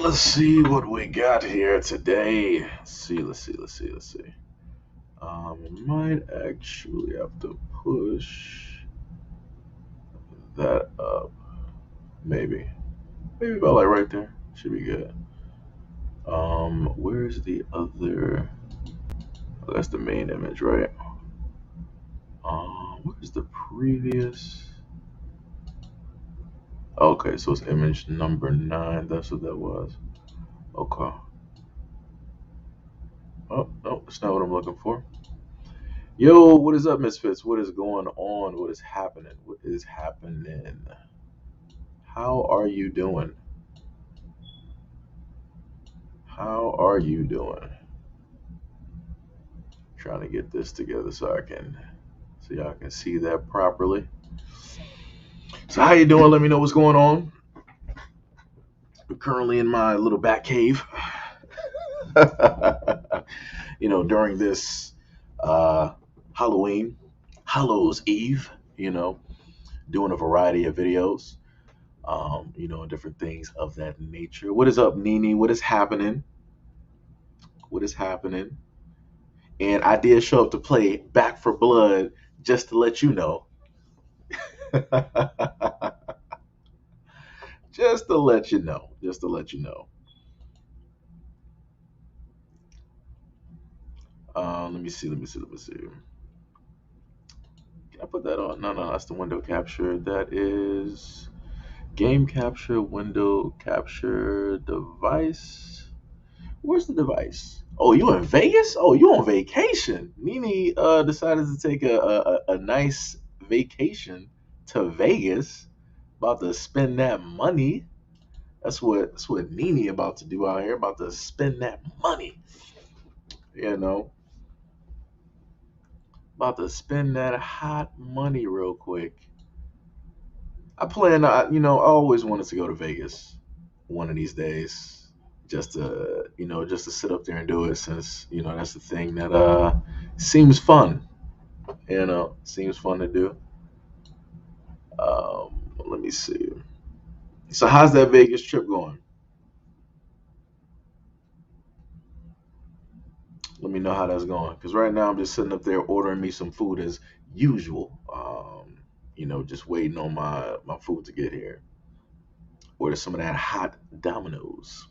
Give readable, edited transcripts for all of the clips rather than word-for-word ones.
Let's see what we got here today. Let's see. I might actually have to push that up. Maybe. Maybe about like right there. Should be good. Where's the other? Oh, that's the main image, right? Where's the previous? Okay, so it's image number 9. That's what that was. Okay. Oh, no, that's not what I'm looking for. Yo, what is up, Misfits? What is going on? What is happening? What is happening? How are you doing? How are you doing? Trying to get this together so y'all can see that properly. So how you doing? Let me know what's going on. I'm currently in my little bat cave. During this Halloween, Hallows Eve, doing a variety of videos. Different things of that nature. What is up, Nini? What is happening? What is happening? And I did show up to play Back for Blood just to let you know. Just to let you know. Just to let you know. Let me see. Can I put that on? No, that's the window capture. That is game capture, window capture, device. Where's the device? Oh, you in Vegas? Oh, you on vacation? Nini decided to take a nice vacation to Vegas. About to spend that money. That's what Nini about to do out here. About to spend that money. You know, about to spend that hot money real quick. I always wanted to go to Vegas one of these days, just to sit up there and do it, since that's the thing that seems fun. Seems fun to do. Let me see. So how's that Vegas trip going? Let me know how that's going. Because right now I'm just sitting up there ordering me some food as usual. Just waiting on my food to get here. Order some of that hot Domino's.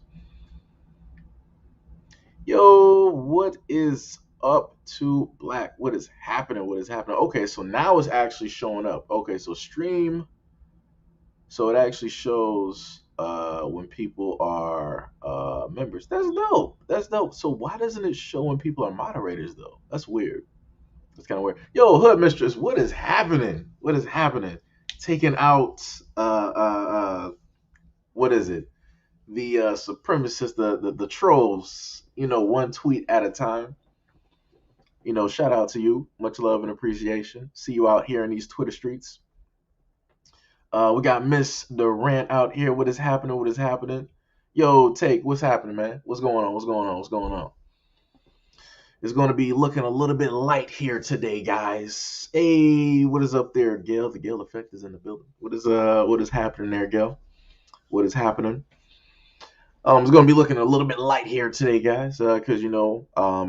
Yo, what is up to Black? What is happening? What is happening? Okay, so now it's actually showing up. Okay, so stream. So it actually shows when people are members. That's dope. That's dope. So why doesn't it show when people are moderators though? That's weird. That's kind of weird. Yo, Hood Mistress, what is happening? What is happening? Taking out what is it? The supremacists, the trolls. One tweet at a time. Shout out to you. Much love and appreciation. See you out here in these Twitter streets. We got Miss Durant out here. What is happening? What is happening? Yo, Take, what's happening, man? What's going on? What's going on? What's going on? It's going to be looking a little bit light here today, guys. Hey, what is up there, Gail? The Gail effect is in the building. What is happening there, Gail? What is happening? It's going to be looking a little bit light here today, guys, because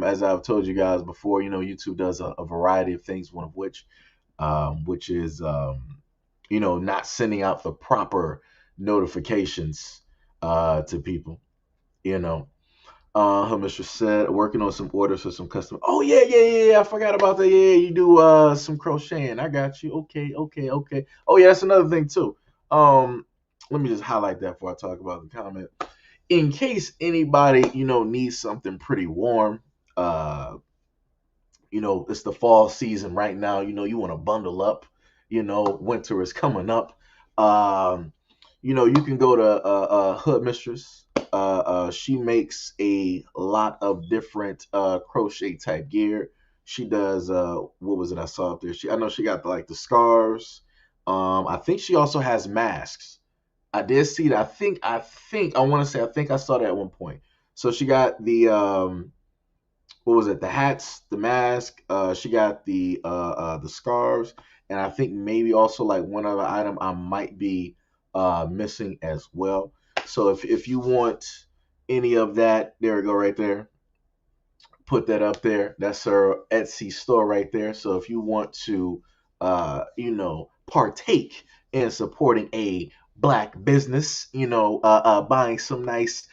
as I've told you guys before, YouTube does a variety of things. One of which is not sending out the proper notifications to people. Her mistress said working on some orders for some customers. Oh yeah. I forgot about that. Yeah, you do some crocheting. I got you. Okay. Oh yeah, that's another thing too. Let me just highlight that before I talk about the comment. In case anybody needs something pretty warm, it's the fall season right now. You want to bundle up. Winter is coming up. You can go to Hood Mistress. She makes a lot of different crochet type gear. She does what was it I saw up there? I know she got like the scarves. I think she also has masks. I did see that. I think I saw that at one point. So she got the what was it? The hats, the mask. She got the scarves, and I think maybe also like one other item I might be missing as well. So if you want any of that, there we go right there. Put that up there. That's our Etsy store right there. So if you want to, partake in supporting a black business, buying some nice,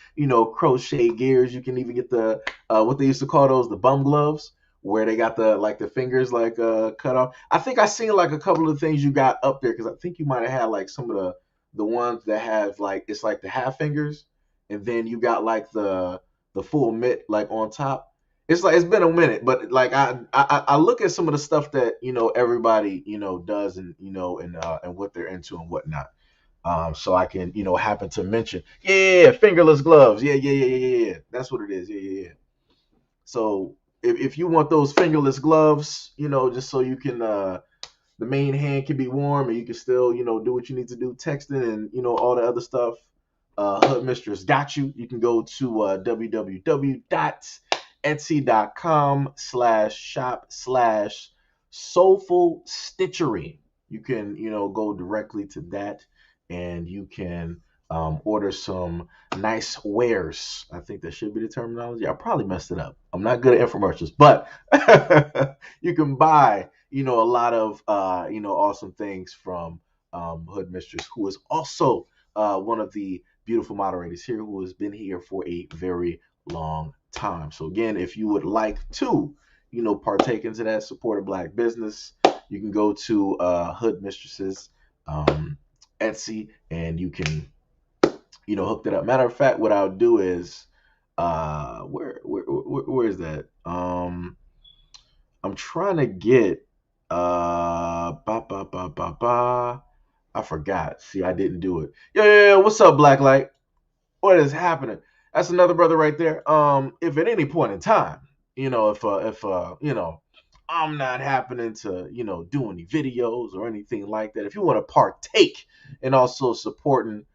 crochet gears. You can even get the what they used to call those, the bum gloves, where they got the fingers cut off. I think I seen like a couple of things you got up there because I think you might have had like some of the ones that have like it's like the half fingers, and then you got like the full mitt like on top. It's like it's been a minute, but like I look at some of the stuff that everybody does and what they're into and whatnot. So I can happen to mention fingerless gloves. Yeah. That's what it is. Yeah. So if you want those fingerless gloves, just so you can the main hand can be warm and you can still, do what you need to do, texting and, all the other stuff. Hood Mistress got you. You can go to www.etsy.com/shop/soulful stitchery. You can, go directly to that and you can order some nice wares. I think that should be the terminology. I probably messed it up. I'm not good at infomercials, but you can buy a lot of awesome things from Hood Mistress, who is also one of the beautiful moderators here, who has been here for a very long time. So again, if you would like to partake into that, support a black business, you can go to Hood Mistress's Etsy and you can hook that up. Matter of fact, what I'll do is where is that? I'm trying to get ba ba ba ba ba. I forgot. See, I didn't do it. Yeah. What's up, Blacklight? What is happening? That's another brother right there. If at any point in time, if I'm not happening to, do any videos or anything like that. If you want to partake and also supporting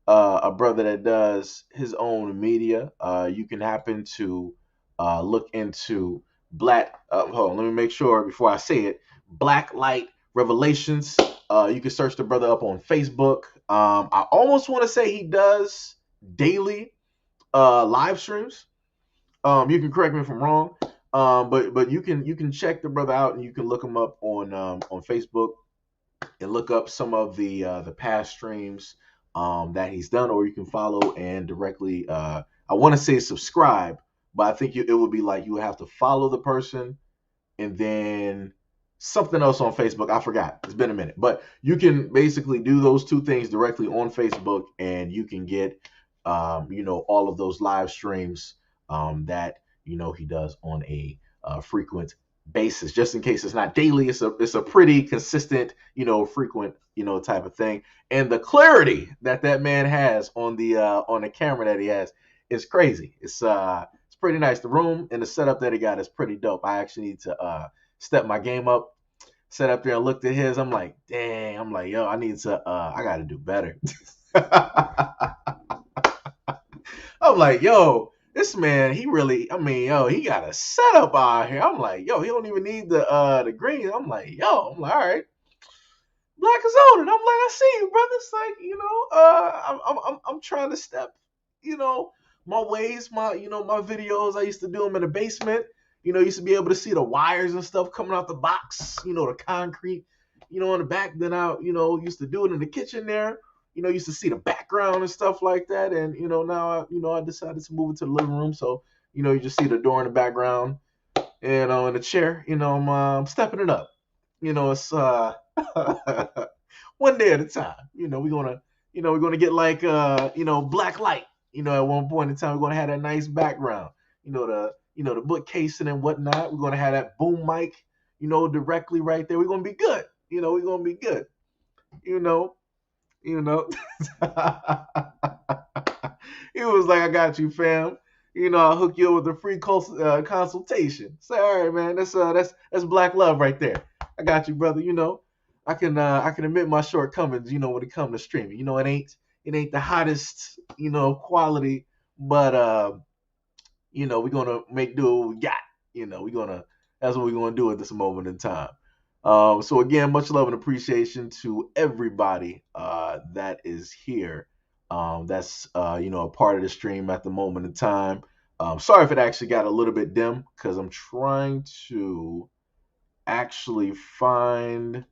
a brother that does his own media, you can happen to look into hold on, let me make sure before I say it. Black Light Revelations. You can search the brother up on Facebook. I almost want to say he does daily live streams. You can correct me if I'm wrong. But you can check the brother out and you can look him up on Facebook and look up some of the past streams that he's done, or you can follow and directly. I want to say subscribe, but I think it would be like you would have to follow the person and then something else on Facebook. I forgot. It's been a minute. But you can basically do those two things directly on Facebook and you can get, all of those live streams that, he does on a frequent basis. Just in case it's not daily, it's a pretty consistent, frequent, type of thing. And the clarity that man has on the camera that he has is crazy. It's pretty nice. The room and the setup that he got is pretty dope. I actually need to step my game up. Sat up there and looked at his. I'm like, dang. I'm like, yo, I need to. I got to do better. I'm like, yo, this man, he really. I mean, yo, he got a setup out here. I'm like, yo, he don't even need the green. I'm like, yo, I'm like, all right. Black is older. And I'm like, I see you, brother. It's like, I'm trying to step, my ways, my videos. I used to do them in the basement. Used to be able to see the wires and stuff coming out the box, the concrete, in the back. Then I, used to do it in the kitchen there. Used to see the background and stuff like that. And, now, I decided to move into the living room. So, you just see the door in the background and in the chair, I'm stepping it up. It's one day at a time. We're gonna get like black light. At one point in time, we're gonna have that nice background. The bookcasing and whatnot. We're gonna have that boom mic, directly right there. We're gonna be good. We're gonna be good. You know, you know. He was like, I got you, fam. I'll hook you up with a free consultation. Say, all right, man, that's black love right there. I got you, brother. I can admit my shortcomings, when it comes to streaming. It ain't the hottest, quality, but we're gonna make do what we got. That's what we're gonna do at this moment in time. So again, much love and appreciation to everybody that is here That's a part of the stream at the moment in time. Sorry if it actually got a little bit dim because I'm trying to actually find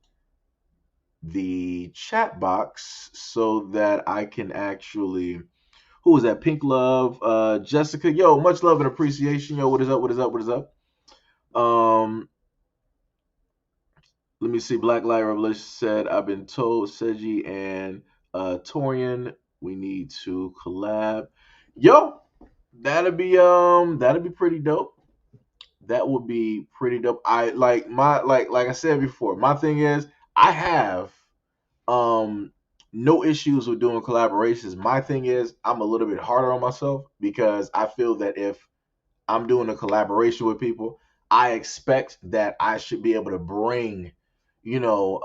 the chat box so that I can actually. Who was that? Pink Love, Jessica. Yo, much love and appreciation. Yo, what is up? What is up? What is up? Um, Let me see. Black Light Revelation said, I've been told Seji and Torian we need to collab. Yo, that'd be pretty dope. That would be pretty dope. I like I said before, my thing is I have um no issues with doing collaborations. My thing is I'm a little bit harder on myself because I feel that if I'm doing a collaboration with people, I expect that I should be able to bring, you know,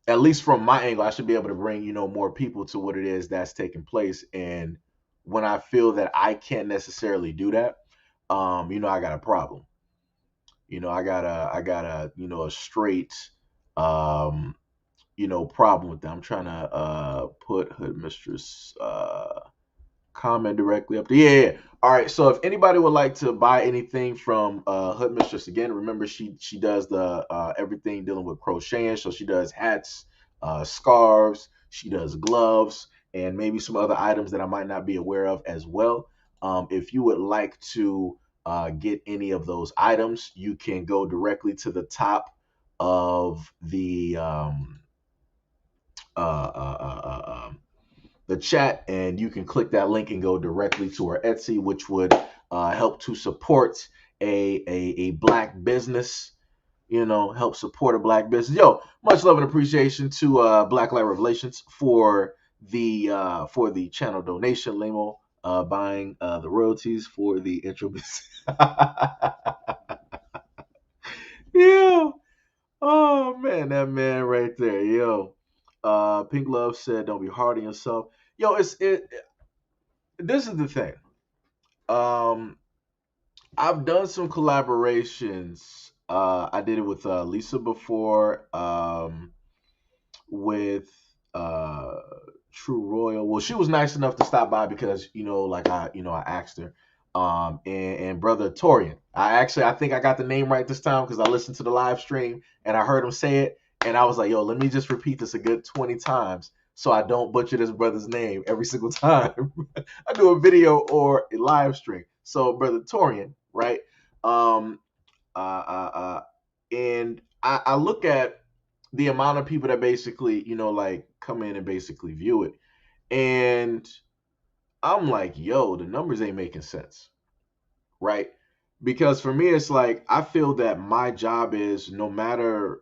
at least from my angle, I should be able to bring, more people to what it is that's taking place. And when I feel that I can't necessarily do that, I got a problem. I got a straight, um, problem with that. I'm trying to put Hood Mistress comment directly up there. Yeah, yeah. All right. So if anybody would like to buy anything from Hood Mistress, again, remember she does the everything dealing with crocheting. So she does hats, scarves, she does gloves, and maybe some other items that I might not be aware of as well. If you would like to get any of those items, you can go directly to the top of the chat, and you can click that link and go directly to our Etsy, which would help to support a black business. Help support a black business. Yo, much love and appreciation to Black Light Revelations for the channel donation. Limo buying the royalties for the intro. Yeah. Oh man, that man right there. Yo. Pink Love said, "Don't be hard on yourself." Yo, this is the thing. Um, I've done some collaborations. I did it with Lisa before. With uh True Royal. Well, she was nice enough to stop by because like I asked her. And brother Torian. I think I got the name right this time because I listened to the live stream and I heard him say it, and I was like, yo, let me just repeat this a good 20 times so I don't butcher this brother's name every single time I do a video or a live stream. So brother Torian, right? Um, and I look at the amount of people that basically, like come in and basically view it. And I'm like, yo, the numbers ain't making sense, right? Because for me, it's like I feel that my job is no matter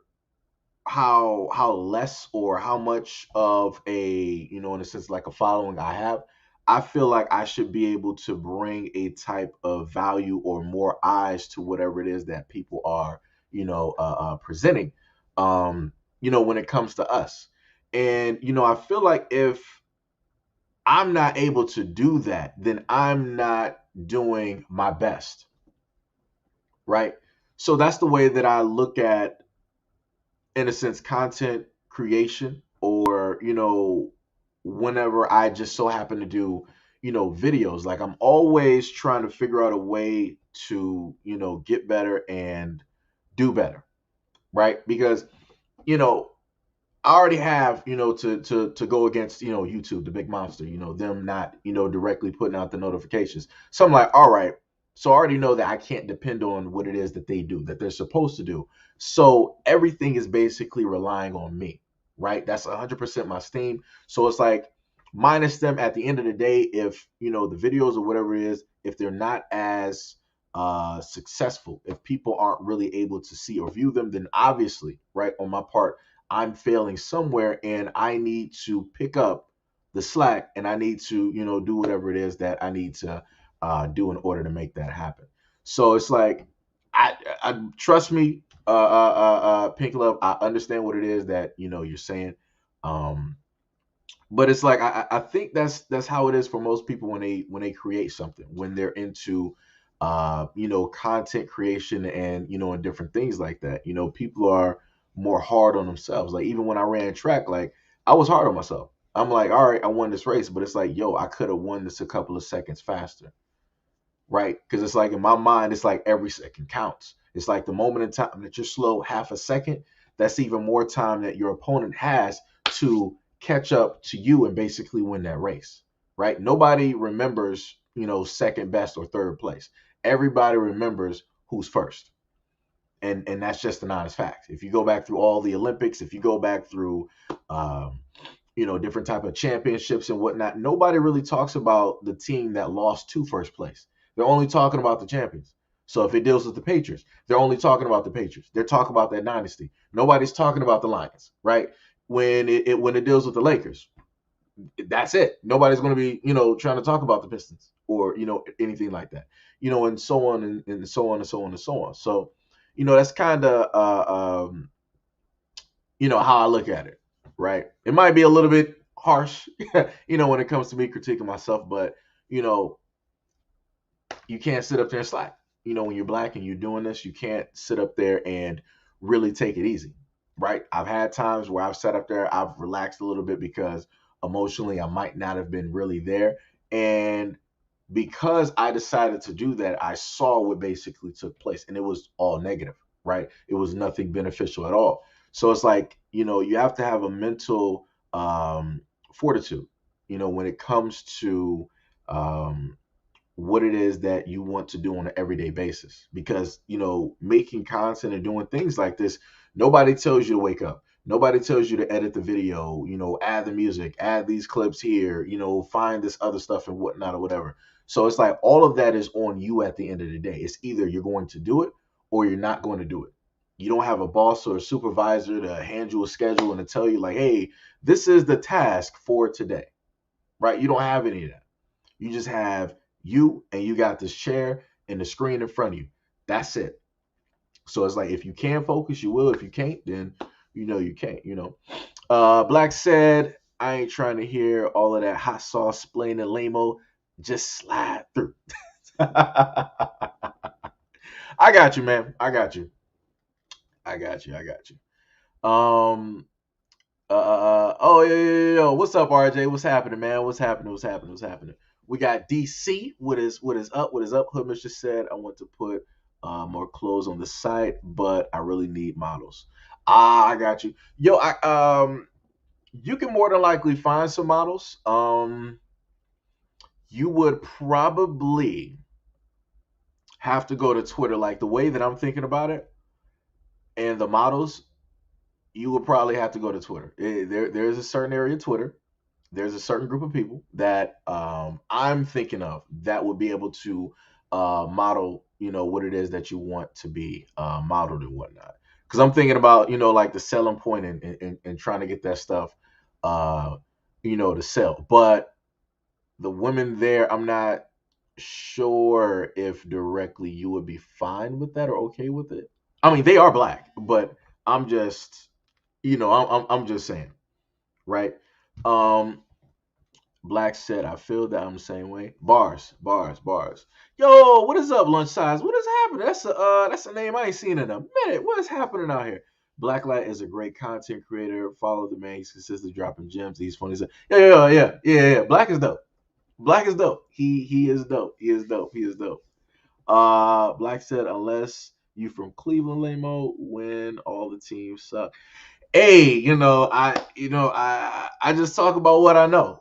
how less or how much of a in a sense like a following I have, I feel like I should be able to bring a type of value or more eyes to whatever it is that people are presenting when it comes to us. And I feel like if I'm not able to do that, then I'm not doing my best, right? So that's the way that I look at, in a sense, content creation, or whenever I just so happen to do videos. Like I'm always trying to figure out a way to get better and do better, right? Because you know I already have, to go against, YouTube, the big monster, them not, directly putting out the notifications. So I'm like, all right. So I already know that I can't depend on what it is that they do, that they're supposed to do. So everything is basically relying on me, right? That's 100% my steam. So it's like, minus them at the end of the day, if, the videos or whatever it is, if they're not as successful, if people aren't really able to see or view them, then obviously, right, on my part, I'm failing somewhere and I need to pick up the slack, and I need to, do whatever it is that I need to do in order to make that happen. So it's like, I trust me, Pink Love, I understand what it is that, you're saying. Um, but it's like, I think that's how it is for most people when they create something, when they're into content creation and and different things like that. People are more hard on themselves. Like even when I ran track, like I was hard on myself. I'm like, all right, I won this race, but it's like, yo, I could have won this a couple of seconds faster, right? Because it's like in my mind, it's like every second counts. It's like the moment in time that you're slow half a second, that's even more time that your opponent has to catch up to you and basically win that race, right? Nobody remembers, second best or third place. Everybody remembers who's first. And that's just an honest fact. If you go back through all the Olympics, if you go back through um, different type of championships and whatnot, nobody really talks about the team that lost to first place. They're only talking about the champions. So if it deals with the Patriots, they're only talking about the Patriots. They're talking about that dynasty. Nobody's talking about the Lions, right? When it deals with the Lakers, that's it. Nobody's going to be, trying to talk about the Pistons or, anything like that, and so on and so on and so on and so on. So, that's kind of, how I look at it, right? It might be a little bit harsh, when it comes to me critiquing myself, but, you know, you can't sit up there and slack. When you're black and you're doing this, you can't sit up there and really take it easy, right? I've had times where I've sat up there, I've relaxed a little bit because emotionally I might not have been really there. And because I decided to do that, I saw what basically took place, and it was all negative, right? It was nothing beneficial at all. So it's like, you have to have a mental fortitude, when it comes to um, what it is that you want to do on an everyday basis. Because, making content and doing things like this, nobody tells you to wake up. Nobody tells you to edit the video, add the music, add these clips here, find this other stuff and whatnot or whatever. So it's like all of that is on you at the end of the day. It's either you're going to do it or you're not going to do it. You don't have a boss or a supervisor to hand you a schedule and to tell you, like, hey, this is the task for today, right? You don't have any of that. You just have you and you got this chair and the screen in front of you. That's it. So it's like if you can focus, you will. If you can't, then you can't. Black said, I ain't trying to hear all of that hot sauce splain and lame-o. Just slide through. I got you, man. I got you. I got you. I got you. Oh yeah, yeah, yeah, yeah. What's up, RJ? What's happening, man? What's happening? What's happening? What's happening? We got DC. What is up? What is up? Hoodmistress just said I want to put more clothes on the site, but I really need models. I got you. Yo, you can more than likely find some models. You would probably have to go to Twitter, like the way that I'm thinking about it, and the models. You would probably have to go to Twitter. There's a certain area of Twitter, there's a certain group of people that I'm thinking of that would be able to model, what it is that you want to be modeled and whatnot. Because I'm thinking about, like the selling point and trying to get that stuff, uh, to sell. But the women there, I'm not sure if directly you would be fine with that or okay with it. I mean, they are black, but I'm just, I'm just saying, right? Um, Black said, I feel that I'm the same way. Bars, bars, bars. Yo, what is up, lunch size? What is happening? That's a name I ain't seen in a minute. What is happening out here? Blacklight is a great content creator. Follow the man. He's consistently dropping gems. He's funny. Yeah. Black is dope. Black is dope. He is dope. He is dope. He is dope. Black said, unless you from Cleveland, Lamo, when all the teams suck. Hey, I just talk about what I know.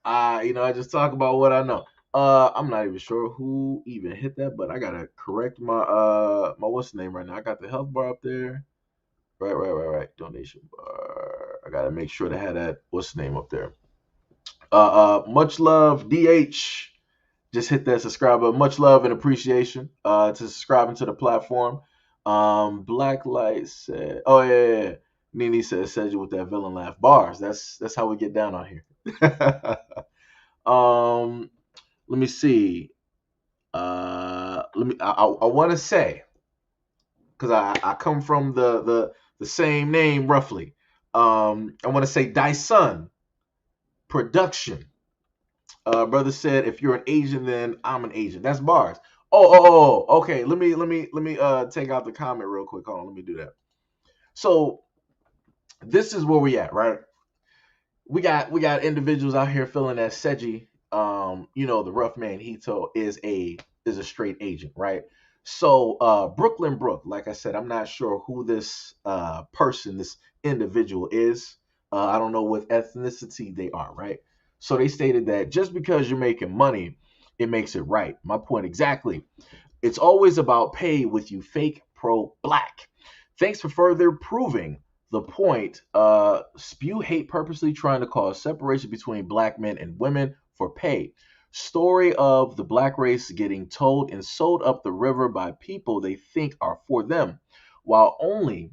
I just talk about what I know. I'm not even sure who even hit that, but I gotta correct my what's the name right now. I got the health bar up there. Right. Donation bar. I gotta make sure to have that what's the name up there. Much love, DH. Just hit that subscribe button. Much love and appreciation to subscribing to the platform. Blacklight said, "Oh yeah. Nene said you with that villain laugh bars. That's how we get down on here." Let me see. Let me. I want to say because I come from the same name roughly. I want to say Dyson Production. Brother said, if you're an Asian, then I'm an Asian. That's bars. Oh. Okay. Let me take out the comment real quick. Hold on. Let me do that. So this is where we at, right? we got individuals out here feeling that Seji, the rough man Hito is a straight agent, right? So Brooklyn Brook, like I said, I'm not sure who this person, this individual is. I don't know what ethnicity they are, right? So they stated that just because you're making money, it makes it right. My point exactly. It's always about pay with you fake pro black. Thanks for further proving the point. Spew hate purposely trying to cause separation between black men and women for pay. Story of the black race getting told and sold up the river by people they think are for them, while only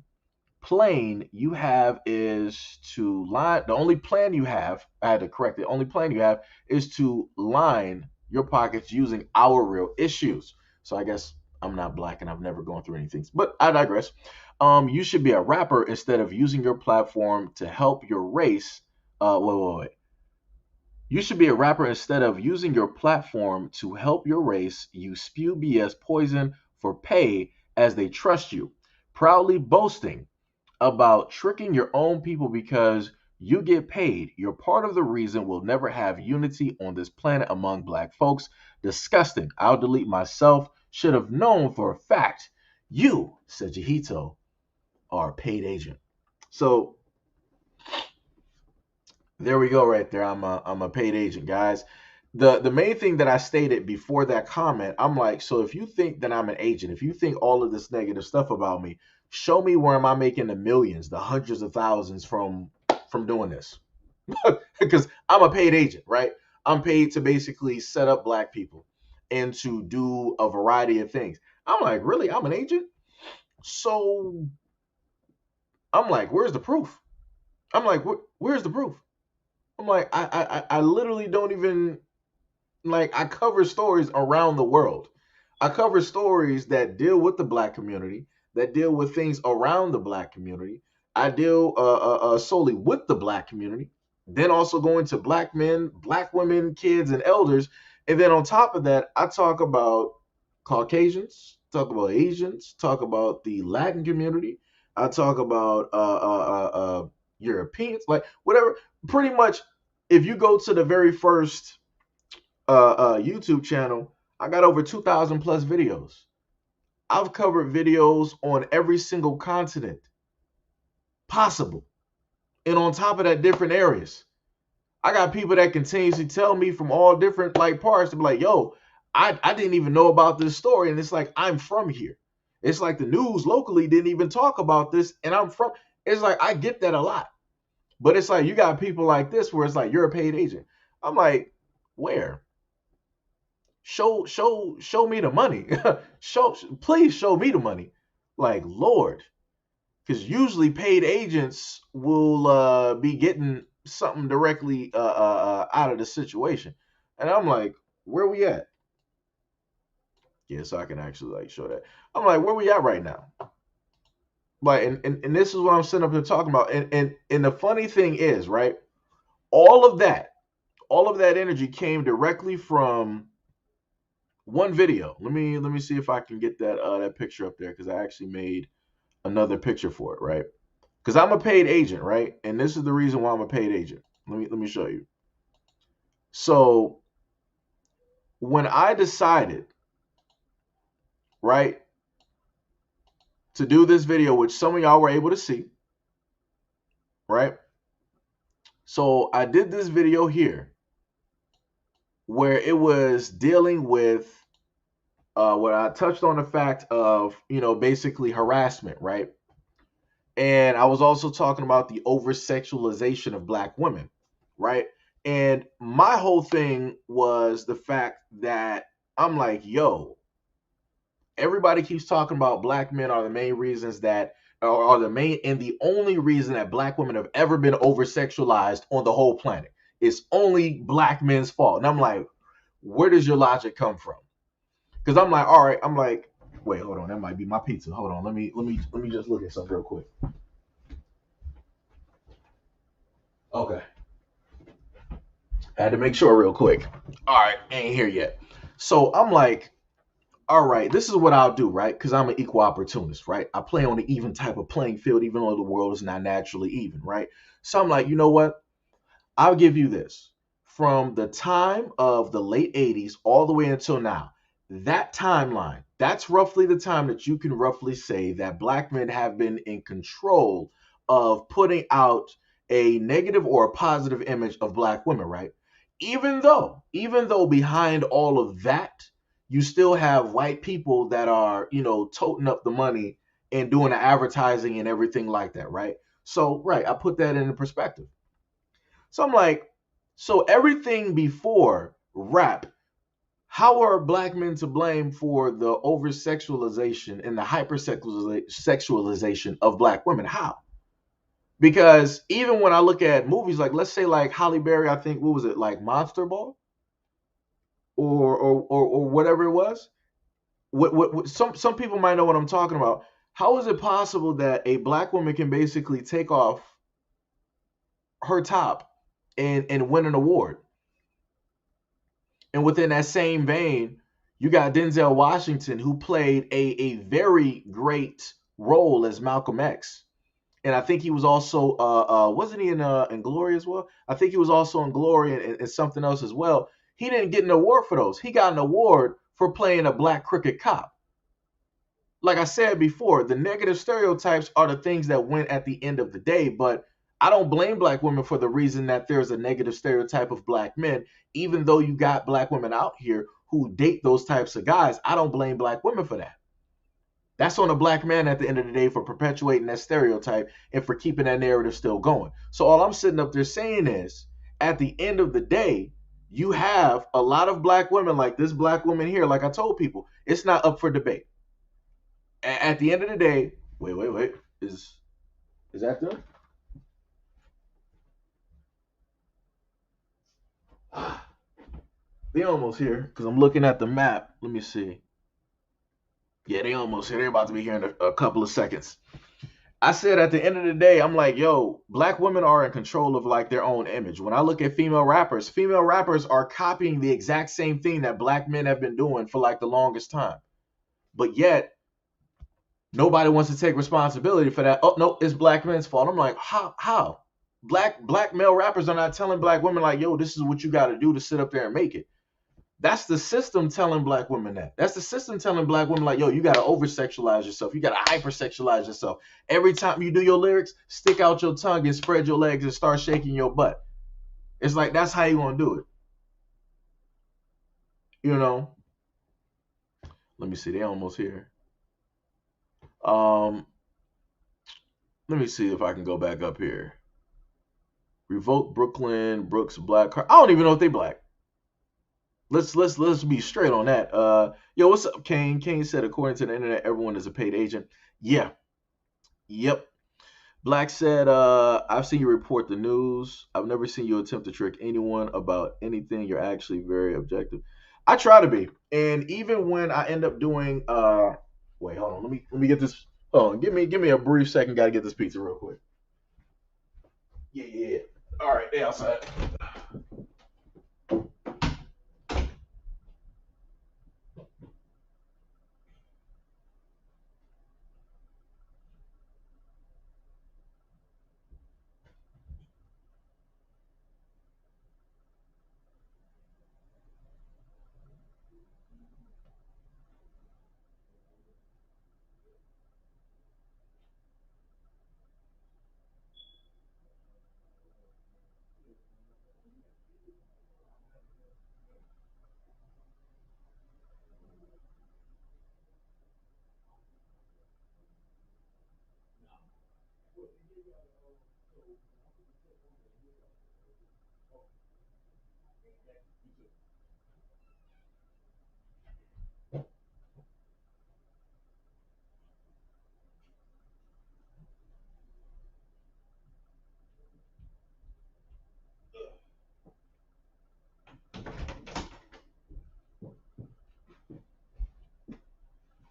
plan you have is to line the only plan you have I had to correct it only plan you have is to line your pockets using our real issues. So I guess I'm not black and I've never gone through anything, but I digress. You should be a rapper instead of using your platform to help your race. Wait. You should be a rapper instead of using your platform to help your race. You spew BS poison for pay as they trust you, proudly boasting about tricking your own people because you get paid. You're part of the reason we'll never have unity on this planet among black folks. Disgusting. I'll delete myself. Should have known for a fact. You, SEIJIHITO, are a paid agent. So there we go right there. I'm a paid agent, guys. The main thing that I stated before that comment, I'm like, so if you think that I'm an agent, if you think all of this negative stuff about me, show me where am I making the millions, the hundreds of thousands from doing this. Because I'm a paid agent, right? I'm paid to basically set up black people and to do a variety of things. I'm like, really? I'm an agent? So I'm like, where's the proof? I'm like, where's the proof? I'm like, I literally don't even like I cover stories around the world. I cover stories that deal with the black community, that deal with things around the black community. I deal solely with the black community. Then also going to black men, black women, kids, and elders. And then on top of that, I talk about Caucasians, talk about Asians, talk about the Latin community. I talk about Europeans, like whatever. Pretty much, if you go to the very first YouTube channel, I got over 2,000 plus videos. I've covered videos on every single continent possible. And on top of that, different areas. I got people that continuously tell me from all different like parts to be like, yo, I didn't even know about this story. And it's like, I'm from here. It's like the news locally didn't even talk about this. And I'm from, it's like, I get that a lot. But it's like, you got people like this where it's like, you're a paid agent. I'm like, where? Show me the money. Please show me the money. Like Lord, because usually paid agents will be getting something directly out of the situation, and I'm like, where we at? Yeah, so I can actually like show that. I'm like, where we at right now? Like, and this is what I'm sitting up here talking about. And the funny thing is, right? All of that, all of that energy came directly from one video. Let me see if I can get that picture up there because I actually made another picture for it, right? Because I'm a paid agent, right? And this is the reason why I'm a paid agent. Let me show you. So when I decided, right, to do this video, which some of y'all were able to see, right? So I did this video here where it was dealing with where I touched on the fact of, basically harassment, right? And I was also talking about the over sexualization of black women, right? And my whole thing was the fact that I'm like, yo, everybody keeps talking about black men are the main reasons that are the main and the only reason that black women have ever been over sexualized on the whole planet. It's only black men's fault. And I'm like, where does your logic come from? Because I'm like, all right, I'm like, wait, hold on, that might be my pizza. Hold on, let me just look at something real quick. Okay. I had to make sure real quick. All right, ain't here yet. So I'm like, all right, this is what I'll do, right? Because I'm an equal opportunist, right? I play on the even type of playing field, even though the world is not naturally even, right? So I'm like, you know what? I'll give you this. From the time of the late 80s all the way until now, that timeline, that's roughly the time that you can roughly say that black men have been in control of putting out a negative or a positive image of black women, right? Even though behind all of that, you still have white people that are, toting up the money and doing the advertising and everything like that, right? So, right, I put that into perspective. So I'm like, so everything before rap, how are black men to blame for the over sexualization and the hypersexualization of black women? How? Because even when I look at movies like, let's say like Halle Berry, I think what was it, like Monster Ball or whatever it was. What some people might know what I'm talking about. How is it possible that a black woman can basically take off her top and win an award? And within that same vein, you got Denzel Washington, who played a very great role as Malcolm X. And I think he was also wasn't he in Glory as well? I think he was also in Glory and something else as well. He didn't get an award for those. He got an award for playing a black crooked cop. Like I said before, the negative stereotypes are the things that win at the end of the day. But I don't blame black women for the reason that there's a negative stereotype of black men. Even though you got black women out here who date those types of guys, I don't blame black women for that. That's on a black man at the end of the day for perpetuating that stereotype and for keeping that narrative still going. So all I'm sitting up there saying is, at the end of the day, you have a lot of black women like this black woman here. Like I told people, it's not up for debate. At the end of the day, wait, is that done? They almost here because I'm looking at the map. Let me see. Yeah, they almost here. They're about to be here in a couple of seconds. I said at the end of the day, I'm like, yo, black women are in control of like their own image. When I look at female rappers are copying the exact same thing that black men have been doing for like the longest time. But yet nobody wants to take responsibility for that. Oh no, it's black men's fault. I'm like, how? Black male rappers are not telling black women like, yo, this is what you got to do to sit up there and make it. That's the system telling black women that. That's the system telling black women like, yo, you got to over sexualize yourself. You got to hyper sexualize yourself. Every time you do your lyrics, stick out your tongue and spread your legs and start shaking your butt. It's like that's how you gonna do it. You know. Let me see. They almost here. Um, Let me see if I can go back up here. Revoke Brooklyn Brooks Black Card. I don't even know if they black. Let's be straight on that. Yo, what's up, Kane? Kane said, according to the internet, everyone is a paid agent. Yeah. Yep. Black said, I've seen you report the news. I've never seen you attempt to trick anyone about anything. You're actually very objective. I try to be. And even when I end up doing wait, hold on. Let me get this. Oh, give me a brief second. Gotta get this pizza real quick. Yeah. All right, they outside.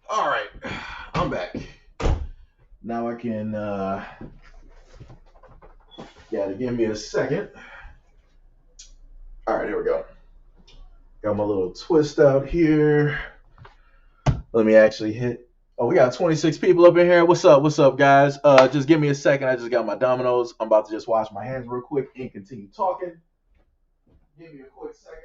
All right, I'm back. Now I can. Gotta give me a second. All right, here we go. Got my little twist out here. Let me actually hit Oh, we got 26 people up in here. What's up? What's up, guys? Just give me a second. I just got my Dominoes. I'm about to just wash my hands real quick and continue talking. Give me a quick second.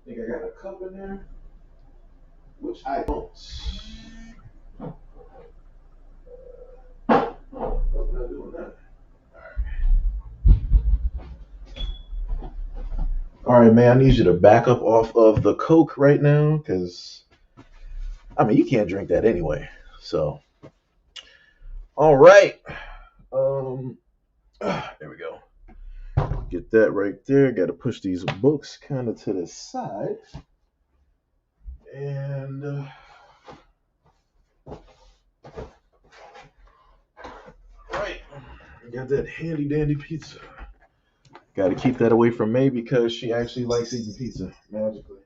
Think I got a cup in there, which I don't. Nope, not doing that. All right, man. I need you to back up off of the Coke right now, because I mean you can't drink that anyway. So, all right. Um, there we go. Get that right there. Got to push these books kind of to the side, and right. Got that handy dandy pizza. Got to keep that away from May because she actually likes eating pizza magically.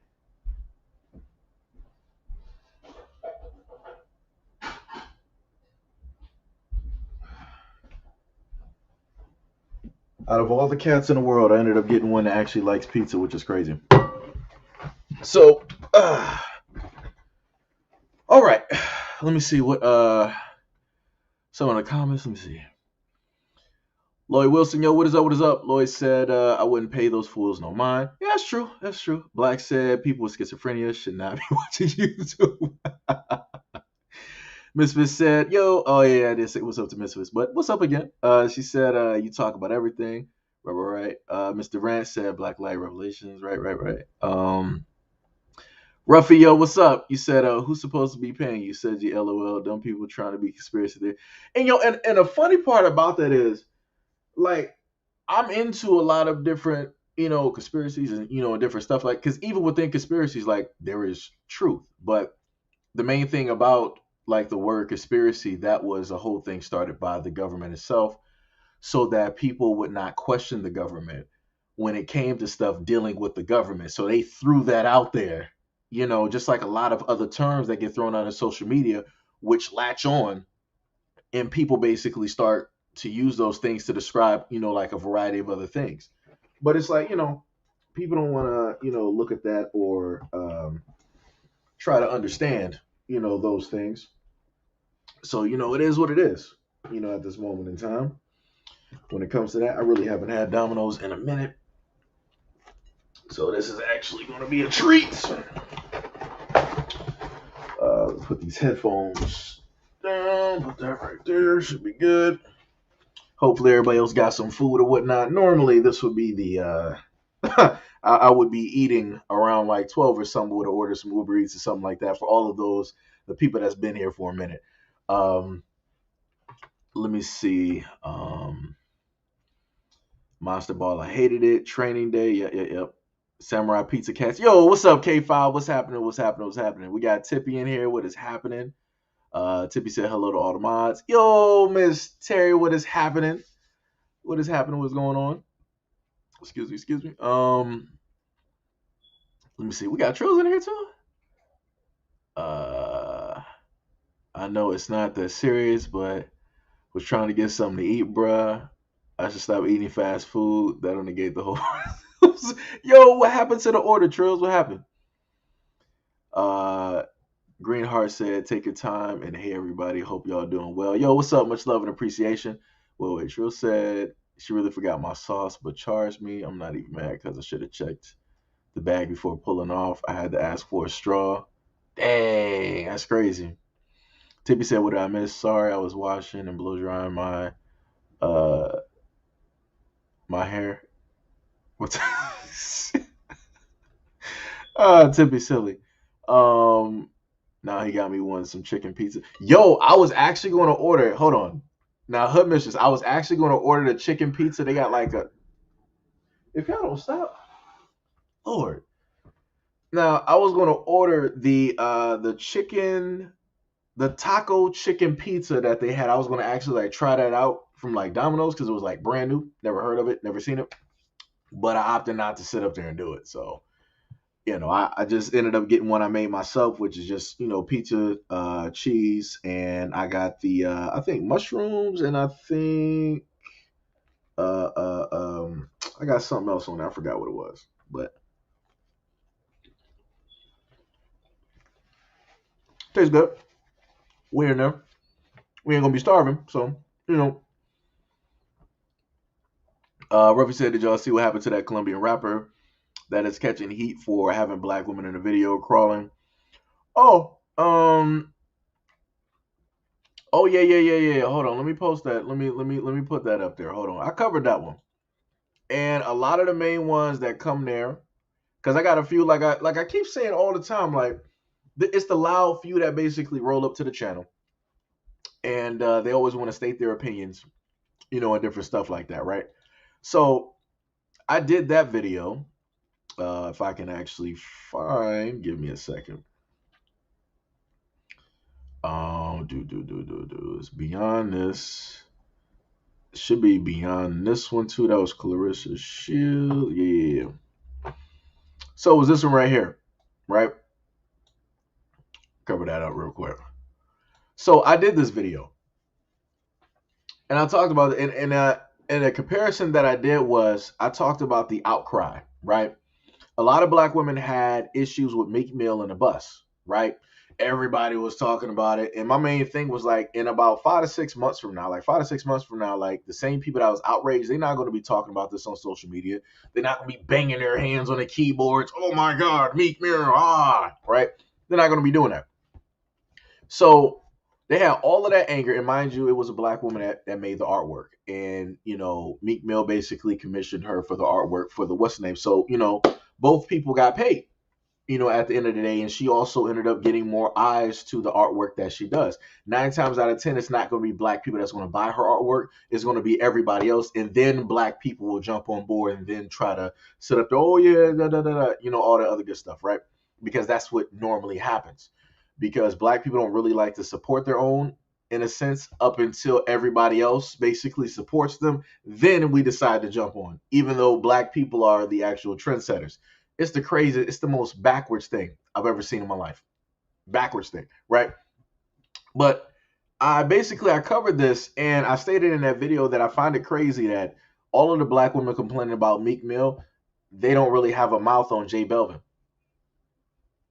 Out of all the cats in the world, I ended up getting one that actually likes pizza, which is crazy. So, all right. Let me see what some of the comments. Let me see. Lloyd Wilson, yo, what is up? What is up? Lloyd said, I wouldn't pay those fools no mind. Yeah, that's true. That's true. Black said, people with schizophrenia should not be watching YouTube. Misfits said, yo, oh yeah, I did say what's up to Misfits, but what's up again? She said, you talk about everything. Right. Mr. Rant said, Black Light Revelations. Right. Ruffy, yo, what's up? You said, who's supposed to be paying? You said, you LOL, dumb people trying to be conspiracy there. And, and the funny part about that is, like, I'm into a lot of different, conspiracies and, different stuff. Like, because even within conspiracies, like, there is truth. But the main thing about, like, the word conspiracy, that was a whole thing started by the government itself so that people would not question the government when it came to stuff dealing with the government. So they threw that out there, just like a lot of other terms that get thrown out in social media, which latch on and people basically start to use those things to describe, like a variety of other things. But it's like, people don't want to, look at that or try to understand, those things. So, it is what it is, at this moment in time. When it comes to that, I really haven't had Domino's in a minute. So this is actually going to be a treat. Put these headphones down. Put that right there. Should be good. Hopefully everybody else got some food or whatnot. Normally this would be the I would be eating around like 12 or something. Would order some Uber Eats or something like that for all of those the people that's been here for a minute. Let me see. Monster Ball, I hated it. Training Day, yep. Samurai Pizza Cats. Yo, what's up, K5? What's happening? What's happening? What's happening? We got Tippy in here. What is happening? Tippy said hello to all the mods. Yo, Miss Terry, what is happening? What is happening? What's going on? Excuse me. Let me see. We got Trills in here too. I know it's not that serious, but was trying to get something to eat, bruh. I should stop eating fast food. That'll negate the whole. Yo, what happened to the order, Trills? What happened? Uh, Greenheart said, "Take your time and hey everybody. Hope y'all doing well." Yo, what's up? Much love and appreciation. Well, wait, Trill said she really forgot my sauce, but charged me. I'm not even mad because I should have checked the bag before pulling off. I had to ask for a straw. Dang, that's crazy. Tippy said, "What did I miss? Sorry, I was washing and blow drying uh my hair." What's Tippy silly. Um, Now he got me one some chicken pizza. Yo, I was actually going to order. Hold on. Now, Hood Mistress, I was actually going to order the chicken pizza. They got like a. If y'all don't stop, Lord. Now, I was going to order the chicken, the taco chicken pizza that they had. I was going to actually like try that out from like Domino's because it was like brand new. Never heard of it. Never seen it. But I opted not to sit up there and do it. So I just ended up getting one I made myself, which is just, pizza, cheese, and I got the I think mushrooms, and I think uh, uh, um, I got something else on there. I forgot what it was, but tastes good. We're in there. We ain't gonna be starving, so you know. Ruffy said, "Did y'all see what happened to that Colombian rapper that is catching heat for having black women in the video crawling?" Oh, oh yeah, yeah, yeah, yeah. Hold on, let me post that. Let me put that up there. Hold on, I covered that one, and a lot of the main ones that come there, because I got a few like I keep saying all the time, like it's the loud few that basically roll up to the channel, and they always want to state their opinions, and different stuff like that, right? So I did that video. If I can actually find, give me a second. It's beyond this. It should be beyond this one too. That was Clarissa Shield. Yeah. So it was this one right here, right? Cover that up real quick. So I did this video, and I talked about it, and a comparison that I did was I talked about the outcry, right? A lot of black women had issues with Meek Mill in the bus, right? Everybody was talking about it. And my main thing was like, in about 5 to 6 months from now, like the same people that was outraged, they're not going to be talking about this on social media. They're not going to be banging their hands on the keyboards. Oh my God, Meek Mill, right? They're not going to be doing that. So they had all of that anger. And mind you, it was a black woman that made the artwork. And, Meek Mill basically commissioned her for the artwork for the what's the name. So, both people got paid, at the end of the day. And she also ended up getting more eyes to the artwork that she does. 9 times out of 10, it's not going to be black people that's going to buy her artwork. It's going to be everybody else. And then black people will jump on board and then try to sit up there, oh, yeah, da, da, da, da, all the other good stuff, right? Because that's what normally happens. Because black people don't really like to support their own, in a sense, up until everybody else basically supports them. Then we decide to jump on, even though black people are the actual trendsetters. It's the most backwards thing I've ever seen in my life. Backwards thing, right? But I covered this, and I stated in that video that I find it crazy that all of the black women complaining about Meek Mill, they don't really have a mouth on J Belvin.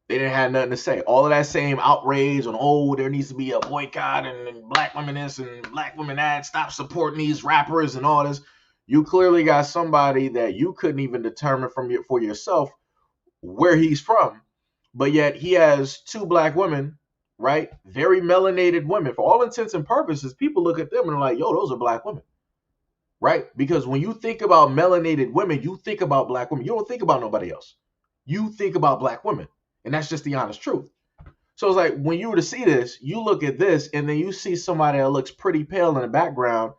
They didn't have nothing to say. All of that same outrage on, oh, there needs to be a boycott and black women this and black women that, stop supporting these rappers and all this. You clearly got somebody that you couldn't even determine for yourself where he's from, but yet he has two black women, right? Very melanated women. For all intents and purposes, people look at them and are like, yo, those are black women, right? Because when you think about melanated women, you think about black women. You don't think about nobody else. You think about black women. And that's just the honest truth. So it's like when you were to see this, you look at this and then you see somebody that looks pretty pale in the background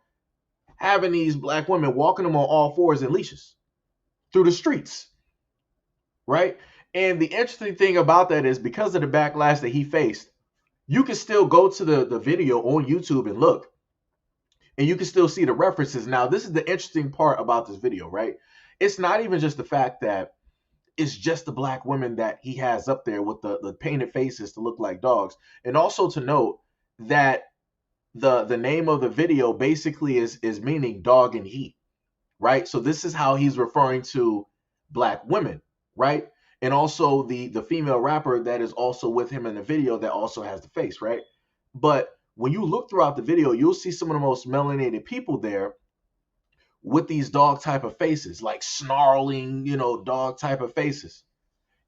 having these black women walking them on all fours and leashes through the streets, right? And the interesting thing about that is because of the backlash that he faced, you can still go to the video on YouTube and look, and you can still see the references. Now, this is the interesting part about this video, right? It's not even just the fact that it's just the black women that he has up there with the painted faces to look like dogs. And also to note that the name of the video basically is meaning dog in heat, right? So this is how he's referring to black women, right? And also the female rapper that is also with him in the video that also has the face, right? But when you look throughout the video, you'll see some of the most melanated people there with these dog type of faces, like snarling, dog type of faces.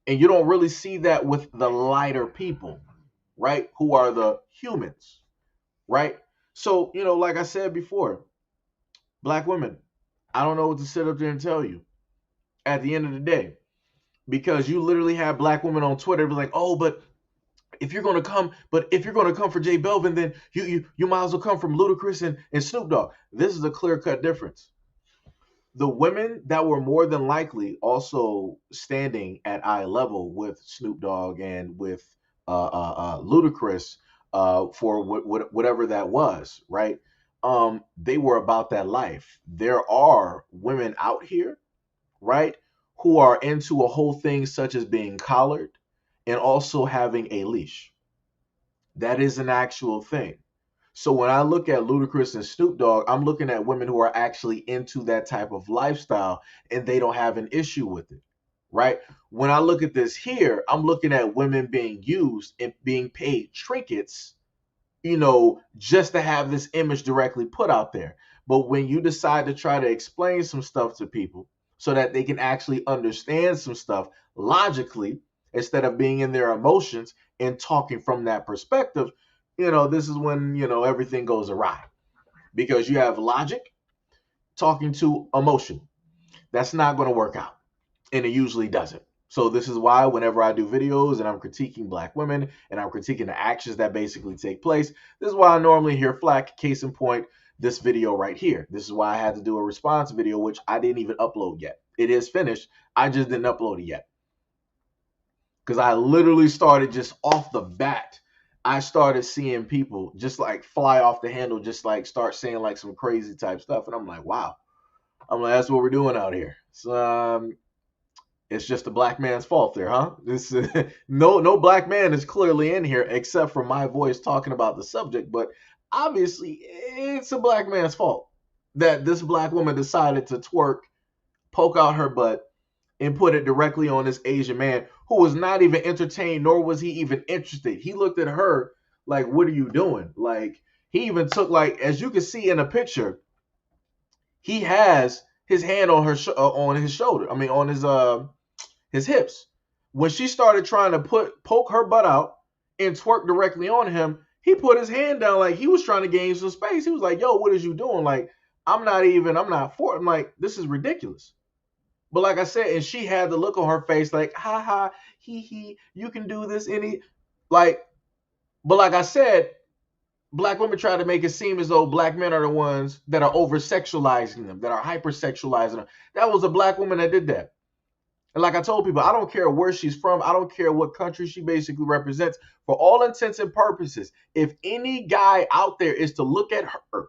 And you don't really see that with the lighter people, right? Who are the humans, right? So, like I said before, black women, I don't know what to sit up there and tell you at the end of the day, because you literally have black women on Twitter be like, oh, but if you're gonna come for J Belvin, then you might as well come from Ludacris and Snoop Dogg. This is a clear cut difference. The women that were more than likely also standing at eye level with Snoop Dogg and with Ludacris for whatever that was, right? They were about that life. There are women out here, right, who are into a whole thing such as being collared and also having a leash. That is an actual thing. So when I look at Ludacris and Snoop Dogg, I'm looking at women who are actually into that type of lifestyle and they don't have an issue with it, right? When I look at this here, I'm looking at women being used and being paid trinkets, just to have this image directly put out there. But when you decide to try to explain some stuff to people so that they can actually understand some stuff logically instead of being in their emotions and talking from that perspective, this is when, everything goes awry because you have logic talking to emotion. That's not going to work out, and it usually doesn't. So this is why whenever I do videos and I'm critiquing black women and I'm critiquing the actions that basically take place, this is why I normally hear flack. Case in point, this video right here. This is why I had to do a response video, which I didn't even upload yet. It is finished. I just didn't upload it yet. Because I literally started just off the bat. I started seeing people just like fly off the handle, just like start saying like some crazy type stuff. And I'm like, wow. I'm like, that's what we're doing out here. So, it's just a black man's fault there, huh? This no black man is clearly in here except for my voice talking about the subject, but obviously it's a black man's fault that this black woman decided to twerk, poke out her butt, and put it directly on this Asian man who was not even entertained, nor was he even interested. He looked at her like, "What are you doing?" Like he even took as you can see in a picture, he has his hand on on his shoulder. I mean, on his hips. When she started trying to poke her butt out and twerk directly on him, he put his hand down like he was trying to gain some space. He was like, "Yo, what is you doing?" Like, I'm not for it. I'm like, this is ridiculous. But like I said, and she had the look on her face like, ha ha, he, you can do this like, but like I said, black women try to make it seem as though black men are the ones that are over sexualizing them, that are hypersexualizing them. That was a black woman that did that. And like I told people, I don't care where she's from. I don't care what country she basically represents. For all intents and purposes, if any guy out there is to look at her,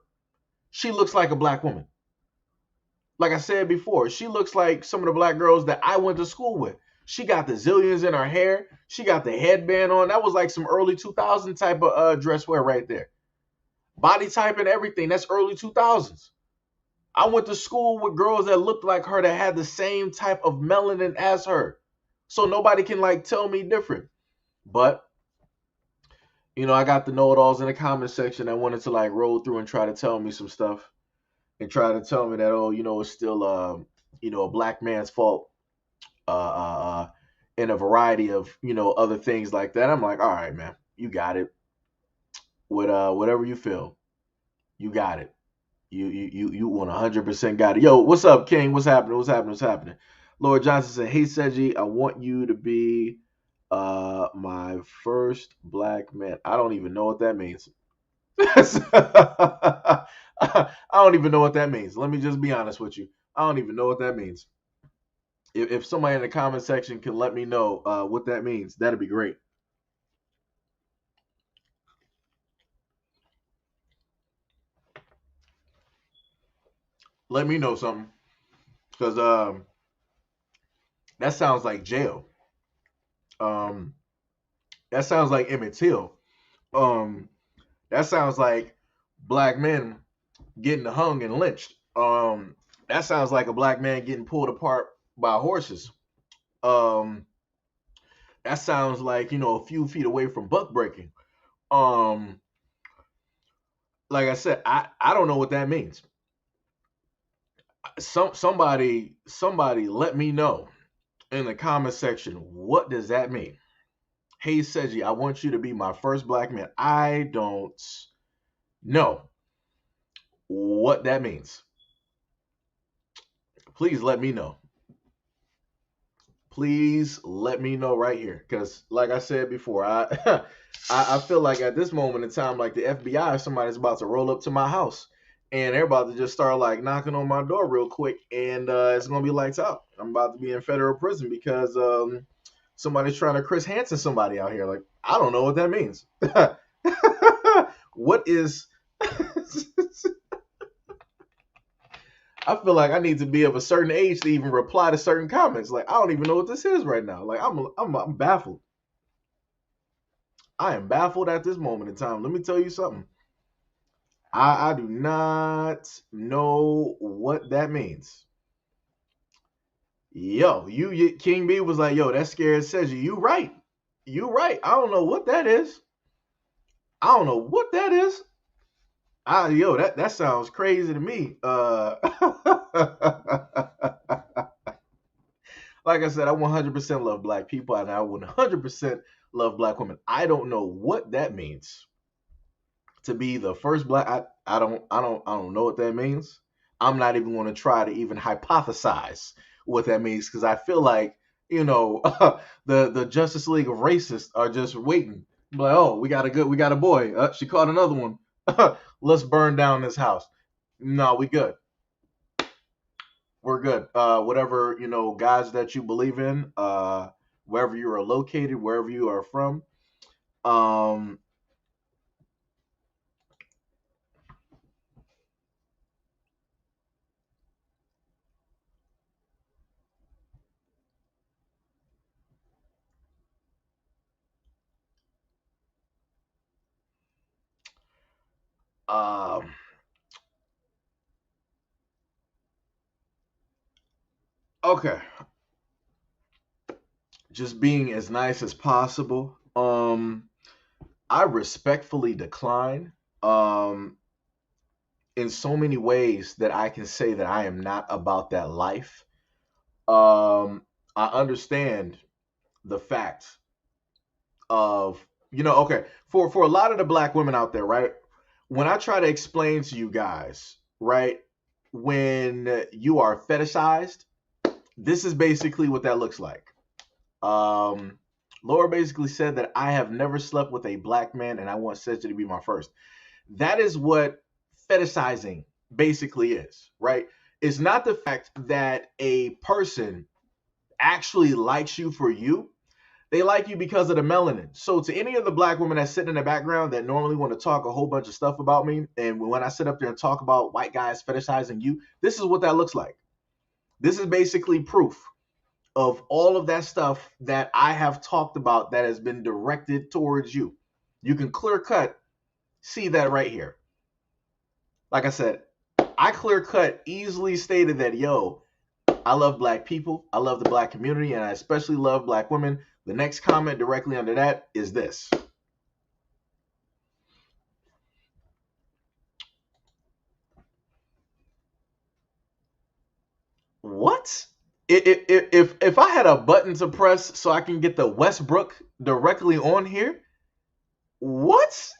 she looks like a black woman. Like I said before, she looks like some of the black girls that I went to school with. She got the zillions in her hair. She got the headband on. That was like some early 2000 type of dress wear right there. Body type and everything. That's early 2000s. I went to school with girls that looked like her that had the same type of melanin as her. So nobody can tell me different. But, I got the know-it-alls in the comment section that wanted to roll through and try to tell me some stuff and try to tell me that, it's still, a black man's fault in a variety of, other things like that. I'm like, all right, man, you got it. With whatever you feel, you got it. You 100% got it. Yo, what's up, King? What's happening? What's happening? What's happening? Lord Johnson said, "Hey, Seji, I want you to be my first black man." I don't even know what that means. I don't even know what that means. Let me just be honest with you. I don't even know what that means. If somebody in the comment section can let me know what that means, that'd be great. Let me know something, because that sounds like jail. Um, that sounds like Emmett Till. Um, that sounds like black men getting hung and lynched. That sounds like a black man getting pulled apart by horses. Um, that sounds like a few feet away from buck breaking. Um, like I said, I don't know what that means. Somebody let me know in the comment section, what does that mean? Hey, Seji, I want you to be my first black man. I don't know what that means. Please let me know. Please let me know right here, because like I said before, I feel like at this moment in time, like the FBI, somebody's about to roll up to my house and they're about to just start knocking on my door real quick, and it's gonna be lights out. I'm about to be in federal prison because somebody's trying to Chris Hansen somebody out here. Like, I don't know what that means. What is I feel like I need to be of a certain age to even reply to certain comments. Like I don't even know what this is right now. Like I'm baffled. I am baffled at this moment in time. Let me tell you something. I do not know what that means. Yo, King B was like, yo, that scared says you. You right. You right. I don't know what that is. I don't know what that is. Yo, that sounds crazy to me. Like I said, I 100% love black people, and I 100% love black women. I don't know what that means to be the first black. I don't know what that means. I'm not even going to try to even hypothesize what that means because I feel like the Justice League of racists are just waiting. Like, oh, we got a boy. She caught another one. Let's burn down this house. No, we good. We're good. Whatever guys that you believe in, wherever you are located, wherever you are from. Um, um, okay, just being as nice as possible. I respectfully decline. Um, in so many ways that I can say that I am not about that life. I understand the fact of okay, for a lot of the black women out there, right? When I try to explain to you guys, right, when you are fetishized, this is basically what that looks like. Um, Laura basically said that I have never slept with a black man and I want Seji to be my first. That is what fetishizing basically is, right? It's not the fact that a person actually likes you for you. They like you because of the melanin. So to any of the black women that sit in the background that normally want to talk a whole bunch of stuff about me, and when I sit up there and talk about white guys fetishizing you, this is what that looks like. This is basically proof of all of that stuff that I have talked about that has been directed towards you. You can clear cut see that right here. Like I said, I clear cut easily stated that, yo, I love black people, I love the black community, and I especially love black women. The next comment directly under that is this. What? If I had a button to press so I can get the Westbrook directly on here, what?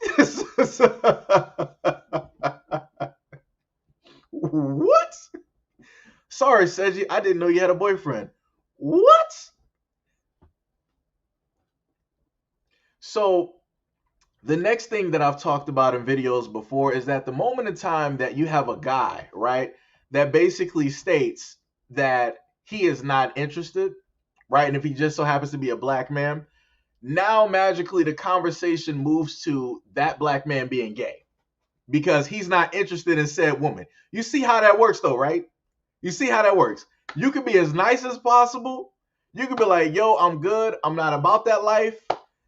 What? Sorry, Seji, I didn't know you had a boyfriend. What? So the next thing that I've talked about in videos before is that the moment in time that you have a guy, right, that basically states that he is not interested, right, and if he just so happens to be a black man, now magically the conversation moves to that black man being gay because he's not interested in said woman. You see how that works, though, right? You see how that works. You can be as nice as possible. You can be like, yo, I'm good. I'm not about that life.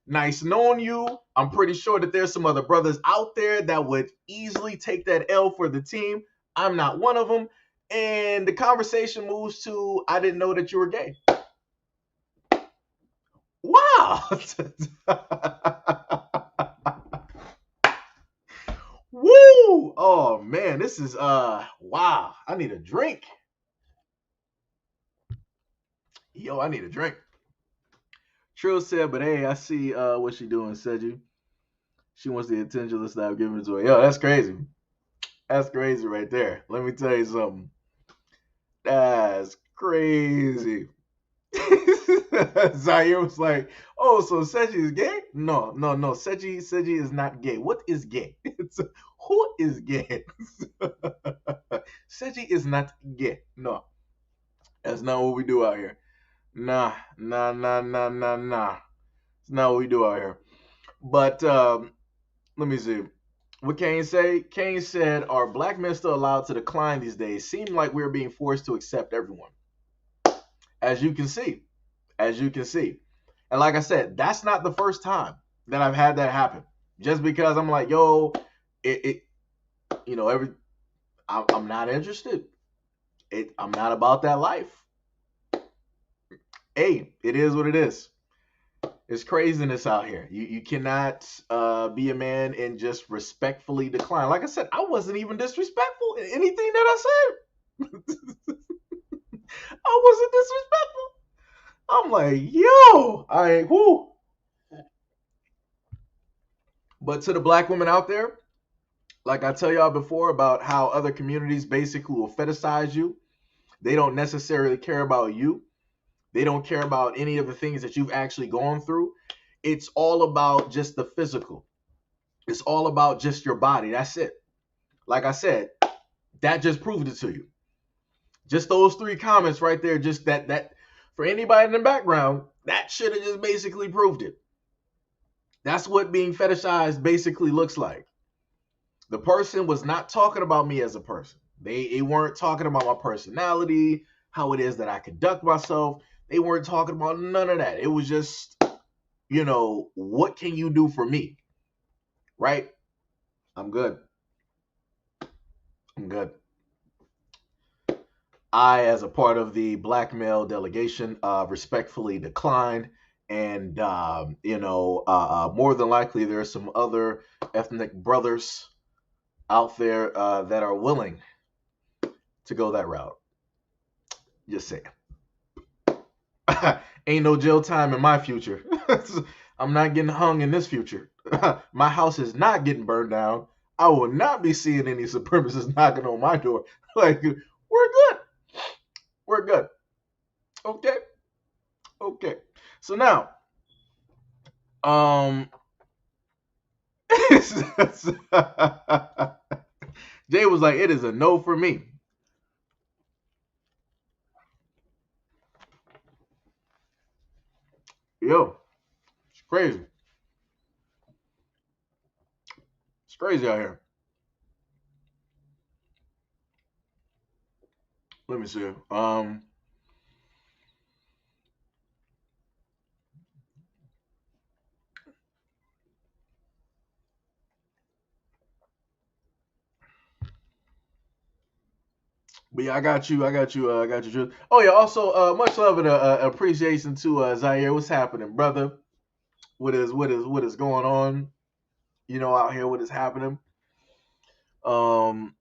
Nice knowing you. I'm pretty sure that there's some other brothers out there that would easily take that L for the team. I'm not one of them. And the conversation moves to, I didn't know that you were gay. Wow. Woo! Oh man, this is wow. I need a drink. Yo, I need a drink. Trill said, but hey, I see what she doing, Seju. She wants the attention. Let's stop giving it to her. Yo, that's crazy. That's crazy right there. Let me tell you something. That's crazy. Zaire was like, "Oh, so Seji is gay? No, no, no. Seji is not gay. What is gay? Who is gay? Seji is not gay. No, that's not what we do out here. Nah, nah, nah, nah, nah, nah. It's not what we do out here. But let me see. What Kane say? Kane said, "Are black men still allowed to decline these days? Seem like we're being forced to accept everyone." As you can see, as you can see, and like I said, that's not the first time that I've had that happen. Just because I'm like, yo, it you know, I'm not interested. I'm not about that life. Hey, it is what it is. It's craziness out here. You cannot be a man and just respectfully decline. Like I said, I wasn't even disrespectful in anything that I said. I wasn't disrespectful. I'm like, yo, I ain't whoo. But to the black women out there, like I tell y'all before about how other communities basically will fetishize you. They don't necessarily care about you. They don't care about any of the things that you've actually gone through. It's all about just the physical. It's all about just your body. That's it. Like I said, that just proved it to you. Just those three comments right there, just that for anybody in the background, that should have just basically proved it. That's what being fetishized basically looks like. The person was not talking about me as a person. They weren't talking about my personality, how it is that I conduct myself. They weren't talking about none of that. It was just, what can you do for me? Right? I'm good. I'm good. I, as a part of the black male delegation, respectfully declined. And, more than likely, there are some other ethnic brothers out there that are willing to go that route. Just saying. Ain't no jail time in my future. I'm not getting hung in this future. My house is not getting burned down. I will not be seeing any supremacists knocking on my door. Like, we're good. We're good. Okay. Okay. So now, Jay was like, it is a no for me. Yo, it's crazy. It's crazy out here. Let me see. But yeah, I got you. I got you. I got you. Oh yeah. Also, much love and appreciation to Zaire. What's happening, brother? What is going on? Out here, what is happening? Um,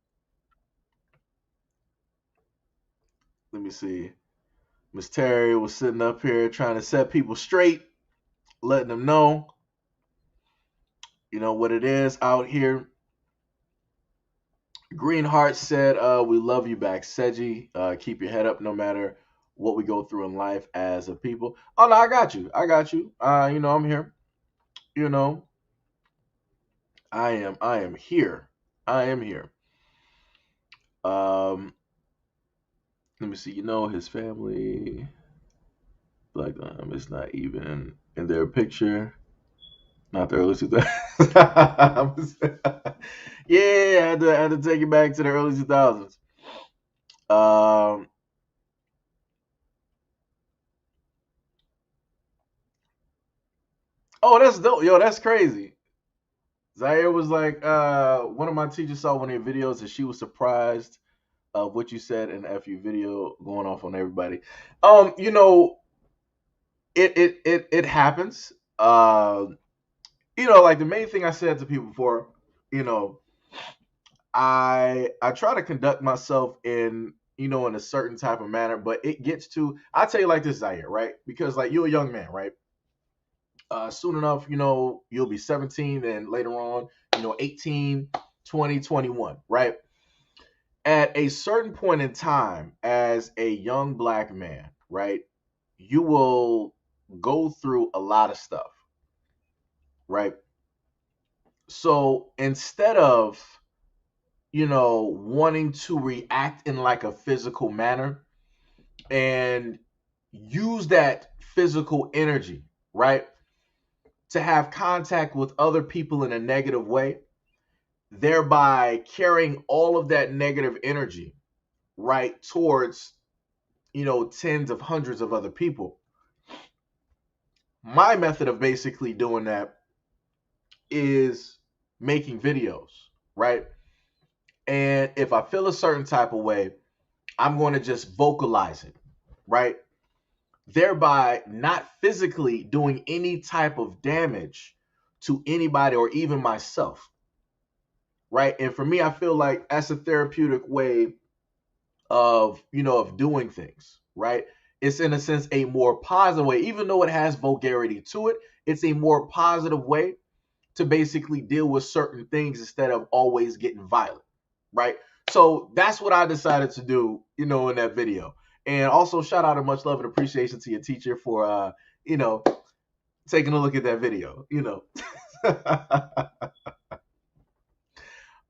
Let me see. Miss Terry was sitting up here trying to set people straight, letting them know, what it is out here. Greenheart said, "We love you back, Seji. Keep your head up, no matter what we go through in life as a people." Oh no, I got you. I got you. I'm here. You know, I am here. I am here. Um, Let me see. His family, like, it's not even in their picture. Not the early 2000s. Yeah, I had to take it back to the early 2000s. Um, oh, that's dope. Yo, that's crazy. Zaire was like, one of my teachers saw one of your videos and she was surprised of what you said in the FU video, going off on everybody. Um, you know, it happens. Like the main thing I said to people before, you know, I try to conduct myself in a certain type of manner, but it gets to, I tell you like this, Zaire, right? Because like you're a young man, right? Soon enough, you'll be 17 and later on, 18, 20, 21, right? At a certain point in time, as a young black man, right, you will go through a lot of stuff, right? So instead of, wanting to react in like a physical manner and use that physical energy, right, to have contact with other people in a negative way, thereby carrying all of that negative energy right towards, tens of hundreds of other people. My method of basically doing that is making videos, right? And if I feel a certain type of way, I'm going to just vocalize it, right? Thereby not physically doing any type of damage to anybody or even myself, right? And for me, I feel like that's a therapeutic way of doing things, right? It's in a sense a more positive way, even though it has vulgarity to it. It's a more positive way to basically deal with certain things instead of always getting violent, right? So that's what I decided to do, in that video. And also shout out and much love and appreciation to your teacher for you know, taking a look at that video.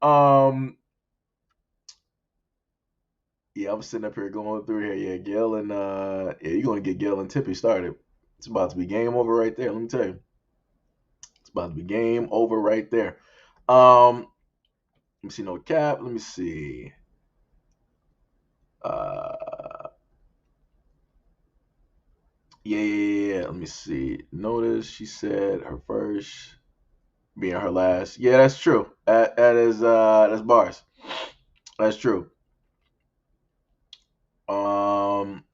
um yeah, I'm sitting up here going through here. Yeah, Gail and yeah, you're gonna get Gail and Tippy started. It's about to be game over right there. Let me tell you. It's about to be game over right there. Let me see, no cap. Let me see. Uh, yeah. Let me see. Notice she said her first being her last. Yeah, that's true. That is that's bars. That's true. Um,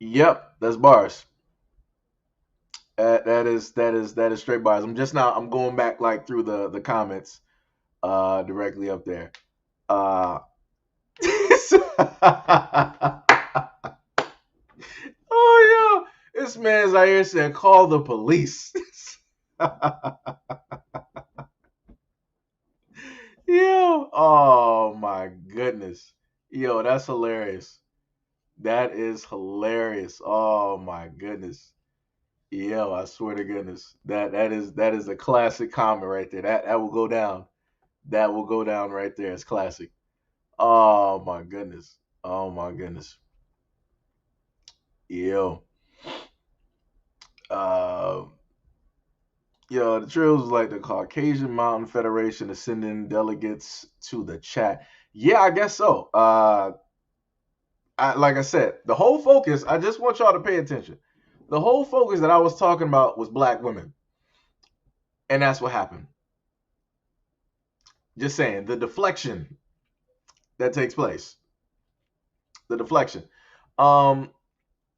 yep, that's bars. That is straight bars. I'm going back like through the comments directly up there. Uh Oh yeah, this man's out here saying call the police. Yo, oh my goodness. Yo, that's hilarious. That is hilarious. Oh my goodness. Yo, I swear to goodness. That is a classic comment right there. That will go down. That will go down right there. It's classic. Oh my goodness. Oh my goodness. Yo. Uh the Trills was like the Caucasian Mountain Federation is sending delegates to the chat. Yeah, I guess so. Like I said, the whole focus, I just want y'all to pay attention. The whole focus that I was talking about was black women. And that's what happened. Just saying, the deflection that takes place. The deflection. Um,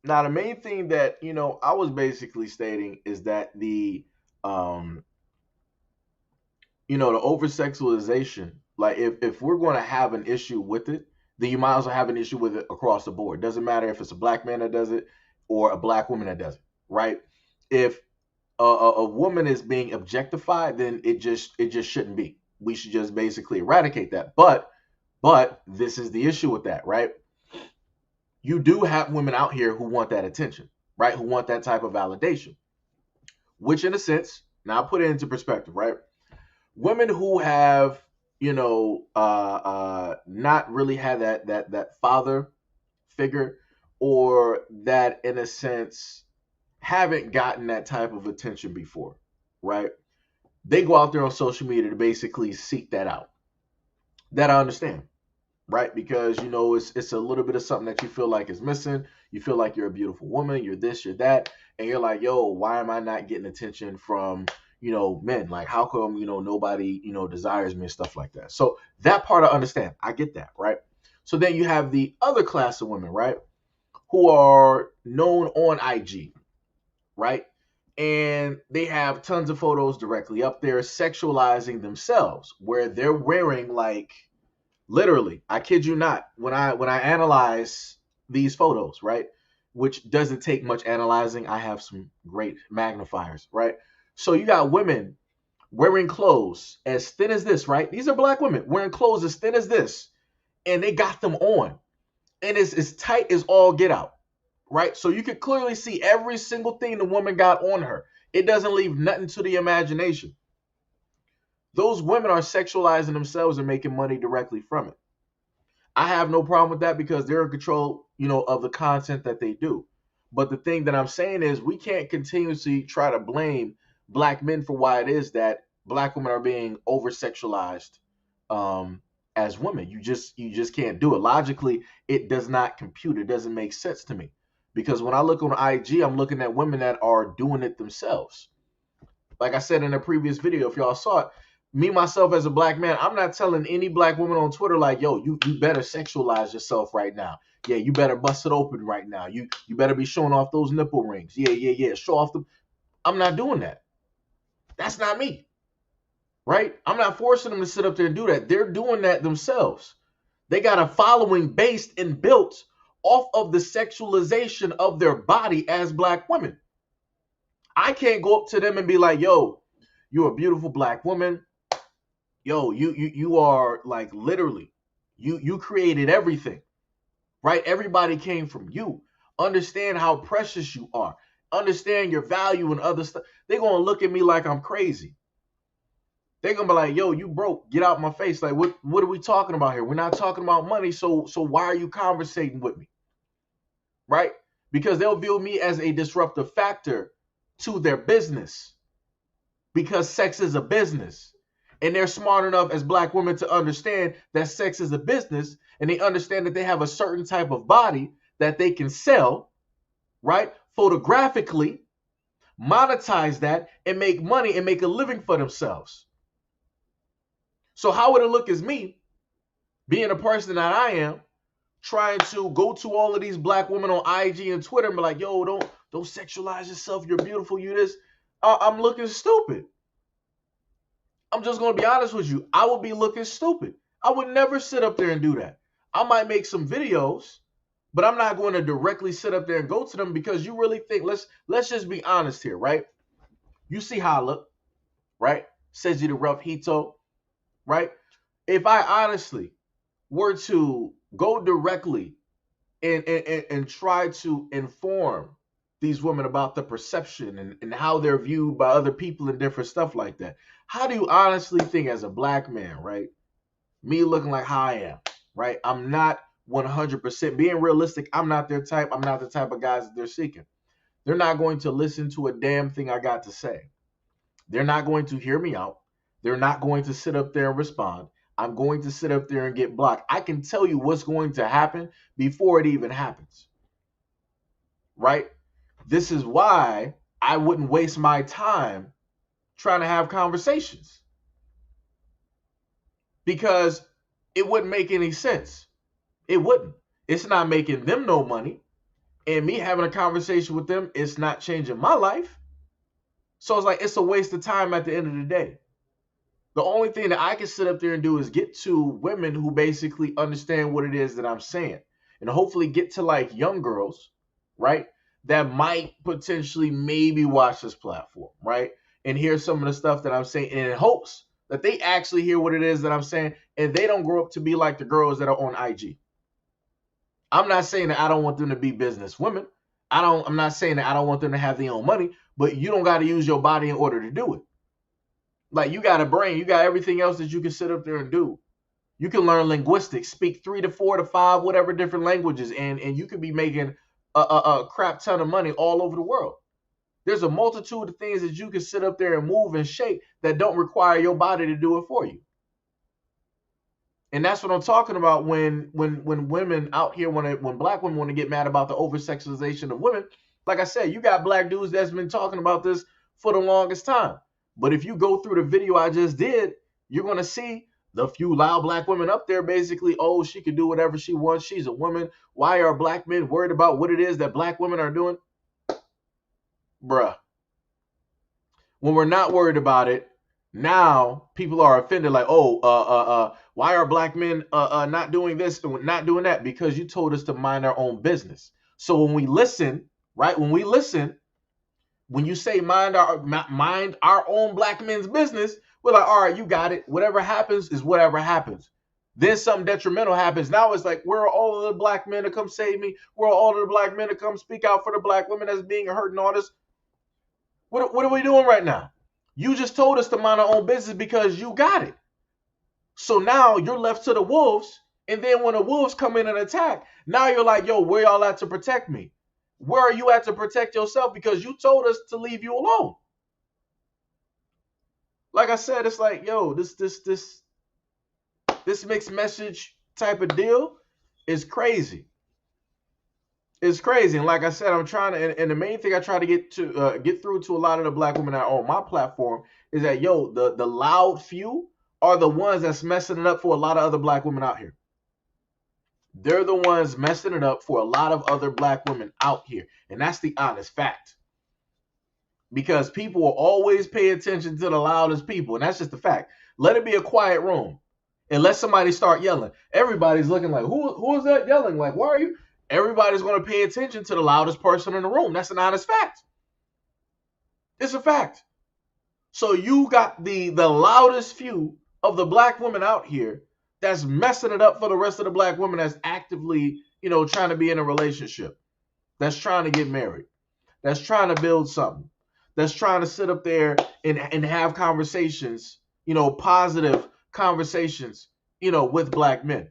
Now the main thing that, I was basically stating is that um the over sexualization, like if we're going to have an issue with it, then you might as well have an issue with it across the board. Doesn't matter if it's a black man that does it or a black woman that does it, right? If a woman is being objectified, then it just shouldn't be. We should just basically eradicate that. But this is the issue with that, right? You do have women out here who want that attention, right? Who want that type of validation, which in a sense, now put it into perspective, right? Women who have not really had that father figure, or that in a sense haven't gotten that type of attention before, right? They go out there on social media to basically seek that out. That I understand, right? Because it's a little bit of something that you feel like is missing. You feel like you're a beautiful woman, you're this, you're that, and you're like, yo, why am I not getting attention from men? Like, how come nobody desires me and stuff like that? So that part I understand. I get that, right? So then you have the other class of women, right, who are known on IG, right? And they have tons of photos directly up there sexualizing themselves, where they're wearing, like, literally, I kid you not, when I analyze these photos, right, which doesn't take much analyzing, I have some great magnifiers, right? So you got women wearing clothes as thin as this, right? These are black women wearing clothes as thin as this, and they got them on, and it's as tight as all get out, right? So you can clearly see every single thing the woman got on her. It doesn't leave nothing to the imagination. Those women are sexualizing themselves and making money directly from it. I have no problem with that because they're in control, of the content that they do. But the thing that I'm saying is we can't continuously try to blame black men for why it is that black women are being over sexualized um, as women. You just can't do it logically. It does not compute. It doesn't make sense to me because when I look on IG, I'm looking at women that are doing it themselves. Like I said in a previous video, if y'all saw it, me myself as a black man, I'm not telling any black woman on Twitter like, yo, you better sexualize yourself right now. Yeah, you better bust it open right now. You better be showing off those nipple rings. Yeah. Show off the. I'm not doing that. That's not me, right? I'm not forcing them to sit up there and do that. They're doing that themselves. They got a following based and built off of the sexualization of their body as black women. I can't go up to them and be like, yo, you're a beautiful black woman. Yo, you are like literally, you created everything, right? Everybody came from you. Understand how precious you are. Understand your value and other stuff. They're gonna look at me like I'm crazy. They're gonna be like, yo, you broke. Get out my face. Like, what are we talking about here? We're not talking about money, so why are you conversating with me? Right? Because they'll view me as a disruptive factor to their business. Because sex is a business. And they're smart enough as black women to understand that sex is a business, and they understand that they have a certain type of body that they can sell, right? Photographically, monetize that, and make money and make a living for themselves. So how would it look as me, being a person that I am, trying to go to all of these black women on IG and Twitter and be like, yo, don't sexualize yourself. You're beautiful. You this. I'm looking stupid. I'm just going to be honest with you. I would be looking stupid. I would never sit up there and do that. I might make some videos, but I'm not going to directly sit up there and go to them because you really think, let's just be honest here, right? You see how I look, right? SEIJIHITO, right? If I honestly were to go directly and try to inform these women about the perception and how they're viewed by other people and different stuff like that, how do you honestly think as a black man, right? Me looking like how I am, right? I'm not 100% being realistic. I'm not their type. I'm not the type of guys that they're seeking. They're not going to listen to a damn thing I got to say. They're not going to hear me out. They're not going to sit up there and respond. I'm going to sit up there and get blocked. I can tell you what's going to happen before it even happens, right? This is why I wouldn't waste my time trying to have conversations because it wouldn't make any sense. It wouldn't. It's not making them no money. And me having a conversation with them, it's not changing my life. So it's like, it's a waste of time at the end of the day. The only thing that I can sit up there and do is get to women who basically understand what it is that I'm saying. And hopefully get to like young girls, right? That might potentially maybe watch this platform, right? And hear some of the stuff that I'm saying and in hopes that they actually hear what it is that I'm saying and they don't grow up to be like the girls that are on IG. I'm not saying that I don't want them to be business women. I'm not saying that I don't want them to have their own money, but you don't got to use your body in order to do it. Like, you got a brain, you got everything else that you can sit up there and do. You can learn linguistics, speak 3 to 4 to 5, whatever different languages, and you could be making a crap ton of money all over the world. There's a multitude of things that you can sit up there and move and shake that don't require your body to do it for you. And that's what I'm talking about when women out here when black women want to get mad about the over sexualization of women. Like I said, you got black dudes that's been talking about this for the longest time. But if you go through the video I just did, you're gonna see the few loud black women up there basically, oh, she can do whatever she wants. She's a woman. Why are black men worried about what it is that black women are doing? Bruh. When we're not worried about it, now people are offended like, oh, why are black men not doing this and not doing that? Because you told us to mind our own business. So when we listen, right? When you say mind our own black men's business, we're like, all right, you got it. Whatever happens is whatever happens. Then something detrimental happens. Now it's like, where are all of the black men to come save me? Where are all of the black men to come speak out for the black women that's being hurt and all this? What are we doing right now? You just told us to mind our own business because you got it. So now you're left to the wolves. And then when the wolves come in and attack, now you're like, yo, where y'all at to protect me? Where are you at to protect yourself? Because you told us to leave you alone. Like I said, it's like, yo, this mixed message type of deal is crazy. It's crazy. And like I said, I'm trying to, and the main thing I try to get through to a lot of the black women that are on my platform is that, yo, the loud few are the ones that's messing it up for a lot of other black women out here. They're the ones messing it up for a lot of other black women out here. And that's the honest fact. Because people will always pay attention to the loudest people. And that's just the fact. Let it be a quiet room. And let somebody start yelling. Everybody's looking like, who is that yelling? Like, why are you? Everybody's going to pay attention to the loudest person in the room. That's an honest fact. It's a fact. So you got the loudest few of the black women out here that's messing it up for the rest of the black women that's actively, trying to be in a relationship, that's trying to get married, that's trying to build something, that's trying to sit up there and have conversations, positive conversations, with black men.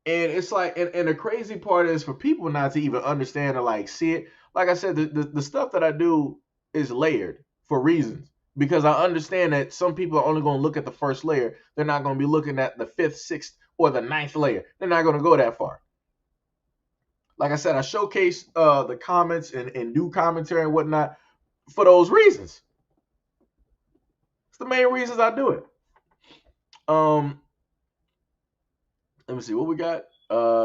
And it's like, and the crazy part is for people not to even understand or like see it. Like I said, the stuff that I do is layered for reasons because I understand that some people are only going to look at the first layer. They're not going to be looking at the fifth, sixth, or the ninth layer. They're not going to go that far. Like I said, I showcase the comments and do commentary and whatnot for those reasons. It's the main reasons I do it. Let me see what we got.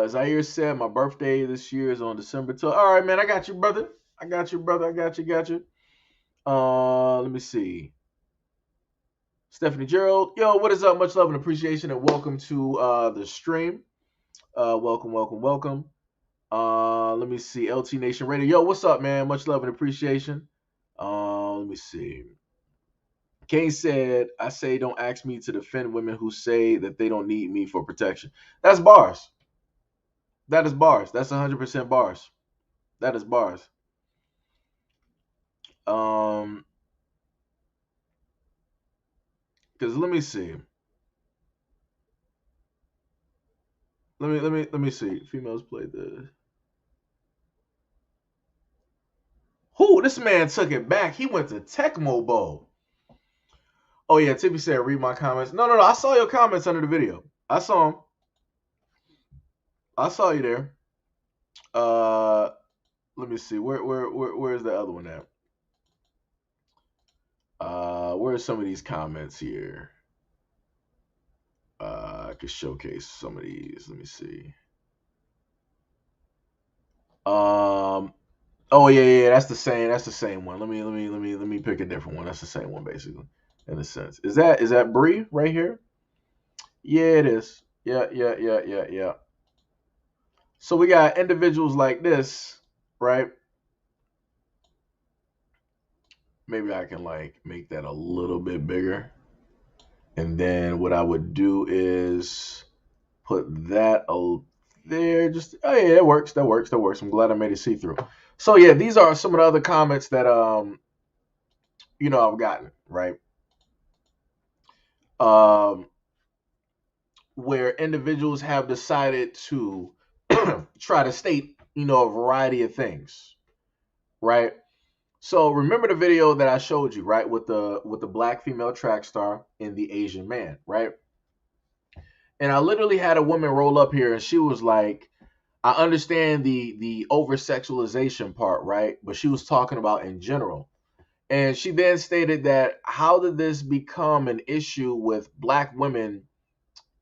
Zaire said my birthday this year is on December 12th. All right, man, I got you, brother. I got you, brother. I got you. Let me see. Stephanie Gerald, yo, what is up? Much love and appreciation, and welcome to the stream. Welcome. Let me see. LT Nation Radio, yo, what's up, man? Much love and appreciation. Let me see. Kane said, I say don't ask me to defend women who say that they don't need me for protection. That's bars. That is bars. That's 100% bars. That is bars. Because let me see. Let me see. Females play this. Who? This man took it back. He went to Tecmo Bowl. Oh yeah, Tippy said read my comments. No. I saw your comments under the video. I saw them. I saw you there. Let me see. Where's the other one at? Where's some of these comments here? I could showcase some of these. Let me see. Oh yeah, that's the same. That's the same one. Let me pick a different one. That's the same one basically, in a sense. Is that Bree right here? Yeah, it is. Yeah. So we got individuals like this, right? Maybe I can like make that a little bit bigger. And then what I would do is put that there. Just oh yeah, that works. I'm glad I made it see through. So yeah, these are some of the other comments that I've gotten, right? Where individuals have decided to try to state, a variety of things, right? So remember the video that I showed you, right, with the black female track star and the Asian man, right? And I literally had a woman roll up here and she was like, I understand the over sexualization part, right? But she was talking about in general. And she then stated that how did this become an issue with black women,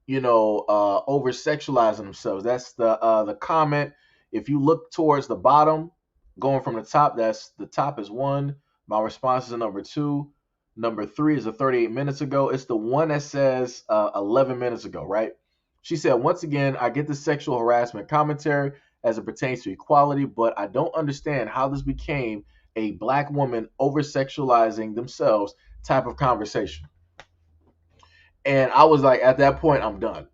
over sexualizing themselves? That's the comment. If you look towards the bottom, going from the top, that's the top is one. My response is number two. Number three is a 38 minutes ago. It's the one that says 11 minutes ago, right? She said, once again, I get the sexual harassment commentary as it pertains to equality, but I don't understand how this became a black woman over sexualizing themselves type of conversation. And I was like, at that point, I'm done.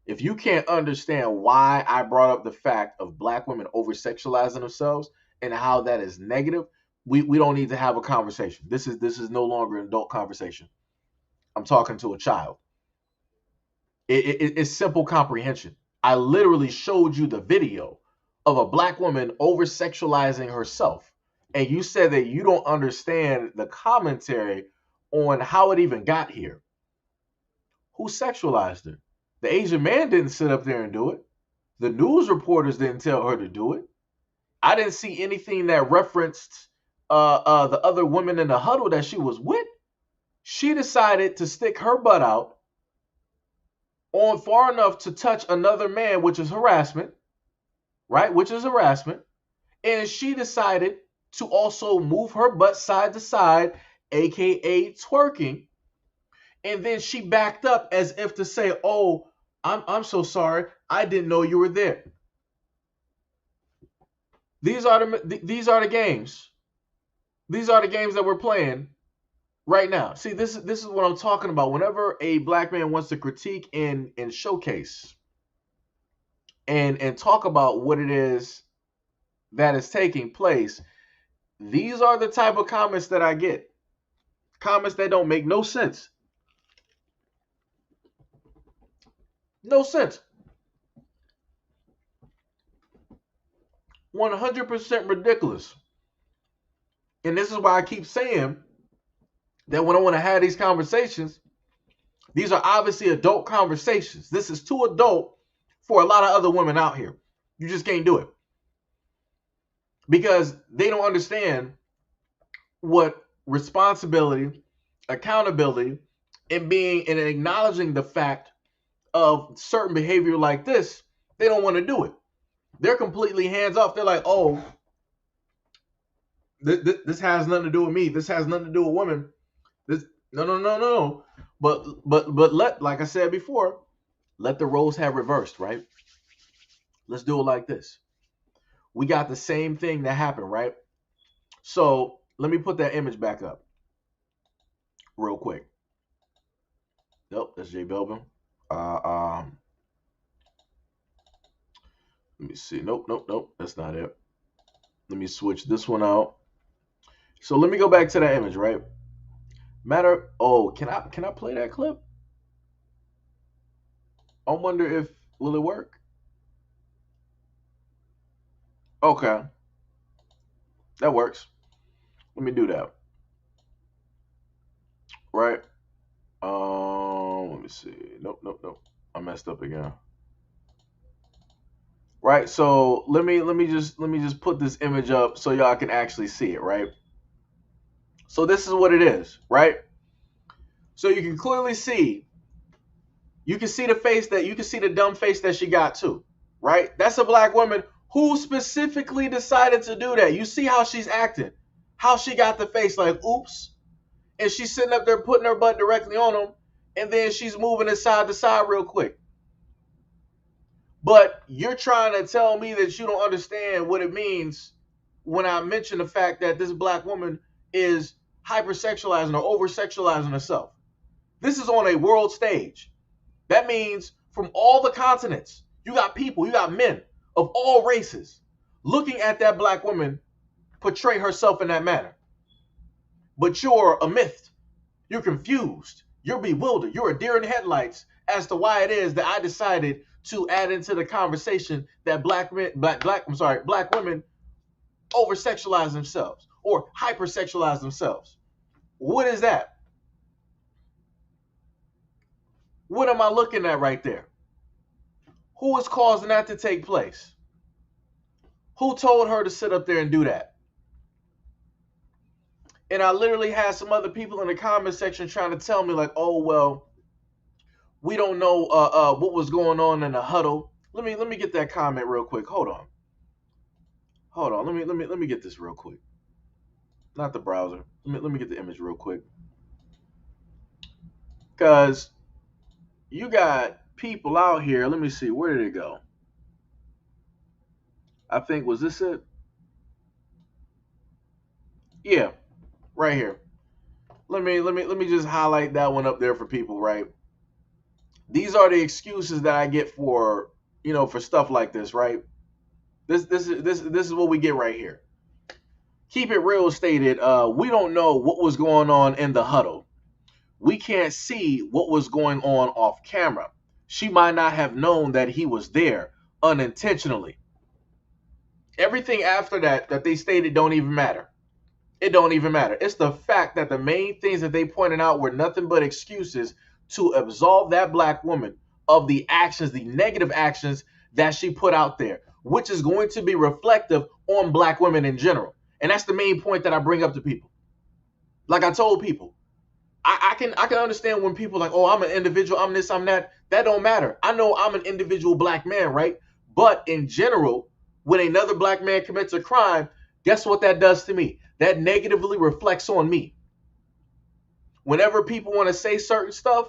If you can't understand why I brought up the fact of black women over sexualizing themselves and how that is negative, we don't need to have a conversation. This is no longer an adult conversation. I'm talking to a child. It's simple comprehension. I literally showed you the video of a black woman over sexualizing herself And you said that you don't understand the commentary on how it even got here. Who sexualized her? The Asian man didn't sit up there and do it. The news reporters didn't tell her to do it. I didn't see anything that referenced the other women in the huddle that she was with. She decided to stick her butt out on far enough to touch another man, which is harassment, right? Which is harassment. And she decided to also move her butt side to side, aka twerking. And then she backed up as if to say, "Oh, I'm so sorry. I didn't know you were there." These are the games. These are the games that we're playing right now. See, this is what I'm talking about. Whenever a black man wants to critique and showcase and talk about what it is that is taking place, these are the type of comments that I get. Comments that don't make no sense. No sense. 100% ridiculous. And this is why I keep saying that when I want to have these conversations, these are obviously adult conversations. This is too adult for a lot of other women out here. You just can't do it. Because they don't understand what responsibility, accountability, and being and acknowledging the fact of certain behavior like this, they don't want to do it. They're completely hands off. They're like, "Oh, this has nothing to do with me. This has nothing to do with women. This no. But like I said before, let the roles have reversed, right? Let's do it like this. We got the same thing that happened, right? So let me put that image back up real quick. Nope, that's J Belvin. Um, let me see. Nope. That's not it. Let me switch this one out. So let me go back to that image, right? Oh, can I play that clip? I wonder if will it work? Okay, that works. Let me do that. Right. Let me see. Nope. I messed up again. Right. So let me just put this image up so y'all can actually see it. Right. So this is what it is. Right. So you can clearly see. You can see the face that you can see the dumb face that she got too. Right. That's a black woman who specifically decided to do that. You see how she's acting, how she got the face like, "Oops," and she's sitting up there putting her butt directly on him, and then she's moving it side to side real quick. But you're trying to tell me that you don't understand what it means when I mention the fact that this black woman is hypersexualizing or over-sexualizing herself. This is on a world stage. That means from all the continents, you got people, you got men of all races looking at that black woman portray herself in that manner. But you're a myth. You're confused. You're bewildered. You're a deer in headlights as to why it is that I decided to add into the conversation that black women over sexualize themselves or hypersexualize themselves. What is that? What am I looking at right there? Who is causing that to take place? Who told her to sit up there and do that? And I literally had some other people in the comment section trying to tell me like, "Oh well, we don't know what was going on in the huddle." Let me get that comment real quick. Hold on. Let me get this real quick. Not the browser. Let me get the image real quick. Cause you got people out here. Let me see. Where did it go? I think was this it? Yeah, right here. Let me just highlight that one up there for people, right? These are the excuses that I get for for stuff like this, right? This is what we get right here. Keep it real stated. We don't know what was going on in the huddle. We can't see what was going on off camera. She might not have known that he was there unintentionally. Everything after that they stated don't even matter. It don't even matter. It's the fact that the main things that they pointed out were nothing but excuses to absolve that black woman of the actions, the negative actions that she put out there, which is going to be reflective on black women in general. And that's the main point that I bring up to people. Like I told people, I can understand when people are like, oh, I'm an individual, I'm this, I'm that. That don't matter. I know I'm an individual black man, right? But in general, when another black man commits a crime, guess what that does to me? That negatively reflects on me. Whenever people want to say certain stuff,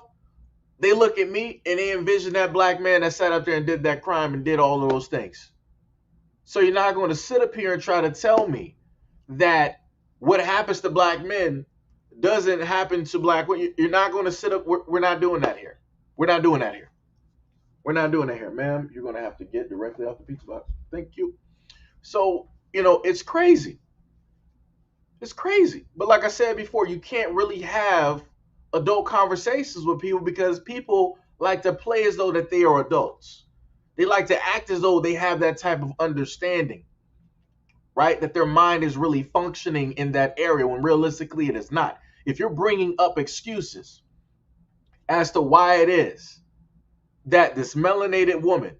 they look at me and they envision that black man that sat up there and did that crime and did all of those things. So you're not going to sit up here and try to tell me that what happens to black men doesn't happen to black women. You're not going to sit up. We're not doing that here. We're not doing that here. We're not doing that here, ma'am. You're going to have to get directly off the pizza box. Thank you. So, it's crazy. It's crazy. But like I said before, you can't really have adult conversations with people because people like to play as though that they are adults. They like to act as though they have that type of understanding, right? That their mind is really functioning in that area when realistically it is not. If you're bringing up excuses as to why it is that this melanated woman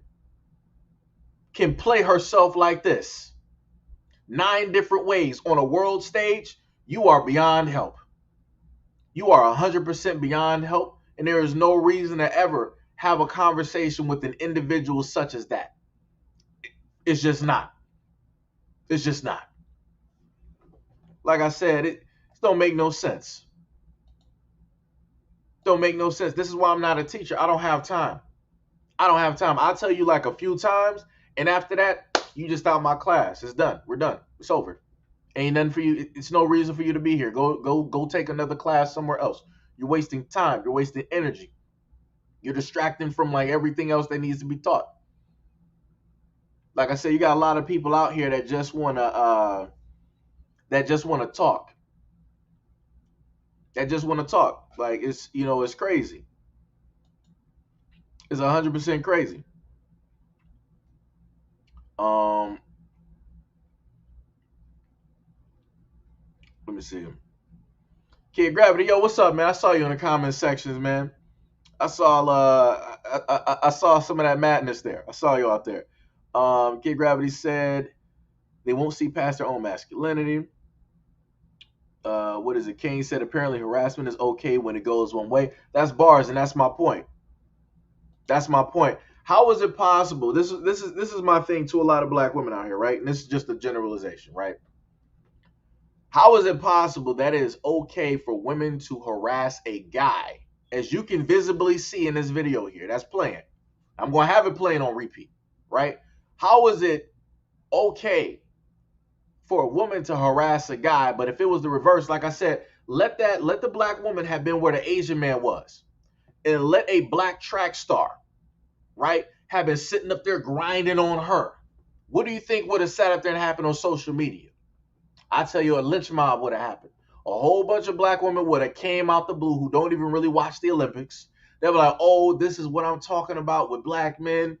can play herself like this 9 different ways on a world stage, you are beyond help. You are 100% beyond help, and there is no reason to ever have a conversation with an individual such as that. It's just not. It's just not. Like I said, it don't make no sense. Don't make no sense. This is why I'm not a teacher. I don't have time. I don't have time. I'll tell you like a few times, and after that, you just out my class. It's done. We're done. It's over. Ain't nothing for you. It's no reason for you to be here. Go take another class somewhere else. You're wasting time. You're wasting energy. You're distracting from like everything else that needs to be taught. Like I said, you got a lot of people out here that just wanna talk. That just wanna talk. Like it's crazy. It's 100% crazy. Let me see. Kid Gravity, yo, what's up, man? I saw you in the comment sections, man. I saw I saw some of that madness there. I saw you out there. Kid Gravity said they won't see past their own masculinity. What is it? Kane said apparently harassment is okay when it goes one way. That's bars, and that's my point. That's my point. How is it possible? This is my thing to a lot of black women out here, right? And this is just a generalization, right? How is it possible that it is okay for women to harass a guy, as you can visibly see in this video here that's playing? I'm going to have it playing on repeat, right? How is it okay for a woman to harass a guy, but if it was the reverse, like I said, let the black woman have been where the Asian man was, and let a black track star, right, have been sitting up there grinding on her. What do you think would have sat up there and happened on social media? I tell you, a lynch mob would have happened. A whole bunch of black women would have came out the blue who don't even really watch the Olympics. They were like, oh, this is what I'm talking about with black men.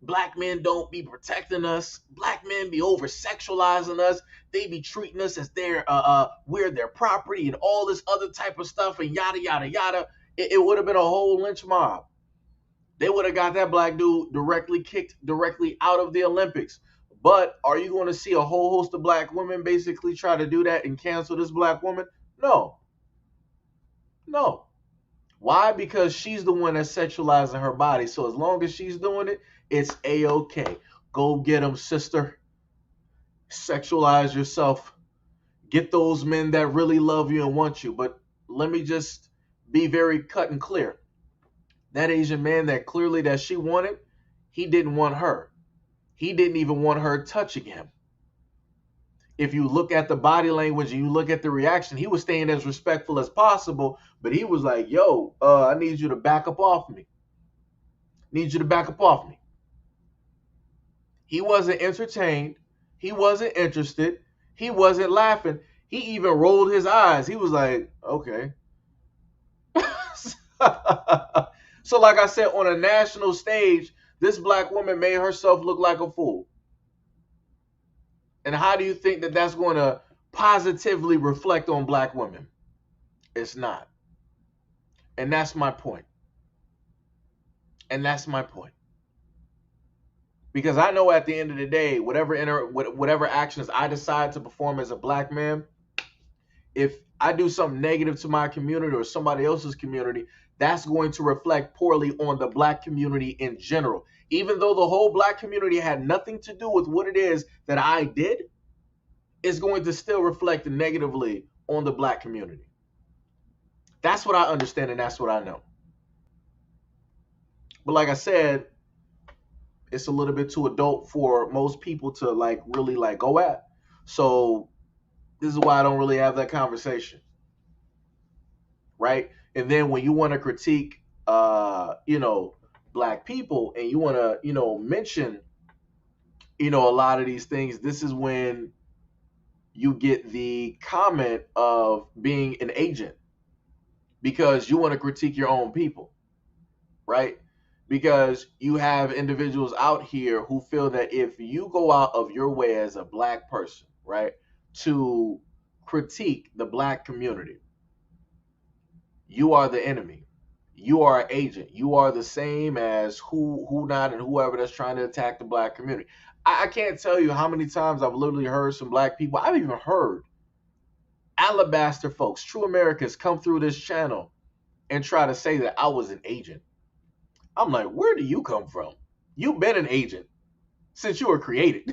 Black men don't be protecting us. Black men be over sexualizing us. They be treating us as we're their property and all this other type of stuff and yada yada yada. It would have been a whole lynch mob. They would have got that black dude kicked directly out of the Olympics. But are you going to see a whole host of black women basically try to do that and cancel this black woman? No. No. Why? Because she's the one that's sexualizing her body. So as long as she's doing it, it's A-okay. Go get them, sister. Sexualize yourself. Get those men that really love you and want you. But let me just be very cut and clear. That Asian man that she wanted, he didn't want her. He didn't even want her touching him. If you look at the body language and you look at the reaction, he was staying as respectful as possible, but he was like, yo, I need you to back up off me. Need you to back up off me. He wasn't entertained. He wasn't interested. He wasn't laughing. He even rolled his eyes. He was like, okay. So like I said, on a national stage, this black woman made herself look like a fool. And how do you think that that's going to positively reflect on black women. It's not. And that's my point. And that's my point. Because I know at the end of the day, whatever actions I decide to perform as a black man, if I do something negative to my community or somebody else's community, that's going to reflect poorly on the black community in general. Even though the whole black community had nothing to do with what it is that I did, it's going to still reflect negatively on the black community. That's what I understand and that's what I know. But like I said, it's a little bit too adult for most people to like really like go at. So this is why I don't really have that conversation. Right? And then when you want to critique black people and you want to, mention, a lot of these things, this is when you get the comment of being an agent because you want to critique your own people, right? Because you have individuals out here who feel that if you go out of your way as a black person, right, to critique the black community, you are the enemy. You are an agent. You are the same as who not and whoever that's trying to attack the black community. I can't tell you how many times I've literally heard some black people. I've even heard alabaster folks, true Americans, come through this channel and try to say that I was an agent. I'm like, where do you come from? You've been an agent since you were created.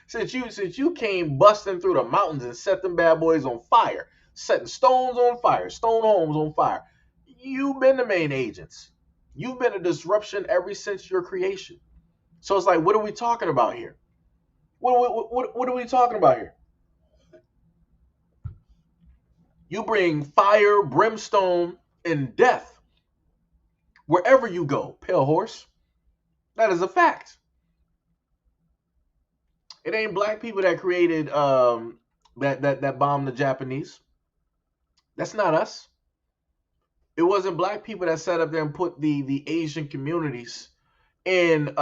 since you came busting through the mountains and set them bad boys on fire, setting stones on fire, stone homes on fire. You've been the main agents. You've been a disruption ever since your creation. So it's like, what are we talking about here? What are we talking about here? You bring fire, brimstone, and death wherever you go, pale horse. That is a fact. It ain't black people that created that bombed the Japanese. That's not us. It wasn't black people that sat up there and put the Asian communities in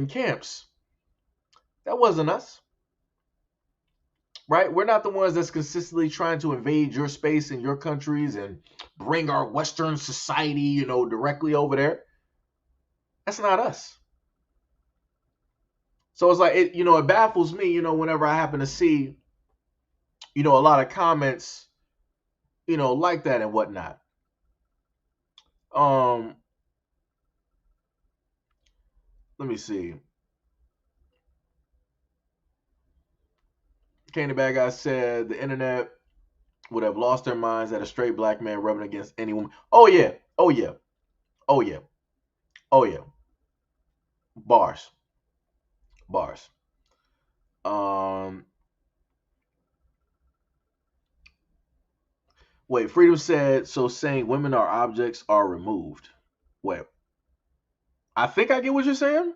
camps. That wasn't us. Right? We're not the ones that's consistently trying to invade your space and your countries and bring our Western society, directly over there. That's not us. So it's like it baffles me, whenever I happen to see, a lot of comments, like that and whatnot. Um, let me see. Kane the Bad Guy said the internet would have lost their minds at a straight black man rubbing against any woman. Oh yeah. Oh yeah. Oh yeah. Oh yeah. Bars. Bars. Um Wait, Freedom said so saying women are objects are removed. Wait. I think I get what you're saying.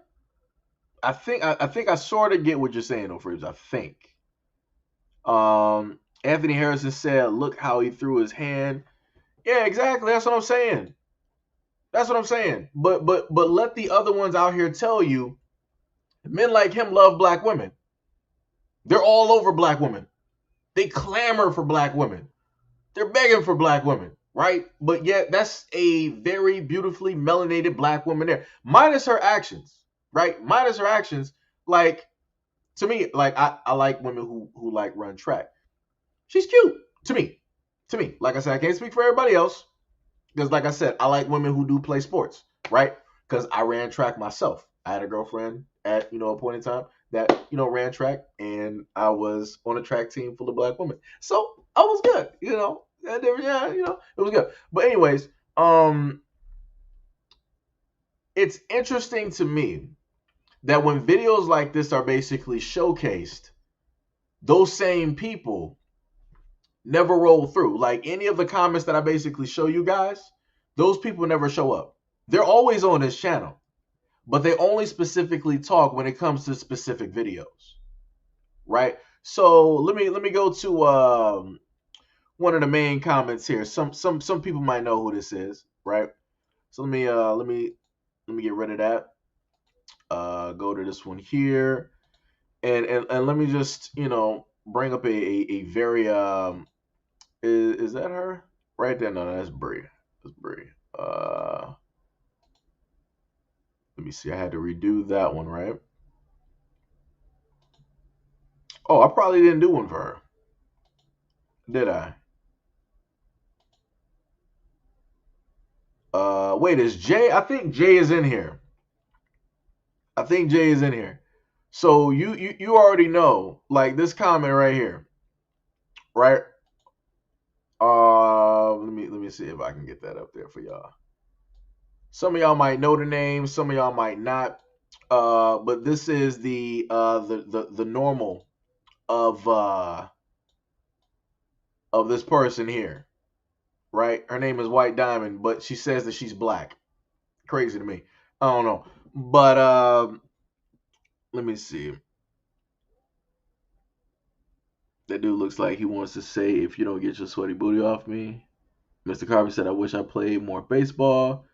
I think I sort of get what you're saying though, Freedom. I think. Anthony Harrison said, look how he threw his hand. Yeah, exactly. That's what I'm saying. That's what I'm saying. But let the other ones out here tell you, men like him love black women. They're all over black women. They clamor for black women. They're begging for black women, right? But yet that's a very beautifully melanated black woman there. Minus her actions, right? Minus her actions. Like, to me, like I like women who like run track. She's cute to me. To me. Like I said, I can't speak for everybody else. Because like I said, I like women who do play sports, right? Because I ran track myself. I had a girlfriend at, a point in time that, ran track, and I was on a track team full of black women. So I was good, Yeah, it was good. But anyways, it's interesting to me that when videos like this are basically showcased, those same people never roll through. Like any of the comments that I basically show you guys, those people never show up. They're always on this channel, but they only specifically talk when it comes to specific videos, right? So let me go to one of the main comments here. Some people might know who this is, right? So let me get rid of that. Go to this one here, and let me just bring up a very is that her right there? No, that's Brie. That's Brie. Let me see. I had to redo that one, right? Oh, I probably didn't do one for her, did I? Wait, is Jay? I think Jay is in here. I think Jay is in here. So you already know, like this comment right here, right? Let me see if I can get that up there for y'all. Some of y'all might know the name, some of y'all might not. But this is the normal of this person here, right? Her name is White Diamond, but she says that she's black. Crazy to me. I don't know, but let me see. That dude looks like he wants to say, "If you don't get your sweaty booty off me." Mr. Carver said, "I wish I played more baseball."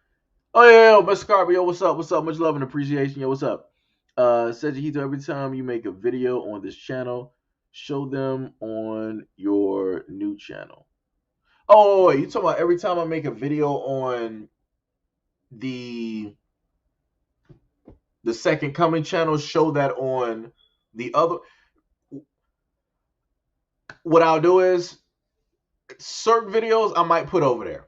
Oh yeah, yo, Mr. Carver, yo, what's up? What's up? Much love and appreciation. Yo, what's up? SEIJIHITO, every time you make a video on this channel, show them on your new channel. Oh, wait, you talking about every time I make a video on the the Second Coming channel, show that on the other. What I'll do is certain videos I might put over there.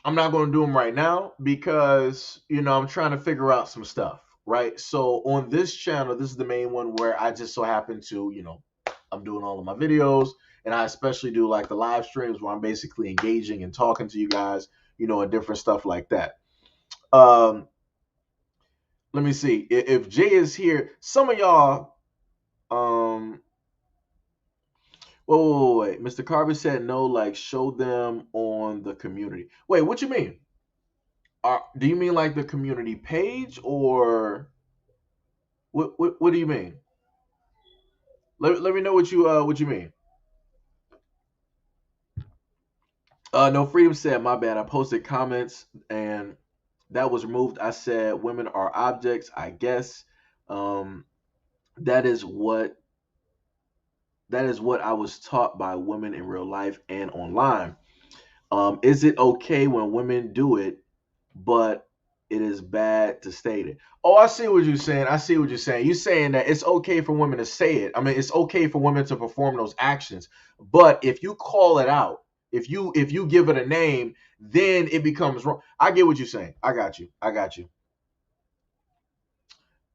I'm not going to do them right now because, I'm trying to figure out some stuff, right? So on this channel, this is the main one where I just so happen to, I'm doing all of my videos, and I especially do like the live streams where I'm basically engaging and talking to you guys, and different stuff like that. Let me see. If Jay is here, some of y'all, wait. Mr. Carver said no, like show them on the community. Wait, what you mean? Do you mean like the community page, or what do you mean? Let me know what you mean. No, Freedom said, my bad. I posted comments and that was removed. I said women are objects, I guess. Um, that is what I was taught by women in real life and online. Is it okay when women do it, but it is bad to state it? Oh, I see what you're saying. I see what you're saying. You're saying that it's okay for women to say it. I mean, it's okay for women to perform those actions, but if you call it out, if you give it a name, then it becomes wrong. I get what you're saying. I got you. I got you.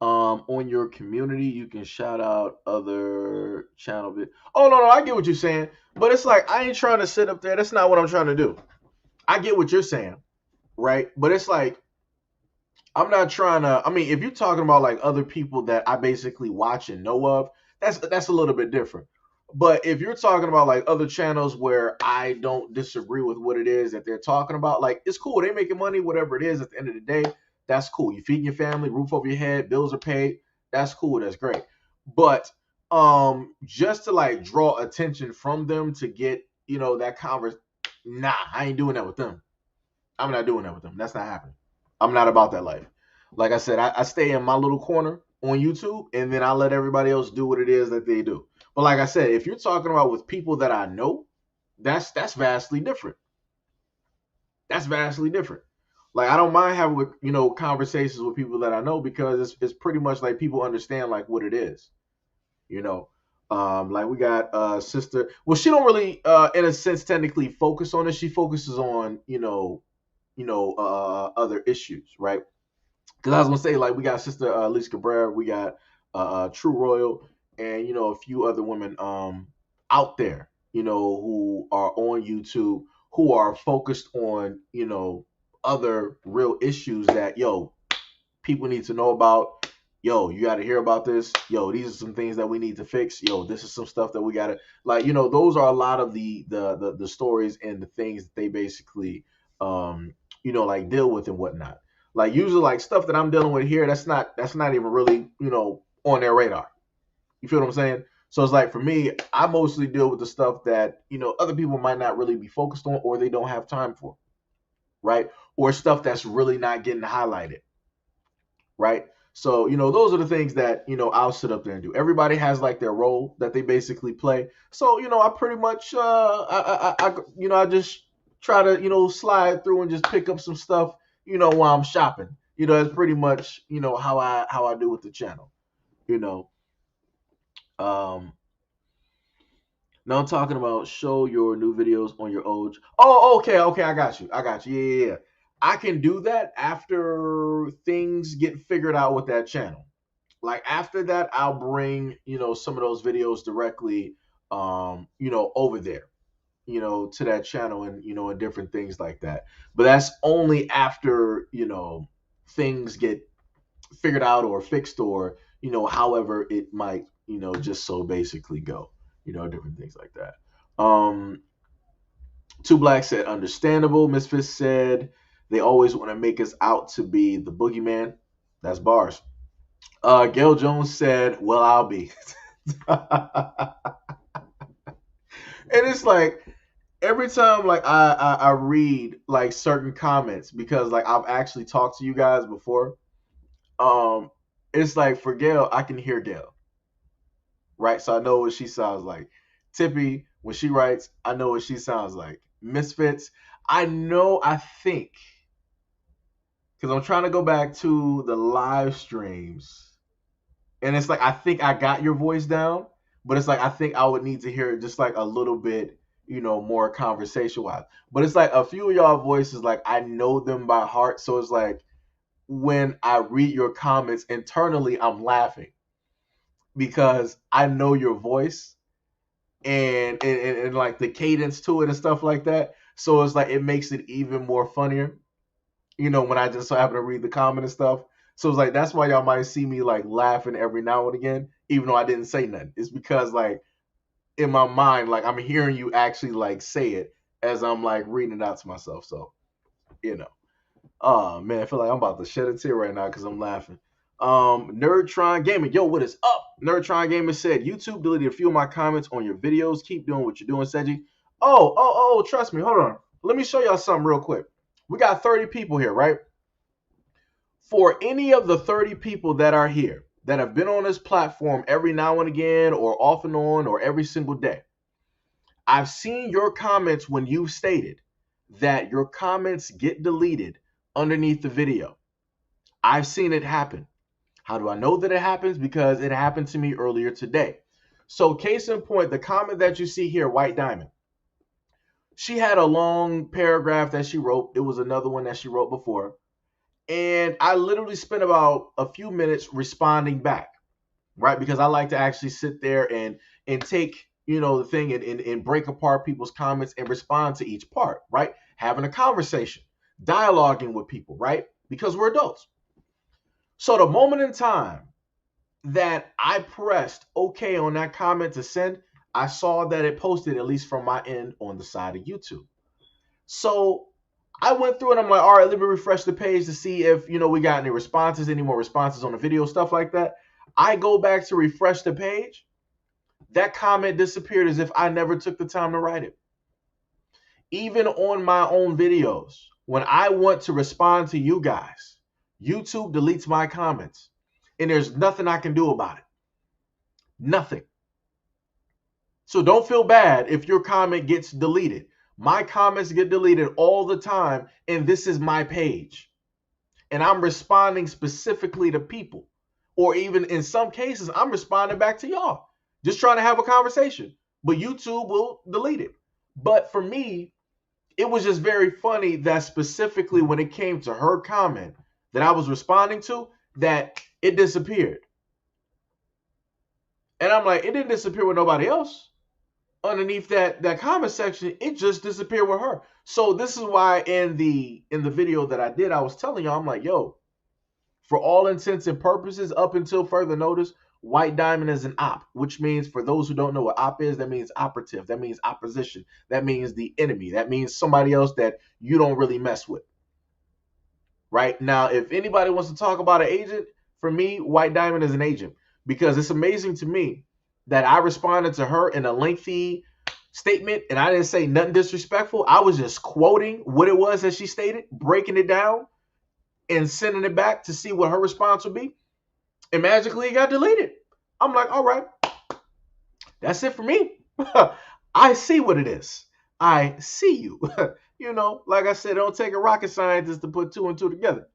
On your community, you can shout out other channel. Oh no, I get what you're saying, but it's like I ain't trying to sit up there. That's not what I'm trying to do. I get what you're saying, right? But it's like I'm not trying to. I mean, if you're talking about like other people that I basically watch and know of, that's a little bit different. But if you're talking about like other channels where I don't disagree with what it is that they're talking about, like it's cool. They making money, whatever it is. At the end of the day, that's cool. You feeding your family, roof over your head, bills are paid. That's cool. That's great. But just to like draw attention from them to get that converse, nah, I ain't doing that with them. I'm not doing that with them. That's not happening. I'm not about that life. Like I said, I stay in my little corner on YouTube, and then I let everybody else do what it is that they do. But like I said, if you're talking about with people that I know, that's vastly different. That's vastly different. Like I don't mind having conversations with people that I know because it's pretty much like people understand like what it is. You know, like we got sister. Well, she don't really in a sense technically focus on it. She focuses on other issues, right? Because I was gonna say like we got sister Lisa Cabrera, we got True Royal, and a few other women out there, who are on YouTube who are focused on other real issues that people need to know about. Yo, you got to hear about this. Yo, these are some things that we need to fix. Yo, this is some stuff that we got to like. Those are a lot of the stories and the things that they basically like deal with and whatnot. Like usually like stuff that I'm dealing with here, that's not even really on their radar. You feel what I'm saying? So it's like for me, I mostly deal with the stuff that other people might not really be focused on or they don't have time for, right? Or stuff that's really not getting highlighted, right? So, those are the things that, I'll sit up there and do. Everybody has like their role that they basically play. So, I pretty much, I just try to, slide through and just pick up some stuff, while I'm shopping. That's pretty much, how I do with the channel, you know. Um, Now I'm talking about show your new videos on your old. Oh, okay, I got you. Yeah. I can do that after things get figured out with that channel. Like after that, I'll bring some of those videos directly, over there, to that channel and and different things like that. But that's only after things get figured out or fixed or however it might just so basically go, different things like that. Two Black said understandable. Misfits said they always want to make us out to be the boogeyman. That's bars. Gail Jones said, well, I'll be. And it's like every time like I read like certain comments because like I've actually talked to you guys before. um it's like for Gail, I can hear Gail, right? So I know what she sounds like. Tippy, when she writes, I know what she sounds like. Misfits, I think, because I'm trying to go back to the live streams, and it's like I think I got your voice down, but it's like I think I would need to hear it just like a little bit, more conversation wise. But it's like a few of y'all voices, like I know them by heart, so it's like when I read your comments internally, I'm laughing because I know your voice and like the cadence to it and stuff like that. So it's like it makes it even more funnier, when I just so happen to read the comment and stuff. So it's like that's why y'all might see me like laughing every now and again, even though I didn't say nothing. It's because like in my mind, like I'm hearing you actually like say it as I'm like reading it out to myself. So, you know. Oh man, I feel like I'm about to shed a tear right now because I'm laughing. Nerdtron Gaming, yo, what is up? Nerdtron Gaming said YouTube deleted a few of my comments on your videos. Keep doing what you're doing, Seji. Oh, trust me. Hold on. Let me show y'all something real quick. We got 30 people here, right? For any of the 30 people that are here that have been on this platform every now and again, or off and on, or every single day, I've seen your comments when you've stated that your comments get deleted underneath the video. I've seen it happen. How do I know that it happens? Because it happened to me earlier today. So case in point, the comment that you see here, White Diamond, she had a long paragraph that she wrote. It was another one that she wrote before. And I literally spent about a few minutes responding back, right? Because I like to actually sit there and take, the thing and break apart people's comments and respond to each part, right? Having a conversation, dialoguing with people, right? Because we're adults. So the moment in time that I pressed OK on that comment to send, I saw that it posted, at least from my end, on the side of YouTube. So I went through and I'm like, all right, let me refresh the page to see if, we got any responses, any more responses on the video, stuff like that. I go back to refresh the page. That comment disappeared as if I never took the time to write it. Even on my own videos, when I want to respond to you guys, YouTube deletes my comments. And there's nothing I can do about it. Nothing. So don't feel bad if your comment gets deleted. My comments get deleted all the time, and this is my page. And I'm responding specifically to people. Or even in some cases, I'm responding back to y'all. Just trying to have a conversation. But YouTube will delete it. But for me, it was just very funny that specifically when it came to her comment that I was responding to, that it disappeared. And I'm like, it didn't disappear with nobody else. Underneath that comment section, it just disappeared with her. So this is why in the video that I did, I was telling y'all, I'm like, yo, for all intents and purposes, up until further notice, White Diamond is an op, which means, for those who don't know what op is, that means operative, that means opposition, that means the enemy, that means somebody else that you don't really mess with. Right? Now, if anybody wants to talk about an agent, for me, White Diamond is an agent, because it's amazing to me that I responded to her in a lengthy statement and I didn't say nothing disrespectful. I was just quoting what it was that she stated, breaking it down and sending it back to see what her response would be. and magically it got deleted. I'm like, all right, that's it for me. I see what it is. I see you. You know, like I said, it don't take a rocket scientist to put two and two together.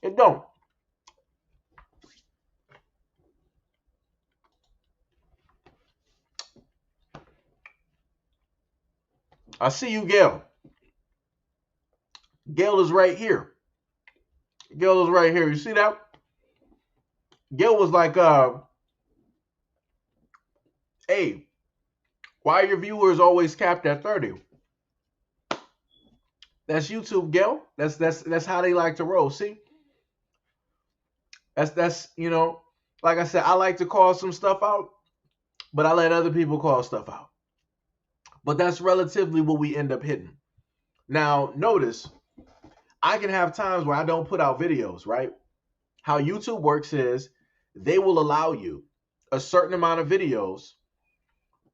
It don't. I see you, Gail. Gail is right here. Gail is right here. You see that? Gail was like, hey, why are your viewers always capped at 30? That's YouTube, Gail. That's how they like to roll. See? That's you know, like I said, I like to call some stuff out, but I let other people call stuff out. But that's relatively what we end up hitting. Now, notice I can have times where I don't put out videos, right? How YouTube works is they will allow you a certain amount of videos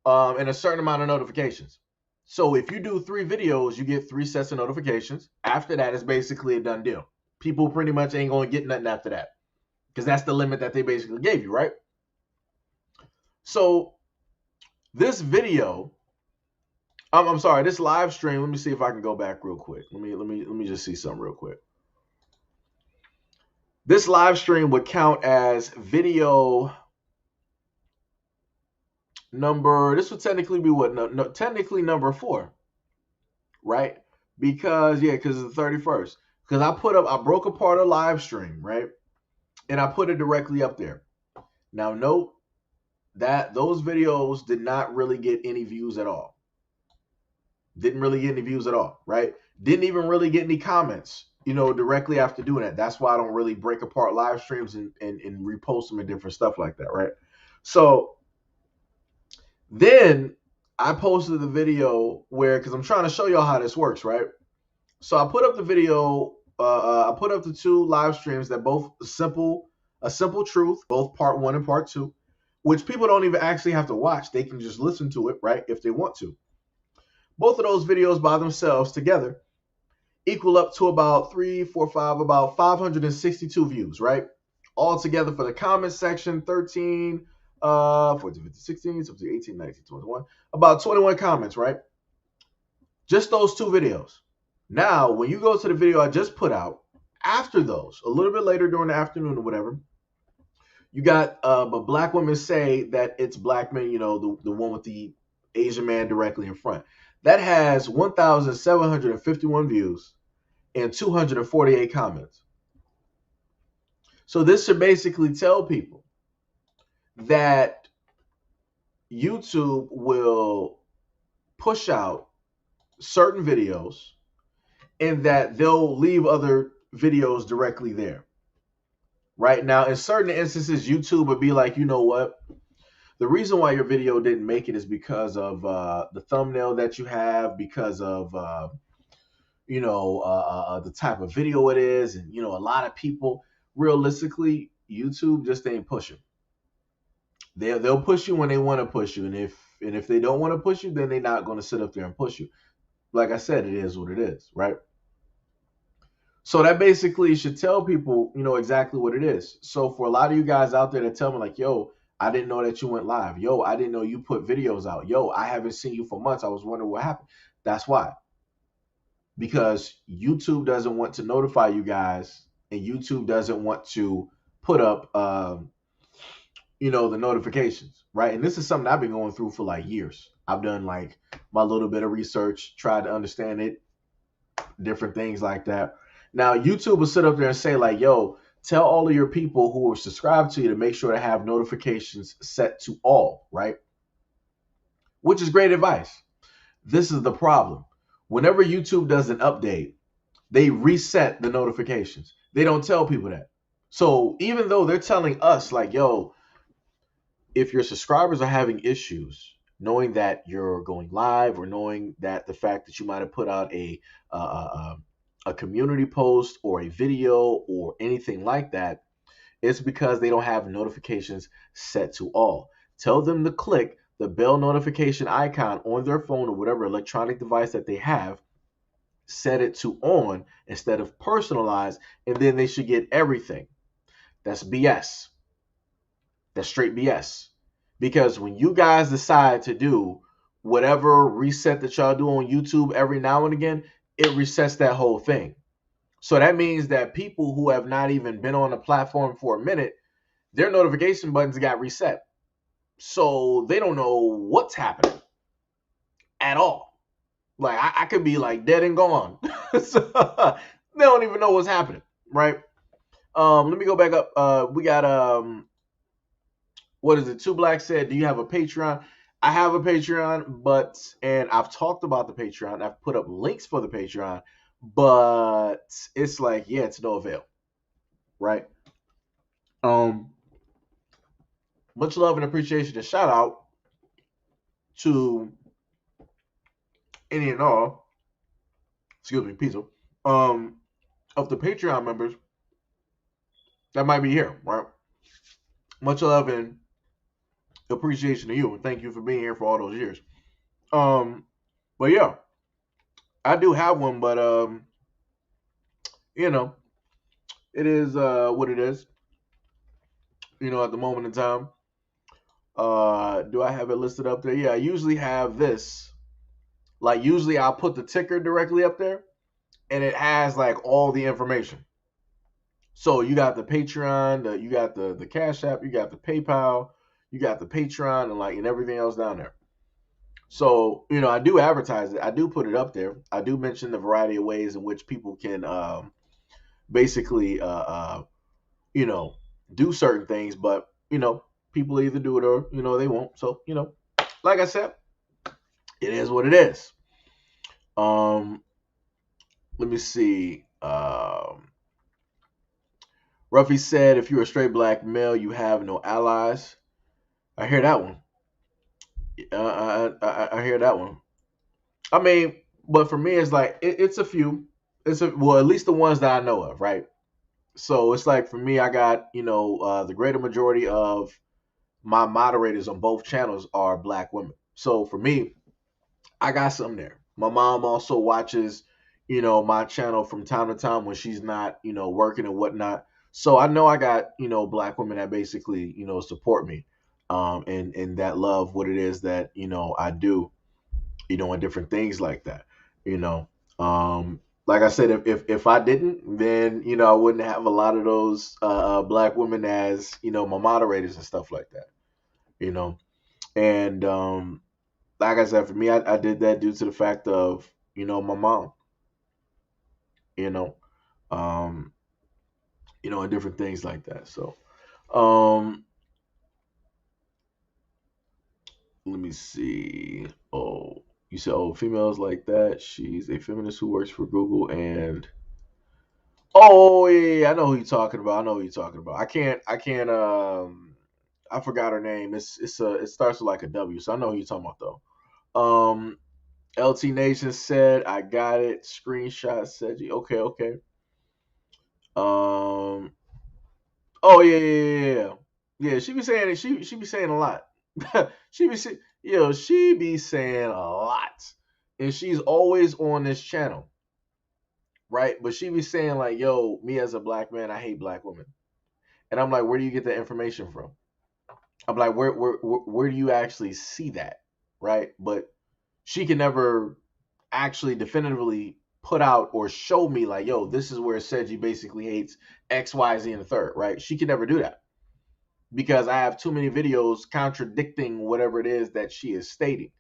and a certain amount of notifications. So if you do 3 videos, you get 3 sets of notifications. After that, it's basically a done deal. People pretty much ain't going to get nothing after that because that's the limit that they basically gave you, right? So this video, I'm sorry, this live stream. Let me see if I can go back real quick. Let me just see something real quick. This live stream would count as video number. This would technically be what? No, technically number 4, right? Because it's the 31st. Because I broke apart a live stream, right? And I put it directly up there. Now note that those videos did not really get any views at all. Didn't really get any views at all, right? Didn't even really get any comments, directly after doing that. That's why I don't really break apart live streams and repost them and different stuff like that, right? So then I posted the video because I'm trying to show y'all how this works, right? So I put up the video. I put up the 2 live streams that both a simple truth, both part 1 and part 2, which people don't even actually have to watch. They can just listen to it, right, if they want to. Both of those videos by themselves together equal up to about 3, 4, 5, about 562 views, right? All together for the comment section, 13, 14, 15, 16, 17, 18, 19, 21, about 21 comments, right? Just those 2 videos. Now, when you go to the video I just put out, after those, a little bit later during the afternoon or whatever, you got a black woman say that it's black men, the one with the Asian man directly in front. That has 1,751 views and 248 comments. So this should basically tell people that YouTube will push out certain videos and that they'll leave other videos directly there. Right now, in certain instances, YouTube would be like, you know what? The reason why your video didn't make it is because of the thumbnail that you have, because of the type of video it is, and a lot of people, realistically, YouTube just ain't pushing. They'll push you when they want to push you, and if they don't want to push you, then they're not going to sit up there and push you. Like I said, it is what it is, right? So that basically should tell people, exactly what it is. So for a lot of you guys out there that tell me like, yo, I didn't know that you went live. Yo, I didn't know you put videos out. Yo, I haven't seen you for months. I was wondering what happened. That's why. Because YouTube doesn't want to notify you guys, and YouTube doesn't want to put up, the notifications, right? And this is something I've been going through for like years. I've done like my little bit of research, tried to understand it, different things like that. Now, YouTube will sit up there and say like, yo, tell all of your people who are subscribed to you to make sure to have notifications set to all, right? Which is great advice. This is the problem. Whenever YouTube does an update, they reset the notifications. They don't tell people that. So even though they're telling us like, yo, if your subscribers are having issues knowing that you're going live, or knowing that the fact that you might have put out a community post or a video or anything like that, it's because they don't have notifications set to all. Tell them to click the bell notification icon on their phone or whatever electronic device that they have, set it to on instead of personalized, and then they should get everything. That's BS. That's straight BS. Because when you guys decide to do whatever reset that y'all do on YouTube every now and again, it resets that whole thing. So that means that people who have not even been on the platform for a minute, their notification buttons got reset. So they don't know what's happening at all. Like I could be like dead and gone. So they don't even know what's happening, right? Let me go back up. We got what is it? Two Black said, "Do you have a Patreon?" I have a Patreon, but and I've talked about the Patreon. I've put up links for the Patreon, but it's like, yeah, it's no avail, right? Um, much love and appreciation and shout out to any and all, excuse me, pizza, um, of the Patreon members that might be here, right? Much love and appreciation to you, and thank you for being here for all those years. Um, but yeah, I do have one, but you know, it is what it is. You know, at the moment in time. Do I have it listed up there? Yeah, I usually have this. Like usually I'll put the ticker directly up there and it has like all the information. So you got the Patreon, you got the Cash App, you got the PayPal, you got the Patreon and like and everything else down there. So, you know, I do advertise it. I do put it up there. I do mention the variety of ways in which people can basically you know, do certain things, but you know, people either do it or, you know, they won't. So, you know, like I said, it is what it is. Um, let me see. Ruffy said, if you're a straight black male, you have no allies. I hear that one. I hear that one. I mean, but for me, it's like it's a few. Well, at least the ones that I know of, right? So it's like for me, I got the greater majority of my moderators on both channels are black women. So for me, I got some there. My mom also watches, my channel from time to time when she's not, working and whatnot. So I know I got, black women that basically, support me, and that love what it is that, I do, and different things like that, you know. Like I said, if I didn't, then, I wouldn't have a lot of those black women as, my moderators and stuff like that, you know. And like I said, for me, I did that due to the fact of, my mom, you know, um, and different things like that. So, um, let me see. Oh, you said, oh, females like that. She's a feminist who works for Google and oh yeah, I know who you're talking about. I know who you're talking about. I forgot her name. It starts with like a W, so I know who you're talking about though. LT Nation said, I got it. Screenshot said, okay, okay. Um. Oh yeah, yeah, yeah, yeah. Yeah, she be saying it. She be saying a lot. She be saying a lot, and she's always on this channel, right? But she be saying like, "Yo, me as a black man, I hate black women," and I'm like, "Where do you get that information from?" I'm like, "Where do you actually see that?" Right? But she can never actually definitively put out or show me like, yo, this is where Seji basically hates X, Y, Z, and the third, right? She can never do that because I have too many videos contradicting whatever it is that she is stating.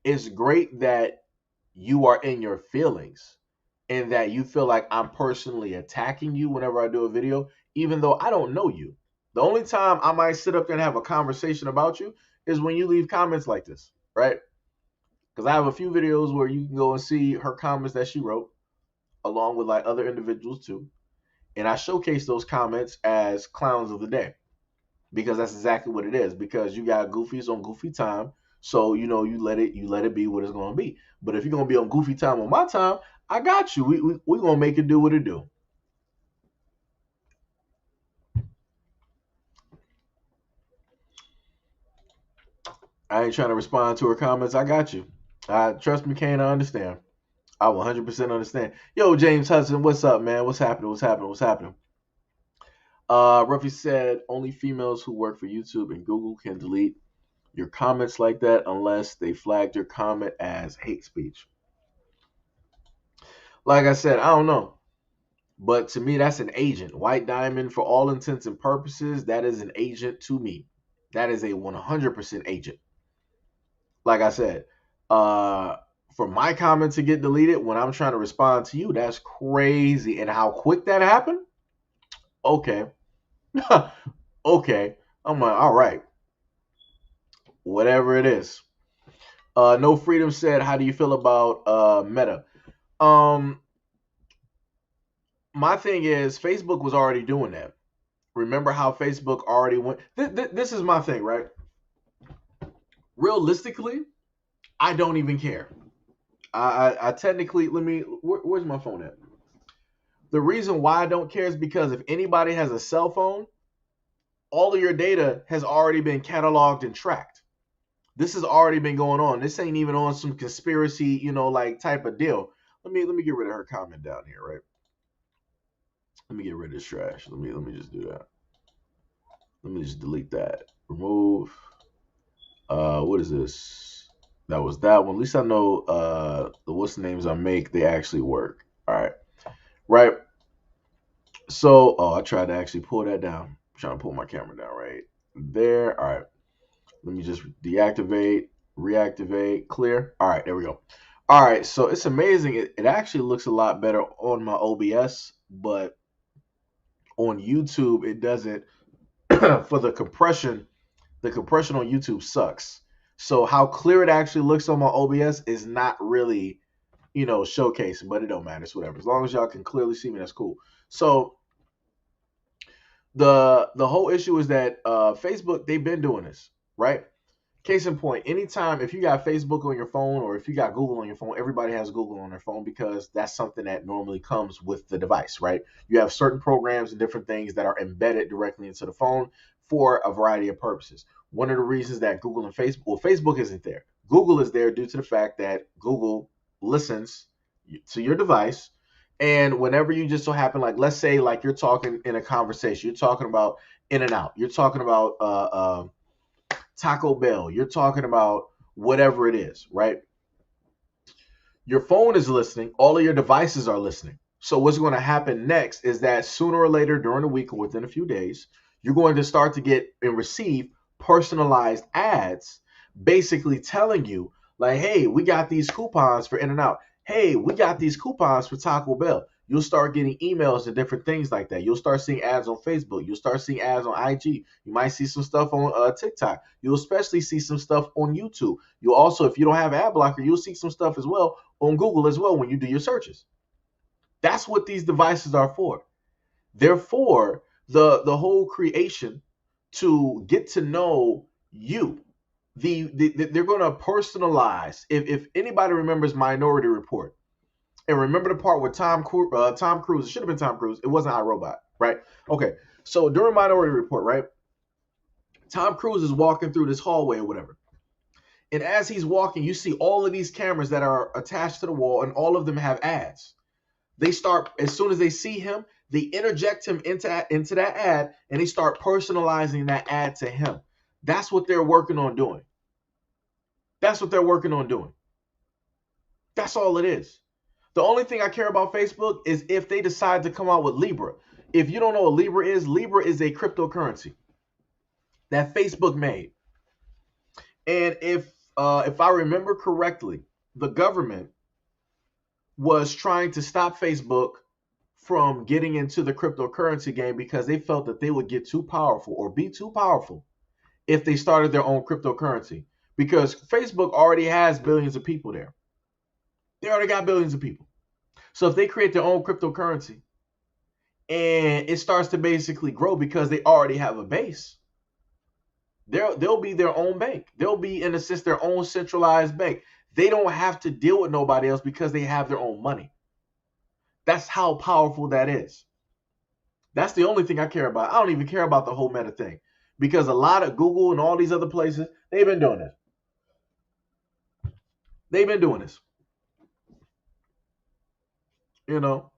It's great that you are in your feelings and that you feel like I'm personally attacking you whenever I do a video, even though I don't know you. The only time I might sit up there and have a conversation about you is when you leave comments like this, right? Because I have a few videos where you can go and see her comments that she wrote, along with like other individuals too. And I showcase those comments as clowns of the day because that's exactly what it is. Because you got goofies on goofy time, so you let it be what it's gonna be. But if you're gonna be on goofy time on my time, I got you. We gonna make it do what it do. I ain't trying to respond to her comments. I got you. Trust me, Kane. I understand. I 100% understand. Yo, James Hudson, what's up, man? What's happening? What's happening? What's happening? Ruffy said only females who work for YouTube and Google can delete your comments like that unless they flagged your comment as hate speech. Like I said, I don't know. But to me, that's an agent. White Diamond, for all intents and purposes, that is an agent to me. That is a 100% agent. Like I said, uh, for my comment to get deleted when I'm trying to respond to you, that's crazy. And how quick that happened? Okay. Okay. I'm like, all right, whatever it is. No Freedom said, how do you feel about Meta? Um, my thing is, Facebook was already doing that. Remember how Facebook already went? This is my thing, right? Realistically, I don't even care. I technically, where's my phone at? The reason why I don't care is because if anybody has a cell phone, all of your data has already been cataloged and tracked. This has already been going on. This ain't even on some conspiracy, like type of deal. Let me get rid of her comment down here, right? Let me get rid of this trash. Let me just do that. Let me just delete that. Remove. What is this? That was that one. At least I know the what's the names I make, they actually work. All right. Right. So I tried to actually pull that down. I'm trying to pull my camera down right there. All right. Let me just deactivate, reactivate, clear. All right, there we go. All right, so it's amazing. It actually looks a lot better on my OBS, but on YouTube it doesn't. For the compression on YouTube sucks. So how clear it actually looks on my OBS is not really, showcasing, but it don't matter. It's whatever. As long as y'all can clearly see me, that's cool. So the whole issue is that Facebook, they've been doing this, right? Case in point, anytime if you got Facebook on your phone or if you got Google on your phone, everybody has Google on their phone because that's something that normally comes with the device, right? You have certain programs and different things that are embedded directly into the phone for a variety of purposes. One of the reasons that Google and Facebook, well, Facebook isn't there. Google is there due to the fact that Google listens to your device. And whenever you just so happen, like, let's say, like, you're talking in a conversation, you're talking about In and Out, you're talking about Taco Bell, you're talking about whatever it is, right? Your phone is listening, all of your devices are listening. So what's going to happen next is that sooner or later during the week or within a few days, you're going to start to get and receive personalized ads basically telling you like, hey, we got these coupons for In and Out. Hey, we got these coupons for Taco Bell. You'll start getting emails and different things like that. You'll start seeing ads on Facebook. You'll start seeing ads on IG. You might see some stuff on TikTok. You'll especially see some stuff on YouTube. You'll also, if you don't have ad blocker, you'll see some stuff as well on Google as well when you do your searches. That's what these devices are for. They're for the whole creation to get to know you. They're going to personalize. If anybody remembers Minority Report, and remember the part with Tom Cruise, it should have been Tom Cruise. It wasn't iRobot, right? Okay, so during Minority Report, right, Tom Cruise is walking through this hallway or whatever. And as he's walking, you see all of these cameras that are attached to the wall, and all of them have ads. They start, as soon as they see him, they interject him into that ad, and they start personalizing that ad to him. That's what they're working on doing. That's what they're working on doing. That's all it is. The only thing I care about Facebook is if they decide to come out with Libra. If you don't know what Libra is a cryptocurrency that Facebook made. And if I remember correctly, the government was trying to stop Facebook from getting into the cryptocurrency game because they felt that they would get too powerful or be too powerful if they started their own cryptocurrency. Because Facebook already has billions of people there. They already got billions of people. So if they create their own cryptocurrency and it starts to basically grow because they already have a base, they'll be their own bank. They'll be, in a sense, their own centralized bank. They don't have to deal with nobody else because they have their own money. That's how powerful that is. That's the only thing I care about. I don't even care about the whole Meta thing because a lot of Google and all these other places, they've been doing this. They've been doing this. You know,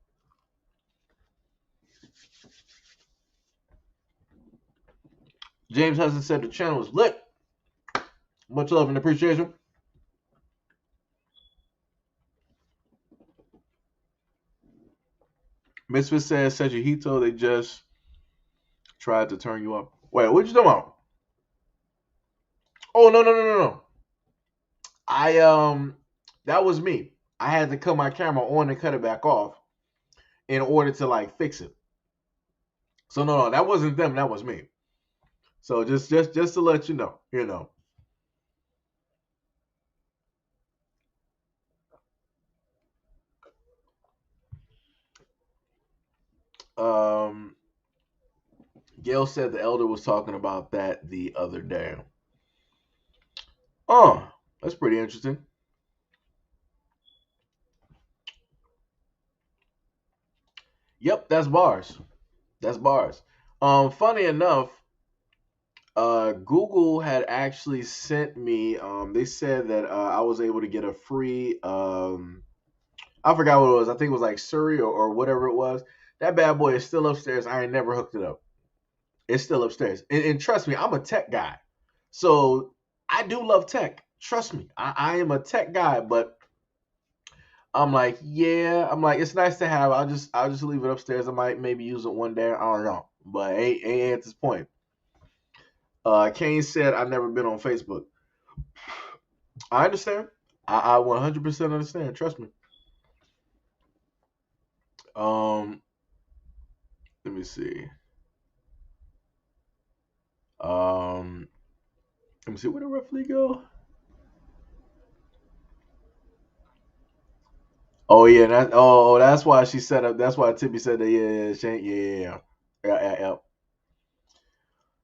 James Hudson said the channel was lit. Much love and appreciation. Misfit says SEIJIHITO, they just tried to turn you up. Wait, what you talking about? Oh, no, no, no, no, no. I that was me. I had to cut my camera on and cut it back off in order to like fix it. So no, no, that wasn't them. That was me. So just to let you know, you know. Um, Gail said the elder was talking about that the other day. Oh, that's pretty interesting. Yep, that's bars. That's bars. Funny enough, Google had actually sent me. They said that I was able to get a free. I forgot what it was. I think it was like Surrey or whatever it was. That bad boy is still upstairs. I ain't never hooked it up. It's still upstairs. And trust me, I'm a tech guy, so I do love tech. Trust me, I am a tech guy. But I'm like, yeah, I'm like, it's nice to have. I'll just leave it upstairs. I might maybe use it one day. I don't know, but ain't at this point. Kane said I've never been on Facebook. I understand. I 100% understand. Trust me. Um, let me see. Um, let me see. Where did roughly go? Oh yeah, that's why she set up. That's why Tippy said that. Yeah, she ain't, yeah.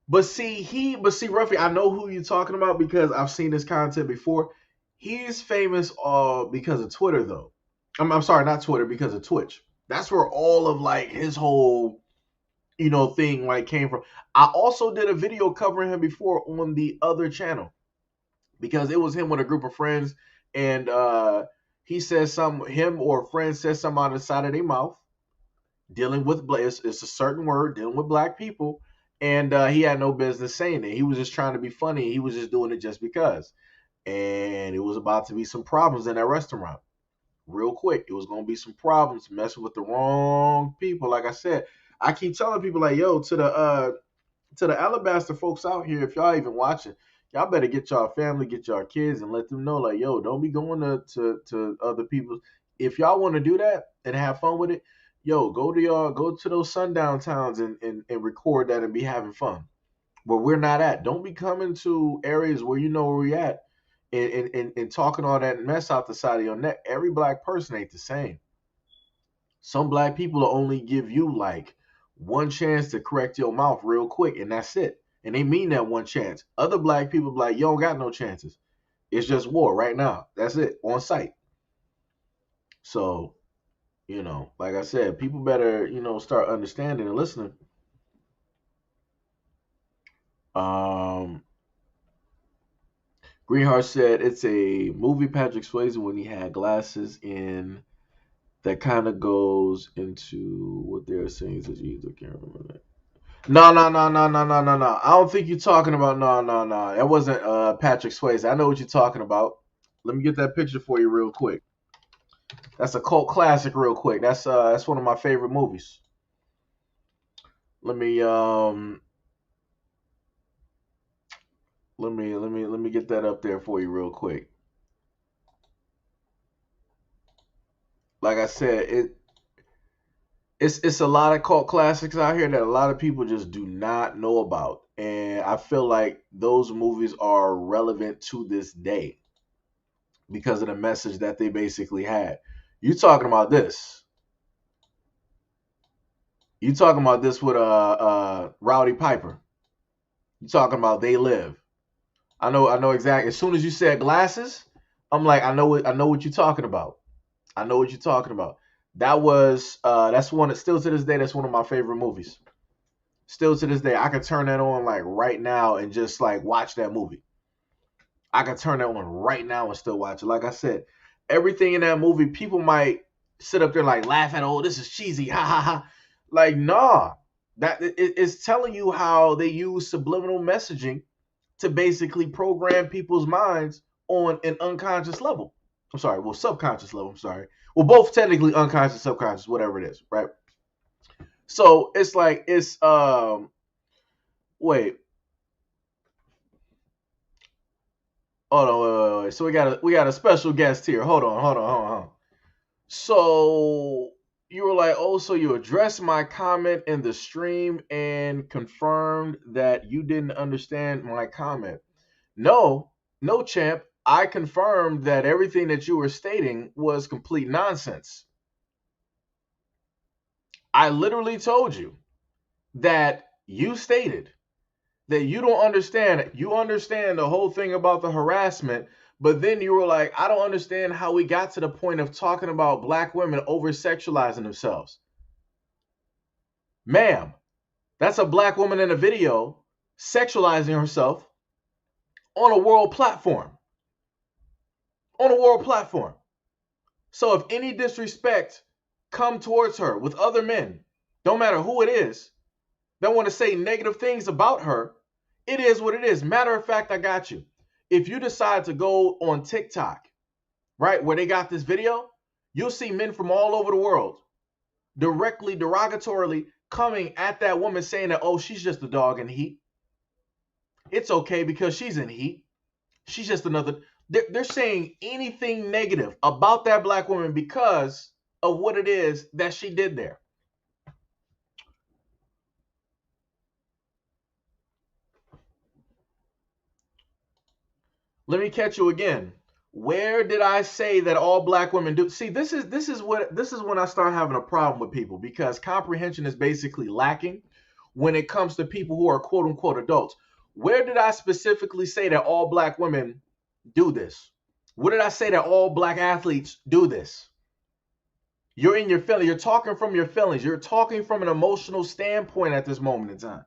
But see, roughly, I know who you're talking about because I've seen this content before. He's famous because of Twitter though. I'm sorry, not Twitter, because of Twitch. That's where all of like his whole thing like came from. I also did a video covering him before on the other channel because it was him with a group of friends, and he says some him or a friend says something out of the side of their mouth dealing with it's a certain word dealing with black people, and he had no business saying it. He was just trying to be funny. He was just doing it just because, and it was about to be some problems in that restaurant. Real quick, it was gonna be some problems messing with the wrong people. Like I said, I keep telling people like, yo, to the Alabaster folks out here, if y'all even watching, y'all better get y'all family, get y'all kids, and let them know, like, yo, don't be going to other people. If y'all want to do that and have fun with it, yo, go to those sundown towns and record that and be having fun. Where we're not at. Don't be coming to areas where you know where we at and talking all that mess out the side of your neck. Every black person ain't the same. Some black people will only give you like one chance to correct your mouth real quick, and that's it. And they mean that one chance. Other black people be like, you don't got no chances. It's just war right now. That's it, on site. So, like I said, people better, start understanding and listening. Um, Greenheart said it's a movie Patrick Swayze when he had glasses in that kind of goes into what they're saying. Says you can't remember that. No, no, no, no, no, no, no, no. I don't think you're talking about no, no, no. That wasn't Patrick Swayze. I know what you're talking about. Let me get that picture for you real quick. That's a cult classic, real quick. That's one of my favorite movies. Let me let me get that up there for you real quick. Like I said, it's a lot of cult classics out here that a lot of people just do not know about, and I feel like those movies are relevant to this day because of the message that they basically had. You talking about this? You talking about this with Rowdy Piper? You talking about They Live? I know exactly. As soon as you said glasses, I'm like, I know what you're talking about. I know what you're talking about. That's one that still to this day that's one of my favorite movies. Still to this day, I could turn that on like right now and just like watch that movie. I could turn that on right now and still watch it. Like I said, everything in that movie, people might sit up there like laugh at, oh, this is cheesy, ha ha ha. Like, nah. That it's telling you how they use subliminal messaging to basically program people's minds on an unconscious level. I'm sorry, well, subconscious level. I'm sorry. Well, both technically unconscious, subconscious, whatever it is, right? So it's like wait. Hold on, wait. So we got a special guest here. Hold on. So you were like, oh, so you addressed my comment in the stream and confirmed that you didn't understand my comment. No, no, champ. I confirmed that everything that you were stating was complete nonsense. I literally told you that you stated that you don't understand. You understand the whole thing about the harassment, but then you were like, I don't understand how we got to the point of talking about black women over sexualizing themselves. Ma'am, that's a black woman in a video sexualizing herself on a world platform. On a world platform. So if any disrespect come towards her with other men, don't matter who it is, that want to say negative things about her, it is what it is. Matter of fact, I got you. If you decide to go on TikTok, right, where they got this video, you'll see men from all over the world directly, derogatorily coming at that woman saying that, oh, she's just a dog in heat. It's okay because she's in heat. She's just another. They're saying anything negative about that black woman because of what it is that she did there. Let me catch you again. Where did I say that all black women do? See, this is when I start having a problem with people, because comprehension is basically lacking when it comes to people who are quote unquote adults. Where did I specifically say that all black women do this? What did I say that all black athletes do this? You're in your feelings. You're talking from your feelings. You're talking from an emotional standpoint at this moment in time.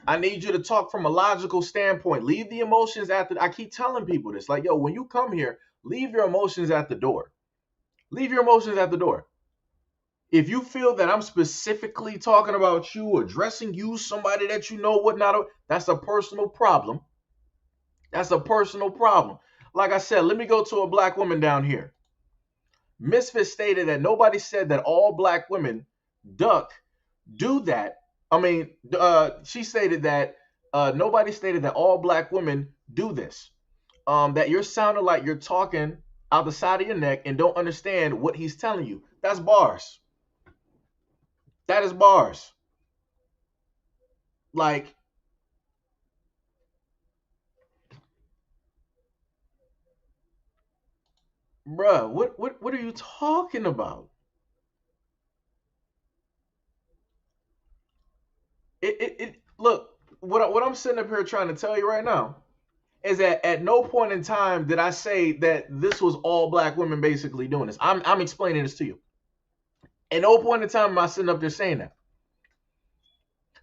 I need you to talk from a logical standpoint. Leave the emotions at the. I keep telling people this. Like, yo, when you come here, leave your emotions at the door. Leave your emotions at the door. If you feel that I'm specifically talking about you, addressing you, somebody that you know, whatnot, that's a personal problem. That's a personal problem. Like I said, let me go to a black woman down here. Misfit stated that nobody said that all black women do that. I mean, she stated that nobody stated that all black women do this. That you're sounding like you're talking out the side of your neck and don't understand what he's telling you. That's bars. That is bars. Like, bruh, what are you talking about? Look, what I'm sitting up here trying to tell you right now is that at no point in time did I say that this was all black women basically doing this. I'm explaining this to you. At no point in time am I sitting up there saying that.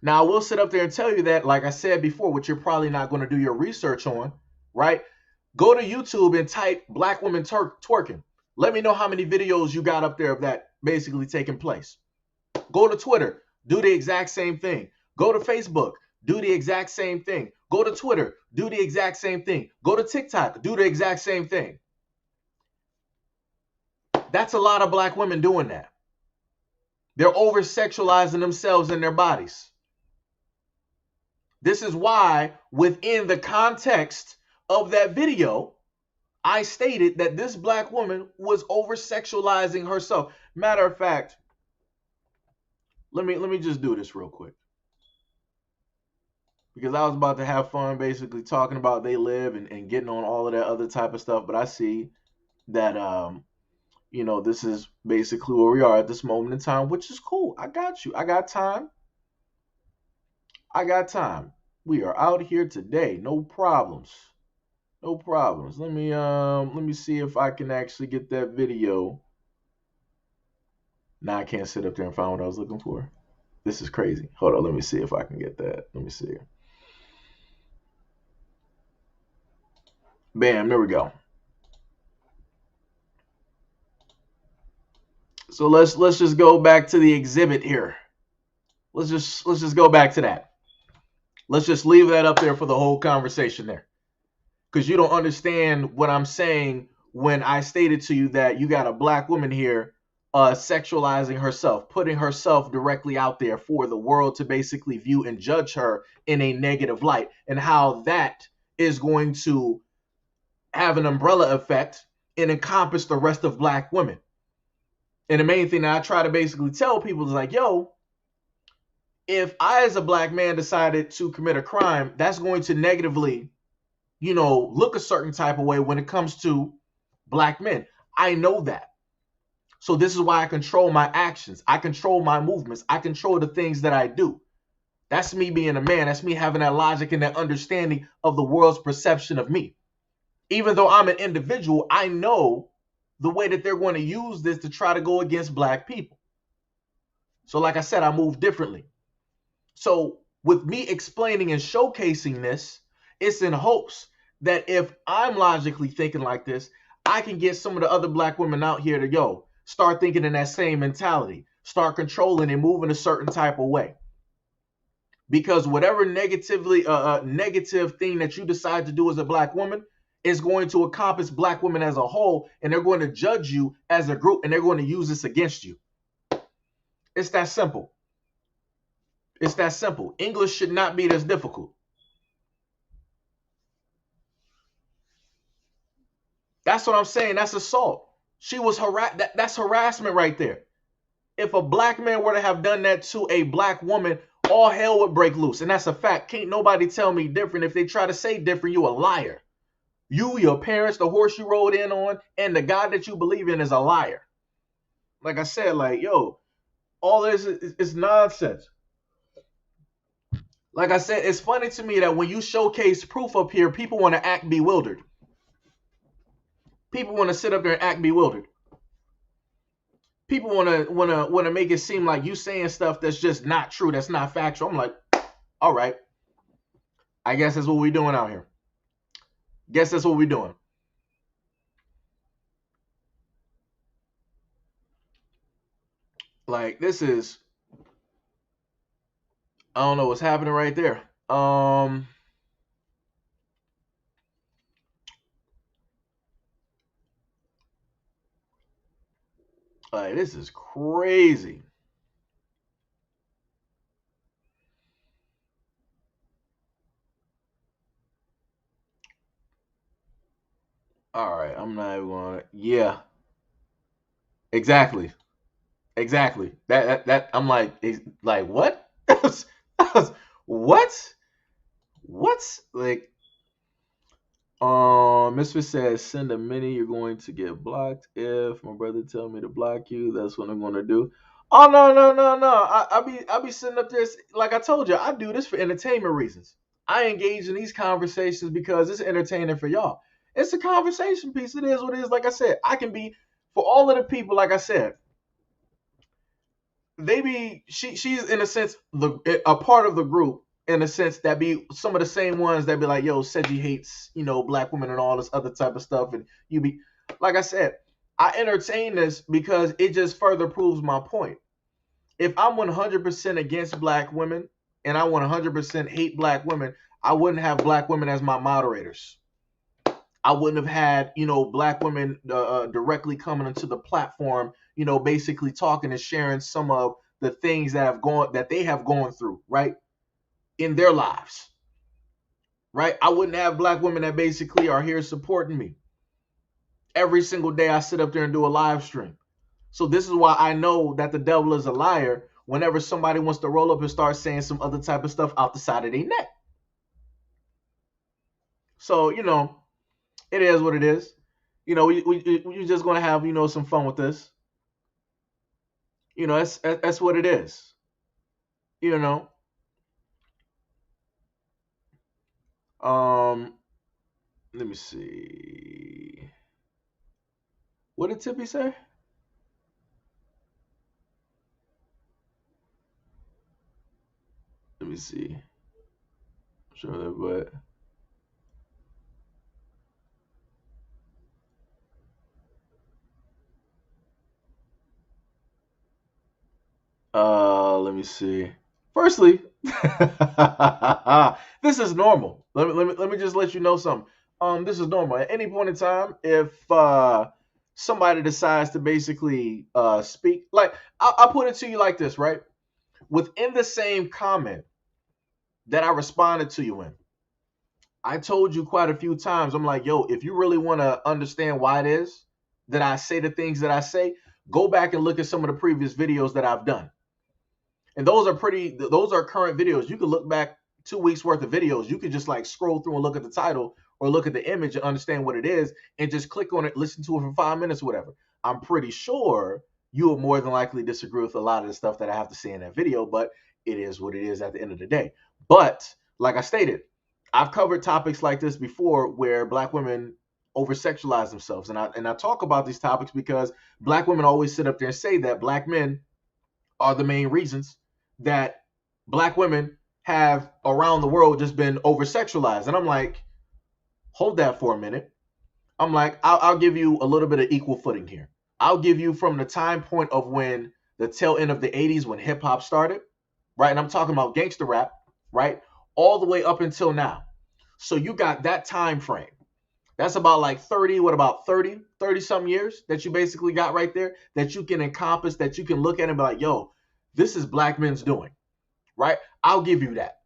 Now, I will sit up there and tell you that, like I said before, which you're probably not going to do your research on, right? Go to YouTube and type black women twerking. Let me know how many videos you got up there of that basically taking place. Go to Twitter, do the exact same thing. Go to Facebook, do the exact same thing. Go to Twitter, do the exact same thing. Go to TikTok, do the exact same thing. That's a lot of black women doing that. They're over sexualizing themselves and their bodies. This is why within the context of that video, I stated that this black woman was over sexualizing herself. Matter of fact, let me just do this real quick, because I was about to have fun basically talking about they live and getting on all of that other type of stuff, but I see that this is basically where we are at this moment in time, which is cool. I got you. I got time. We are out here today. No problems. No problems. Let me see if I can actually get that video. Now I can't sit up there and find what I was looking for. This is crazy. Hold on, let me see if I can get that. Let me see. Bam, there we go. So let's just go back to the exhibit here. Let's just go back to that. Let's just leave that up there for the whole conversation there, because you don't understand what I'm saying when I stated to you that you got a black woman here sexualizing herself, putting herself directly out there for the world to basically view and judge her in a negative light, and how that is going to have an umbrella effect and encompass the rest of black women. And the main thing that I try to basically tell people is like, yo, if I as a black man decided to commit a crime, that's going to negatively, look a certain type of way when it comes to black men. I know that. So this is why I control my actions. I control my movements. I control the things that I do. That's me being a man. That's me having that logic and that understanding of the world's perception of me. Even though I'm an individual, I know the way that they're going to use this to try to go against black people. So like I said, I move differently. So with me explaining and showcasing this, it's in hopes that if I'm logically thinking like this, I can get some of the other black women out here to start thinking in that same mentality, start controlling and moving a certain type of way. Because whatever negative thing that you decide to do as a black woman is going to encompass black women as a whole, and they're going to judge you as a group, and they're going to use this against you. It's that simple. It's that simple. English should not be this difficult. That's what I'm saying. That's assault. She was that's harassment right there. If a black man were to have done that to a black woman, all hell would break loose. And that's a fact. Can't nobody tell me different. If they try to say different, you a liar. You, your parents, the horse you rode in on, and the God that you believe in is a liar. Like I said, all this is nonsense. Like I said, it's funny to me that when you showcase proof up here, people want to act bewildered. People want to sit up there and act bewildered. People want to make it seem like you saying stuff that's just not true, that's not factual. I'm like, all right, I guess that's what we're doing out here. Guess that's what we're doing. Like this is, I don't know what's happening right there. Like this is crazy. All right, I'm not even gonna. Yeah, exactly, exactly. That I'm like what? What? What? Like, Misfit says, send a mini. You're going to get blocked. If my brother tell me to block you, that's what I'm gonna do. Oh no, no, no, no. I be sitting up there like I told you. I do this for entertainment reasons. I engage in these conversations because it's entertaining for y'all. It's a conversation piece. It is what it is. Like I said, I can be for all of the people. Like I said, they be she's in a sense a part of the group in a sense that be some of the same ones that be like, yo, Seji hates, black women and all this other type of stuff. And you be like I said, I entertain this because it just further proves my point. If I'm 100% against black women and I 100% hate black women, I wouldn't have black women as my moderators. I wouldn't have had, black women directly coming into the platform, basically talking and sharing some of the things that they have gone through, right, in their lives, right? I wouldn't have black women that basically are here supporting me. Every single day I sit up there and do a live stream. So this is why I know that the devil is a liar whenever somebody wants to roll up and start saying some other type of stuff out the side of their neck. So, it is what it is. We're just gonna have some fun with this. That's what it is. You know. Um, let me see. What did Tippy say? Let me see. Sure that, but let me see. Firstly, this is normal. Let me just let you know something. This is normal. At any point in time, if somebody decides to basically speak, like I'll put it to you like this, right? Within the same comment that I responded to you in, I told you quite a few times. I'm like, yo, if you really want to understand why it is that I say the things that I say, go back and look at some of the previous videos that I've done. And those are current videos. You could look back 2 weeks worth of videos. You could just like scroll through and look at the title or look at the image and understand what it is and just click on it, listen to it for 5 minutes, or whatever. I'm pretty sure you will more than likely disagree with a lot of the stuff that I have to say in that video, but it is what it is at the end of the day. But like I stated, I've covered topics like this before where black women over sexualize themselves. And I talk about these topics because black women always sit up there and say that black men are the main reasons that black women have around the world just been over sexualized. And I'm like, hold that for a minute. I'm like, I'll give you a little bit of equal footing here. I'll give you from the time point of when the tail end of the 80s when hip hop started, right? And I'm talking about gangster rap, right? All the way up until now. So you got that time frame. That's about like 30, what about 30 some years that you basically got right there that you can encompass, that you can look at and be like, yo, this is black men's doing, right? I'll give you that,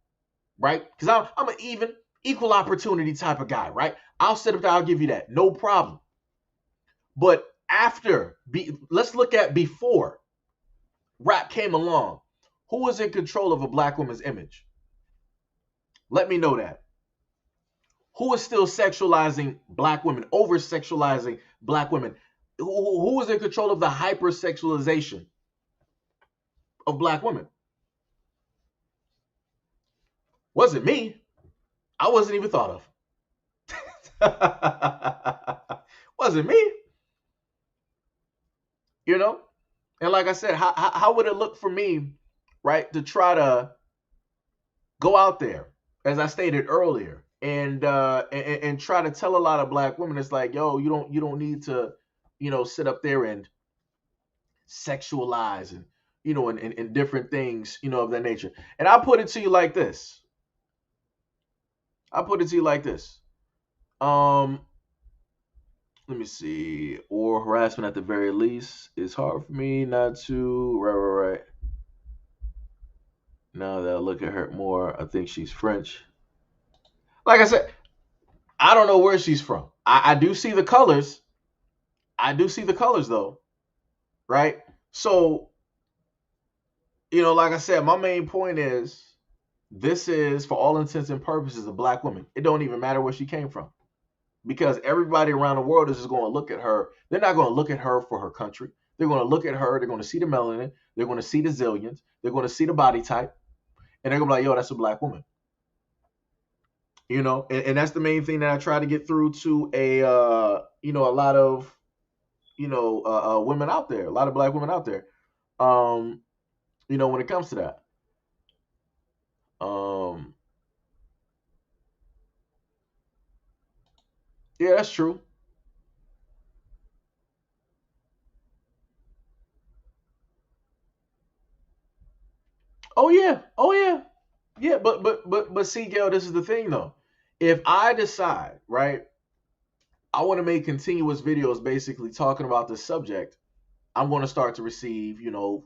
right? Because I'm an equal opportunity type of guy, right? I'll sit up there, I'll give you that, no problem. But let's look at before rap came along. Who was in control of a black woman's image? Let me know that. Who is still sexualizing black women, over sexualizing black women? Who is in control of the hypersexualization of black women? Wasn't me. I wasn't even thought of. Wasn't me, you know? And like I said, how would it look for me, right, to try to go out there, as I stated earlier, and try to tell a lot of black women, it's like, yo, you don't need to, sit up there and sexualize and and different things, of that nature. And I put it to you like this. I put it to you like this. Um, Let me see. Or harassment at the very least. It's hard for me not to. Right. Now that I look at her more, I think she's French. Like I said, I don't know where she's from. I do see the colors. I do see the colors though, right? So, like I said, my main point is this is, for all intents and purposes, a black woman. It don't even matter where she came from. Because everybody around the world is just going to look at her. They're not going to look at her for her country. They're going to look at her. They're going to see the melanin. They're going to see the zillions. They're going to see the body type, and they're going to be like, "Yo, that's a black woman." And that's the main thing that I try to get through to a lot of women out there, a lot of black women out there. Um, when it comes to that. Um, yeah, that's true. Oh yeah, oh yeah, yeah. But see, Gail, this is the thing though. If I decide, right, I want to make continuous videos basically talking about this subject, I'm going to start to receive,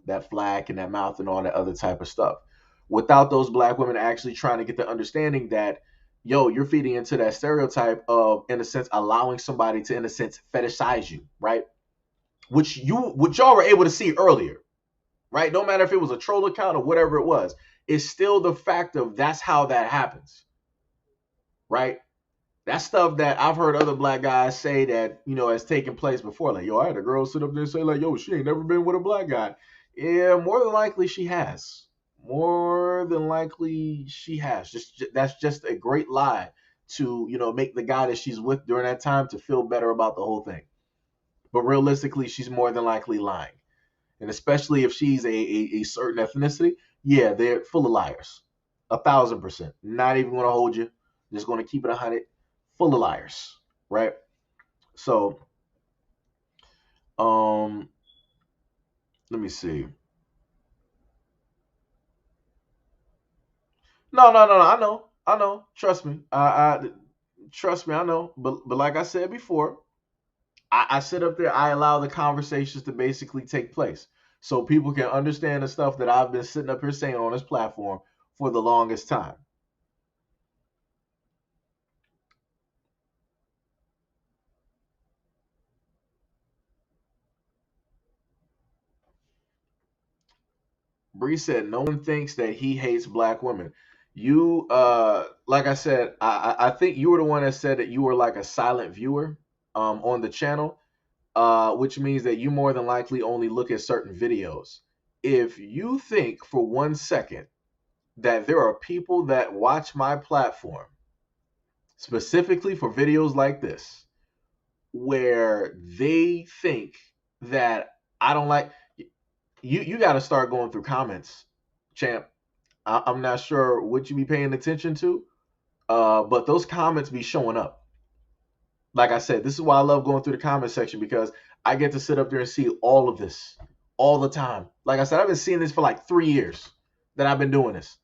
that flack and that mouth and all that other type of stuff. Without those black women actually trying to get the understanding that, yo, you're feeding into that stereotype of, in a sense, allowing somebody to, in a sense, fetishize you, right? Which y'all were able to see earlier, right? No matter if it was a troll account or whatever it was, it's still the fact of that's how that happens, right? That's stuff that I've heard other black guys say that, has taken place before. Like, yo, I had a girl sit up there and say, like, yo, she ain't never been with a black guy. Yeah, more than likely she has. More than likely she has. Just that's just a great lie to, make the guy that she's with during that time to feel better about the whole thing. But realistically, she's more than likely lying. And especially if she's a certain ethnicity, yeah, they're full of liars. 1,000%. Not even gonna hold you. Just gonna keep it 100. Full of liars, right? So, um, let me see. No, no, no, no. I know. Trust me. I trust me. I know. But like I said before, I sit up there. I allow the conversations to basically take place, so people can understand the stuff that I've been sitting up here saying on this platform for the longest time. Bree said no one thinks that he hates black women. You, like I said, I think you were the one that said that you were like a silent viewer, on the channel, which means that you more than likely only look at certain videos. If you think for 1 second that there are people that watch my platform specifically for videos like this, where they think that I don't like you got to start going through comments, champ. I'm not sure what you be paying attention to, but those comments be showing up. Like I said, this is why I love going through the comment section, because I get to sit up there and see all of this all the time. Like I said, I've been seeing this for like 3 years that I've been doing this.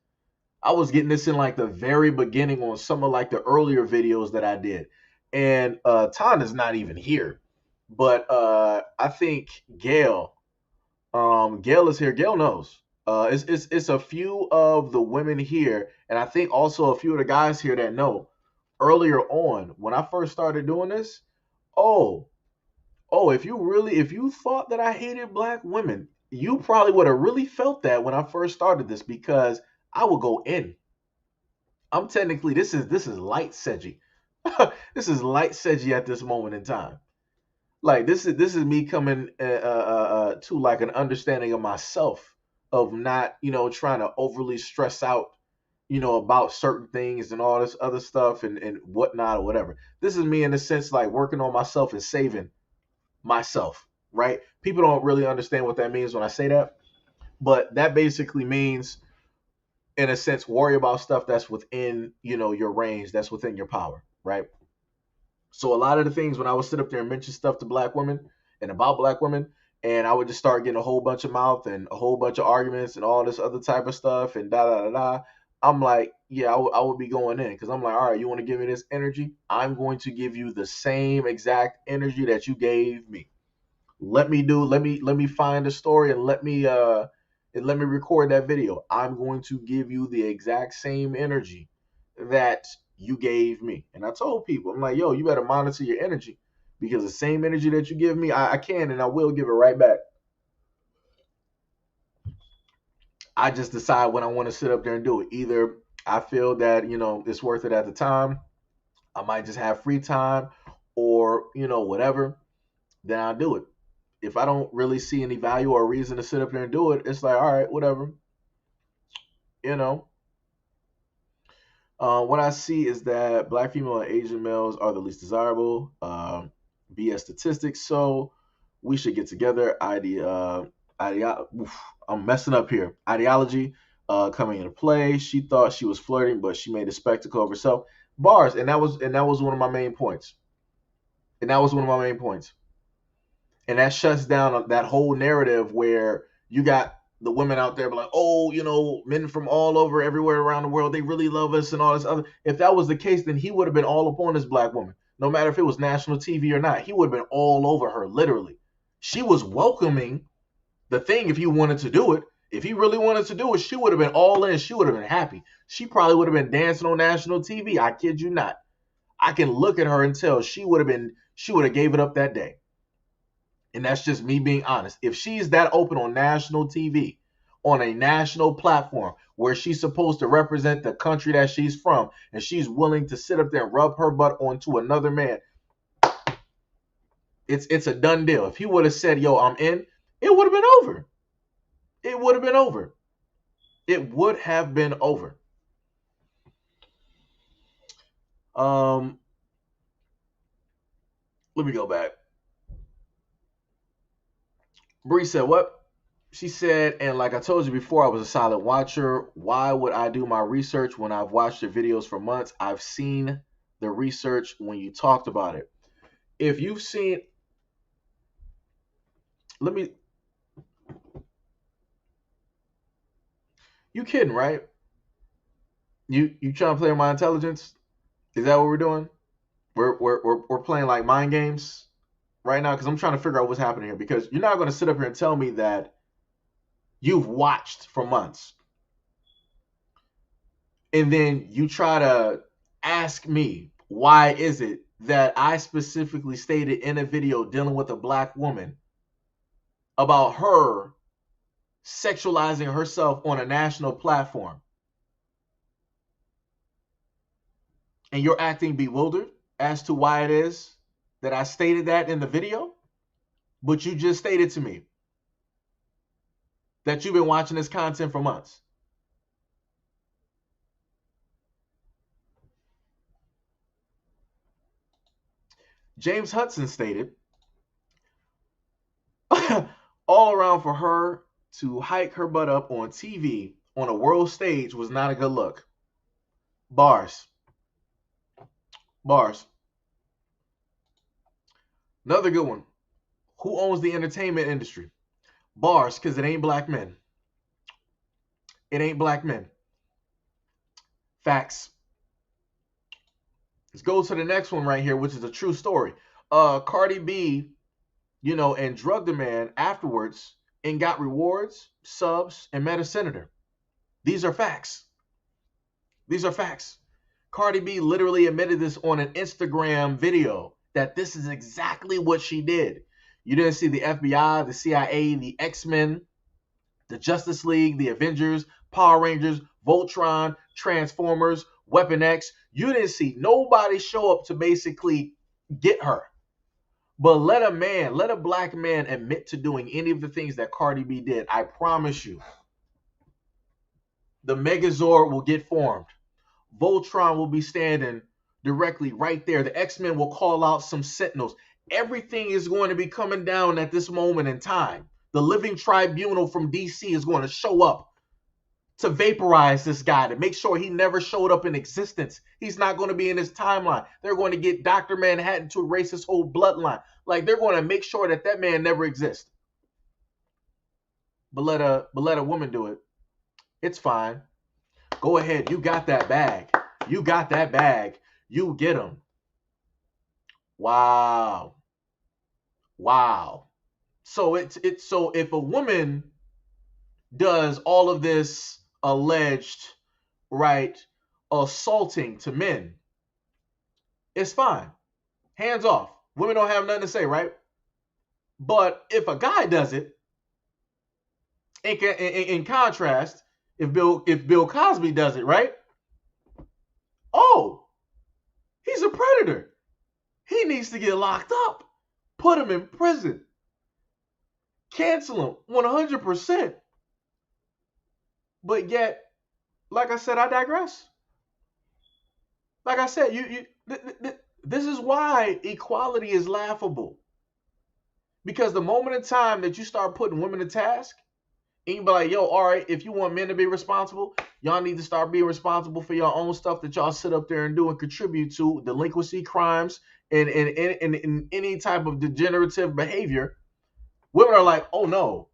I was getting this in like the very beginning on some of like the earlier videos that I did. And Ton is not even here. But I think Gail is here. Gail knows. It's a few of the women here, and I think also a few of the guys here that know. Earlier on, when I first started doing this, oh, if you thought that I hated black women, you probably would have really felt that when I first started this, because I would go in. I'm technically this is light Seji. This is light Seji at this moment in time. Like this is me coming to like an understanding of myself, of not trying to overly stress out about certain things and all this other stuff and whatnot or whatever. This is me in a sense like working on myself and saving myself, right? People don't really understand what that means when I say that, but that basically means, in a sense, worry about stuff that's within your range, that's within your power, right? So a lot of the things, when I would sit up there and mention stuff to black women and about black women, and I would just start getting a whole bunch of mouth and a whole bunch of arguments and all this other type of stuff and da da da da. I'm like, yeah, I would be going in, because I'm like, all right, you want to give me this energy? I'm going to give you the same exact energy that you gave me. Let me find a story and let me record that video. I'm going to give you the exact same energy that you gave me. And I told people, I'm like, yo, you better monitor your energy, because the same energy that you give me, I can and I will give it right back. I just decide when I want to sit up there and do it. Either I feel that it's worth it at the time, I might just have free time, or whatever, then I'll do it. If I don't really see any value or reason to sit up there and do it, it's like, all right, whatever. You know, what I see is that black female and Asian males are the least desirable. BS statistics. So we should get together. I'm messing up here. Ideology coming into play. She thought she was flirting, but she made a spectacle of herself. Bars, and that was one of my main points. And that was one of my main points. And that shuts down that whole narrative where you got the women out there like, oh, men from all over, everywhere around the world, they really love us and all this other. If that was the case, then he would have been all upon this black woman, no matter if it was national TV or not. He would have been all over her, literally. She was welcoming the thing. If he wanted to do it, if he really wanted to do it, she would have been all in. She would have been happy. She probably would have been dancing on national TV. I kid you not. I can look at her and tell she would have gave it up that day. And that's just me being honest. If she's that open on national TV, on a national platform where she's supposed to represent the country that she's from, and she's willing to sit up there and rub her butt onto another man, it's a done deal. If he would have said, yo, I'm in, it would have been over. It would have been over. It would have been over. Um, Let me go back. Bree said, what? She said, and like I told you before, I was a solid watcher. Why would I do my research when I've watched your videos for months? I've seen the research when you talked about it. If you've seen, let me, you kidding, right? You trying to play with my intelligence? Is that what we're doing? We're playing like mind games right now because I'm trying to figure out what's happening here. Because you're not going to sit up here and tell me that you've watched for months and then you try to ask me why is it that I specifically stated in a video dealing with a black woman about her sexualizing herself on a national platform, and you're acting bewildered as to why it is that I stated that in the video, but you just stated to me that you've been watching this content for months. James Hudson stated, all around for her to hike her butt up on TV on a world stage was not a good look. Bars. Bars. Another good one. Who owns the entertainment industry? Bars, because it ain't black men. It ain't black men. Facts. Let's go to the next one right here, which is a true story. Cardi B, and drugged the man afterwards and got rewards, subs, and met a senator. These are facts. These are facts. Cardi B literally admitted this on an Instagram video that this is exactly what she did. You didn't see the FBI, the CIA, the X-Men, the Justice League, the Avengers, Power Rangers, Voltron, Transformers, Weapon X. You didn't see nobody show up to basically get her. But let a black man admit to doing any of the things that Cardi B did. I promise you, the Megazord will get formed. Voltron will be standing directly right there. The X-Men will call out some Sentinels. Everything is going to be coming down at this moment in time. The living tribunal from DC is going to show up to vaporize this guy, to make sure he never showed up in existence. He's not going to be in his timeline. They're going to get Dr. Manhattan to erase his whole bloodline. Like, they're going to make sure that that man never exists. But let a woman do it. It's fine. Go ahead. You got that bag. You got that bag. You get him. Wow. Wow. So so if a woman does all of this alleged, right, assaulting to men, it's fine. Hands off. Women don't have nothing to say, right? But if a guy does it, in contrast, if Bill Cosby does it, right? Oh, he's a predator. He needs to get locked up. Put him in prison. Cancel him 100%. But yet, like I said, I digress. Like I said, this is why equality is laughable. Because the moment in time that you start putting women to task, and you be like, yo, all right, if you want men to be responsible, y'all need to start being responsible for your own stuff that y'all sit up there and do and contribute to delinquency, crimes, and any type of degenerative behavior. Women are like, oh no,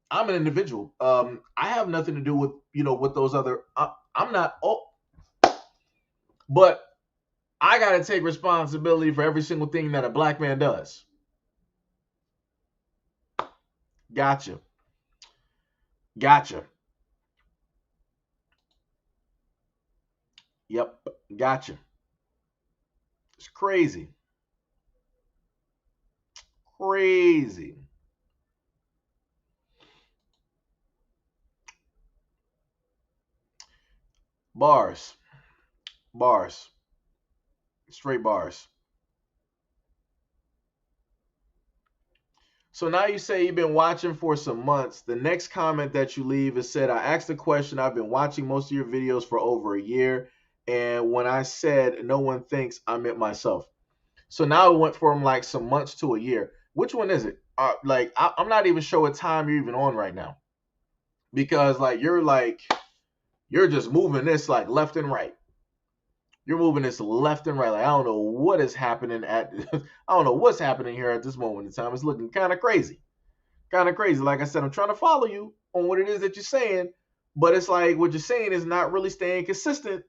I'm an individual. I have nothing to do with with those other. I'm not. Oh, but I got to take responsibility for every single thing that a black man does. Gotcha. Gotcha. Yep. Gotcha. It's crazy. Crazy. Bars. Bars. Straight bars. So now you say you've been watching for some months. The next comment that you leave is said, I asked the question, I've been watching most of your videos for over a year. And when I said no one thinks, I meant myself. So now it went from like some months to a year. Which one is it? I'm not even sure what time you're even on right now. Because you're just moving this like left and right. You're moving this left and right. Like, I don't know what is happening I don't know what's happening here at this moment in time. It's looking kind of crazy. Kind of crazy. Like I said, I'm trying to follow you on what it is that you're saying, But it's like what you're saying is not really staying consistent.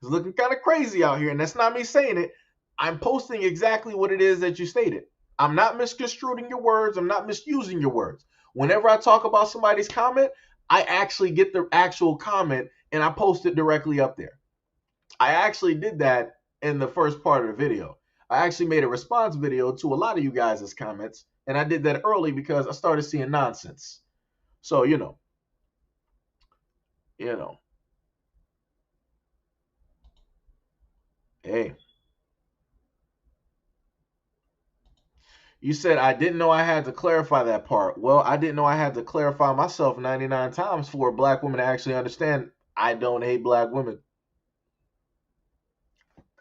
It's looking kind of crazy out here, and that's not me saying it. I'm posting exactly what it is that you stated. I'm not misconstruing your words. I'm not misusing your words. Whenever I talk about somebody's comment, I actually get the actual comment and I post it directly up there. I actually did that in the first part of the video. I actually made a response video to a lot of you guys' comments, and I did that early because I started seeing nonsense. So, you know, hey, you said I didn't know I had to clarify that part. Well, I didn't know I had to clarify myself 99 times for a black woman to actually understand I don't hate black women.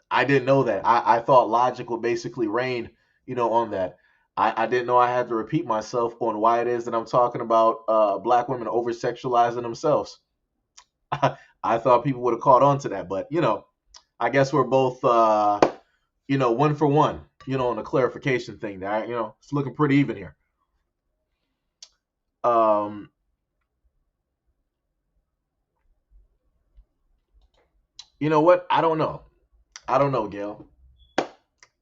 I didn't know that. I thought logic would basically reign, on that. I didn't know I had to repeat myself on why it is that I'm talking about black women over sexualizing themselves. I thought people would have caught on to that, but I guess we're both one for one, on the clarification thing. That it's looking pretty even here. Um, you know what? I don't know. I don't know, Gail.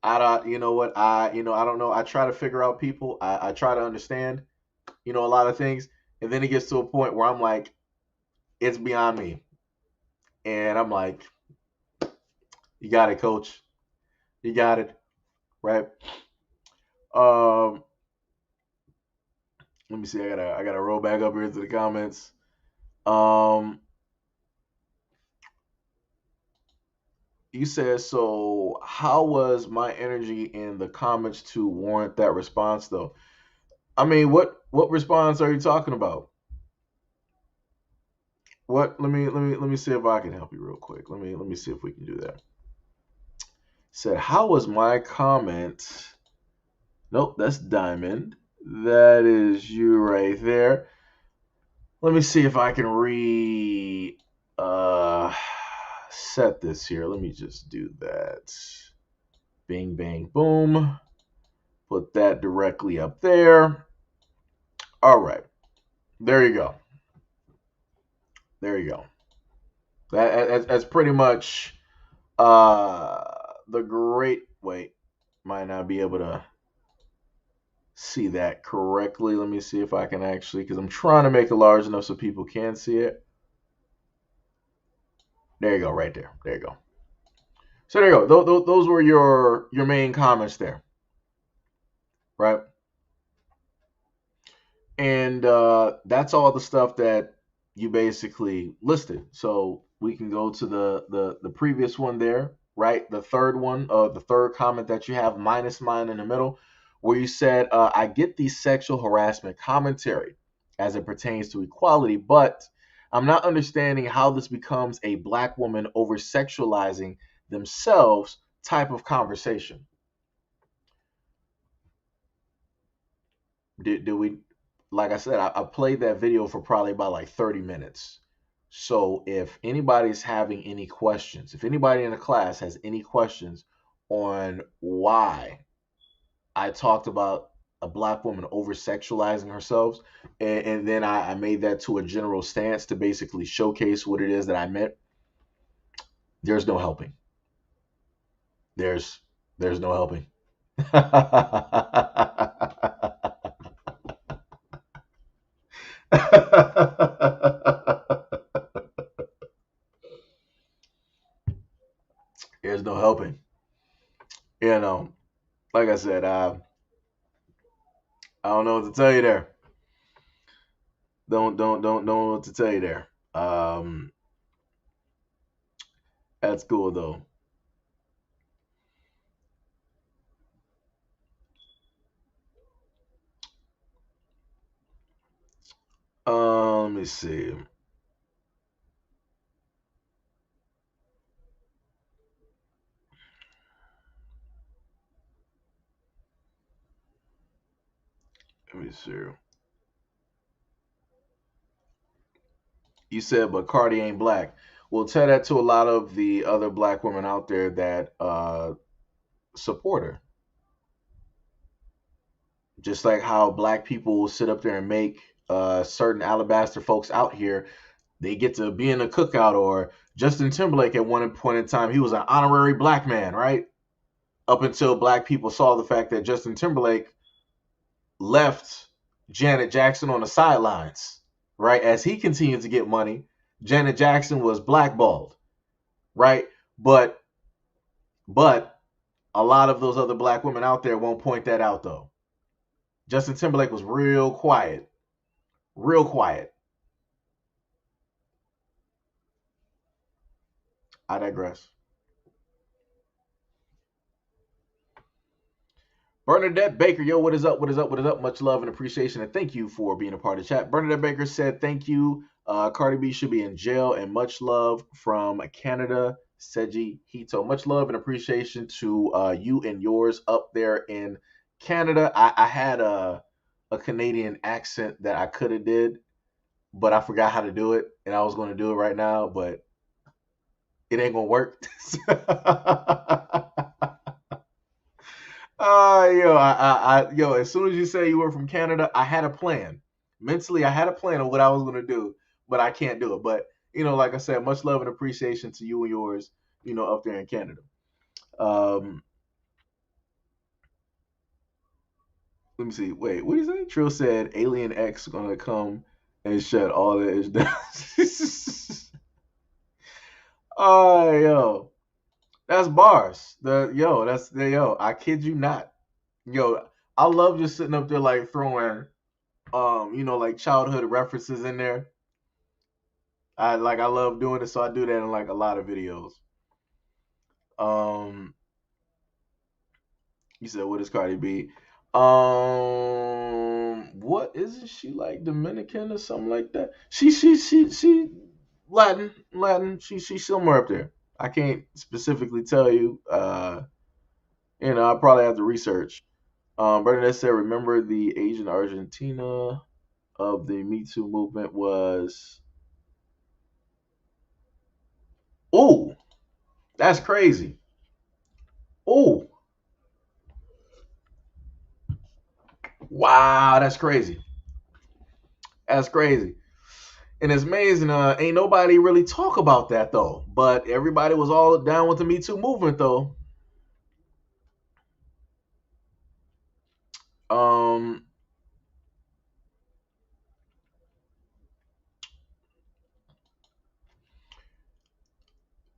I don't. You know what? I don't know. I try to figure out people. I try to understand, a lot of things, and then it gets to a point where I'm like, it's beyond me, and I'm like, you got it, coach. You got it, right? Um, Let me see. I gotta roll back up here into the comments. Um, you said so. How was my energy in the comments to warrant that response, though? I mean, what response are you talking about? What? Let me see if I can help you real quick. Let me see if we can do that. Said, how was my comment? Nope, that's Diamond. That is you right there. Let me see if I can set this here. Let me just do that. Bing, bang, boom. Put that directly up there. All right. There you go. There you go. That's pretty much uh the great wait. Might not be able to see that correctly. Let me see if I can actually, because I'm trying to make it large enough so people can see it. There you go, right there. There you go. So there you go. Those were your main comments there, right? And that's all the stuff that you basically listed. So we can go to the previous one there, right? The third one, the third comment that you have minus mine in the middle, where you said, I get the sexual harassment commentary as it pertains to equality, but I'm not understanding how this becomes a black woman over sexualizing themselves type of conversation. Did we, like I said, I played that video for probably about like 30 minutes. So if anybody's having any questions, if anybody in the class has any questions on why I talked about a black woman over sexualizing herself, and then I made that to a general stance to basically showcase what it is that I meant, there's no helping. There's no helping. There's no helping. You know, like I said, I don't know what to tell you there. Don't know what to tell you there. That's cool though. Let me see. Let me see. You said, but Cardi ain't black. Well, tell that to a lot of the other black women out there that support her. Just like how black people will sit up there and make certain alabaster folks out here they get to be in a cookout. Or Justin Timberlake at one point in time, he was an honorary black man, right? Up until black people saw the fact that Justin Timberlake left Janet Jackson on the sidelines, right? As he continued to get money, Janet Jackson was blackballed, right? But but a lot of those other black women out there won't point that out though. Justin Timberlake was real quiet, real quiet. I digress. Bernadette Baker, yo, what is up? What is up? What is up? Much love and appreciation, and thank you for being a part of the chat. Bernadette Baker said, "Thank you. Cardi B should be in jail, and much love from Canada, SEIJIHITO. Much love and appreciation to you and yours up there in Canada. I had a Canadian accent that I could have did, but I forgot how to do it, and I was going to do it right now, but it ain't gonna work." Yo, as soon as you say you were from Canada, I had a plan. Mentally, I had a plan of what I was gonna do, but I can't do it. But like I said, much love and appreciation to you and yours, up there in Canada. Um, Let me see. Wait, what is that? Trill said Alien X gonna come and shut all that is down. Oh, yo, that's bars. I kid you not. Yo, I love just sitting up there like throwing like childhood references in there. I love doing it, so I do that in like a lot of videos. Um, you said what is Cardi B? What isn't she like Dominican or something like that? She Latin. She's somewhere up there. I can't specifically tell you. I probably have to research. Bernadette said, "Remember the Asian Argentina of the Me Too movement was." Oh, that's crazy. Oh, wow, that's crazy. That's crazy. And it's amazing. Ain't nobody really talk about that though. But everybody was all down with the Me Too movement though. Um,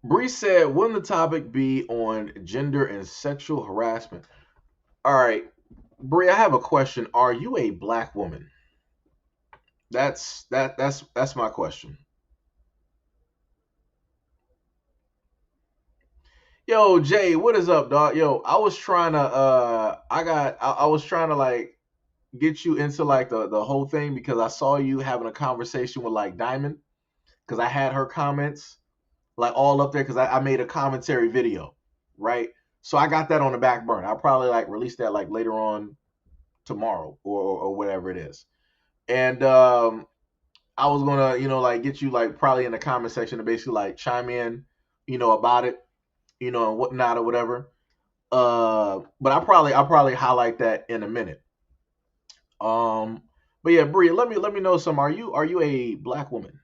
Bree said, "Wouldn't the topic be on gender and sexual harassment?" All right, Bree, I have a question. Are you a black woman? That's my question. Yo, Jay, what is up, dog? Yo, I was trying to I was trying to like get you into like the whole thing because I saw you having a conversation with like Diamond because I had her comments like all up there because I made a commentary video, right? So I got that on the back burner. I'll probably like release that like later on tomorrow or whatever it is. And I was gonna, like get you like probably in the comment section to basically like chime in, about it, and whatnot or whatever. But I'll probably highlight that in a minute. Um, but yeah, Bria, let me know some. Are you a black woman?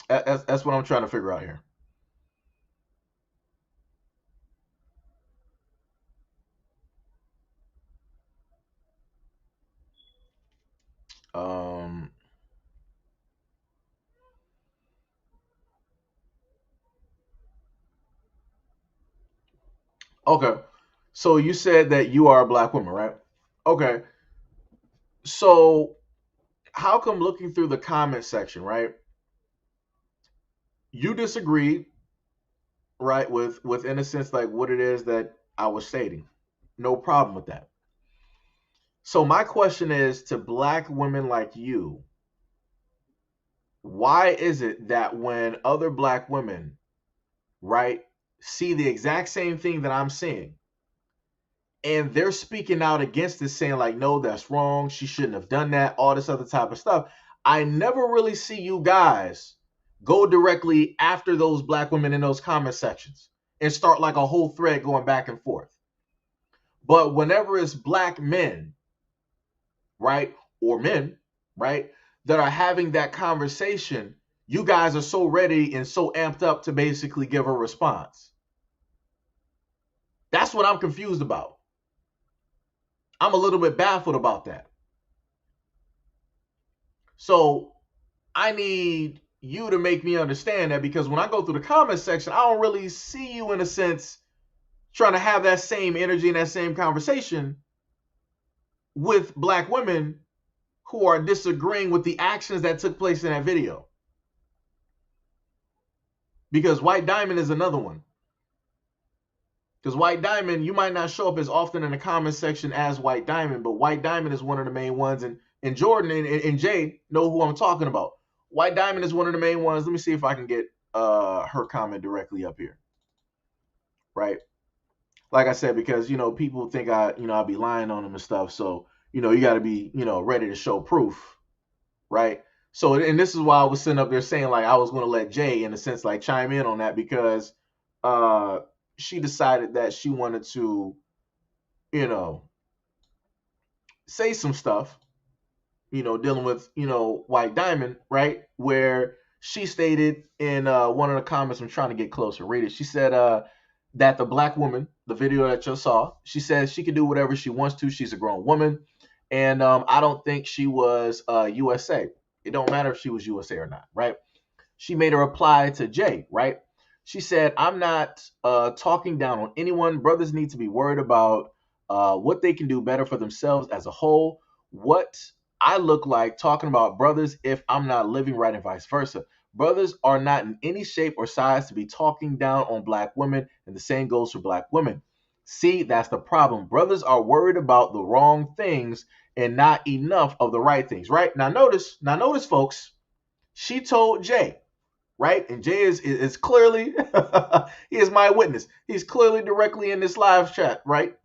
That's what I'm trying to figure out here. Um, okay. So you said that you are a black woman, right? Okay. So how come looking through the comment section, right? You disagree, right, with in a sense like what it is that I was stating. No problem with that. So my question is to black women like you, why is it that when other black women, right, see the exact same thing that I'm seeing, and they're speaking out against it, saying like, no, that's wrong, she shouldn't have done that, all this other type of stuff, I never really see you guys go directly after those black women in those comment sections and start like a whole thread going back and forth. But whenever it's black men, right, or men, right, that are having that conversation, you guys are so ready and so amped up to basically give a response. That's what I'm confused about. I'm a little bit baffled about that. So I need you to make me understand that, because when I go through the comment section, I don't really see you, in a sense, trying to have that same energy and that same conversation with black women who are disagreeing with the actions that took place in that video. Because White Diamond is another one. Because White Diamond, you might not show up as often in the comment section as White Diamond, but White Diamond is one of the main ones. And Jordan and Jay know who I'm talking about. White Diamond is one of the main ones. Let me see if I can get her comment directly up here. Right? Like I said, because, people think I'll be lying on them and stuff. So, you got to be, ready to show proof. Right? So, and this is why I was sitting up there saying, like, I was going to let Jay, in a sense, like, chime in on that, because she decided that she wanted to, say some stuff, dealing with, White Diamond, right? Where she stated in one of the comments, I'm trying to get closer, read it. She said that the black woman, the video that you saw, she says she can do whatever she wants to. She's a grown woman. And I don't think she was USA. It don't matter if she was USA or not, right? She made a reply to Jay, right? She said, I'm not talking down on anyone. Brothers need to be worried about what they can do better for themselves as a whole. What I look like talking about brothers if I'm not living right, and vice versa. Brothers are not in any shape or size to be talking down on black women, and the same goes for black women. See, that's the problem. Brothers are worried about the wrong things and not enough of the right things, right? Now notice, folks, she told Jay, right? And Jay is clearly he is my witness. He's clearly directly in this live chat, right?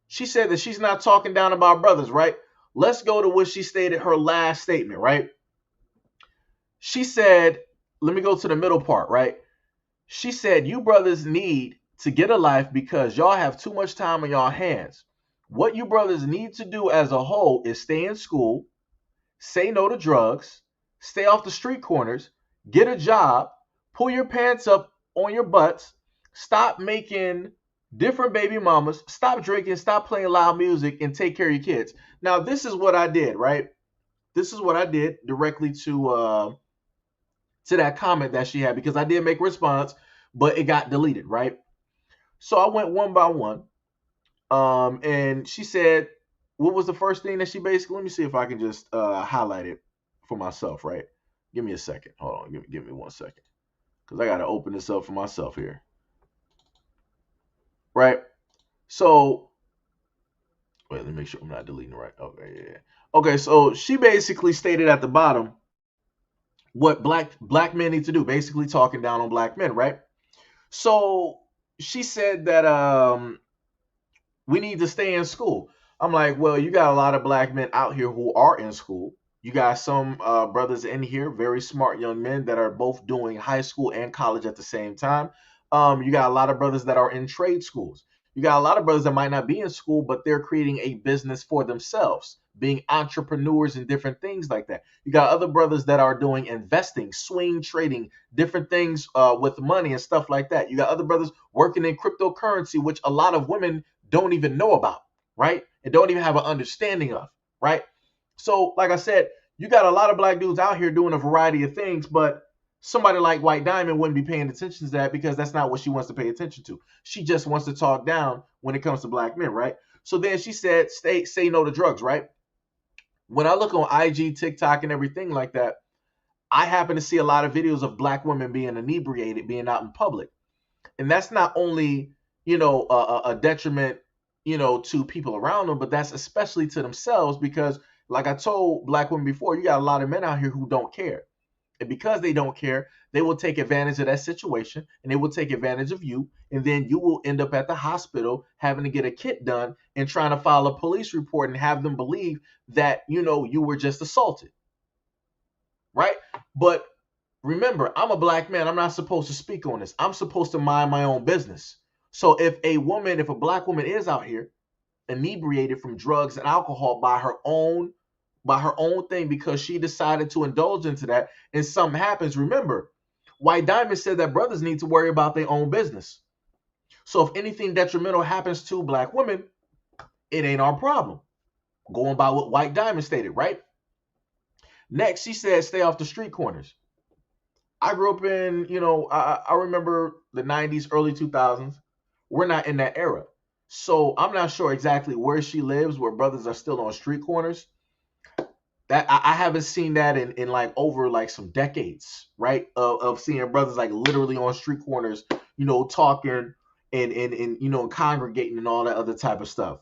She said that she's not talking down about brothers, right? Let's go to what she stated, her last statement, right? She said, let me go to the middle part, right? She said, you brothers need to get a life because y'all have too much time on y'all hands. What you brothers need to do as a whole is stay in school, say no to drugs, stay off the street corners, get a job, pull your pants up on your butts, stop making different baby mamas, stop drinking, stop playing loud music, and take care of your kids. Now, this is what I did, right? This is what I did directly to that comment that she had, because I did make a response, but it got deleted, right? So I went one by one. And she said, what was the first thing that she basically, let me see if I can just highlight it for myself, right? Give me a second. Hold on. Give me 1 second. Because I got to open this up for myself here. Right? So, wait, let me make sure I'm not deleting it right. Okay, yeah. Okay, so she basically stated at the bottom what black men need to do, basically talking down on black men, right? So she said that we need to stay in school. I'm like, well, you got a lot of black men out here who are in school. You got some brothers in here, very smart young men that are both doing high school and college at the same time. You got a lot of brothers that are in trade schools. You got a lot of brothers that might not be in school, but they're creating a business for themselves, being entrepreneurs and different things like that. You got other brothers that are doing investing, swing trading, different things with money and stuff like that. You got other brothers working in cryptocurrency, which a lot of women don't even know about, right? And don't even have an understanding of, right? So, like I said, you got a lot of black dudes out here doing a variety of things, but somebody like White Diamond wouldn't be paying attention to that, because that's not what she wants to pay attention to. She just wants to talk down when it comes to black men, right? So then she said, say no to drugs, right? When I look on IG, TikTok, and everything like that, I happen to see a lot of videos of black women being inebriated, being out in public. And that's not only, a detriment, to people around them, but that's especially to themselves, because like I told black women before, you got a lot of men out here who don't care. And because they don't care, they will take advantage of that situation, and they will take advantage of you. And then you will end up at the hospital having to get a kit done and trying to file a police report and have them believe that, you were just assaulted. Right? But remember, I'm a black man. I'm not supposed to speak on this. I'm supposed to mind my own business. So if a black woman is out here inebriated from drugs and alcohol by her own by her own thing because she decided to indulge into that, and something happens. Remember, White Diamond said that brothers need to worry about their own business. So if anything detrimental happens to black women, it ain't our problem. Going by what White Diamond stated, right? Next, she said, stay off the street corners. I grew up in, I remember the 90s, early 2000s. We're not in that era. So I'm not sure exactly where she lives, where brothers are still on street corners. That I haven't seen that in like over like some decades, right? Of seeing brothers like literally on street corners, talking and congregating and all that other type of stuff.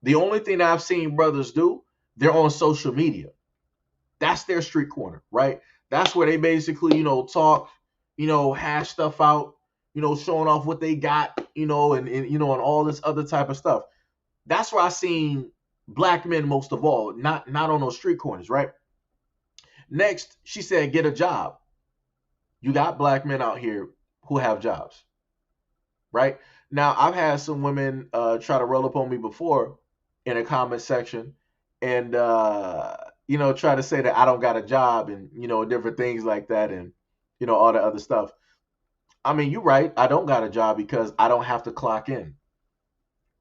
The only thing that I've seen brothers do, they're on social media. That's their street corner, right? That's where they basically, talk, hash stuff out, showing off what they got, and all this other type of stuff. That's where I seen black men most of all, not on those street corners, right? Next, she said, get a job. You got black men out here who have jobs, right? Now, I've had some women try to roll up on me before in a comment section and, try to say that I don't got a job and, different things like that and, all the other stuff. I mean, you're right. I don't got a job because I don't have to clock in,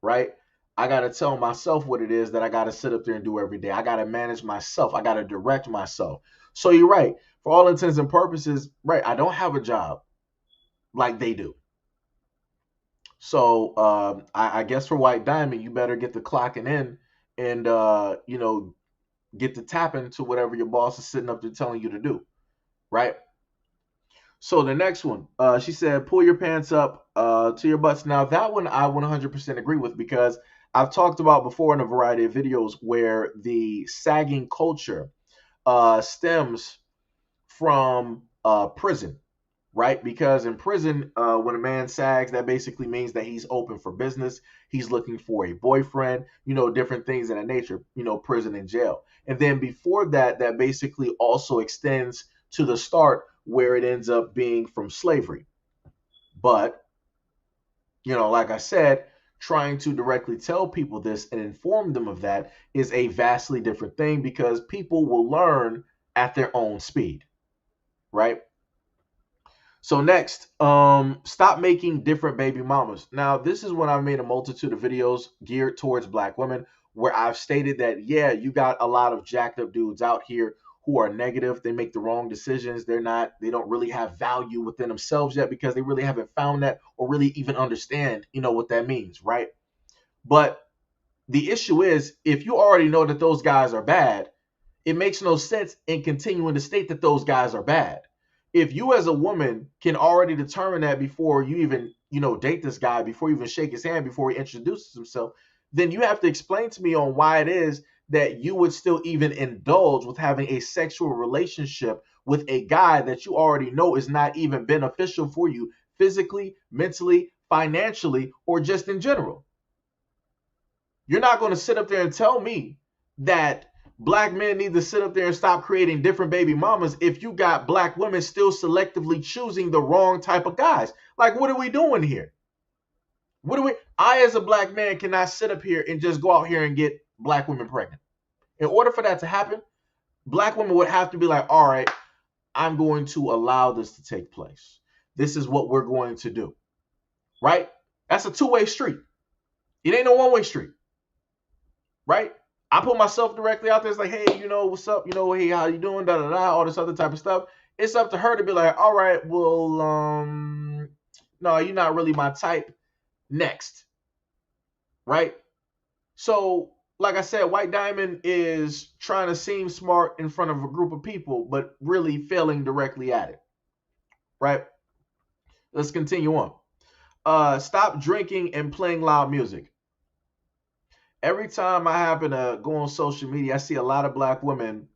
right? I got to tell myself what it is that I got to sit up there and do every day. I got to manage myself. I got to direct myself. So you're right. For all intents and purposes, right, I don't have a job like they do. So I guess for White Diamond, you better get the clocking in and, get the tapping to whatever your boss is sitting up there telling you to do, right? So the next one, she said, pull your pants up to your butts. Now, that one I 100% agree with because I've talked about before in a variety of videos where the sagging culture stems from prison, right? Because in prison, when a man sags, that basically means that he's open for business. He's looking for a boyfriend, different things in that nature, prison and jail. And then before that, that basically also extends to the start where it ends up being from slavery. But, like I said, trying to directly tell people this and inform them of that is a vastly different thing because people will learn at their own speed, right? So next, stop making different baby mamas. Now, this is when I've made a multitude of videos geared towards black women where I've stated that, yeah, you got a lot of jacked up dudes out here who are negative. They make the wrong decisions. They don't really have value within themselves yet because they really haven't found that or really even understand, what that means, right? But the issue is, if you already know that those guys are bad, it makes no sense in continuing to state that those guys are bad. If you as a woman can already determine that before you even, date this guy, before you even shake his hand, before he introduces himself, then you have to explain to me on why it is that you would still even indulge with having a sexual relationship with a guy that you already know is not even beneficial for you physically, mentally, financially, or just in general. You're not going to sit up there and tell me that black men need to sit up there and stop creating different baby mamas if you got black women still selectively choosing the wrong type of guys. Like, what are we doing here? I, as a black man, cannot sit up here and just go out here and get black women pregnant. In order for that to happen, black women would have to be like, all right, I'm going to allow this to take place. This is what we're going to do, right? That's a two-way street. It ain't no one-way street, right? I put myself directly out there. It's like, hey, what's up? Hey, how you doing? Da da da. All this other type of stuff. It's up to her to be like, all right, well, no, you're not really my type. Next, right? So, like I said, White Diamond is trying to seem smart in front of a group of people, but really failing directly at it, right? Let's continue on. Stop drinking and playing loud music. Every time I happen to go on social media, I see a lot of black women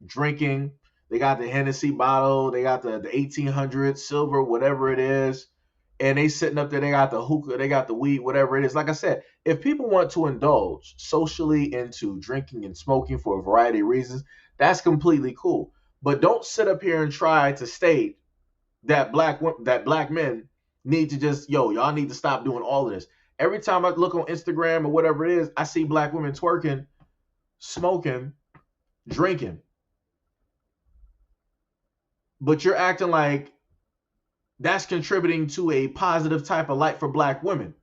drinking. They got the Hennessy bottle, they got the 1800 silver, whatever it is, and they sitting up there. They got the hookah, they got the weed, whatever it is. Like I said, if people want to indulge socially into drinking and smoking for a variety of reasons, that's completely cool. But don't sit up here and try to state that black men need to just y'all need to stop doing all of this. Every time I look on Instagram or whatever it is, I see black women twerking, smoking, drinking, but you're acting like that's contributing to a positive type of light for black women.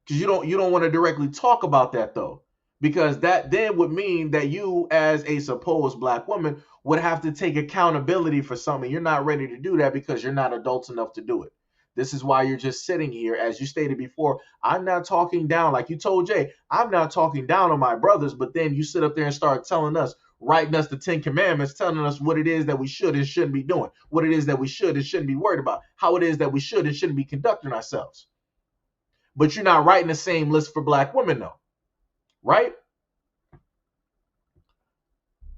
Because you don't want to directly talk about that though, because that then would mean that you as a supposed black woman would have to take accountability for something. You're not ready to do that because you're not adult enough to do it. This is why you're just sitting here. As you stated before, I'm not talking down, like you told Jay, I'm not talking down on my brothers, but then you sit up there and start telling us, writing us the 10 commandments, telling us what it is that we should and shouldn't be doing, what it is that we should and shouldn't be worried about, how it is that we should and shouldn't be conducting ourselves. But you're not writing the same list for black women though, right?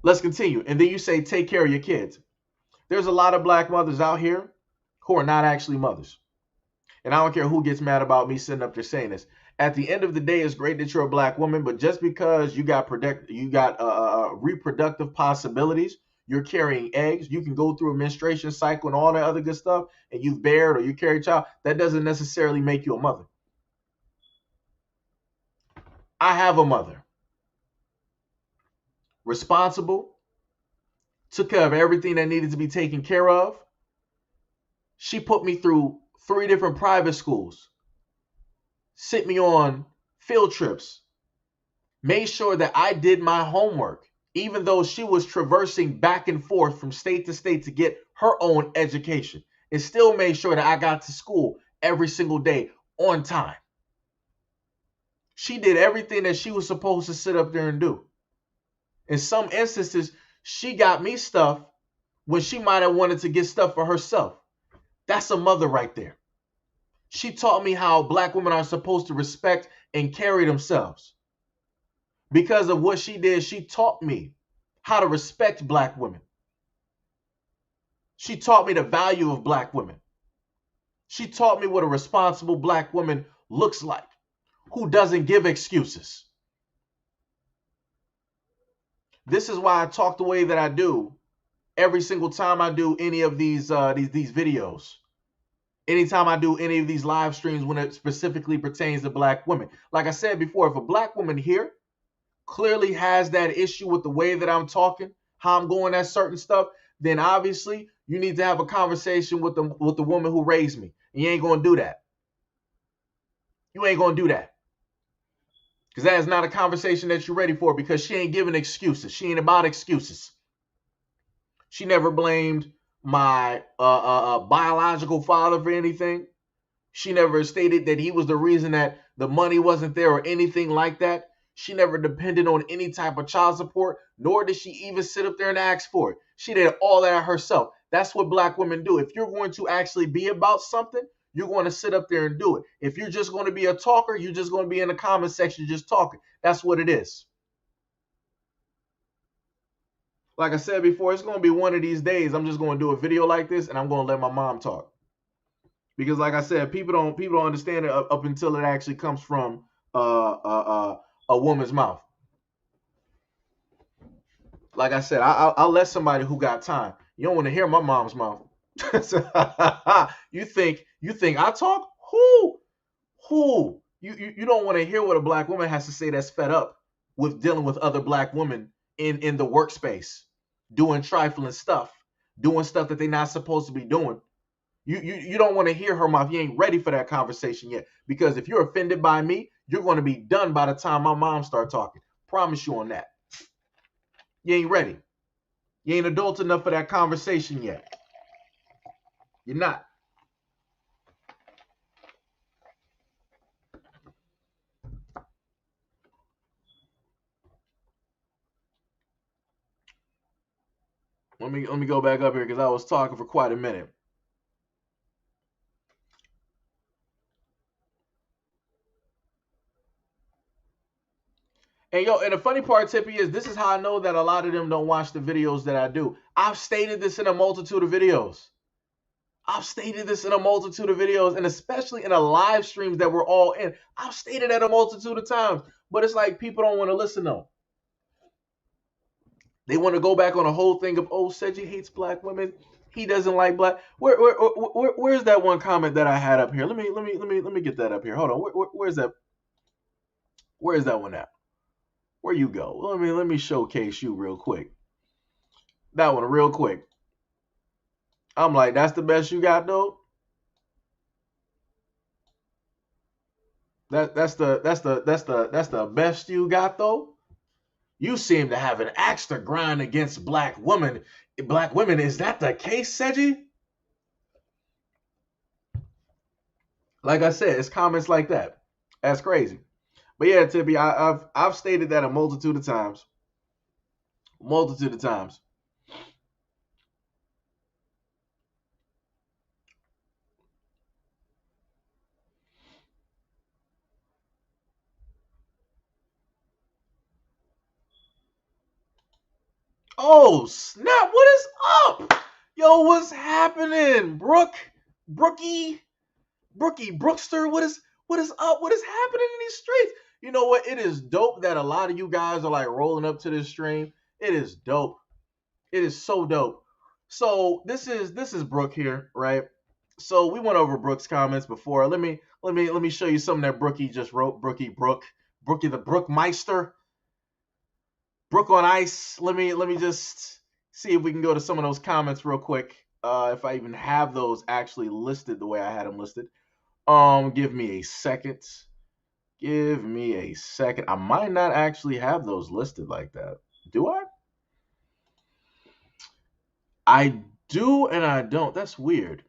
Let's continue. And then you say, take care of your kids. There's a lot of black mothers out here who are not actually mothers. And I don't care who gets mad about me sitting up there saying this. At the end of the day, it's great that you're a black woman, but just because you got reproductive possibilities, you're carrying eggs, you can go through a menstruation cycle and all that other good stuff, and you've bared or you carry a child, that doesn't necessarily make you a mother. I have a mother. Responsible, took care of everything that needed to be taken care of. She put me through 3 different private schools, sent me on field trips, made sure that I did my homework, even though she was traversing back and forth from state to state to get her own education, and still made sure that I got to school every single day on time. She did everything that she was supposed to sit up there and do. In some instances, she got me stuff when she might have wanted to get stuff for herself. That's a mother right there. She taught me how black women are supposed to respect and carry themselves. Because of what she did, she taught me how to respect black women. She taught me the value of black women. She taught me what a responsible black woman looks like, who doesn't give excuses. This is why I talk the way that I do every single time I do any of these videos. Anytime I do any of these live streams when it specifically pertains to black women. Like I said before, if a black woman here clearly has that issue with the way that I'm talking, how I'm going at certain stuff, then obviously you need to have a conversation with the woman who raised me. And you ain't going to do that. You ain't going to do that. Because that is not a conversation that you're ready for, because she ain't giving excuses. She ain't about excuses. She never blamed my biological father for anything. She never stated that he was the reason that the money wasn't there or anything like that. She never depended on any type of child support, nor did she even sit up there and ask for it. She did all that herself. That's what black women do. If you're going to actually be about something, you're going to sit up there and do it. If you're just going to be a talker, you're just going to be in the comment section just talking. That's what it is. Like I said before, it's going to be one of these days I'm just going to do a video like this and I'm going to let my mom talk. Because like I said, people don't understand it up until it actually comes from a woman's mouth. Like I said, I'll let somebody who got time. You don't want to hear my mom's mouth. You think I talk? Who? You don't want to hear what a black woman has to say that's fed up with dealing with other black women in the workspace, doing trifling stuff, doing stuff that they're not supposed to be doing. You don't want to hear her mouth. You ain't ready for that conversation yet. Because if you're offended by me, you're going to be done by the time my mom start talking. Promise you on that. You ain't ready. You ain't adult enough for that conversation yet. You're not. Let me go back up here because I was talking for quite a minute. And and the funny part, Tippy, is this is how I know that a lot of them don't watch the videos that I do. I've stated this in a multitude of videos. And especially in the live streams that we're all in. I've stated that a multitude of times. But it's like people don't want to listen though. They want to go back on a whole thing of, oh, Seji hates black women. He doesn't like black. Where's that one comment that I had up here? Let me get that up here. Hold on. Where's that? Where is that one at? Where you go? Let me showcase you real quick. That one real quick. I'm like, that's the best you got though. That's the best you got though. You seem to have an axe to grind against black women. Black women, is that the case, Seji? Like I said, it's comments like that. That's crazy. But yeah, Tippy, I've stated that a multitude of times. Multitude of times. Oh snap! What is up? Yo, what's happening, Brookie, Brookster? What is up? What is happening in these streets? You know what? It is dope that a lot of you guys are like rolling up to this stream. It is dope. It is so dope. So this is Brooke here, right? So we went over Brooke's comments before. Let me show you something that Brookie just wrote. Brookie the Brookmeister, Brooke on Ice. Let me just see if we can go to some of those comments real quick. If I even have those actually listed the way I had them listed. Give me a second. Give me a second. I might not actually have those listed like that. Do I? I do and I don't. That's weird.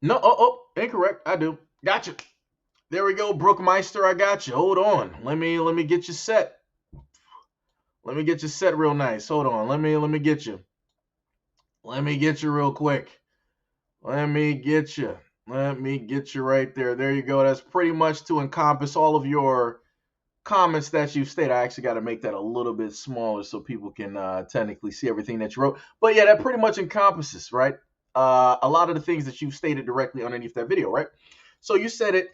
No, incorrect. I do. Gotcha. There we go, Brookmeister. I got you. Hold on. Let me get you set. Let me get you set real nice. Hold on. Let me get you. Let me get you real quick. Let me get you. Let me get you right there. There you go. That's pretty much to encompass all of your comments that you've stated. I actually got to make that a little bit smaller so people can technically see everything that you wrote. But yeah, that pretty much encompasses, right? A lot of the things that you've stated directly underneath that video, right? So you said it.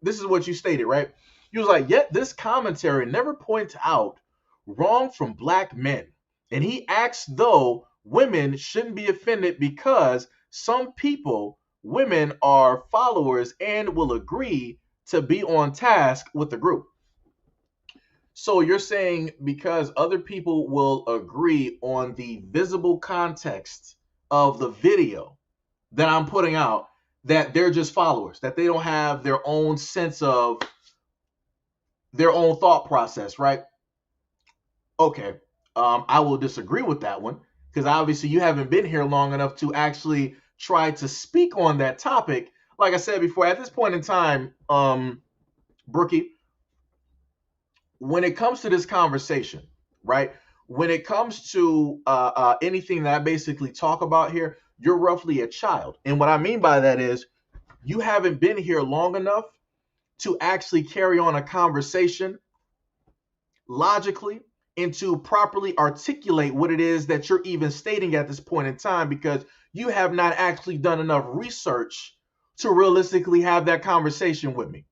This is what you stated, right? You was like, yet this commentary never points out wrong from black men. And he acts though women shouldn't be offended because some people, women are followers and will agree to be on task with the group. So you're saying because other people will agree on the visible context of the video that I'm putting out, that they're just followers, that they don't have their own sense of their own thought process, right? Okay. I will disagree with that one because obviously you haven't been here long enough to actually try to speak on that topic. Like I said before, at this point in time, Brookie, when it comes to this conversation, right? When it comes to anything that I basically talk about here, you're roughly a child. And what I mean by that is you haven't been here long enough to actually carry on a conversation logically and to properly articulate what it is that you're even stating at this point in time because you have not actually done enough research to realistically have that conversation with me.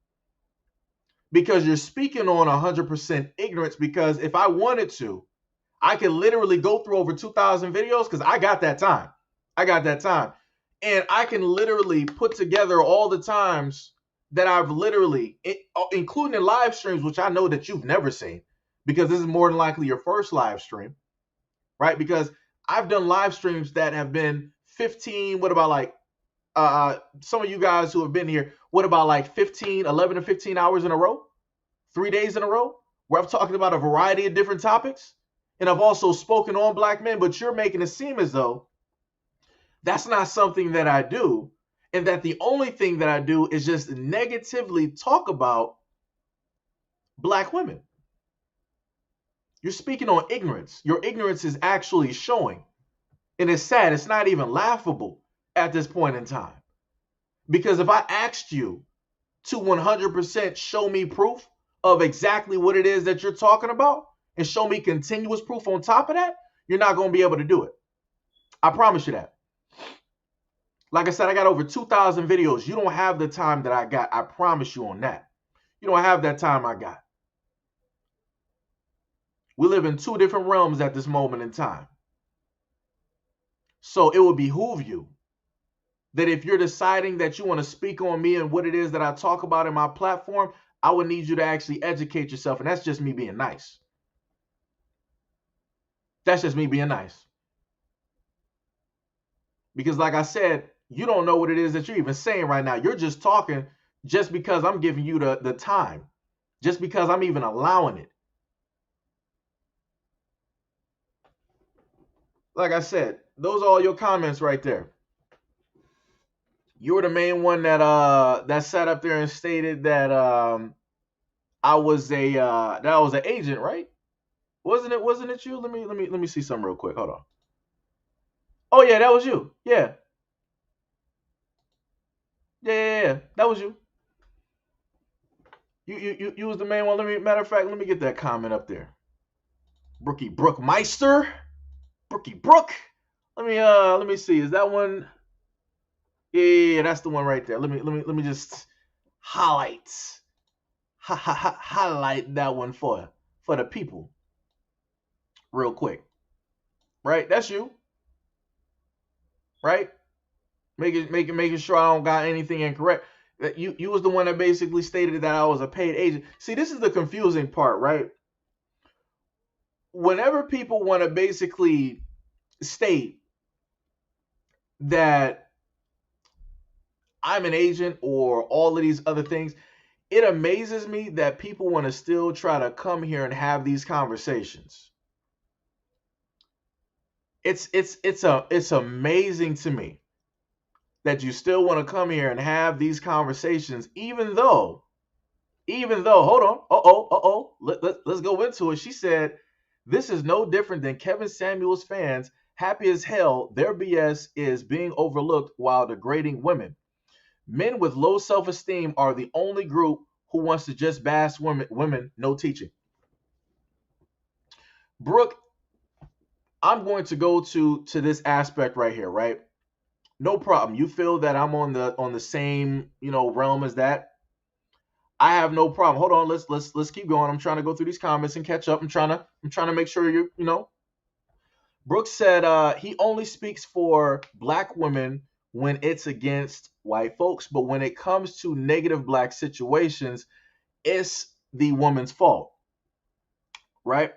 Because you're speaking on 100% ignorance. Because if I wanted to, I could literally go through over 2,000 videos because I got that time. I got that time. And I can literally put together all the times that I've literally, including in live streams, which I know that you've never seen, because this is more than likely your first live stream, right? Because I've done live streams that have been 15, what about like, some of you guys who have been here, what about like 15, 11 to 15 hours in a row? 3 days in a row? Where I've talked about a variety of different topics? And I've also spoken on black men, but you're making it seem as though that's not something that I do. And that the only thing that I do is just negatively talk about black women. You're speaking on ignorance. Your ignorance is actually showing. And it's sad. It's not even laughable at this point in time. Because if I asked you to 100% show me proof of exactly what it is that you're talking about and show me continuous proof on top of that, you're not going to be able to do it. I promise you that. Like I said, I got over 2,000 videos. You don't have the time that I got. I promise you on that. You don't have that time I got. We live in two different realms at this moment in time. So it would behoove you that if you're deciding that you want to speak on me and what it is that I talk about in my platform, I would need you to actually educate yourself. And that's just me being nice. That's just me being nice. Because like I said, you don't know what it is that you're even saying right now. You're just talking just because I'm giving you the time, just because I'm even allowing it. Like I said, those are all your comments right there. You were the main one that sat up there and stated that I was an agent, right? Wasn't it you? Let me see something real quick. Hold on. Oh yeah, that was you. Yeah. Yeah. That was you. You was the main one. Matter of fact, let me get that comment up there. Brookie Brookmeister. Brookie Brook. Let me see. Is that one? Yeah, that's the one right there. Let me just highlight highlight that one for the people real quick. Right? That's you, right? Making sure I don't got anything incorrect. That you was the one that basically stated that I was a paid agent. See, this is the confusing part, right? Whenever people want to basically state that I'm an agent or all of these other things, it amazes me that people want to still try to come here and have these conversations. It's amazing to me that you still want to come here and have these conversations, even though, hold on, let's go into it. She said, this is no different than Kevin Samuels fans happy as hell their BS is being overlooked while degrading women. Men with low self-esteem are the only group who wants to just bash women, no teaching. Brooke, I'm going to go to this aspect right here, right? No problem. You feel that I'm on the same, realm as that. I have no problem. Hold on, let's keep going. I'm trying to go through these comments and catch up. I'm trying to make sure you. Brooks said he only speaks for black women when it's against white folks, but when it comes to negative black situations, it's the woman's fault, right?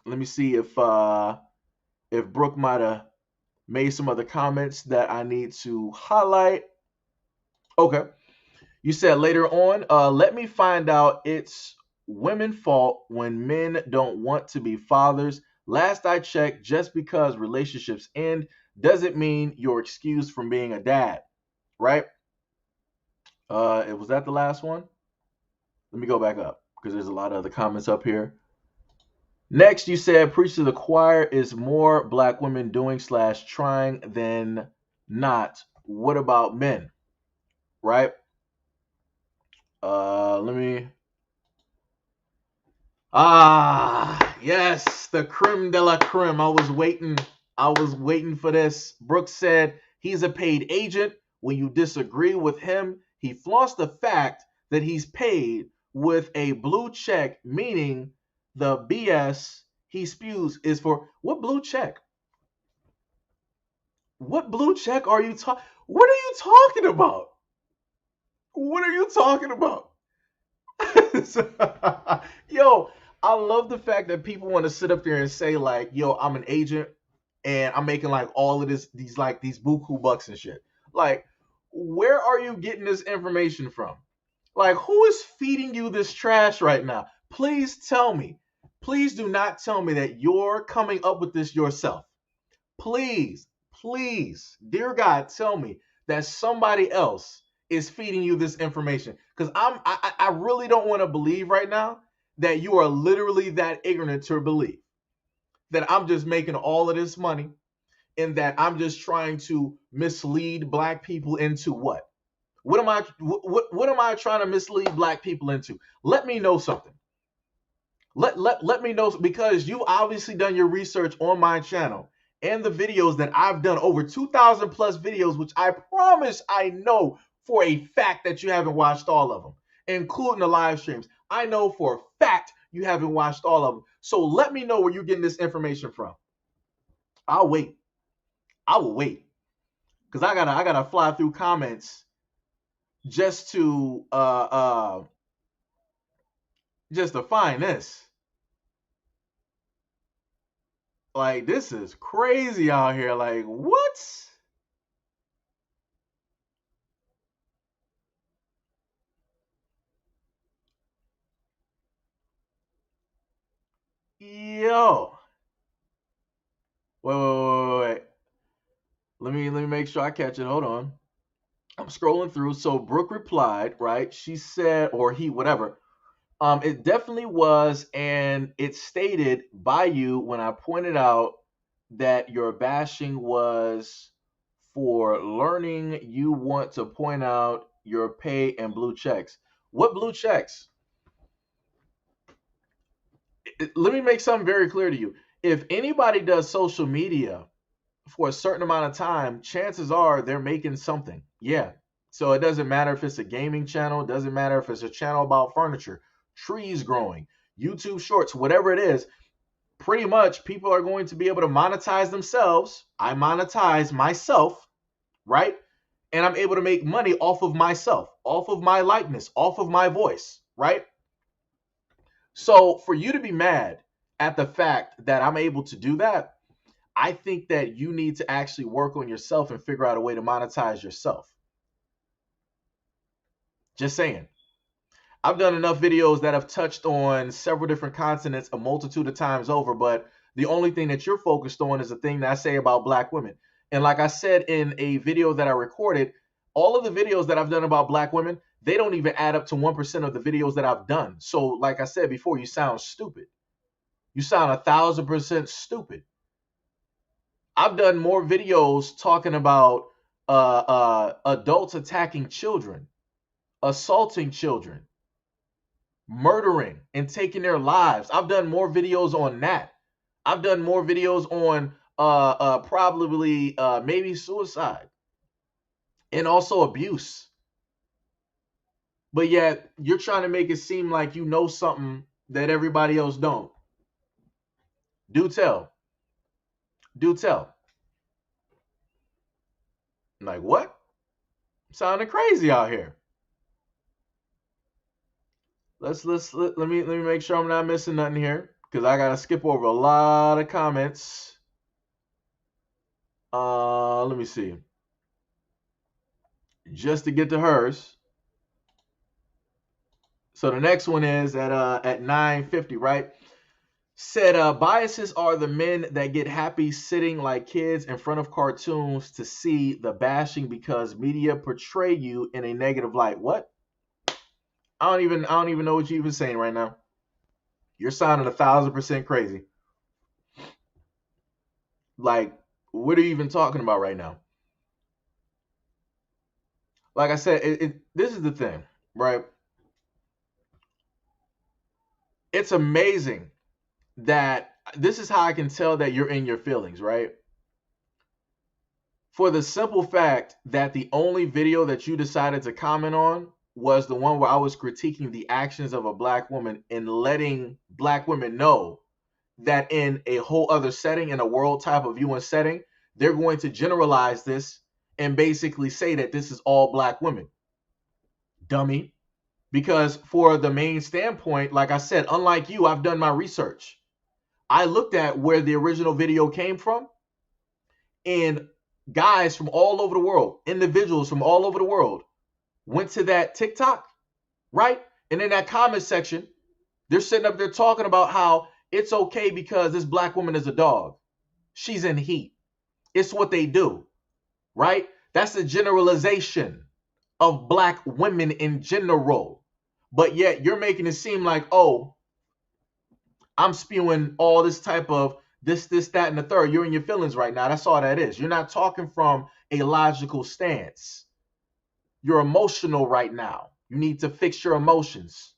Let me see if Brooke might have made some other comments that I need to highlight. Okay. You said later on, let me find out it's women's fault when men don't want to be fathers. Last I checked, just because relationships end doesn't mean you're excused from being a dad, right? Was that the last one? Let me go back up because there's a lot of other comments up here. Next, you said preach to the choir is more black women doing slash trying than not. What about men, right? Let me Yes, the creme de la creme. I was waiting for this. Brooks said he's a paid agent. When you disagree with him, he flaunts the fact that he's paid with a blue check, meaning the BS he spews is for what blue check? What blue check are you talking? What are you talking about? What are you talking about? Yo, I love the fact that people want to sit up there and say like, "Yo, I'm an agent and I'm making like all of these buku bucks and shit." Like, where are you getting this information from? Like, who is feeding you this trash right now? Please tell me. Please do not tell me that you're coming up with this yourself. Please, please, dear God, tell me that somebody else is feeding you this information. Because I really don't want to believe right now that you are literally that ignorant to believe that I'm just making all of this money and that I'm just trying to mislead black people into what? What am I trying to mislead black people into? Let me know something. Let me know, because you've obviously done your research on my channel and the videos that I've done, over 2,000 plus videos, which I promise I know for a fact that you haven't watched all of them, including the live streams. I know for a fact you haven't watched all of them. So let me know where you're getting this information from. I'll wait. I will wait because I gotta fly through comments just to just to find this. Like, this is crazy out here. Like, what? Yo. Wait. Let me make sure I catch it. Hold on. I'm scrolling through. So Brooke replied, right? She said, or he, whatever. It definitely was, and it stated by you when I pointed out that your bashing was for learning. You want to point out your pay and blue checks. What blue checks? Let me make something very clear to you. If anybody does social media for a certain amount of time, chances are they're making something. Yeah. So it doesn't matter if it's a gaming channel, it doesn't matter if it's a channel about furniture, trees growing, YouTube shorts, whatever it is, pretty much people are going to be able to monetize themselves. I monetize myself, right? And I'm able to make money off of myself, off of my likeness, off of my voice, right? So for you to be mad at the fact that I'm able to do that, I think that you need to actually work on yourself and figure out a way to monetize yourself. Just saying. I've done enough videos that have touched on several different continents a multitude of times over, but the only thing that you're focused on is the thing that I say about black women. And like I said in a video that I recorded, all of the videos that I've done about black women, they don't even add up to 1% of the videos that I've done. So like I said before, you sound stupid. You sound 1,000% stupid. I've done more videos talking about adults attacking children, assaulting children, murdering and taking their lives. I've done more videos on that. I've done more videos on probably maybe suicide and also abuse. But yet you're trying to make it seem like you know something that everybody else don't. Do tell. Do tell. Like what? Sounding crazy out here. Let me make sure I'm not missing nothing here because I gotta skip over a lot of comments. Let me see. Just to get to hers. So the next one is at 9:50, right? Said biases are the men that get happy sitting like kids in front of cartoons to see the bashing because media portray you in a negative light. What? I don't even know what you're even saying right now. You're sounding 1,000% crazy. Like, what are you even talking about right now? Like I said, this is the thing, right? It's amazing that this is how I can tell that you're in your feelings, right? For the simple fact that the only video that you decided to comment on was the one where I was critiquing the actions of a black woman and letting black women know that in a whole other setting, in a world type of viewing setting, they're going to generalize this and basically say that this is all black women. Dummy. Because for the main standpoint, like I said, unlike you, I've done my research. I looked at where the original video came from, and guys from all over the world, individuals from all over the world, went to that TikTok, right? And in that comment section, they're sitting up there talking about how it's okay because this black woman is a dog. She's in heat. It's what they do, right? That's a generalization of black women in general. But yet you're making it seem like, oh, I'm spewing all this type of this, that, and the third. You're in your feelings right now. That's all that is. You're not talking from a logical stance. You're emotional right now. You need to fix your emotions.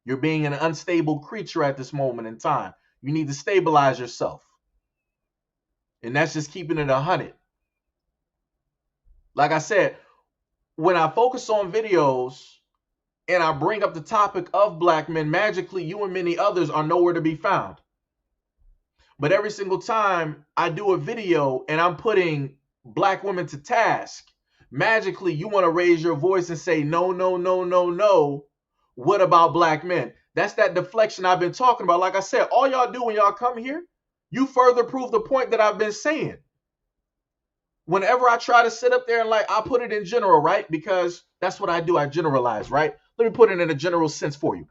You're being an unstable creature at this moment in time. You need to stabilize yourself. And that's just keeping it 100. Like I said, when I focus on videos and I bring up the topic of black men, magically you and many others are nowhere to be found. But every single time I do a video and I'm putting black women to task, magically you want to raise your voice and say, no, no, no, no, no. What about black men? That's that deflection I've been talking about. Like I said, all y'all do when y'all come here You further prove the point that I've been saying. Whenever I try to sit up there and like, I put it in general, right? Because that's what I do. I generalize, right? Let me put it in a general sense for you.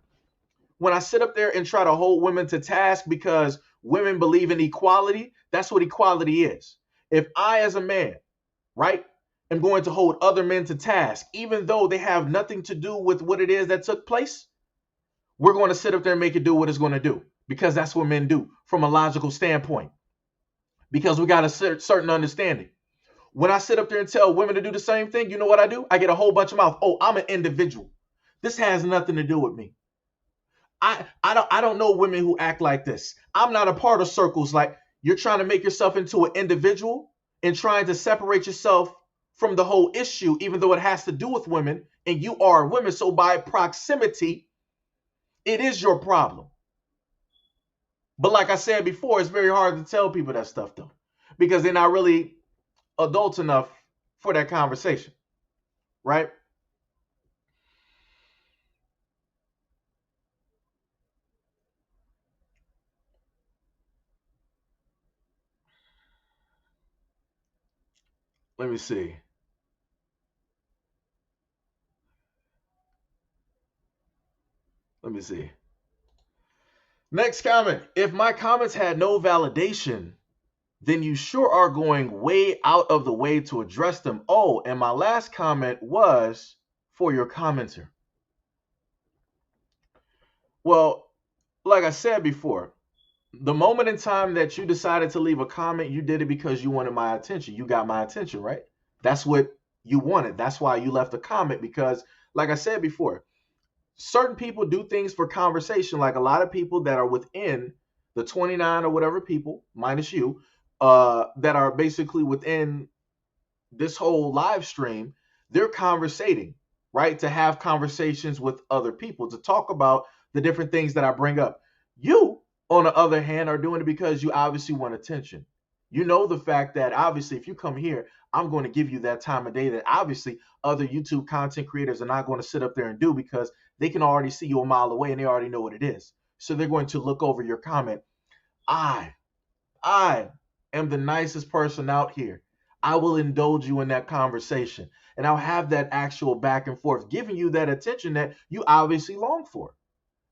When I sit up there and try to hold women to task because women believe in equality, that's what equality is. If I, as a man, right, am going to hold other men to task, even though they have nothing to do with what it is that took place, we're going to sit up there and make it do what it's going to do because that's what men do from a logical standpoint. Because we got a certain understanding. When I sit up there and tell women to do the same thing, you know what I do? I get a whole bunch of mouth. Oh, I'm an individual. This has nothing to do with me. I don't know women who act like this. I'm not a part of circles like you're trying to make yourself into an individual and trying to separate yourself from the whole issue, even though it has to do with women and you are women. So by proximity, it is your problem. But like I said before, it's very hard to tell people that stuff though, because they're not really adult enough for that conversation, right? Let me see. Let me see. Next comment. If my comments had no validation, then you sure are going way out of the way to address them. Oh, and my last comment was for your commenter. Well, like I said before, the moment in time that you decided to leave a comment, you did it because you wanted my attention. You got my attention, right? That's what you wanted. That's why you left a comment because, like I said before, certain people do things for conversation. Like a lot of people that are within the 29 or whatever people, minus you, that are basically within this whole live stream, they're conversating, right? To have conversations with other people, to talk about the different things that I bring up. You, on the other hand, are doing it because you obviously want attention. You know the fact that obviously if you come here, I'm going to give you that time of day that obviously other YouTube content creators are not going to sit up there and do because they can already see you a mile away and they already know what it is. So they're going to look over your comment. I I am the nicest person out here. I will indulge you in that conversation and I'll have that actual back and forth, giving you that attention that you obviously long for.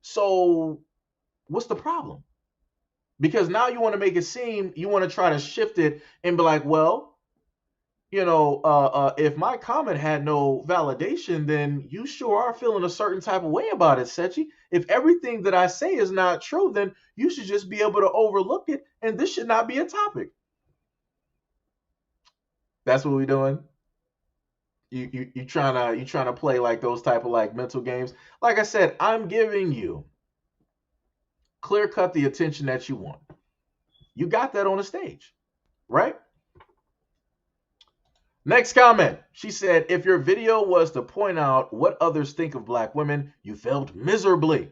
So, what's the problem? Because now you want to make it seem, you want to try to shift it and be like, well, if my comment had no validation, then you sure are feeling a certain type of way about it, Sechi. If everything that I say is not true, then you should just be able to overlook it, and this should not be a topic. That's what we're doing. You trying to play like those type of like mental games. Like I said, I'm giving you clear cut the attention that you want. You got that on the stage, right? Next comment. She said, if your video was to point out what others think of black women, you failed miserably.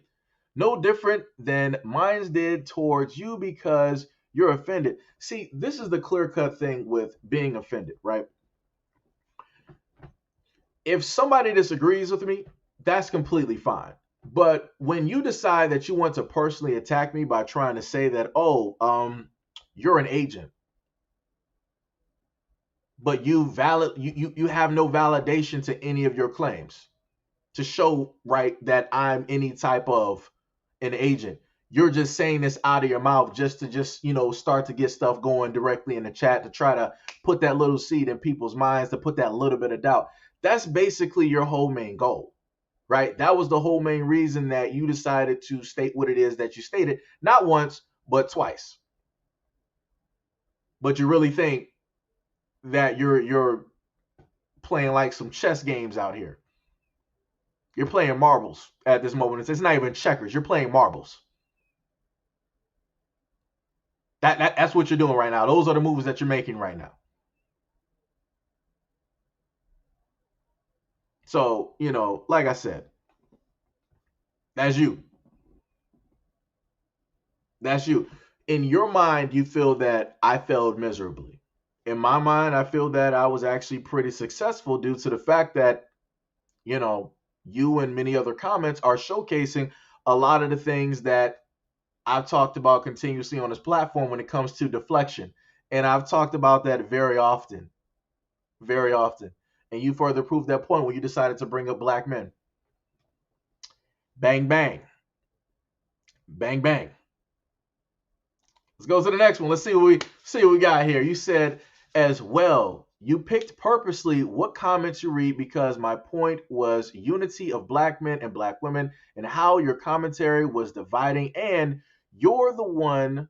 No different than mine did towards you because you're offended. See, this is the clear cut thing with being offended, right? If somebody disagrees with me, that's completely fine. But when you decide that you want to personally attack me by trying to say that, oh, you're an agent, but you have no validation to any of your claims to show right that I'm any type of an agent. You're just saying this out of your mouth just to start to get stuff going directly in the chat to try to put that little seed in people's minds to put that little bit of doubt. That's basically your whole main goal, right? That was the whole main reason that you decided to state what it is that you stated, not once, but twice. But you really think that you're playing like some chess games out here. You're playing marbles at this moment. It's not even checkers. You're playing marbles. That's what you're doing right now. Those are the moves that you're making right now. So, like I said, that's you. That's you. In your mind, you feel that I failed miserably. In my mind, I feel that I was actually pretty successful due to the fact that, you know, you and many other comments are showcasing a lot of the things that I've talked about continuously on this platform when it comes to deflection. And I've talked about that very often, very often. And you further proved that point when you decided to bring up black men. Bang, bang, bang, bang. Let's go to the next one. Let's see what we got here. You said as well. You picked purposely what comments you read because my point was unity of black men and black women and how your commentary was dividing. And you're the one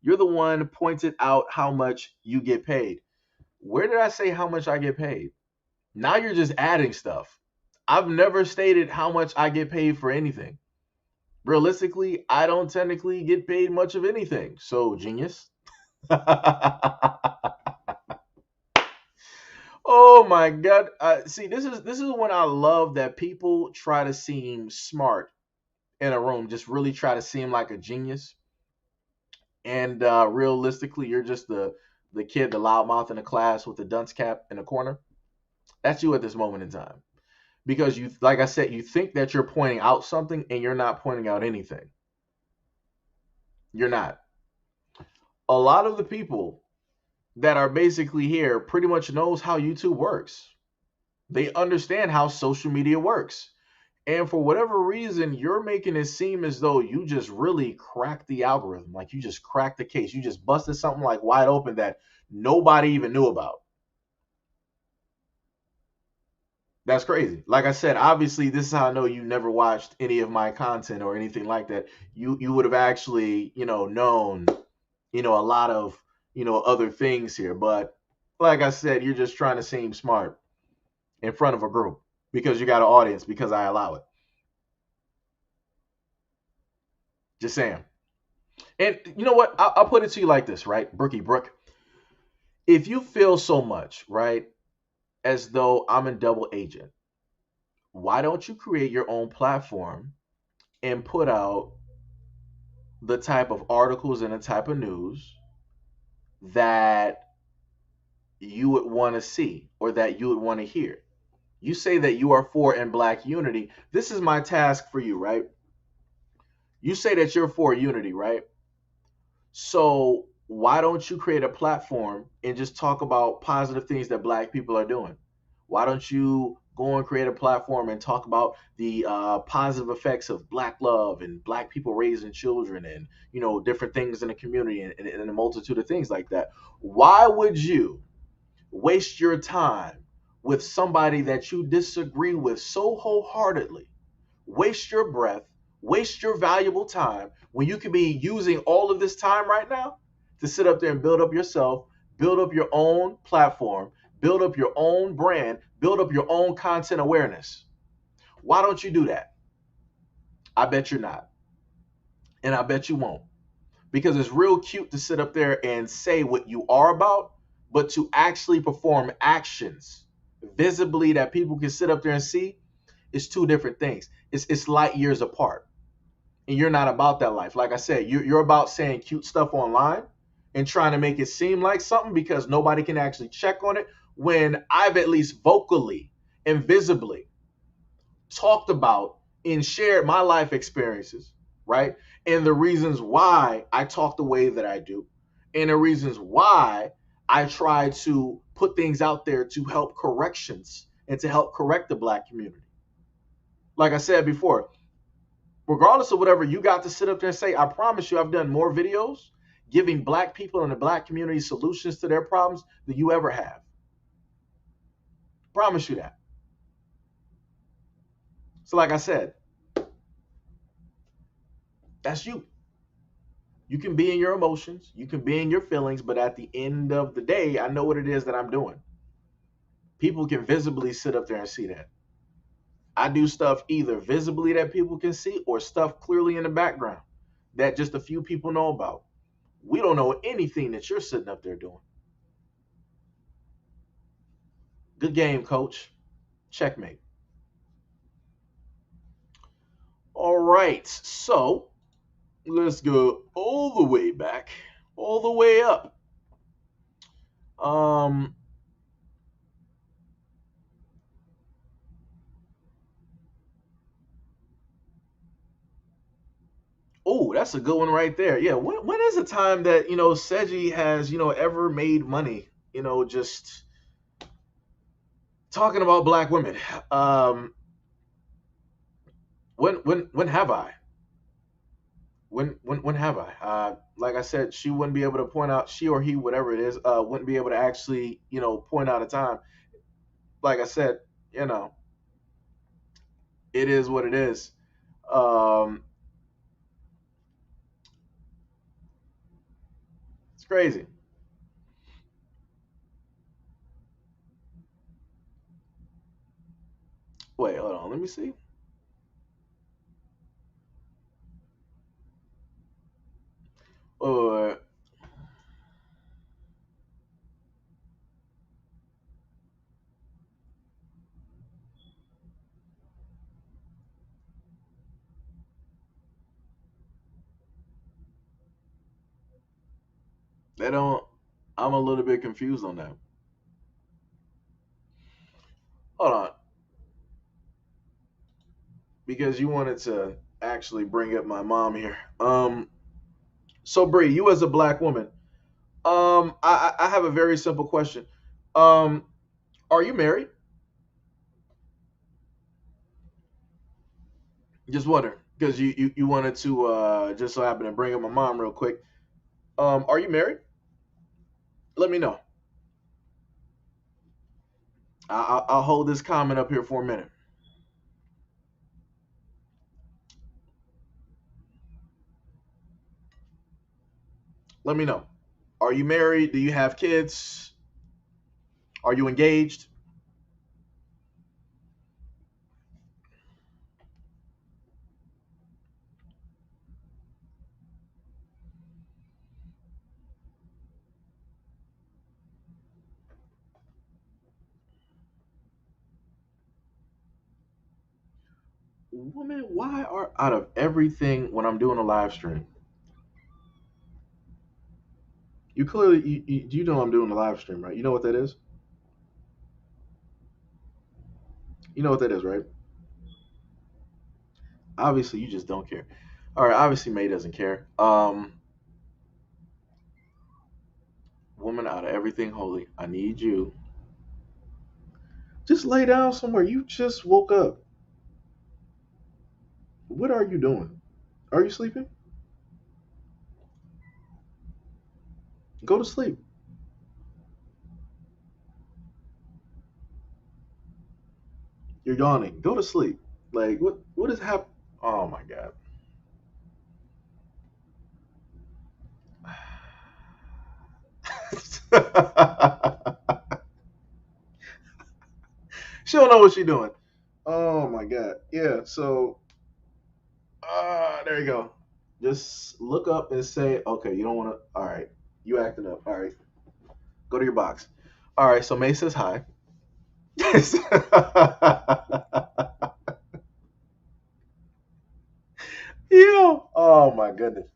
you're the one pointed out how much you get paid. Where did I say how much I get paid? Now you're just adding stuff. I've never stated how much I get paid for anything. Realistically, I don't technically get paid much of anything. So, genius. Oh my god. See, this is when I love that people try to seem smart in a room, just really try to seem like a genius. And realistically, you're just the kid, the loudmouth in the class with the dunce cap in the corner. That's you at this moment in time. Because you, like I said, you think that you're pointing out something and you're not pointing out anything. You're not. A lot of the people that are basically here pretty much knows how YouTube works. They understand how social media works. And for whatever reason, you're making it seem as though you just really cracked the algorithm. Like you just cracked the case. You just busted something like wide open that nobody even knew about. That's crazy. Like I said, obviously, this is how I know you never watched any of my content or anything like that. You would have actually, known, a lot of, other things here. But like I said, you're just trying to seem smart in front of a group because you got an audience because I allow it. Just saying. And you know what? I'll put it to you like this, right? Brookie Brook. If you feel so much, right, as though I'm a double agent, why don't you create your own platform and put out the type of articles and the type of news that you would want to see or that you would want to hear? You say that you are for in black unity. This is my task for you, right? You say that you're for unity, right? So why don't you create a platform and just talk about positive things that black people are doing? Why don't you go and create a platform and talk about the positive effects of black love and black people raising children and different things in the community and a multitude of things like that? Why would you waste your time with somebody that you disagree with so wholeheartedly, waste your breath, waste your valuable time when you could be using all of this time right now to sit up there and build up yourself, build up your own platform, build up your own brand, build up your own content awareness? Why don't you do that? I bet you're not. And I bet you won't. Because it's real cute to sit up there and say what you are about, but to actually perform actions visibly that people can sit up there and see is two different things. It's light years apart. And you're not about that life. Like I said, you're about saying cute stuff online and trying to make it seem like something because nobody can actually check on it when I've at least vocally and visibly talked about and shared my life experiences, right? And the reasons why I talk the way that I do, and the reasons why I try to put things out there to help corrections and to help correct the black community. Like I said before, regardless of whatever you got to sit up there and say, I promise you I've done more videos giving black people in the black community solutions to their problems than you ever have. Promise you that. So like I said, that's you. You can be in your emotions, you can be in your feelings, but at the end of the day, I know what it is that I'm doing. People can visibly sit up there and see that. I do stuff either visibly that people can see or stuff clearly in the background that just a few people know about. We don't know anything that you're sitting up there doing. Good game, coach. Checkmate. All right. So let's go all the way back, all the way up. Um, Ooh, that's a good one right there. Yeah, when is a time that Seji has ever made money? Just talking about black women. Um, when have I? When have I? Like I said, she wouldn't be able to point out, she or he, whatever it is, wouldn't be able to actually point out a time. Like I said, you know, it is what it is. Um, it's crazy. Wait, hold on, let me see. Or they don't. I'm a little bit confused on that. Hold on, because you wanted to actually bring up my mom here. So Bree, you as a black woman, I have a very simple question. Um, are you married? Just wondering, because you wanted to just so happen to bring up my mom real quick. Are you married? Let me know. I'll hold this comment up here for a minute. Let me know. Are you married? Do you have kids? Are you engaged? Woman, why are out of everything when I'm doing a live stream? You clearly you know I'm doing a live stream, right? You know what that is? You know what that is, right? Obviously, you just don't care. All right, obviously May doesn't care. Woman, out of everything holy, I need you. Just lay down somewhere. You just woke up. What are you doing? Are you sleeping? Go to sleep. You're yawning. Go to sleep. Like what is happening? Oh my god. She don't know what she's doing. Oh my god. Yeah. So there you go. Just look up and say, okay, you don't want to. All right, you acting up. All right, go to your box. All right. So May says hi. Yeah. Oh my goodness.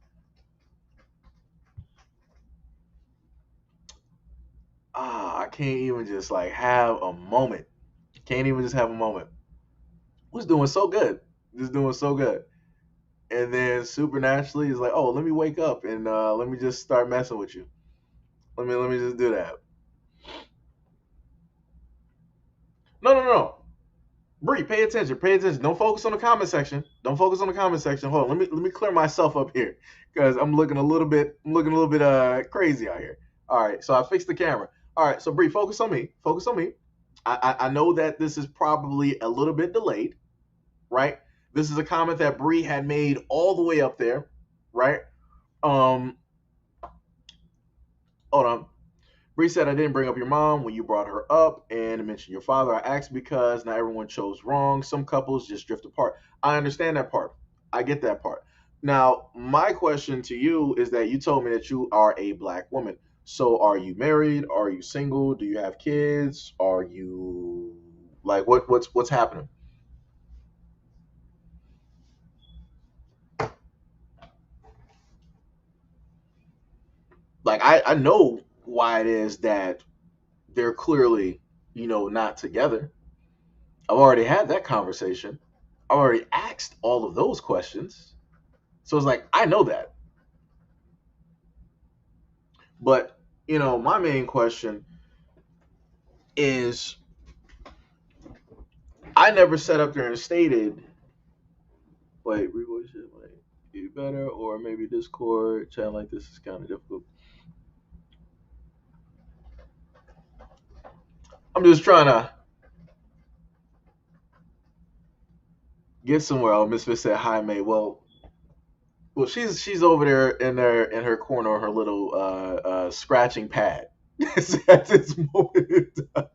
I can't even just like have a moment. Can't even just have a moment. Was doing so good. Just doing so good. And then supernaturally is like, oh, let me wake up and let me just start messing with you. Let me just do that. No, no, no. Bree, pay attention. Pay attention. Don't focus on the comment section. Don't focus on the comment section. Hold on. Let me clear myself up here because I'm looking a little bit crazy out here. All right. So I fixed the camera. All right. So Bree, focus on me. Focus on me. I know that this is probably a little bit delayed, right? This is a comment that Bree had made all the way up there, right? Um, hold on. Bree said, I didn't bring up your mom when you brought her up and mentioned your father. I asked because not everyone chose wrong. Some couples just drift apart. I understand that part. I get that part. Now, my question to you is that you told me that you are a black woman. So are you married? Are you single? Do you have kids? Are you like what's happening? Like I know why it is that they're clearly, not together. I've already had that conversation. I've already asked all of those questions. So it's like I know that, but my main question is I never sat up there and stated, wait, revoice it, like, be better, or maybe Discord chatting like this is kind of difficult. I'm just trying to get somewhere. Oh, Misfit said hi, May. Well, she's over there in her corner, her little scratching pad. At this moment in time.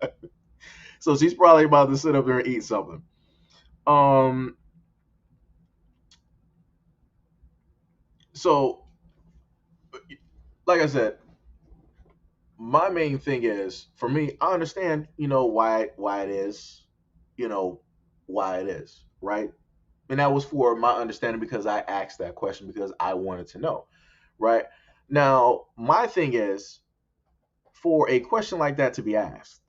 So she's probably about to sit up there and eat something. Um, so like I said, my main thing is for me, I understand, why it is, you know, why it is, right? And that was for my understanding because I asked that question because I wanted to know, right? Now, my thing is for a question like that to be asked,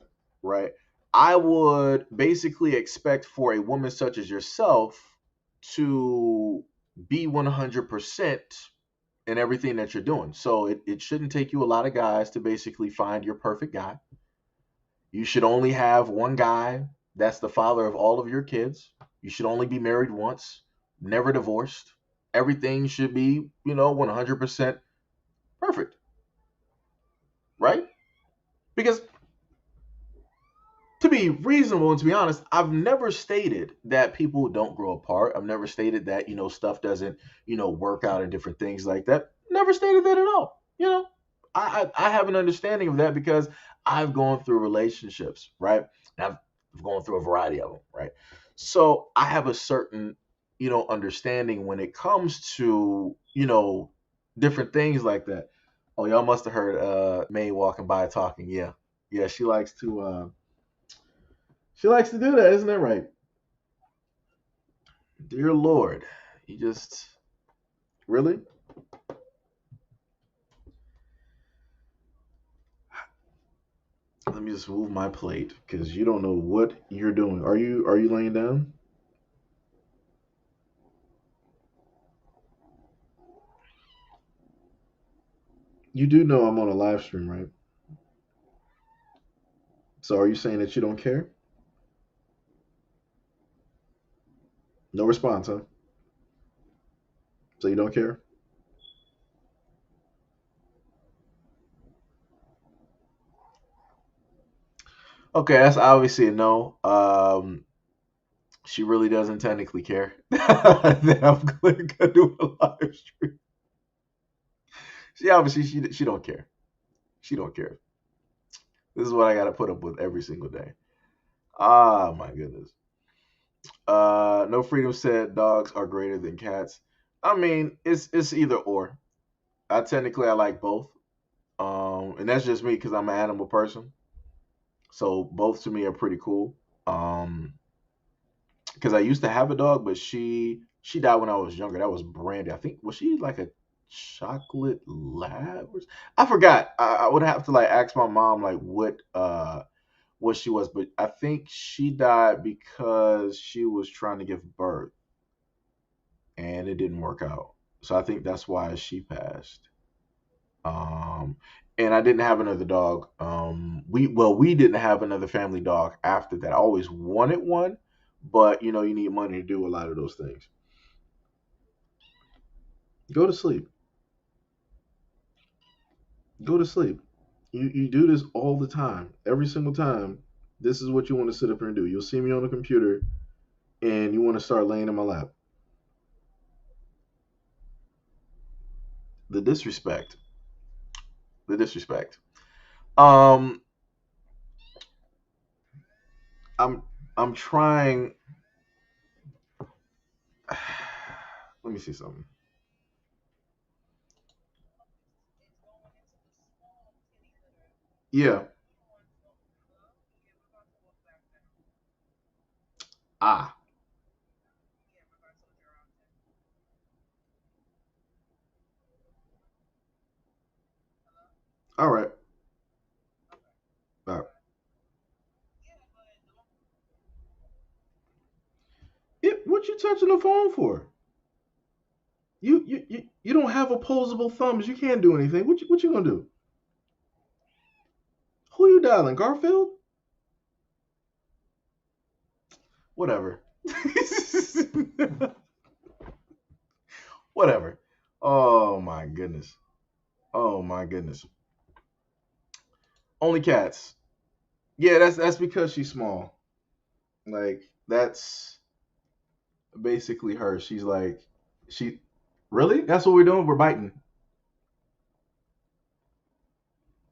right? I would basically expect for a woman such as yourself to be 100% in everything that you're doing. So it shouldn't take you a lot of guys to basically find your perfect guy. You should only have one guy that's the father of all of your kids. You should only be married once, never divorced. Everything should be, 100% perfect, right? Because to be reasonable and to be honest, I've never stated that people don't grow apart. I've never stated that, stuff doesn't, work out and different things like that. Never stated that at all. I have an understanding of that because I've gone through relationships, right? And I've gone through a variety of them, right? So I have a certain, understanding when it comes to, different things like that. Oh, y'all must have heard May walking by talking. Yeah. Yeah, she likes to do that, isn't that right? Dear Lord, you just really. Let me just move my plate because you don't know what you're doing. Are you laying down? You do know I'm on a live stream, right? So are you saying that you don't care? No response, huh? So you don't care? Okay, that's obviously a no. She really doesn't technically care that I'm gonna do a live stream. She obviously she don't care. She don't care. This is what I got to put up with every single day. Ah, my goodness. No Freedom said dogs are greater than cats. I mean, it's either or. I like both. And that's just me because I'm an animal person. So both to me are pretty cool. Because I used to have a dog, but she died when I was younger. That was Brandy. I think was she like a chocolate lab? I forgot. I would have to like ask my mom like what she was, but I think she died because she was trying to give birth and it didn't work out. So I think that's why she passed. Um, and I didn't have another dog. We didn't have another family dog after that. I always wanted one, but you need money to do a lot of those things. Go to sleep. Go to sleep. You do this all the time, every single time. This is what you want to sit up here and do. You'll see me on the computer, and you want to start laying in my lap. The disrespect. The disrespect. Um, I'm I'm trying. Let me see something. Yeah. Ah. All right. All right. What you touching the phone for? You don't have opposable thumbs. You can't do anything. What you gonna do? Who you dialing? Garfield? Whatever. Whatever. Oh my goodness. Oh my goodness. Only cats. Yeah, that's because she's small. Like that's basically her. She's like she really? That's what we're doing? We're biting.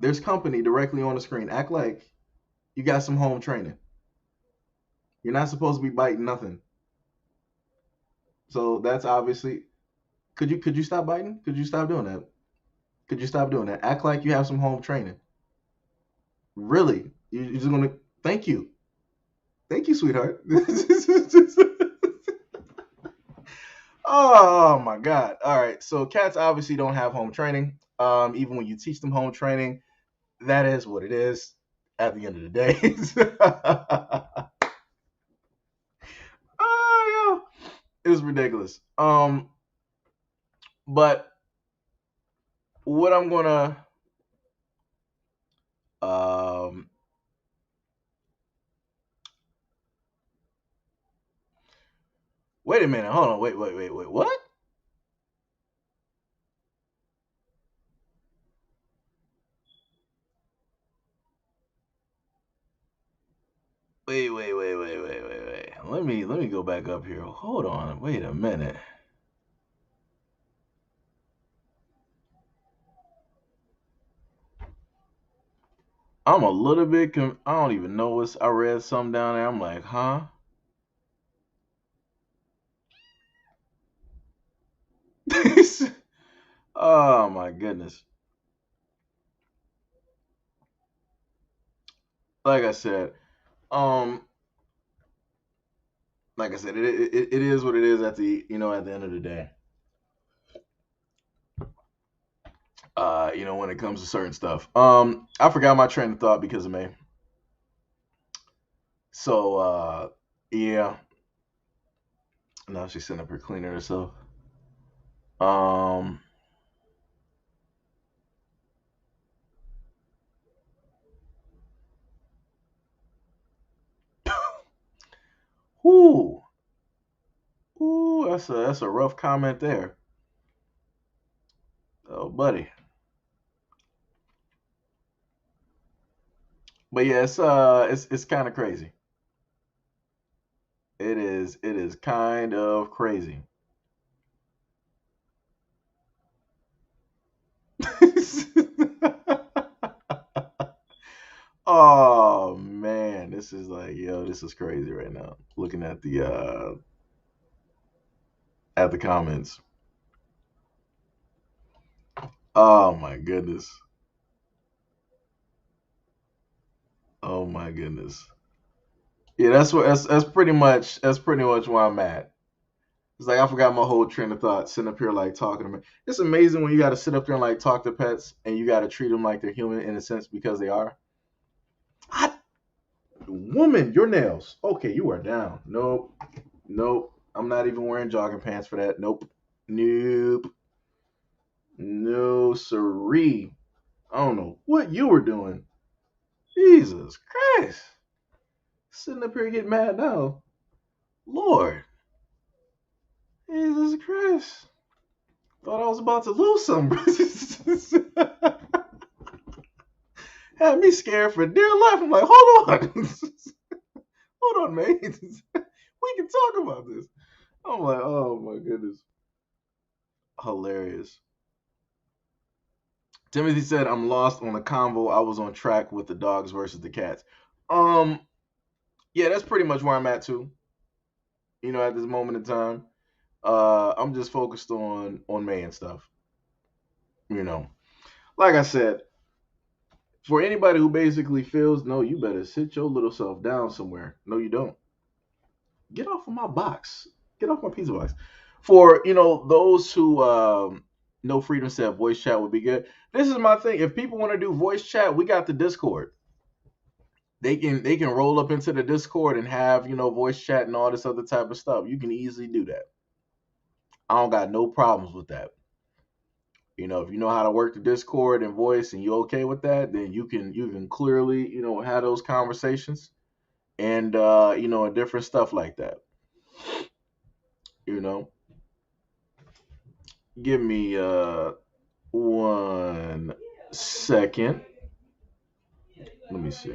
There's company directly on the screen. Act like you got some home training. You're not supposed to be biting nothing. So that's obviously could you stop biting? Could you stop doing that? Could you stop doing that? Act like you have some home training. Really? You're just gonna thank you, sweetheart. Oh my god. All right. So cats obviously don't have home training. Even when you teach them home training, that is what it is at the end of the day. Oh yeah. It's ridiculous. But what I'm gonna um wait a minute, hold on, wait, what? Wait. Let me go back up here. Hold on, wait a minute. I'm a little bit I don't even know what's I read something down there. I'm like, huh? Oh my goodness. Like I said, um, like I said, it is what it is at the at the end of the day. When it comes to certain stuff. I forgot my train of thought because of me. So yeah. Now she's sitting up here cleaning herself. Um Ooh. Ooh, that's a rough comment there. Oh buddy. But yeah, it's kind of crazy. It is kind of crazy. Oh man, this is like, yo, this is crazy right now. Looking at the comments. Oh my goodness. Oh my goodness. Yeah, that's pretty much where I'm at. It's like I forgot my whole train of thought sitting up here like talking to me. It's amazing when you got to sit up there and like talk to pets and you got to treat them like they're human in a sense because they are. I, woman, your nails. Okay, you are down. Nope. Nope. I'm not even wearing jogging pants for that. Nope. Nope. No siree. I don't know what you were doing. Jesus Christ. Sitting up here getting mad now. Lord. Jesus Christ. Thought I was about to lose something. Had me scared for dear life. I'm like, hold on. Hold on, man. We can talk about this. I'm like, oh my goodness. Hilarious. Timothy said, I'm lost on the convo. I was on track with the dogs versus the cats. Um, yeah, that's pretty much where I'm at too. At this moment in time. I'm just focused on May and stuff. You know. Like I said, for anybody who basically feels, no, you better sit your little self down somewhere. No, you don't. Get off of my box. Get off my pizza box. For those who no freedom said voice chat would be good. This is my thing. If people want to do voice chat, we got the Discord. They can roll up into the Discord and have voice chat and all this other type of stuff. You can easily do that. I don't got no problems with that. If you know how to work the Discord and voice and you okay with that, then you can clearly, have those conversations and and different stuff like that. You know, give me 1 second. Let me see.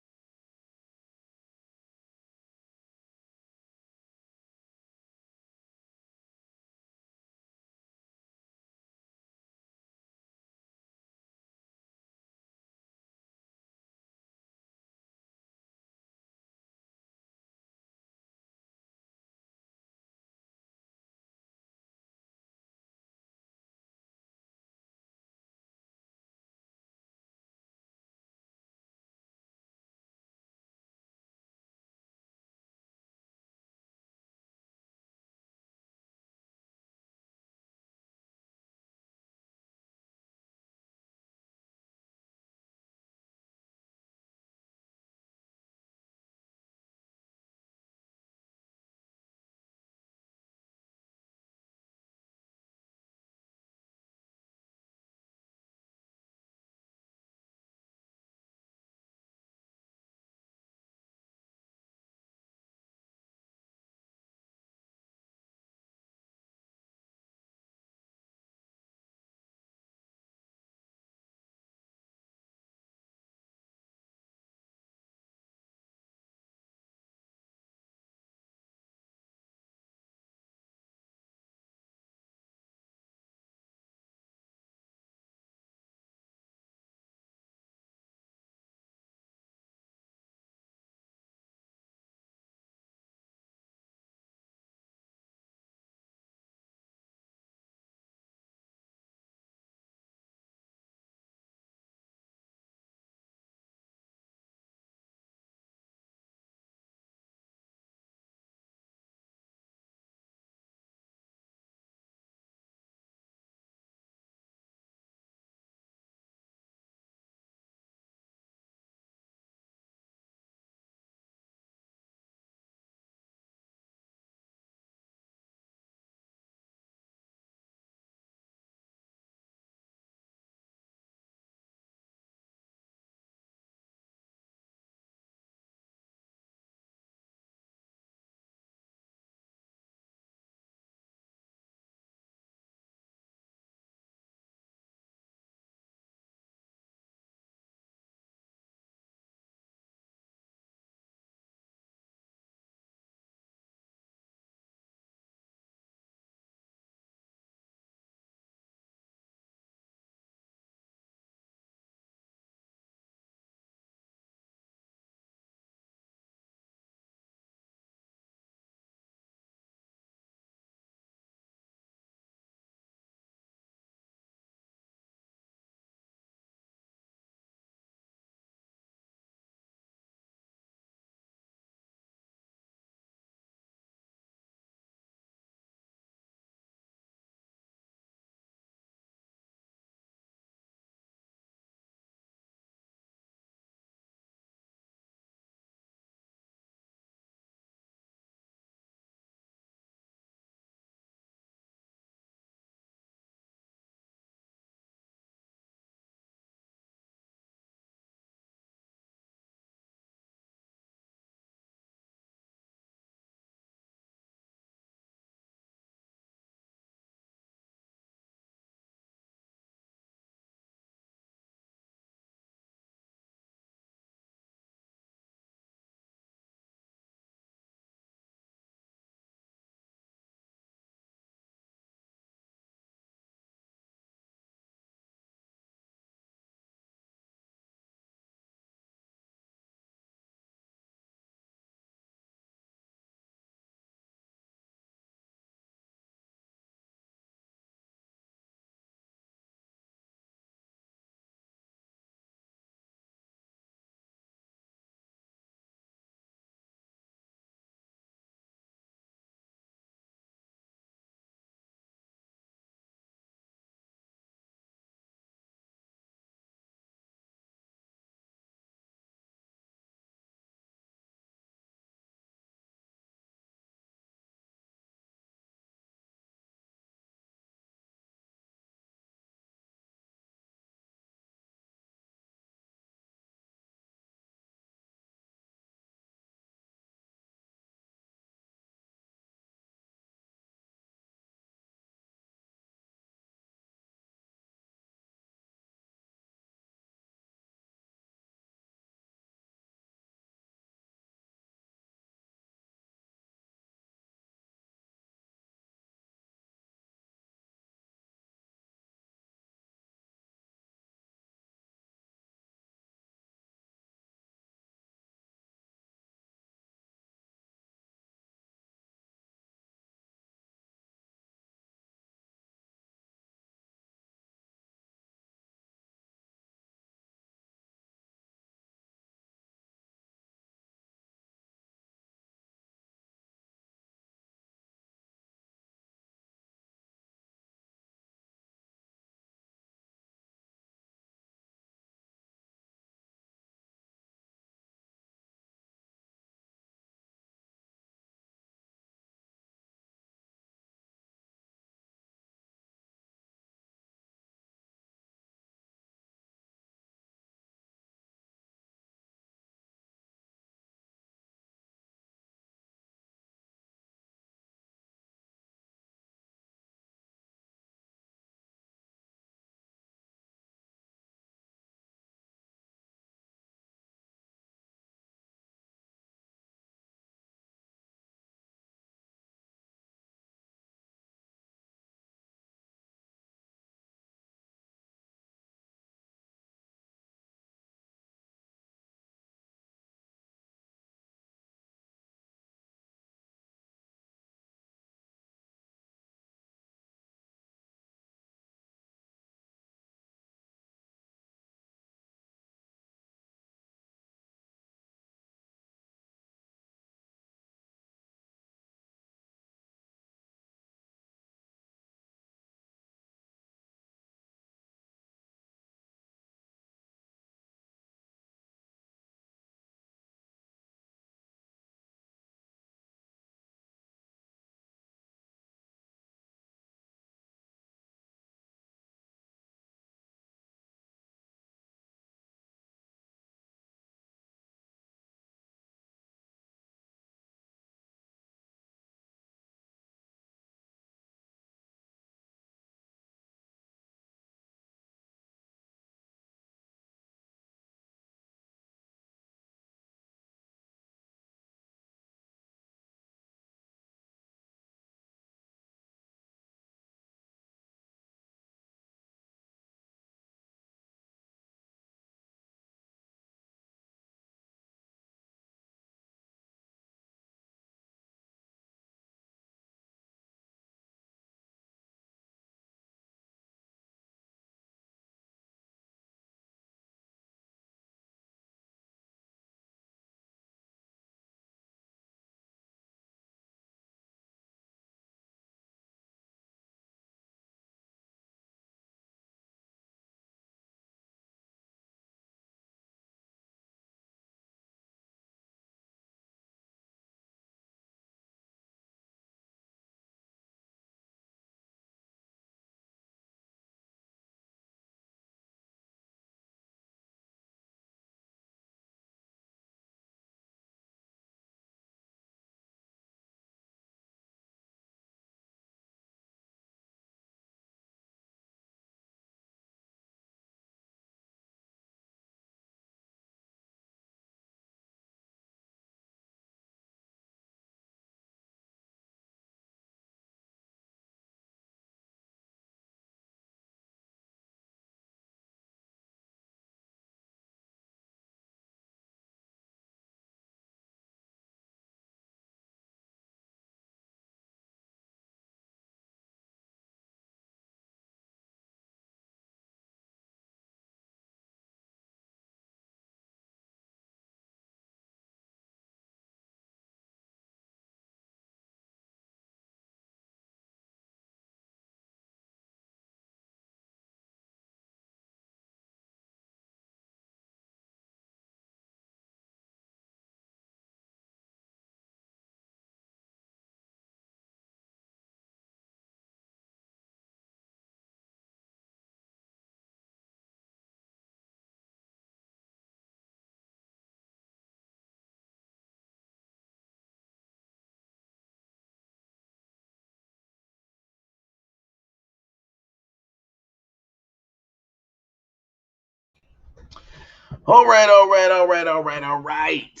All right, all right, all right, all right, all right.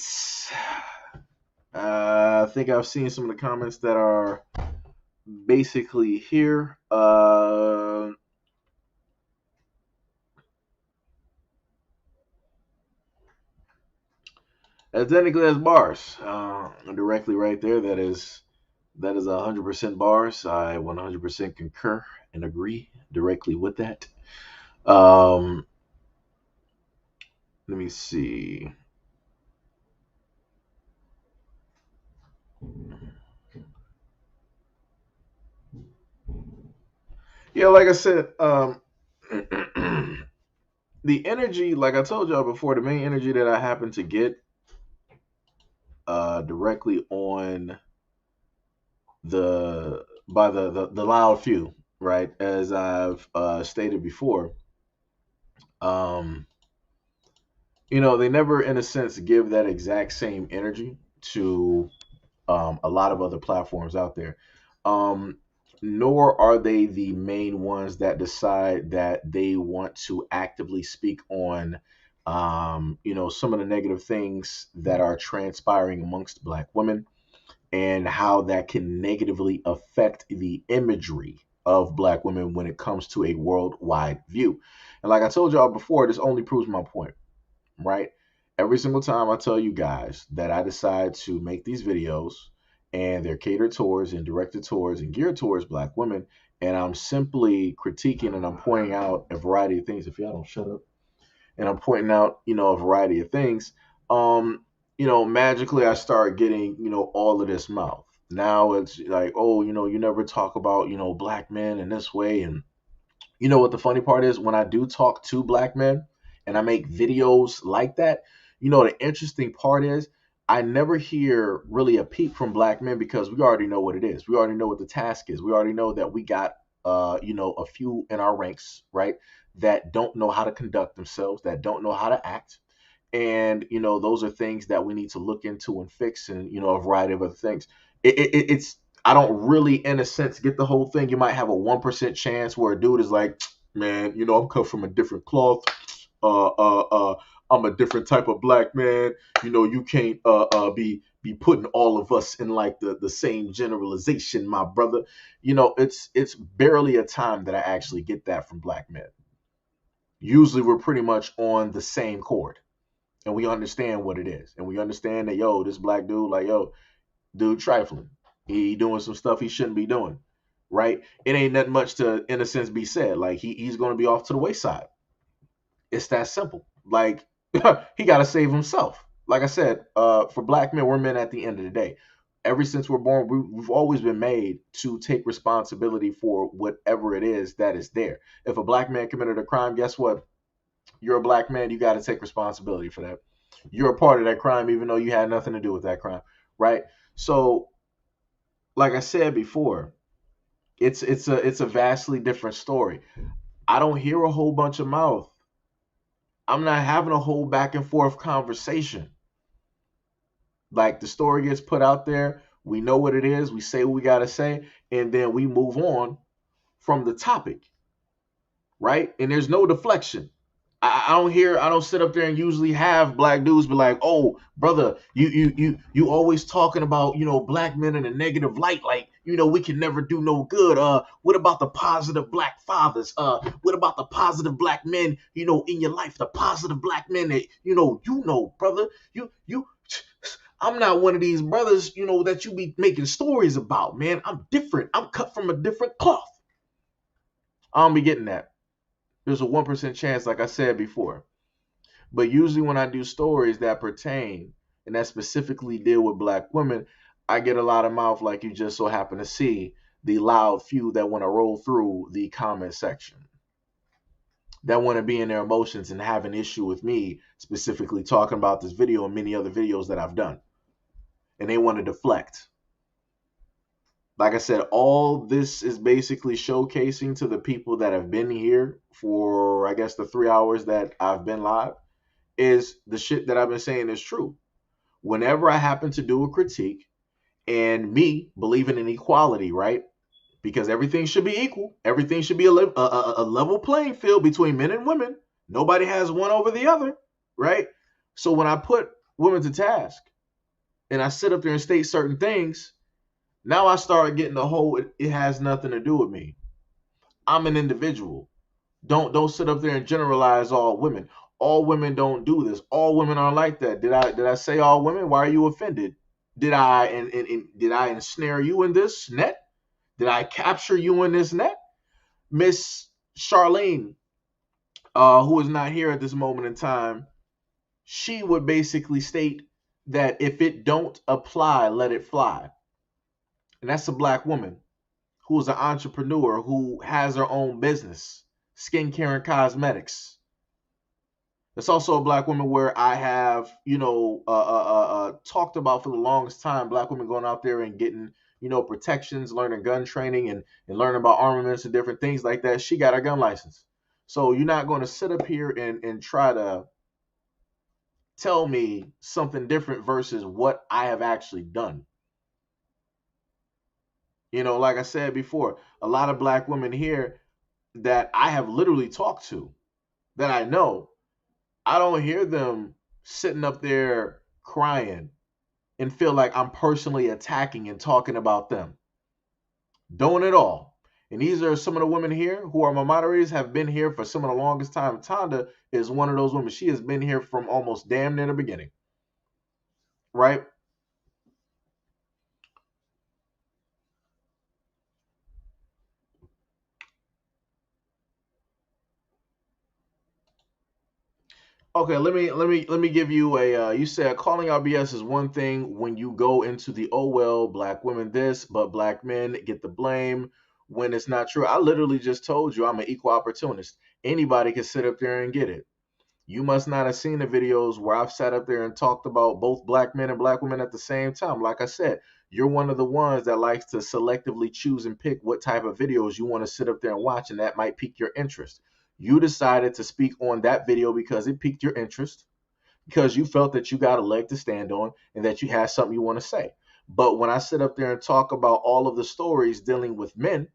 I think I've seen some of the comments that are basically here. As technically as bars, directly right there. That is 100% bars. I 100% concur and agree directly with that. Um, Let me see. Yeah, like I said, the energy, like I told y'all before, the main energy that I happen to get directly on the loud few, right? As I've stated before, um, they never, in a sense, give that exact same energy to a lot of other platforms out there. Um, Nor are they the main ones that decide that they want to actively speak on, some of the negative things that are transpiring amongst Black women and how that can negatively affect the imagery of Black women when it comes to a worldwide view. And like I told y'all before, this only proves my point, right? Every single time I tell you guys that I decide to make these videos and they're catered towards and directed towards and geared towards Black women, and I'm simply critiquing and I'm pointing out a variety of things. If y'all don't shut up, and I'm pointing out, a variety of things, magically I start getting, all of this mouth. Now it's like, oh, you never talk about, Black men in this way. And you know what the funny part is? When I do talk to Black men and I make videos like that, the interesting part is I never hear really a peep from Black men because we already know what it is. We already know what the task is. We already know that we got, a few in our ranks, right, that don't know how to conduct themselves, that don't know how to act. And, those are things that we need to look into and fix and, a variety of other things. It's I don't really, in a sense, get the whole thing. You might have a 1% chance where a dude is like, man, I'm cut from a different cloth. Uh, uh, uh, I'm a different type of Black man. You can't be putting all of us in like the same generalization, my brother. It's barely a time that I actually get that from Black men. Usually, we're pretty much on the same chord, and we understand what it is, and we understand that this Black dude, like dude trifling. He doing some stuff he shouldn't be doing, right? It ain't that much to, in a sense, be said. Like he's going to be off to the wayside. It's that simple. Like he got to save himself. Like I said, for Black men, we're men at the end of the day. Ever since we're born, we've always been made to take responsibility for whatever it is that is there. If a Black man committed a crime, guess what? You're a Black man. You got to take responsibility for that. You're a part of that crime, even though you had nothing to do with that crime, right? So like I said before, it's a vastly different story. I don't hear a whole bunch of mouth. I'm not having a whole back and forth conversation. Like the story gets put out there, we know what it is, we say what we gotta say, and then we move on from the topic, right? And there's no deflection. I don't sit up there and usually have Black dudes be like, oh brother, you always talking about, Black men in a negative light, like, we can never do no good. What about the positive Black fathers? What about the positive Black men, in your life, the positive Black men that, brother, you I'm not one of these brothers, that you be making stories about, man. I'm different. I'm cut from a different cloth. I don't be getting that. There's a 1% chance, like I said before. But usually when I do stories that pertain and that specifically deal with Black women, I get a lot of mouth, like you just so happen to see the loud few that want to roll through the comment section, that want to be in their emotions and have an issue with me specifically talking about this video and many other videos that I've done. And they want to deflect. Like I said, all this is basically showcasing to the people that have been here for, I guess, the 3 hours that I've been live, is the shit that I've been saying is true. Whenever I happen to do a critique, and me believing in equality, right? Because everything should be equal. Everything should be a level playing field between men and women. Nobody has one over the other. right? So when I put women to task and I sit up there and state certain things, now I start getting the whole it has nothing to do with me. I'm an individual. Don't sit up there and generalize all women. All women don't do this. All women aren't like that. Did I say all women? Why are you offended? Did I ensnare you in this net? Did I capture you in this net? Miss Charlene, who is not here at this moment in time, she would basically state that if it don't apply, let it fly. And that's a black woman who is an entrepreneur who has her own business, skincare and cosmetics. It's also a black woman where I have, talked about for the longest time, black women going out there and getting, protections, learning gun training and learning about armaments and different things like that. She got her gun license. So you're not going to sit up here and try to tell me something different versus what I have actually done. Like I said before, a lot of black women here that I have literally talked to that I know, I don't hear them sitting up there crying and feel like I'm personally attacking and talking about them. Don't at all. And these are some of the women here who are my moderators, have been here for some of the longest time. Tonda is one of those women. She has been here from almost damn near the beginning, right? Okay, let me give you a. You said calling out BS is one thing when you go into the oh well, black women this, but black men get the blame when it's not true. I literally just told you I'm an equal opportunist. Anybody can sit up there and get it. You must not have seen the videos where I've sat up there and talked about both black men and black women at the same time. Like I said, you're one of the ones that likes to selectively choose and pick what type of videos you want to sit up there and watch, and that might pique your interest. You decided to speak on that video because it piqued your interest, because you felt that you got a leg to stand on and that you had something you want to say. But when I sit up there and talk about all of the stories dealing with men,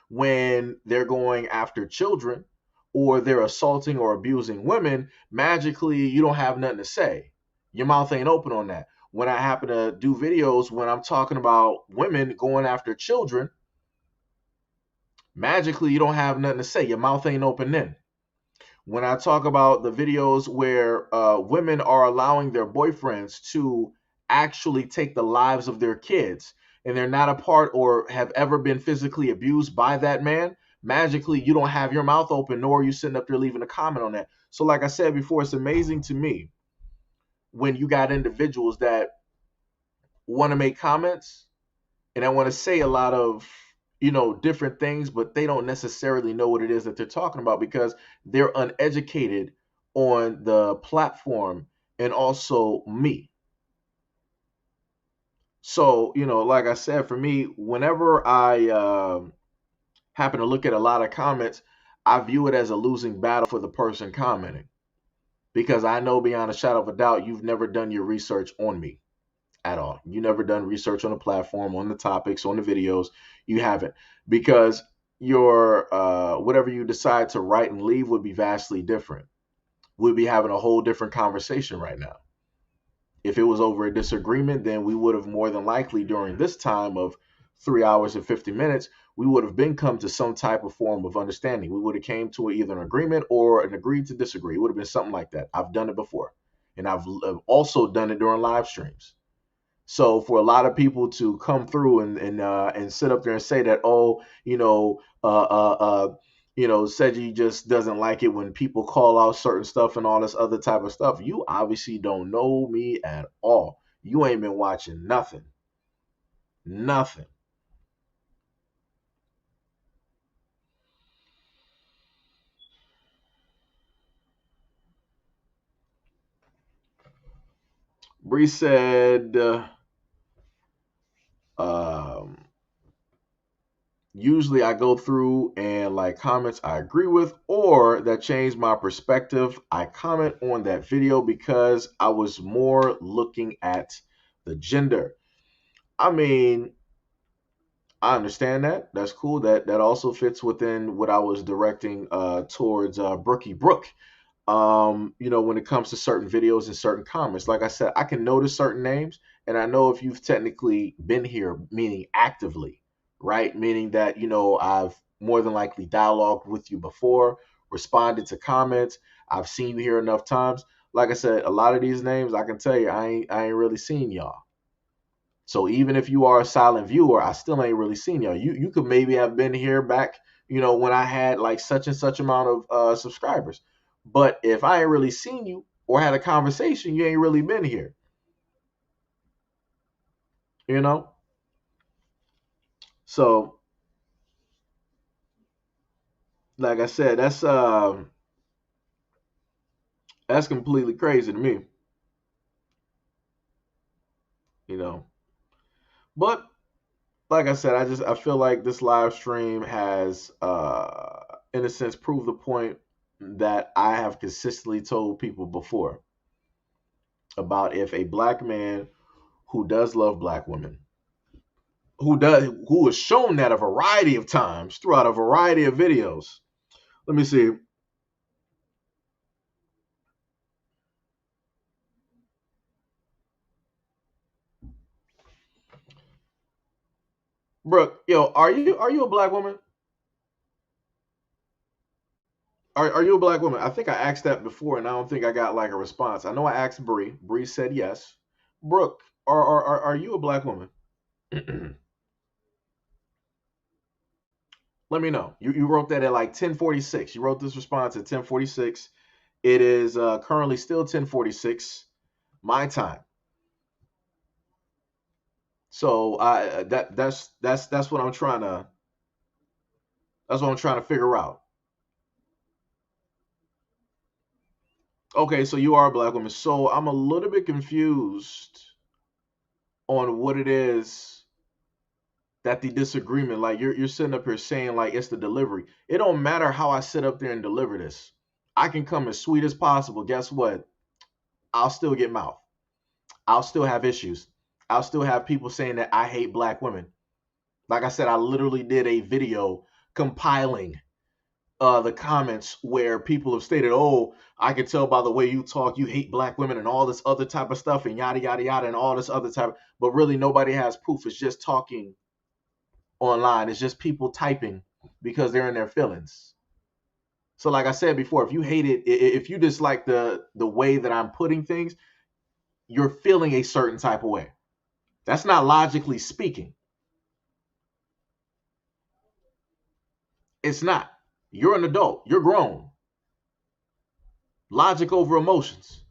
when they're going after children or they're assaulting or abusing women, magically you don't have nothing to say. Your mouth ain't open on that. When I happen to do videos when I'm talking about women going after children, magically you don't have nothing to say. Your mouth ain't open then. When I talk about the videos where women are allowing their boyfriends to actually take the lives of their kids and they're not a part or have ever been physically abused by that man, magically you don't have your mouth open, nor are you sitting up there leaving a comment on that. So, like I said before, it's amazing to me when you got individuals that want to make comments and I want to say a lot of different things, but they don't necessarily know what it is that they're talking about because they're uneducated on the platform and also me. So like I said, for me, whenever I happen to look at a lot of comments, I view it as a losing battle for the person commenting, because I know beyond a shadow of a doubt you've never done your research on me at all. You never done research on the platform, on the topics, on the videos. You haven't, because your whatever you decide to write and leave would be vastly different. We'd be having a whole different conversation right now. If it was over a disagreement, then we would have more than likely during this time of 3 hours and 50 minutes, we would have been come to some type of form of understanding. We would have came to either an agreement or an agreed to disagree. It would have been something like that. I've done it before, and I've also done it during live streams. So for a lot of people to come through and sit up there and say that, oh, Seji just doesn't like it when people call out certain stuff and all this other type of stuff. You obviously don't know me at all. You ain't been watching nothing. Nothing. Bree said, um, usually I go through and like comments I agree with or that change my perspective. I comment on that video because I was more looking at the gender. I mean, I understand that. That's cool. That also fits within what I was directing towards Brookie Brook. when it comes to certain videos and certain comments. Like I said, I can notice certain names, and I know if you've technically been here, meaning actively, right? Meaning that, I've more than likely dialogued with you before, responded to comments. I've seen you here enough times. Like I said, a lot of these names, I can tell you, I ain't really seen y'all. So even if you are a silent viewer, I still ain't really seen y'all. You could maybe have been here back, when I had like such and such amount of subscribers. But if I ain't really seen you or had a conversation, you ain't really been here. You know? So like I said, that's completely crazy to me, you know. But like I said, I feel like this live stream has in a sense proved the point that I have consistently told people before about if a black man who does love black women, who has shown that a variety of times throughout a variety of videos. Let me see. Brooke, yo, are you a black woman? Are you a black woman? I think I asked that before, and I don't think I got like a response. I know I asked Bree. Bree said yes. Brooke, are you a black woman? Let me know. You wrote that at like 10:46. You wrote this response at 10:46. It is currently still 10:46 my time. So that's what I'm trying to figure out. Okay, so you are a black woman. So I'm a little bit confused on what it is that the disagreement. Like you're sitting up here saying like it's the delivery. It don't matter how I sit up there and deliver this. I can come as sweet as possible. Guess what? I'll still get mouth. I'll still have issues. I'll still have people saying that I hate black women. Like I said, I literally did a video compiling the comments where people have stated, "Oh, I can tell by the way you talk, you hate black women and all this other type of stuff and yada yada yada and all this other type." But really, nobody has proof. It's just talking online. It's just people typing because they're in their feelings. So, like I said before, if you hate it, if you dislike the way that I'm putting things, you're feeling a certain type of way. That's not logically speaking. It's not. You're an adult. You're grown. Logic over emotions.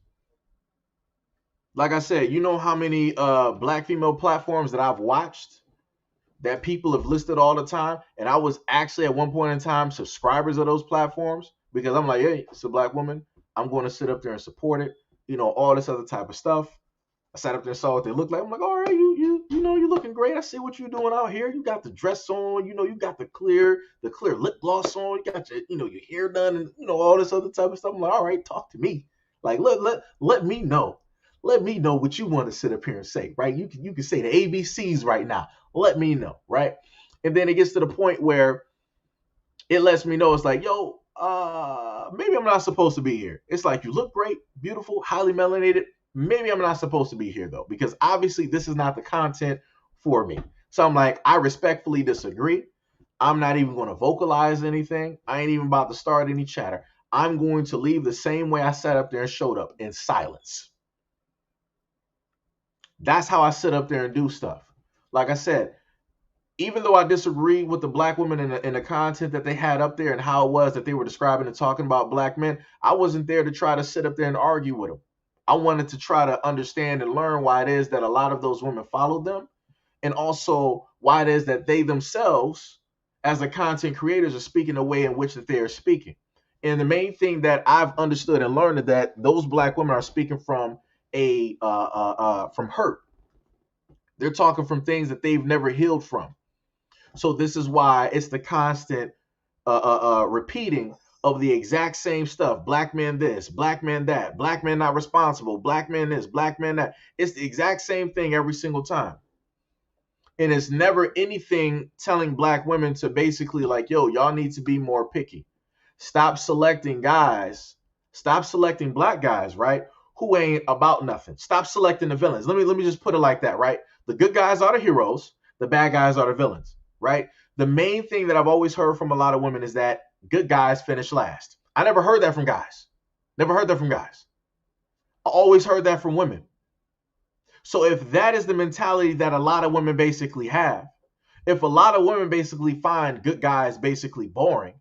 Like I said, you know how many black female platforms that I've watched that people have listed all the time, and I was actually at one point in time subscribers of those platforms because I'm like, hey, it's a black woman. I'm going to sit up there and support it. All this other type of stuff. I sat up there and saw what they looked like. I'm like, all right, you're looking great. I see what you're doing out here. You got the dress on. You got the clear lip gloss on. You got your hair done, and all this other type of stuff. I'm like, all right, talk to me. Like, let me know. Let me know what you want to sit up here and say, right? You can say the ABCs right now. Let me know, right? And then it gets to the point where it lets me know it's like, yo, maybe I'm not supposed to be here. It's like you look great, beautiful, highly melanated. Maybe I'm not supposed to be here though, because obviously this is not the content for me. So I'm like, I respectfully disagree. I'm not even going to vocalize anything. I ain't even about to start any chatter. I'm going to leave the same way I sat up there and showed up in silence. That's how I sit up there and do stuff. Like I said, even though I disagree with the black women in the content that they had up there and how it was that they were describing and talking about black men, I wasn't there to try to sit up there and argue with them. I wanted to try to understand and learn why it is that a lot of those women followed them, and also why it is that they themselves, as the content creators, are speaking the way in which that they are speaking. And the main thing that I've understood and learned is that those black women are speaking from from hurt. They're talking from things that they've never healed from. So this is why it's the constant repeating of the exact same stuff. Black man this, black man that, black man not responsible, black man this, black man that. It's the exact same thing every single time. And it's never anything telling black women to basically like, yo, y'all need to be more picky. Stop selecting guys Stop selecting black guys, right? Who ain't about nothing. Stop selecting the villains. Let me just put it like that, right? The good guys are the heroes, the bad guys are the villains, right? The main thing that I've always heard from a lot of women is that good guys finish last. I never heard that from guys. Never heard that from guys. I always heard that from women. So if that is the mentality that a lot of women basically have, if a lot of women basically find good guys basically boring,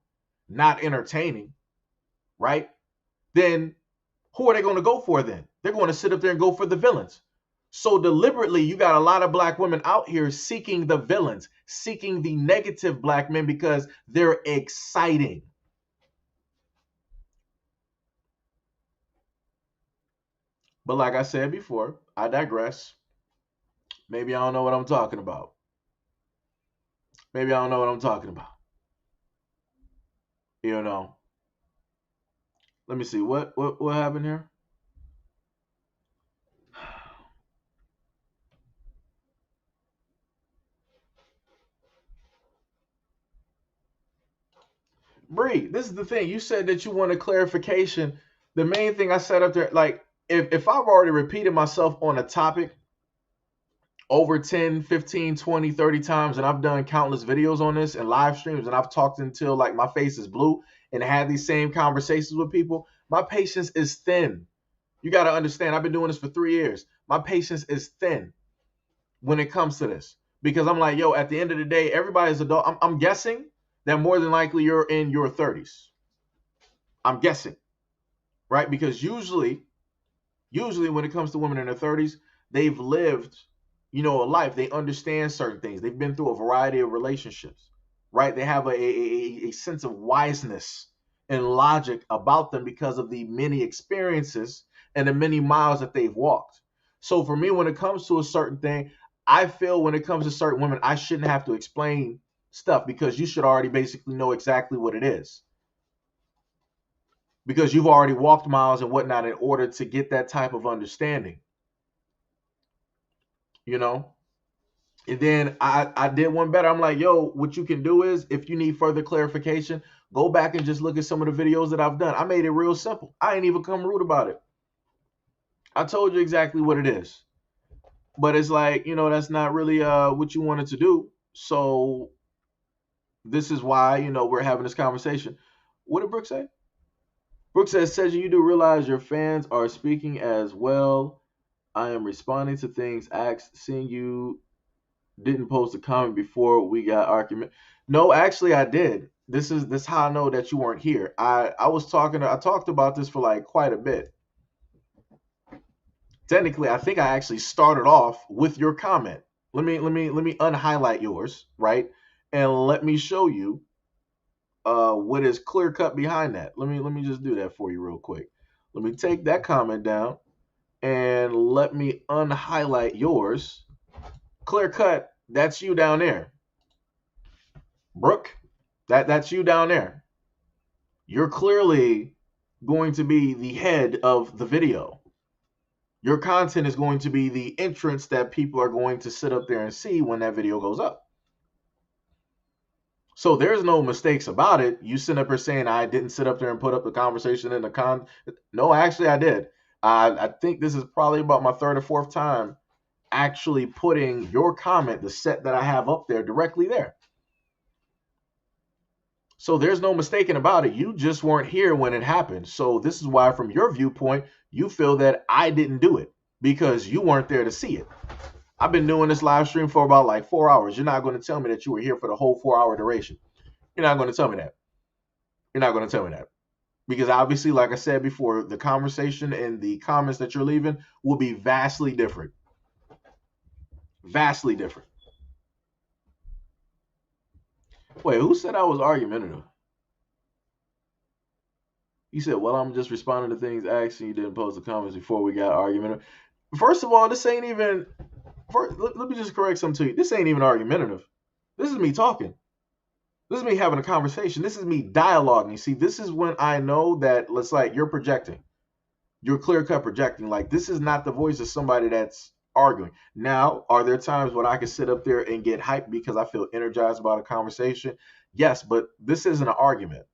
not entertaining, right? Then who are they going to go for then? They're going to sit up there and go for the villains. So deliberately, you got a lot of black women out here seeking the villains, seeking the negative black men because they're exciting. But like I said before, I digress. Maybe I don't know what I'm talking about. Maybe I don't know what I'm talking about. You know. Let me see. What happened here? Bree, this is the thing. You said that you wanted clarification. The main thing I said up there, like, if I've already repeated myself on a topic over 10, 15, 20, 30 times, and I've done countless videos on this and live streams, and I've talked until like my face is blue and had these same conversations with people, my patience is thin. You got to understand, I've been doing this for 3 years. My patience is thin when it comes to this because I'm like, yo, at the end of the day, everybody's adult. I'm guessing that more than likely you're in your 30s. I'm guessing, right? Because usually when it comes to women in their 30s, they've lived, a life. They understand certain things. They've been through a variety of relationships, right? They have a sense of wiseness and logic about them because of the many experiences and the many miles that they've walked. So for me, when it comes to a certain thing, I feel when it comes to certain women, I shouldn't have to explain stuff because you should already basically know exactly what it is because you've already walked miles and whatnot in order to get that type of understanding, you know? And then I did one better. I'm like, yo, what you can do is if you need further clarification, go back and just look at some of the videos that I've done. I made it real simple. I ain't even come rude about it. I told you exactly what it is. But it's like, that's not really what you wanted to do. So this is why, we're having this conversation. What did Brooke say? Brooke says, you do realize your fans are speaking as well. I am responding to things asked, seeing you didn't post a comment before we got argument. No, actually I did. This how I know that you weren't here. I talked about this for like quite a bit. Technically, I think I actually started off with your comment. Let me unhighlight yours, right? And let me show you what is clear cut behind that. Let me just do that for you real quick. Let me take that comment down and let me unhighlight yours. Clear cut, that's you down there. Brooke, that's you down there. You're clearly going to be the head of the video. Your content is going to be the entrance that people are going to sit up there and see when that video goes up. So there's no mistakes about it. You sit up here saying I didn't sit up there and put up the conversation in the No, actually I did. I think this is probably about my third or fourth time actually putting your comment, the set that I have up there, directly there. So there's no mistaking about it. You just weren't here when it happened. So this is why, from your viewpoint, you feel that I didn't do it because you weren't there to see it. I've been doing this live stream for about like 4 hours. You're not going to tell me that you were here for the whole 4-hour duration. You're not going to tell me that. You're not going to tell me that. Because obviously, like I said before, the conversation and the comments that you're leaving will be vastly different. Vastly different. Wait, who said I was argumentative? You said, well, I'm just responding to things asked and you didn't post the comments before we got argumentative. First of all, this ain't even, let me just correct something to you. This ain't even argumentative. This is me talking. This is me having a conversation. This is me dialoguing. See, this is when I know that, let's like, you're projecting. You're clear-cut projecting. Like, this is not the voice of somebody that's arguing. Now, are there times when I can sit up there and get hyped because I feel energized about a conversation? Yes, but this isn't an argument.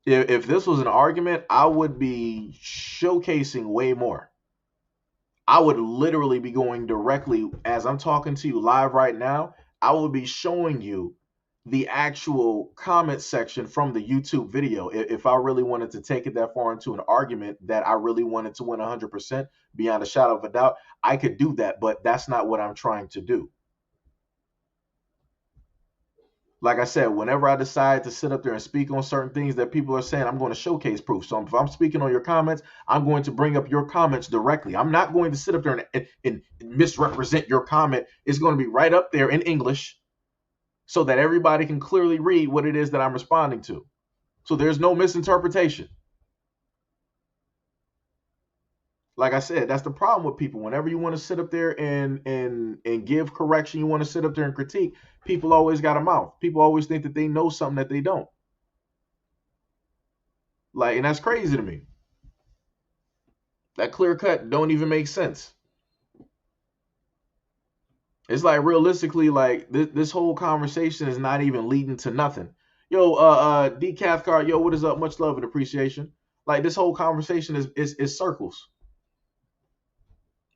If this was an argument, I would be showcasing way more. I would literally be going directly as I'm talking to you live right now. I would be showing you the actual comment section from the YouTube video. If I really wanted to take it that far into an argument that I really wanted to win 100% beyond a shadow of a doubt, I could do that, but that's not what I'm trying to do. Like I said, whenever I decide to sit up there and speak on certain things that people are saying, I'm going to showcase proof. So if I'm speaking on your comments, I'm going to bring up your comments directly. I'm not going to sit up there and misrepresent your comment. It's going to be right up there in English so that everybody can clearly read what it is that I'm responding to. So there's no misinterpretation. Like I said, that's the problem with people. Whenever you want to sit up there and give correction, you want to sit up there and critique, people always got a mouth. People always think that they know something that they don't. Like, and that's crazy to me. That clear cut don't even make sense. It's like realistically, like this whole conversation is not even leading to nothing. Yo, D Cathcart, yo, what is up? Much love and appreciation. Like this whole conversation is circles.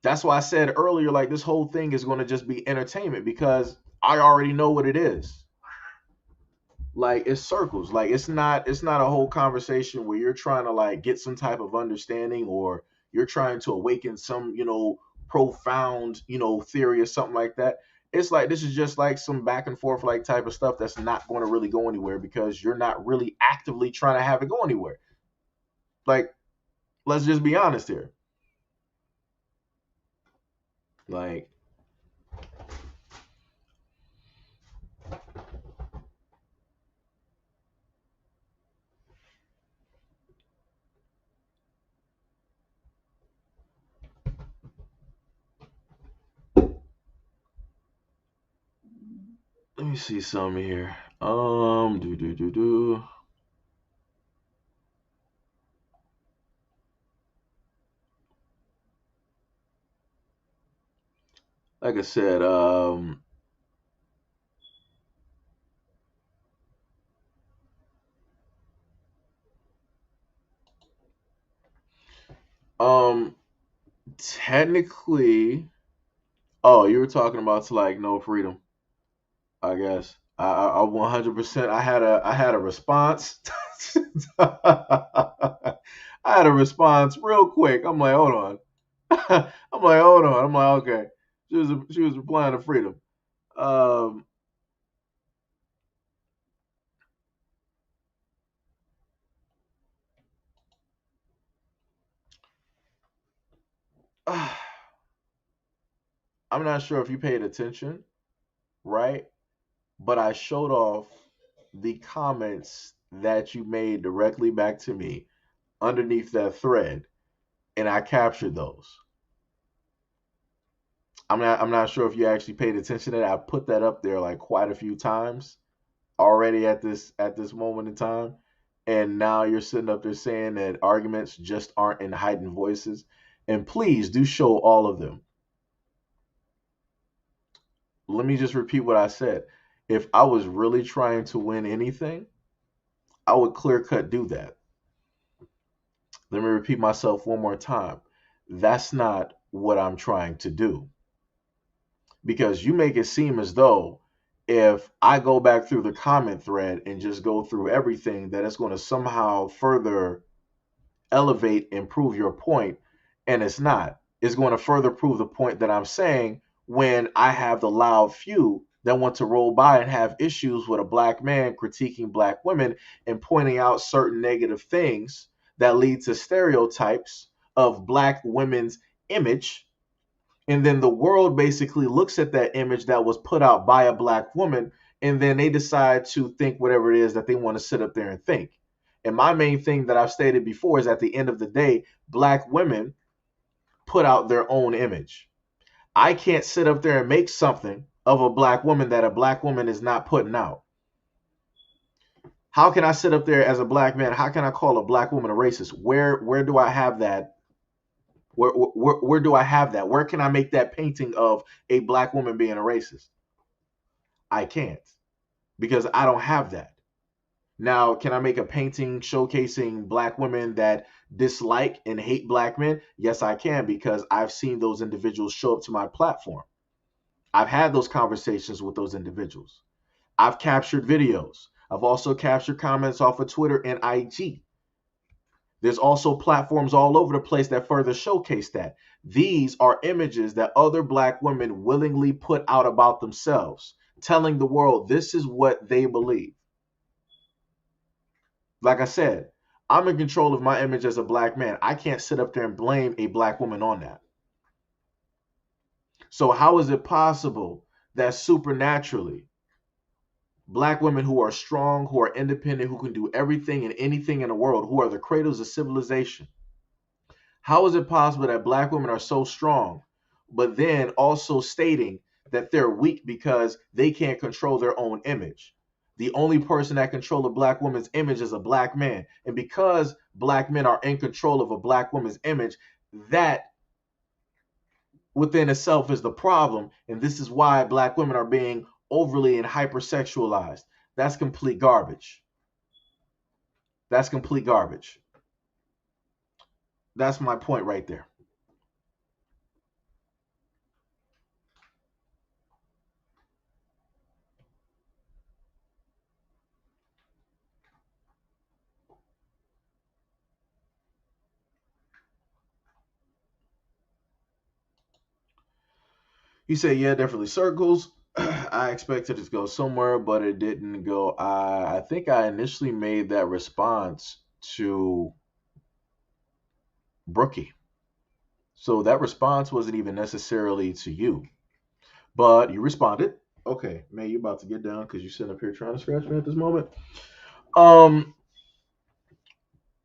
That's why I said earlier, like this whole thing is going to just be entertainment because I already know what it is. Like it's circles. Like it's not a whole conversation where you're trying to like get some type of understanding or you're trying to awaken some, profound, theory or something like that. It's like this is just like some back and forth like type of stuff that's not going to really go anywhere because you're not really actively trying to have it go anywhere. Like let's just be honest here. Like let me see some here. Do. Like I said, um, technically, oh, you were talking about to like no freedom, I guess. I 100%. I had a response. I had a response real quick. I'm like, hold on. I'm like, hold on. I'm like, okay. She was replying to freedom. Um, I'm not sure if you paid attention, right? But I showed off the comments that you made directly back to me underneath that thread, and I captured those. I'm not sure if you actually paid attention to that. I put that up there like quite a few times already at this moment in time. And now you're sitting up there saying that arguments just aren't in heightened voices. And please do show all of them. Let me just repeat what I said. If I was really trying to win anything, I would clear cut do that. Let me repeat myself one more time. That's not what I'm trying to do. Because you make it seem as though if I go back through the comment thread and just go through everything, that it's going to somehow further elevate and prove your point. And it's not. It's going to further prove the point that I'm saying when I have the loud few that want to roll by and have issues with a black man critiquing black women and pointing out certain negative things that lead to stereotypes of black women's image. And then the world basically looks at that image that was put out by a black woman, and then they decide to think whatever it is that they want to sit up there and think. And my main thing that I've stated before is at the end of the day, black women put out their own image. I can't sit up there and make something of a black woman that a black woman is not putting out. How can I sit up there as a black man? How can I call a black woman a racist? Where do I have that? Where do I have that? Where can I make that painting of a black woman being a racist? I can't because I don't have that. Now, can I make a painting showcasing black women that dislike and hate black men? Yes, I can, because I've seen those individuals show up to my platform. I've had those conversations with those individuals. I've captured videos. I've also captured comments off of Twitter and IG. There's also platforms all over the place that further showcase that. These are images that other black women willingly put out about themselves, telling the world this is what they believe. Like I said, I'm in control of my image as a black man. I can't sit up there and blame a black woman on that. So, how is it possible that supernaturally black women who are strong, who are independent, who can do everything and anything in the world, who are the cradles of civilization, how is it possible that black women are so strong, but then also stating that they're weak because they can't control their own image? The only person that controls a black woman's image is a black man. And because black men are in control of a black woman's image, that within itself is the problem. And this is why black women are being overly and hypersexualized. That's complete garbage. That's complete garbage. That's my point right there. He said, yeah, definitely circles. I expected it to go somewhere, but it didn't go. I think I initially made that response to Brookie. So that response wasn't even necessarily to you, but you responded. Okay, man, you about to get down because you're sitting up here trying to scratch me at this moment. Um,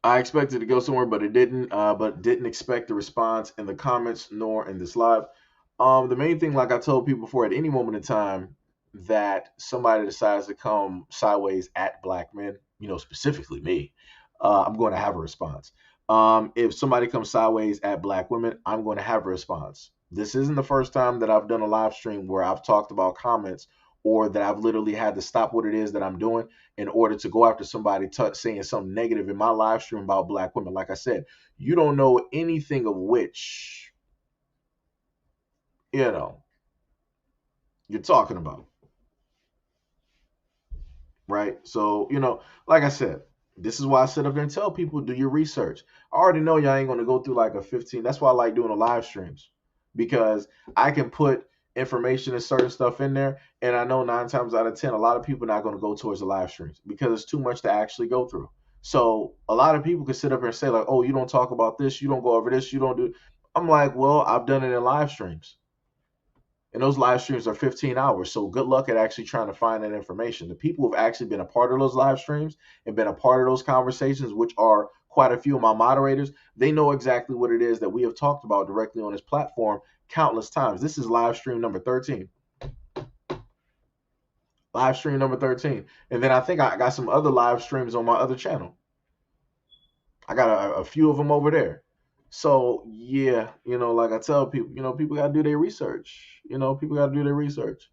I expected to go somewhere, but it didn't. But didn't expect the response in the comments nor in this live. The main thing, like I told people before, at any moment in time that somebody decides to come sideways at black men, specifically me, I'm going to have a response. If somebody comes sideways at black women, I'm going to have a response. This isn't the first time that I've done a live stream where I've talked about comments or that I've literally had to stop what it is that I'm doing in order to go after somebody saying something negative in my live stream about black women. Like I said, you don't know anything of which, you know, you're talking about, right? So, like I said, this is why I sit up there and tell people do your research. I already know y'all ain't going to go through like a 15. That's why I like doing the live streams, because I can put information and certain stuff in there. And I know 9 times out of 10, a lot of people are not going to go towards the live streams because it's too much to actually go through. So a lot of people can sit up here and say, like, oh, you don't talk about this, you don't go over this, you don't do. I'm like, well, I've done it in live streams. And those live streams are 15 hours. So good luck at actually trying to find that information. The people who've actually been a part of those live streams and been a part of those conversations, which are quite a few of my moderators, they know exactly what it is that we have talked about directly on this platform countless times. This is live stream number 13. Live stream number 13. And then I think I got some other live streams on my other channel. I got a few of them over there. So yeah, like I tell people, people got to do their research. People got to do their research.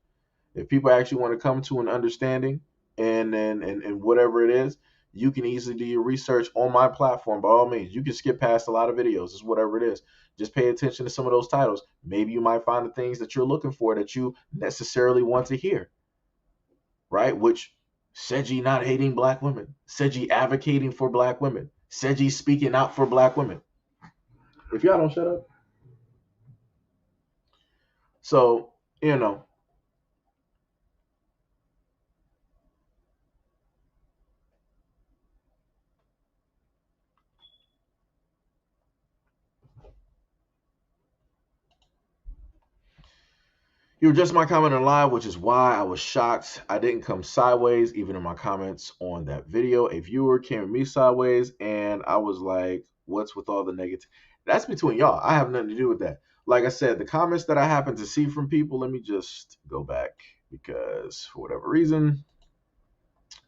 If people actually want to come to an understanding and whatever it is, you can easily do your research on my platform. By all means, you can skip past a lot of videos. It's whatever it is. Just pay attention to some of those titles. Maybe you might find the things that you're looking for that you necessarily want to hear, right? Which Seji not hating black women, Seji advocating for black women, Seji speaking out for black women. If y'all don't shut up. So, you were just my comment on live, which is why I was shocked. I didn't come sideways, even in my comments on that video. A viewer came at me sideways, and I was like, what's with all the negative? That's between y'all. I have nothing to do with that. Like I said, the comments that I happen to see from people, let me just go back because for whatever reason.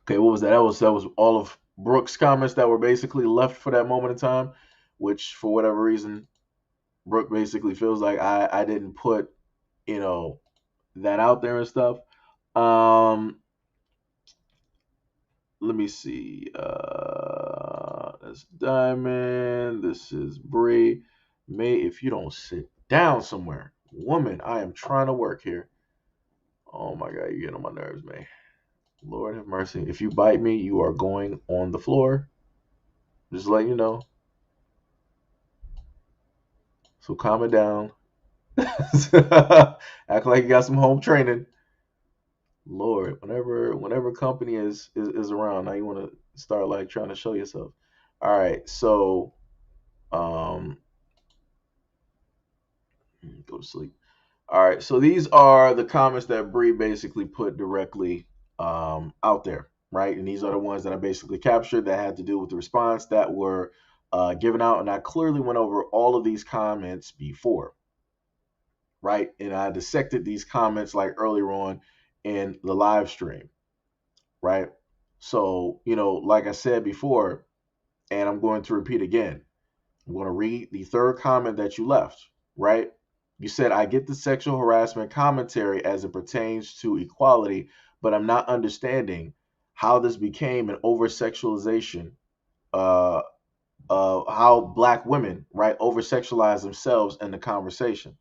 Okay, what was that? That was all of Brooke's comments that were basically left for that moment in time, which for whatever reason, Brooke basically feels like I didn't put, you know, that out there and stuff. Um, let me see. That's Diamond. This is Bree. May, if you don't sit down somewhere, woman, I am trying to work here. Oh my God, you're getting on my nerves, May. Lord have mercy. If you bite me, you are going on the floor. Just let you know. So calm it down. Act like you got some home training. Lord, whenever company is around, now you want to start like trying to show yourself. All right, so um, go to sleep. All right, so these are the comments that Bree basically put directly out there, right? And these are the ones that I basically captured that had to do with the response that were given out, and I clearly went over all of these comments before, right? And I dissected these comments like earlier on in the live stream, right? So, like I said before, and I'm going to repeat again, I'm going to read the third comment that you left, right? You said, I get the sexual harassment commentary as it pertains to equality, but I'm not understanding how this became an over sexualization, uh, how black women, right, over sexualize themselves in the conversation.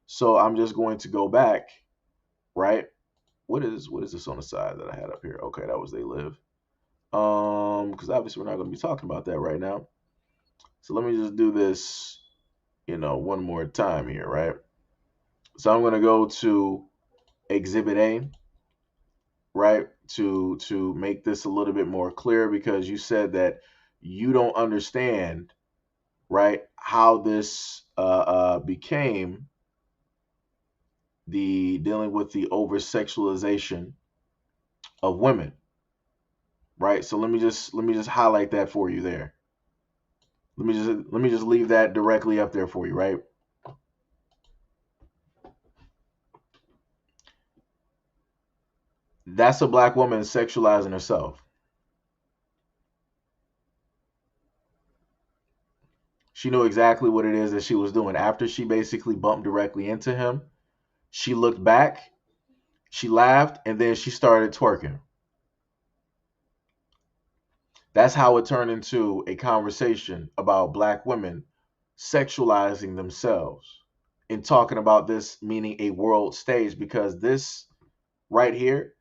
So I'm just going to go back, right? What is this on the side that I had up here? Okay, that was They Live. Because obviously we're not going to be talking about that right now. So let me just do this, one more time here, right? So I'm going to go to Exhibit A, right, to make this a little bit more clear because you said that you don't understand, right, how this became the dealing with the over sexualization of women, right? So let me just highlight that for you there. Let me just leave that directly up there for you, right? That's a black woman sexualizing herself. She knew exactly what it is that she was doing. After she basically bumped directly into him, she looked back, she laughed, and then she started twerking. That's how it turned into a conversation about black women sexualizing themselves and talking about this meaning a world stage because this right here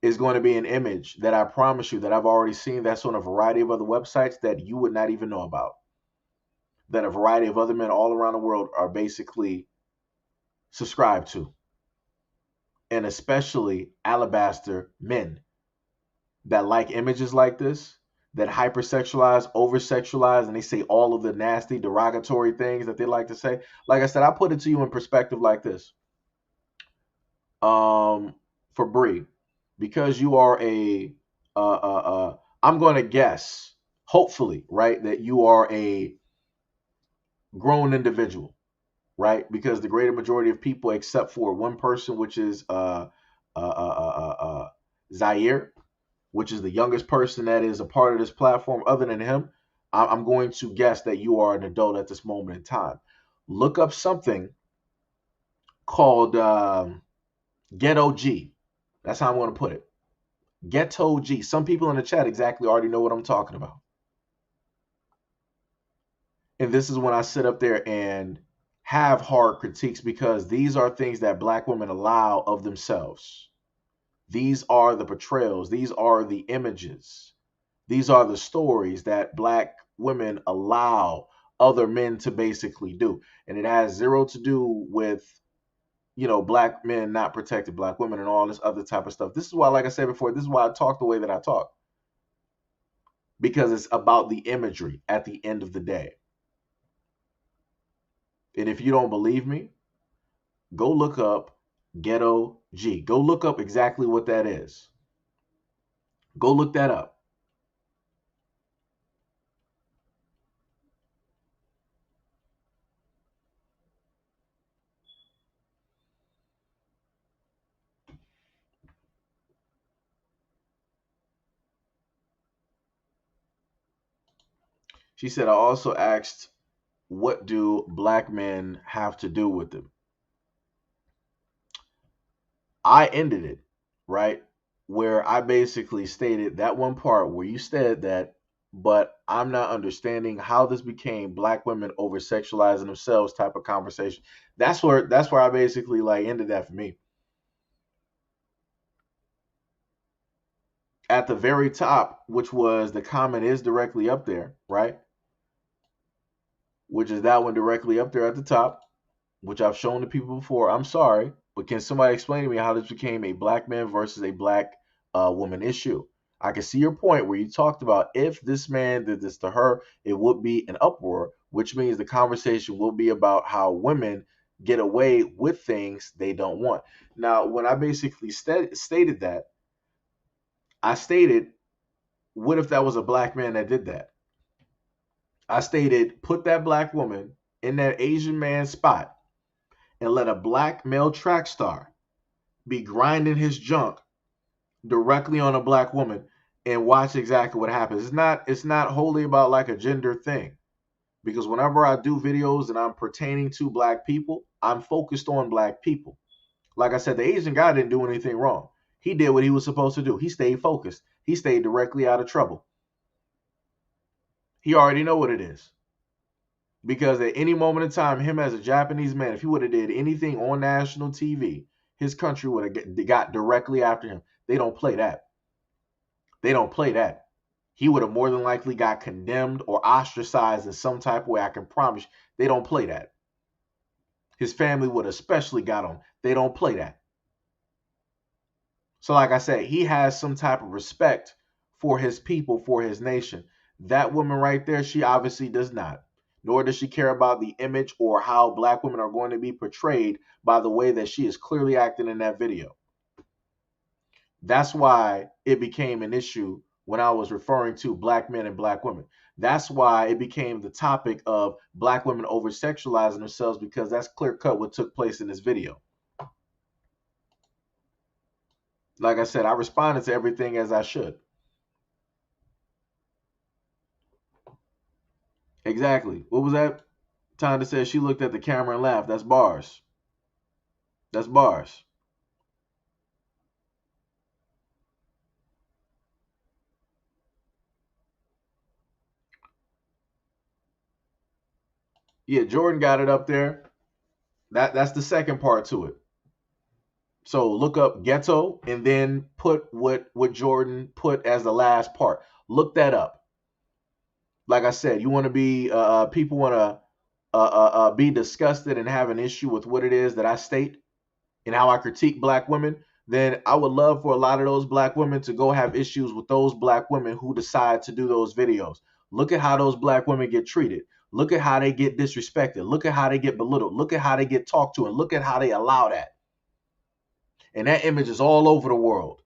is going to be an image that I promise you that I've already seen that's on a variety of other websites that you would not even know about. That a variety of other men all around the world are basically subscribed to, and especially alabaster men that like images like this, that hypersexualize, over sexualize, and they say all of the nasty, derogatory things that they like to say. Like I said, I put it to you in perspective like this. For Bree, because you are I'm going to guess, hopefully, right, that you are a grown individual, right? Because the greater majority of people, except for one person, which is Zaire, which is the youngest person that is a part of this platform, other than him, I'm going to guess that you are an adult at this moment in time. Look up something called Ghetto G. That's how I'm going to put it. Ghetto G. Some people in the chat exactly already know what I'm talking about. And this is when I sit up there and have hard critiques because these are things that black women allow of themselves. These are the portrayals, these are the images, these are the stories that black women allow other men to basically do. And it has zero to do with, black men not protecting black women and all this other type of stuff. This is why, like I said before, this is why I talk the way that I talk. Because it's about the imagery at the end of the day. And if you don't believe me, go look up Ghetto G. Go look up exactly what that is. Go look that up. She said, I also asked, what do black men have to do with them? I ended it, right? where I basically stated that one part where you said that, but I'm not understanding how this became black women over sexualizing themselves type of conversation. That's where I basically like ended that for me. At the very top, which was the comment is directly up there, right? Which is that one directly up there at the top, which I've shown to people before. I'm sorry, but can somebody explain to me how this became a black man versus a black woman issue? I can see your point where you talked about if this man did this to her, it would be an uproar, which means the conversation will be about how women get away with things they don't want. Now, when I basically stated that, I stated, what if that was a black man that did that? I stated, put that black woman in that Asian man's spot and let a black male track star be grinding his junk directly on a black woman and watch exactly what happens. It's not wholly about like a gender thing. Because whenever I do videos and I'm pertaining to black people, I'm focused on black people. Like I said, the Asian guy didn't do anything wrong. He did what he was supposed to do. He stayed focused. He stayed directly out of trouble. He already know what it is. Because at any moment in time, him as a Japanese man, if he would have did anything on national TV, his country would have got directly after him. They don't play that. They don't play that. He would have more than likely got condemned or ostracized in some type of way. I can promise you, they don't play that. His family would especially got him. They don't play that. So, like I said, he has some type of respect for his people, for his nation. That woman right there, she obviously does not. Nor does she care about the image or how black women are going to be portrayed by the way that she is clearly acting in that video. That's why it became an issue when I was referring to black men and black women. That's why it became the topic of black women over sexualizing themselves, because that's clear cut what took place in this video. Like I said, I responded to everything as I should. Exactly. What was that? Tonda says she looked at the camera and laughed. That's bars. That's bars. Yeah, Jordan got it up there. That's the second part to it. So look up ghetto and then put what Jordan put as the last part. Look that up. Like I said, you want to be people want to be disgusted and have an issue with what it is that I state and how I critique black women, then I would love for a lot of those black women to go have issues with those black women who decide to do those videos. Look at how those black women get treated. Look at how they get disrespected. Look at how they get belittled. Look at how they get talked to, and look at how they allow that. And that image is all over the world.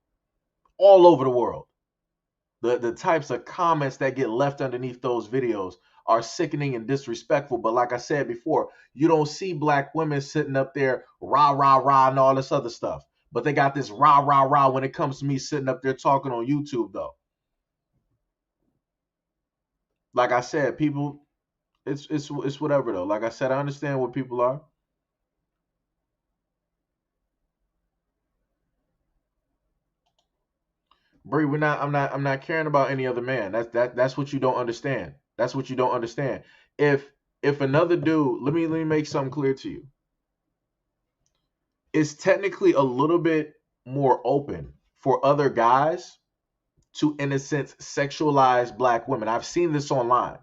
All over the world. The types of comments that get left underneath those videos are sickening and disrespectful. But like I said before, you don't see black women sitting up there rah rah rah and all this other stuff. But they got this rah rah rah when it comes to me sitting up there talking on YouTube though. Like I said, people, it's whatever though. Like I said, I understand what people are. Bree, I'm not caring about any other man. That's what you don't understand. That's what you don't understand. If another dude, let me make something clear to you. It's technically a little bit more open for other guys to, in a sense, sexualize black women. I've seen this online.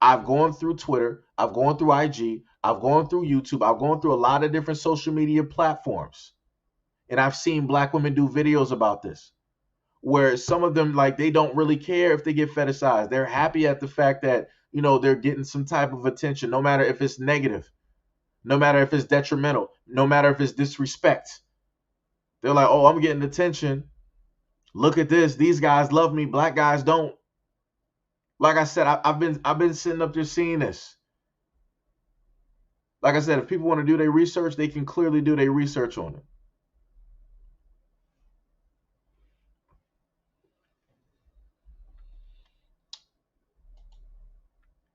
I've gone through Twitter, I've gone through IG, I've gone through YouTube, I've gone through a lot of different social media platforms, and I've seen black women do videos about this. Where some of them, like, they don't really care if they get fetishized. They're happy at the fact that, they're getting some type of attention, no matter if it's negative, no matter if it's detrimental, no matter if it's disrespect. They're like, oh, I'm getting attention. Look at this. These guys love me. Black guys don't. Like I said, I've been sitting up there seeing this. Like I said, if people want to do their research, they can clearly do their research on it.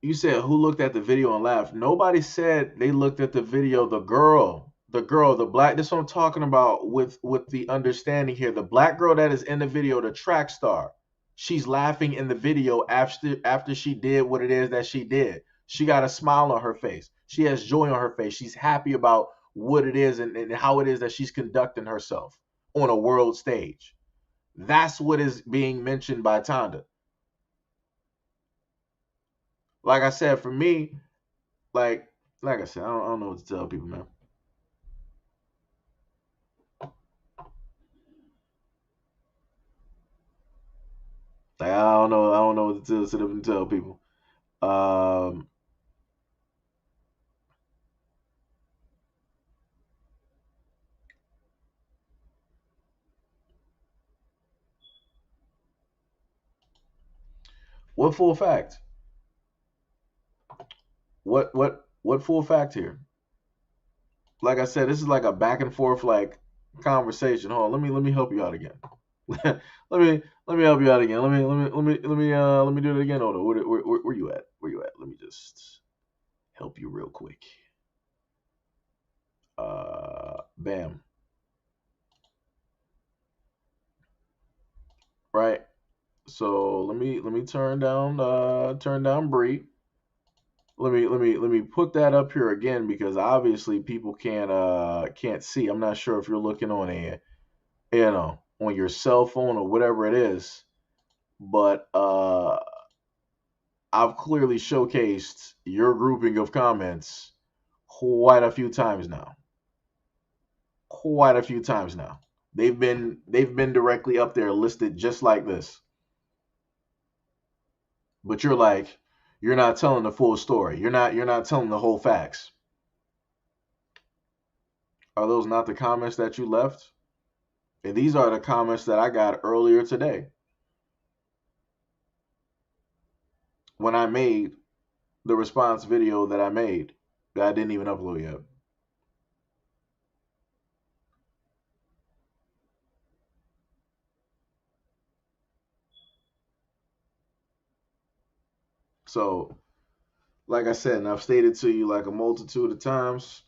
You said who looked at the video and laughed. Nobody said they looked at the video. The girl the girl, the black. This is what I'm talking about with the understanding here. The black girl that is in the video, the track star, she's laughing in the video after she did what it is that she did. She got a smile on her face. She has joy on her face. She's happy about what it is and how it is that she's conducting herself on a world stage. That's what is being mentioned by Tonda. Like I said, for me, like like I said, I don't know what to tell people, man. Like I don't know what to tell, sit up and tell people. Um, what full fact? What full fact here? Like I said, this is like a back and forth like conversation. Hold on, let me help you out again. Let me help you out again. Let me do it again. Hold on, where you at? Where you at? Let me just help you real quick. Bam. Right. So let me turn down Bree. Let me put that up here again because obviously people can't see. I'm not sure if you're looking on a on your cell phone or whatever it is, but I've clearly showcased your grouping of comments quite a few times now. Quite a few times now. They've been directly up there listed just like this. But you're like you're not telling the full story. You're not telling the whole facts. Are those not the comments that you left? And these are the comments that I got earlier today when I made the response video that I made that I didn't even upload yet. So, like I said, and I've stated to you like a multitude of times,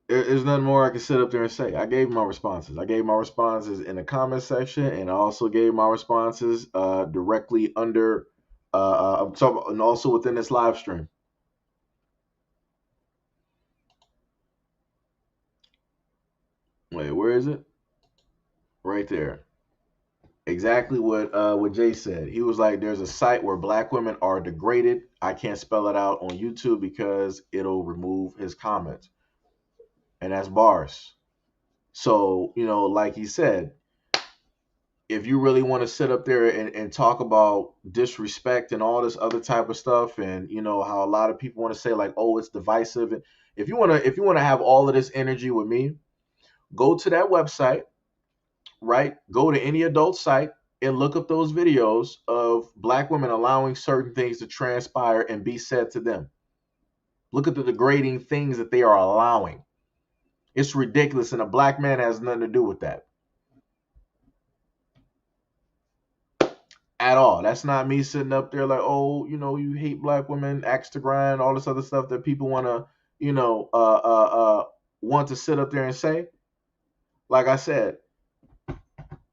there's nothing more I can sit up there and say. I gave my responses. I gave my responses in the comment section, and I also gave my responses directly under, I'm talking, and also within this live stream. Wait, where is it? Right there. Exactly what Jay said. He was like, "There's a site where black women are degraded. I can't spell it out on YouTube because it'll remove his comments." And that's bars. So, like he said, if you really want to sit up there and talk about disrespect and all this other type of stuff, and how a lot of people want to say like, oh, it's divisive, and if you want to have all of this energy with me, go to that website, right? Go to any adult site and look up those videos of black women allowing certain things to transpire and be said to them. Look at the degrading things that they are allowing. It's ridiculous, and a black man has nothing to do with that at all. That's not me sitting up there like, oh, you hate black women, axe to grind, all this other stuff that people want to, want to sit up there and say. Like I said,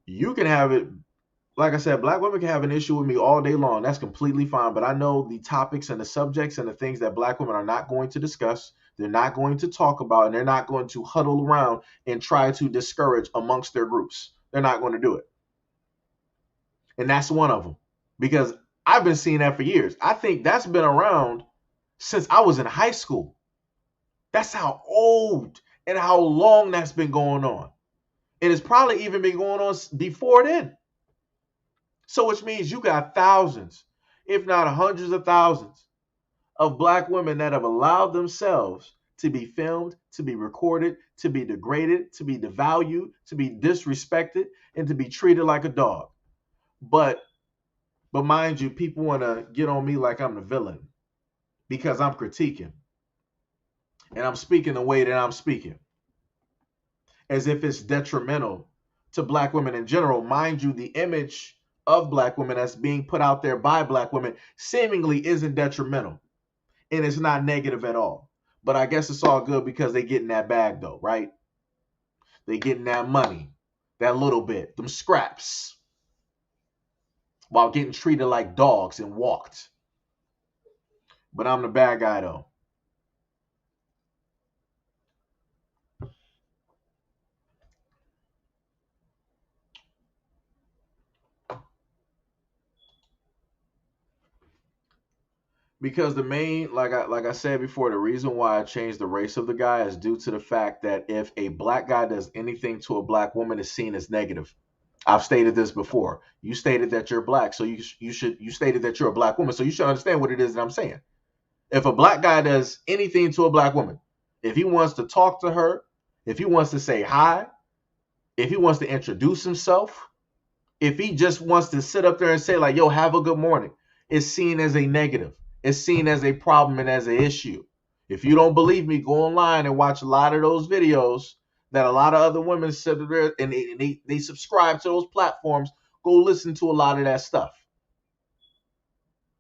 you can have it. Like I said, black women can have an issue with me all day long. That's completely fine. But I know the topics and the subjects and the things that black women are not going to discuss. They're not going to talk about, and they're not going to huddle around and try to discourage amongst their groups. They're not going to do it. And that's one of them. Because I've been seeing that for years. I think that's been around since I was in high school. That's how old and how long that's been going on. And it's probably even been going on before then. So which means you got thousands, if not hundreds of thousands, of black women that have allowed themselves to be filmed, to be recorded, to be degraded, to be devalued, to be disrespected, and to be treated like a dog. But mind you, people want to get on me like I'm the villain because I'm critiquing and I'm speaking the way that I'm speaking, as if it's detrimental to black women in general. Mind you, the image of black women that's being put out there by black women seemingly isn't detrimental and it's not negative at all. But I guess it's all good because they getting that bag though, right? They getting that money, that little bit, them scraps, while getting treated like dogs and walked. But I'm the bad guy though. Because the main, like I said before, the reason why I changed the race of the guy is due to the fact that if a black guy does anything to a black woman, it's seen as negative. I've stated this before. You stated that you're black, so you stated that you're a black woman, so you should understand what it is that I'm saying. If a black guy does anything to a black woman, if he wants to talk to her, if he wants to say hi, if he wants to introduce himself, if he just wants to sit up there and say like, yo, have a good morning, it's seen as a negative. It's seen as a problem and as an issue. If you don't believe me, go online and watch a lot of those videos that a lot of other women sit there and they subscribe to those platforms. Go listen to a lot of that stuff.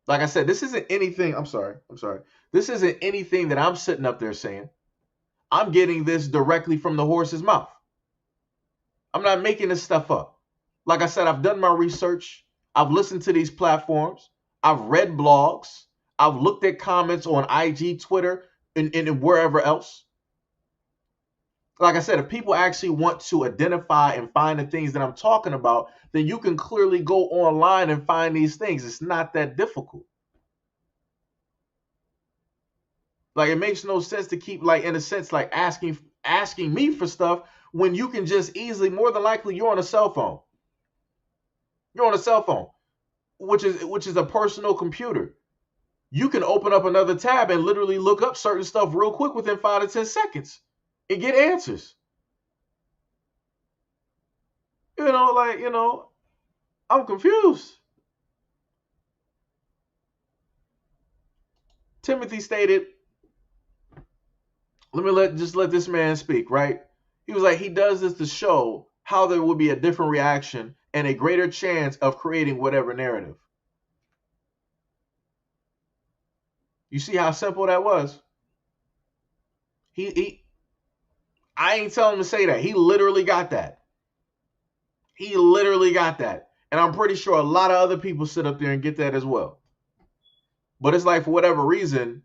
Like I said, this isn't anything. I'm sorry. This isn't anything that I'm sitting up there saying. I'm getting this directly from the horse's mouth. I'm not making this stuff up. Like I said, I've done my research. I've listened to these platforms. I've read blogs. I've looked at comments on IG, Twitter, and wherever else. Like I said, if people actually want to identify and find the things that I'm talking about, then you can clearly go online and find these things. It's not that difficult. Like it makes no sense to keep like in a sense like asking me for stuff when you can just easily, more than likely, you're on a cell phone. You're on a cell phone, which is a personal computer. You can open up another tab and literally look up certain stuff real quick within 5 to 10 seconds and get answers. I'm confused. Timothy stated, let this man speak, right? He was like, he does this to show how there will be a different reaction and a greater chance of creating whatever narrative. You see how simple that was? He I ain't telling him to say that. He literally got that. He literally got that. And I'm pretty sure a lot of other people sit up there and get that as well. But it's like for whatever reason,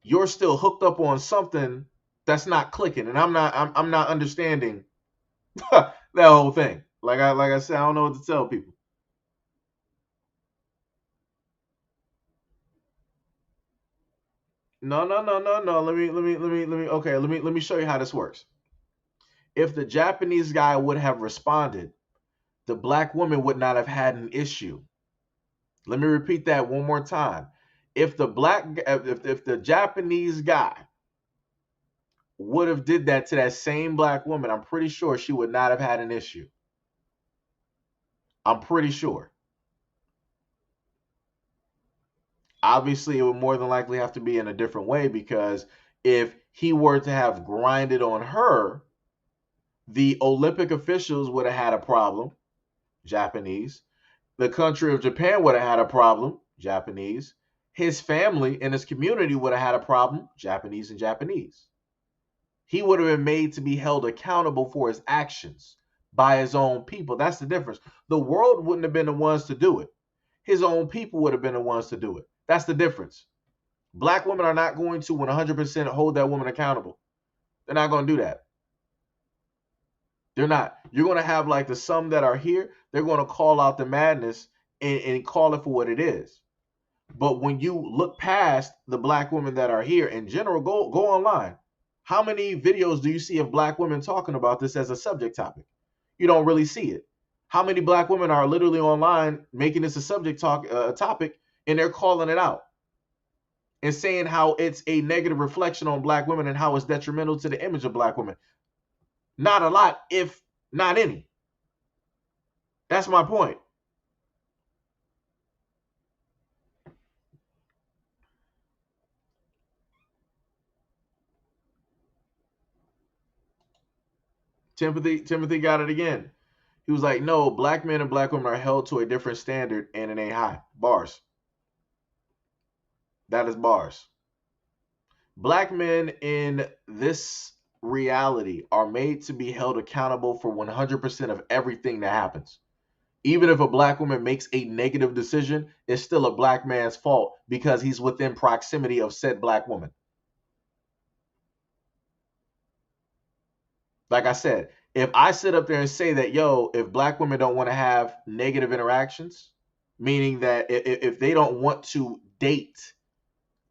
you're still hooked up on something that's not clicking. And I'm not understanding that whole thing. Like I said, I don't know what to tell people. No. Let me show you how this works. If the Japanese guy would have responded, the black woman would not have had an issue. Let me repeat that one more time. If the Japanese guy would have did that to that same black woman, I'm pretty sure she would not have had an issue. I'm pretty sure. Obviously, it would more than likely have to be in a different way because if he were to have grinded on her, the Olympic officials would have had a problem, Japanese. The country of Japan would have had a problem, Japanese. His family and his community would have had a problem, Japanese and Japanese. He would have been made to be held accountable for his actions by his own people. That's the difference. The world wouldn't have been the ones to do it. His own people would have been the ones to do it. That's the difference. Black women are not going to 100% hold that woman accountable. They're not going to do that. They're not. You're going to have like the some that are here. They're going to call out the madness and call it for what it is. But when you look past the black women that are here in general, go online. How many videos do you see of black women talking about this as a subject topic? You don't really see it. How many black women are literally online making this a topic and they're calling it out and saying how it's a negative reflection on black women and how it's detrimental to the image of black women? Not a lot, if not any. That's my point. Timothy got it again. He was like, no, black men and black women are held to a different standard and it ain't high. Bars. That is bars. Black men in this reality are made to be held accountable for 100% of everything that happens. Even if a black woman makes a negative decision, it's still a black man's fault because he's within proximity of said black woman. Like I said, if I sit up there and say that, yo, if black women don't want to have negative interactions, meaning that if they don't want to date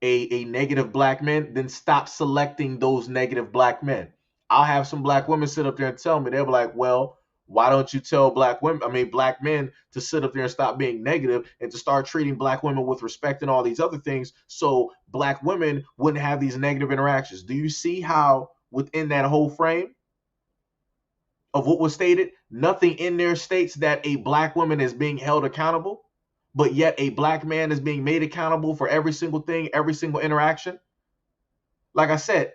a negative black man, then stop selecting those negative black men. I'll have some black women sit up there and tell me, they'll be like, well, why don't you tell black men to sit up there and stop being negative and to start treating black women with respect and all these other things so black women wouldn't have these negative interactions? Do you see how within that whole frame of what was stated, nothing in there states that a black woman is being held accountable, but yet a black man is being made accountable for every single thing, every single interaction? Like I said,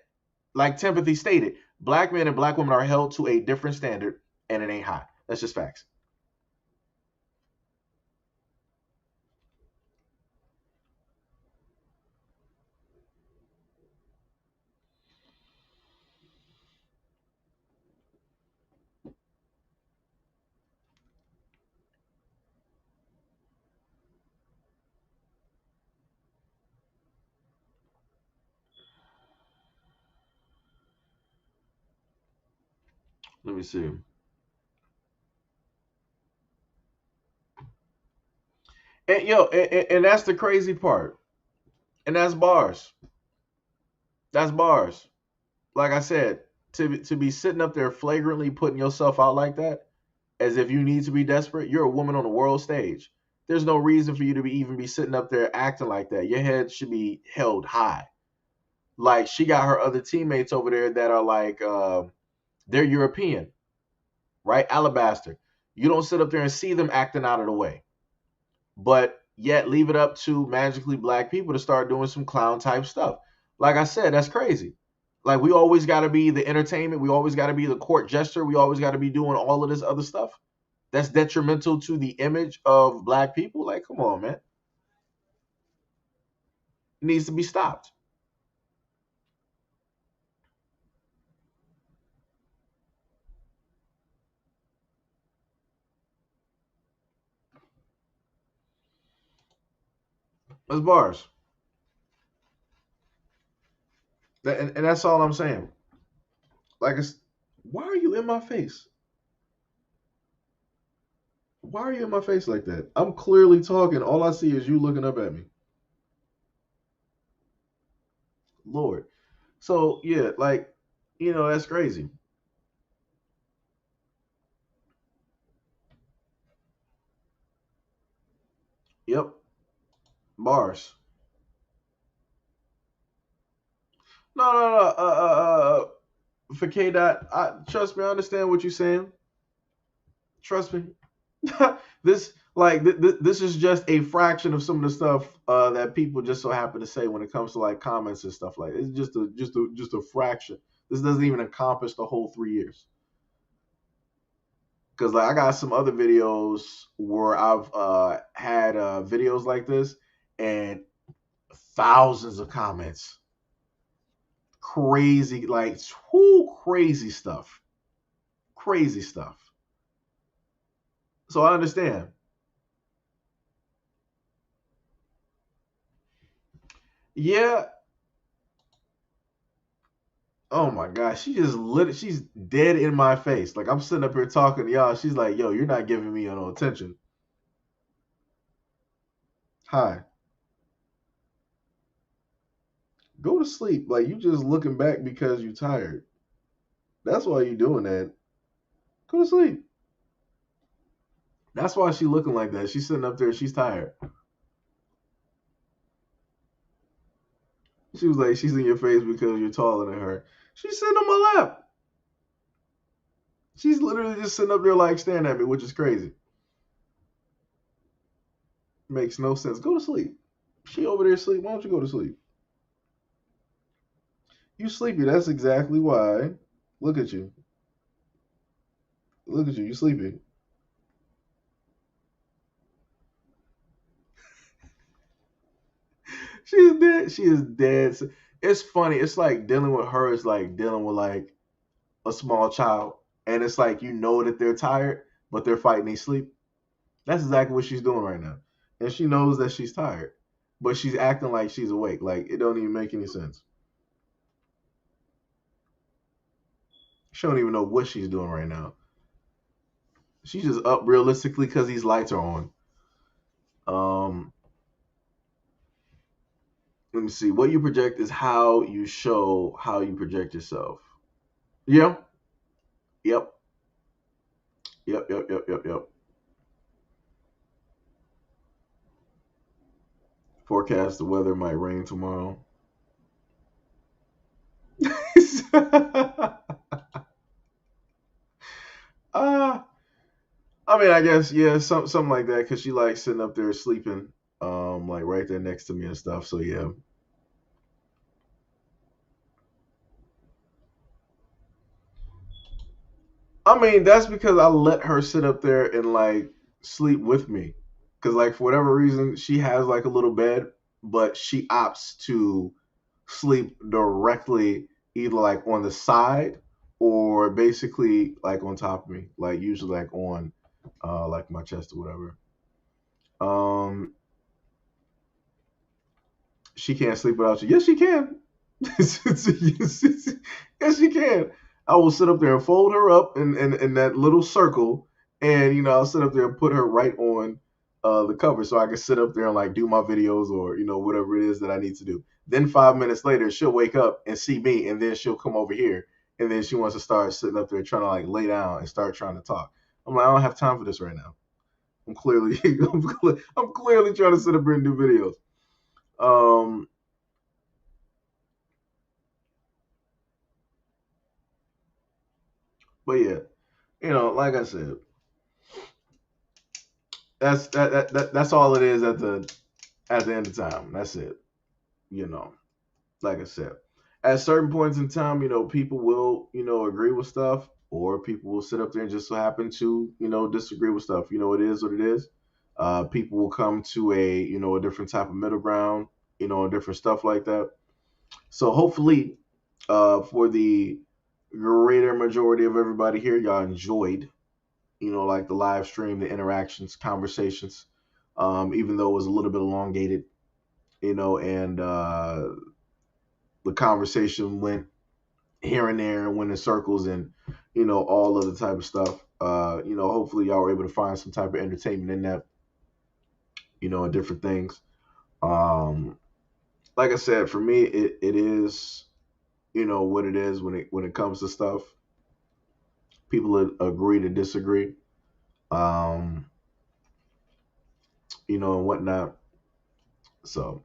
like Timothy stated, black men and black women are held to a different standard, and it ain't high. That's just facts. Let me see. And yo, and that's the crazy part. And that's bars. That's bars. Like I said, to be sitting up there flagrantly putting yourself out like that, as if you need to be desperate, you're a woman on the world stage. There's no reason for you to be even be sitting up there acting like that. Your head should be held high. Like she got her other teammates over there that are like they're European, right? Alabaster. You don't sit up there and see them acting out of the way, but yet leave it up to magically black people to start doing some clown type stuff. Like I said, that's crazy. Like we always got to be the entertainment. We always got to be the court jester. We always got to be doing all of this other stuff that's detrimental to the image of black people. Like, come on, man. It needs to be stopped. That's bars. And that's all I'm saying. Like, why are you in my face? Why are you in my face like that? I'm clearly talking. All I see is you looking up at me. Lord. So yeah, like, that's crazy. Yep. Bars. No, no, no. For K dot, trust me, I understand what you're saying. Trust me. this this is just a fraction of some of the stuff that people just so happen to say when it comes to like comments and stuff like that. It's just a fraction. This doesn't even encompass the whole 3 years. Because like I got some other videos where I've had videos like this and thousands of comments, crazy, like whoo, crazy stuff. So I understand. Yeah. Oh my gosh, she just lit. She's dead in my face. Like I'm sitting up here talking to y'all. She's like, "Yo, you're not giving me no attention." Hi, go to sleep. Like you just looking back because you're tired. That's why you doing that. Go to sleep. That's why she looking like that. She's sitting up there. She's tired. She was like, she's in your face because you're taller than her. She's sitting on my lap. She's literally just sitting up there like staring at me, which is crazy. Makes no sense. Go to sleep. She over there asleep. Why don't you go to sleep? You sleepy. That's exactly why. Look at you. Look at you. You sleepy. She is dead. She is dead. it's funny. It's like dealing with her is like dealing with like a small child, and it's like you know that they're tired, but they're fighting their sleep. That's exactly what she's doing right now, and she knows that she's tired, but she's acting like she's awake. Like it don't even make any sense. She don't even know what she's doing right now. She's just up realistically because these lights are on. Um, Let me see. What you project is how you show how you project yourself. Yeah. Yep. Yep. Yep. Yep. Yep. Yep. Forecast the weather might rain tomorrow. uh, I mean, I guess yeah, something like that. Cause she likes sitting up there sleeping, like right there next to me and stuff. So yeah. I mean, that's because I let her sit up there and like sleep with me. Cause like for whatever reason, she has like a little bed, but she opts to sleep directly either like on the side or basically like on top of me, like usually like on like my chest or whatever. Um, she can't sleep without you. Yes, she can. Yes, she can. I will sit up there and fold her up in that little circle, and I'll sit up there and put her right on the cover, so I can sit up there and like do my videos or whatever it is that I need to do. Then 5 minutes later, she'll wake up and see me, and then she'll come over here, and then she wants to start sitting up there trying to like lay down and start trying to talk. I'm like, I don't have time for this right now. I'm clearly I'm clearly trying to sit up here and do videos. Um, but yeah, like I said, that's all it is at the end of time. That's it. You know, like I said, at certain points in time, people will agree with stuff, or people will sit up there and just so happen to disagree with stuff. It is what it is. People will come to a different type of middle ground, and different stuff like that. So hopefully, for the greater majority of everybody here, y'all enjoyed like the live stream, the interactions, conversations, even though it was a little bit elongated, and the conversation went here and there and went in circles and, all of the type of stuff. Hopefully y'all were able to find some type of entertainment in that, and different things. Um, like I said, for me, it is, what it is when it comes to stuff. People agree to disagree, um, and whatnot. So,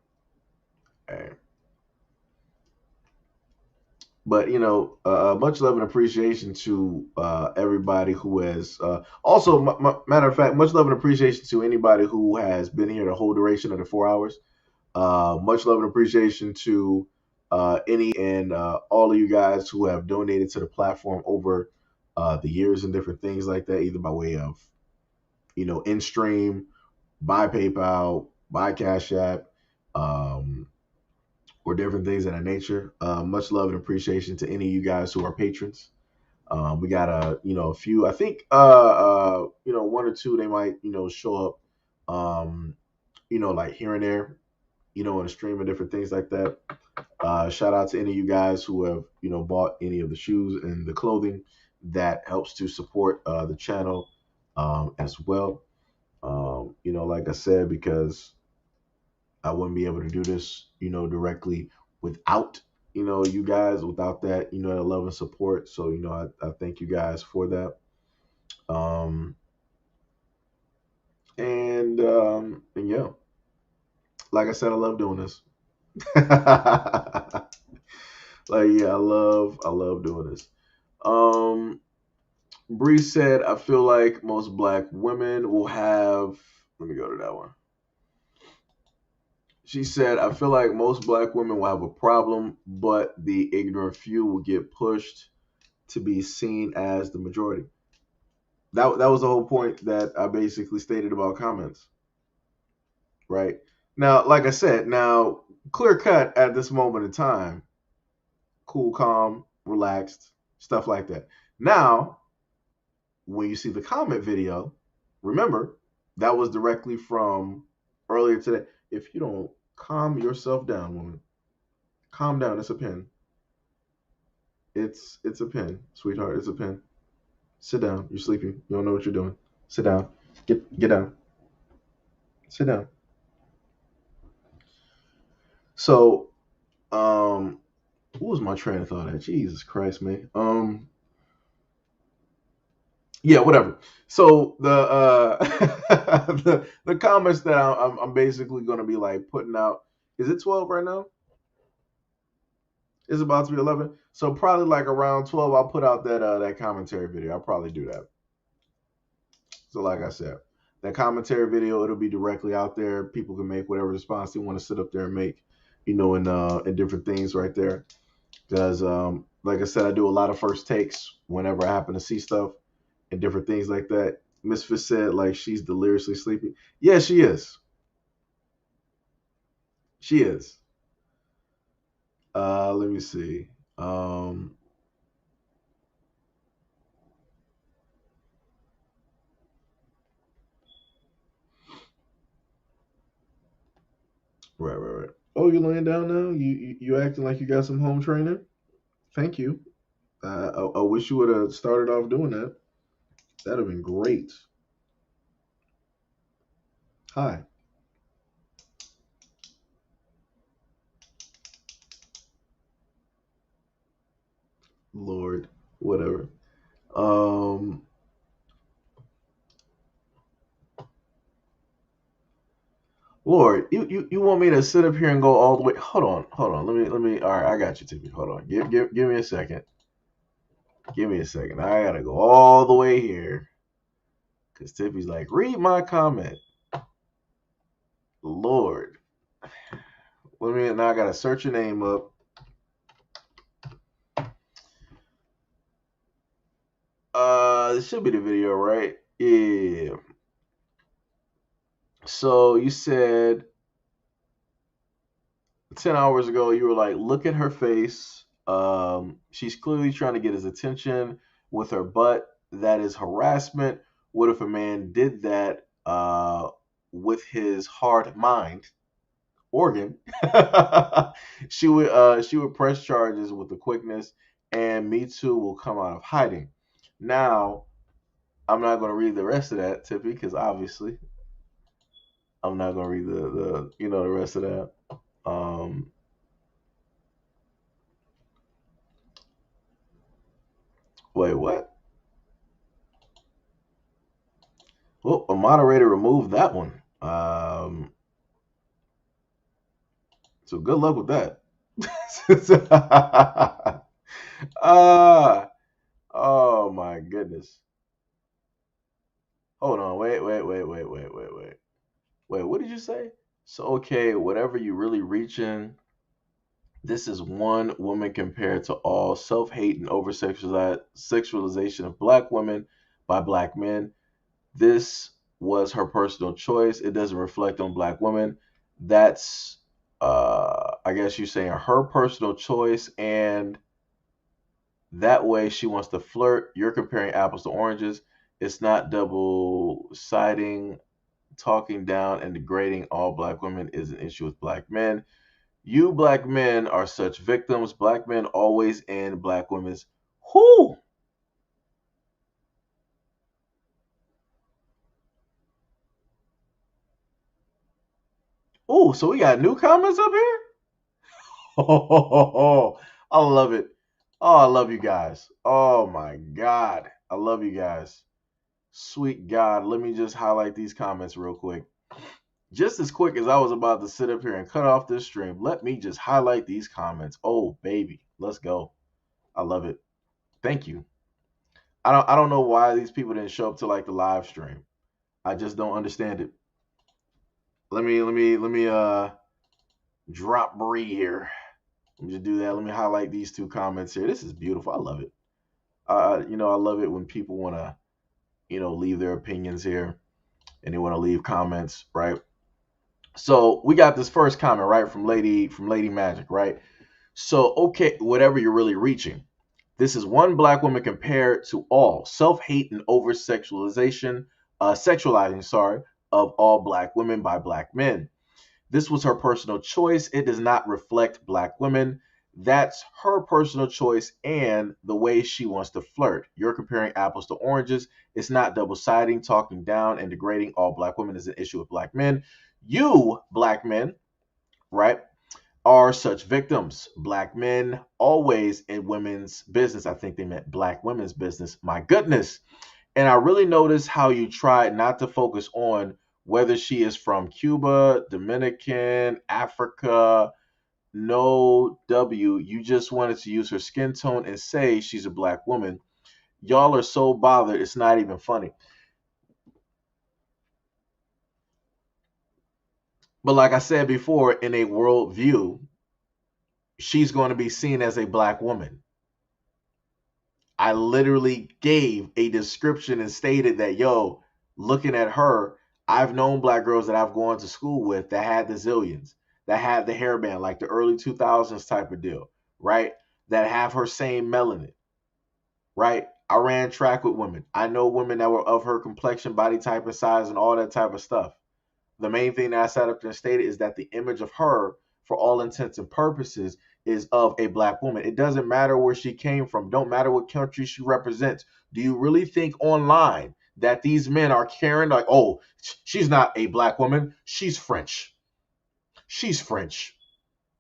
hey. But much love and appreciation to everybody who has also matter of fact, much love and appreciation to anybody who has been here the whole duration of the 4 hours. Much love and appreciation to any and all of you guys who have donated to the platform over the years and different things like that, either by way of in stream, by PayPal, by Cash App, um, or different things of that nature. Much love and appreciation to any of you guys who are patrons. We got a few. I think one or two they might show up, like here and there, in a stream and different things like that. Shout out to any of you guys who have bought any of the shoes and the clothing that helps to support the channel as well. Like I said, because I wouldn't be able to do this, directly without, you guys, without that, that love and support. So, I thank you guys for that. Um, and yeah, like I said, I love doing this. Like, yeah, I love doing this. Um, Bree said, I feel like most black women will have, let me go to that one. She said, I feel like most black women will have a problem, but the ignorant few will get pushed to be seen as the majority. That was the whole point that I basically stated about comments, right? Now, like I said, now clear cut at this moment in time, cool, calm, relaxed, stuff like that. Now, when you see the comment video, remember that was directly from earlier today. If you don't calm yourself down, woman, calm down. It's a pen. It's a pen, sweetheart. It's a pen. Sit down. You're sleepy. You don't know what you're doing. Sit down. Get down. Sit down. So, what was my train of thought at? Jesus Christ, man. Yeah, whatever. So the comments that I'm basically gonna be like putting out. Is it 12 right now? It's about to be 11. So probably like around 12, I'll put out that commentary video. I'll probably do that. So like I said, that commentary video, it'll be directly out there. People can make whatever response they want to sit up there and make, in different things right there. Because like I said, I do a lot of first takes whenever I happen to see stuff and different things like that. Misfit said like she's deliriously sleepy. Yeah, she is. She is. Let me see. Um, right. Oh, you laying down now? You acting like you got some home training? Thank you. I wish you would have started off doing that. That'd have been great. Hi, Lord, whatever. Um, Lord, you want me to sit up here and go all the way? Hold on. Let me. All right, I got you, Tippy. Hold on. Give me a second. Give me a second. I gotta go all the way here because Tippy's like, read my comment. Lord, let me. Now I gotta search your name up. This should be the video, right? Yeah. So you said 10 hours ago, you were like, look at her face. She's clearly trying to get his attention with her butt. That is harassment. What if a man did that with his hard mind organ? She would press charges with the quickness, and Me Too will come out of hiding. Now, I'm not going to read the rest of that, Tippy, because obviously I'm not going to read the rest of that. Um, Wait, what? Well, a moderator removed that one. So good luck with that. uh, oh my goodness. Hold on. Wait. Wait, what did you say? So okay, whatever you really reaching, this is one woman compared to all self-hate and over sexualization of black women by black men. This was her personal choice. It doesn't reflect on black women. That's I guess you're saying her personal choice, and that way she wants to flirt. You're comparing apples to oranges. It's not double siding. Talking down and degrading all black women is an issue with black men. You black men are such victims. Black men always end black women's. Whoo! Ooh, so we got new comments up here? Oh, I love it. Oh, I love you guys. Oh my God. I love you guys. Sweet God. Let me just highlight these comments real quick. Just as quick as I was about to sit up here and cut off this stream, let me just highlight these comments. Oh, baby. Let's go. I love it. Thank you. I don't know why these people didn't show up to like the live stream. I just don't understand it. Let me drop Bree here. Let me just do that. Let me highlight these two comments here. This is beautiful. I love it. I love it when people want to, leave their opinions here and they want to leave comments, right? So we got this first comment, right, from Lady Magic, right? So okay, whatever you're really reaching. This is one black woman compared to all self-hate and over sexualizing, sorry, of all black women by black men. This was her personal choice. It does not reflect black women. That's her personal choice and the way she wants to flirt. You're comparing apples to oranges. It's not double siding. Talking down and degrading all black women is an issue with black men. You, black men, right, are such victims. Black men always in women's business. I think they meant black women's business. My goodness. And I really noticed how you tried not to focus on whether she is from Cuba, Dominican, Africa, no W. You just wanted to use her skin tone and say she's a black woman. Y'all are so bothered, it's not even funny. But like I said before, in a world view, she's going to be seen as a black woman. I literally gave a description and stated that, yo, looking at her, I've known black girls that I've gone to school with that had the zillions, that had the hairband, like the early 2000s type of deal, right? That have her same melanin, right? I ran track with women. I know women that were of her complexion, body type, and size, and all that type of stuff. The main thing that I sat up there and stated is that the image of her, for all intents and purposes, is of a black woman. It doesn't matter where she came from. Don't matter what country she represents. Do you really think online that these men are caring like, oh, she's not a black woman, she's French. She's French.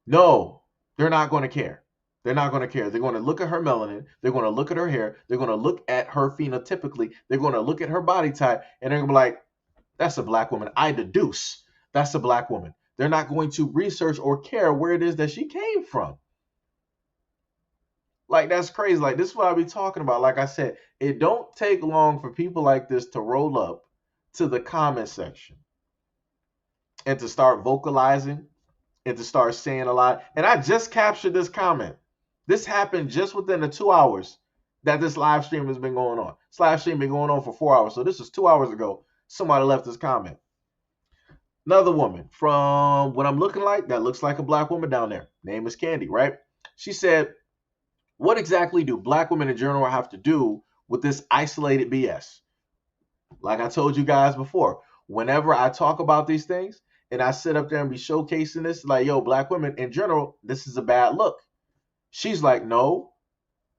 No, they're not going to care. They're not going to care. They're going to look at her melanin. They're going to look at her hair. They're going to look at her phenotypically. They're going to look at her body type, and they're going to be like, that's a black woman. I deduce that's a black woman. They're not going to research or care where it is that she came from. Like, that's crazy. Like, this is what I be talking about. Like I said, it don't take long for people like this to roll up to the comment section and to start vocalizing and to start saying a lot. And I just captured this comment. This happened just within the 2 hours that this live stream has been going on. This live stream been going on for 4 hours. So this was 2 hours ago. Somebody left this comment. Another woman from what I'm looking like, that looks like a black woman down there. Name is Candy, right? She said, what exactly do black women in general have to do with this isolated BS? Like I told you guys before, whenever I talk about these things and I sit up there and be showcasing this, like, yo, black women in general, this is a bad look. She's like, no,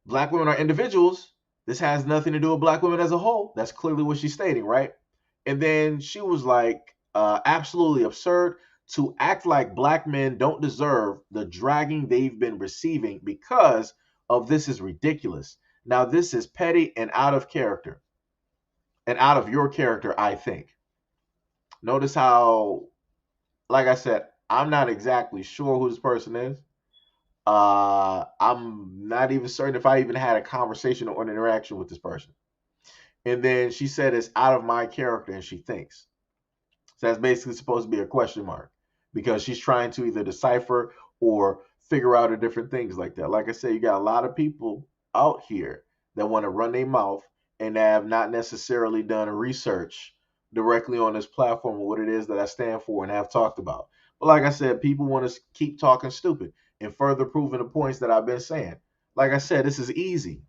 black women are individuals. This has nothing to do with black women as a whole. That's clearly what she's stating, right? And then she was like, absolutely absurd to act like black men don't deserve the dragging they've been receiving because of this is ridiculous. Now, this is petty and out of character and out of your character, I think. Notice how, like I said, I'm not exactly sure who this person is. I'm not even certain if I even had a conversation or an interaction with this person. And then she said it's out of my character and she thinks. So that's basically supposed to be a question mark because she's trying to either decipher or figure out a different things like that. Like I said, you got a lot of people out here that want to run their mouth and have not necessarily done research directly on this platform or what it is that I stand for and have talked about. But like I said, people want to keep talking stupid and further proving the points that I've been saying. Like I said, this is easy.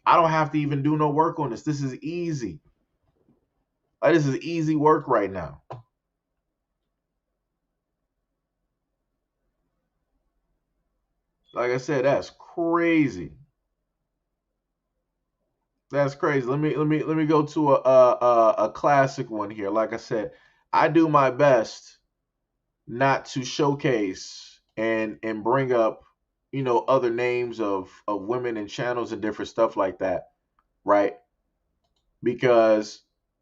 I don't have to even do no work on this. This is easy. Like, this is easy work right now. Like I said, that's crazy. That's crazy. Let me go to a classic one here. Like I said, I do my best not to showcase and bring up, other names of women and channels and different stuff like that, right? Because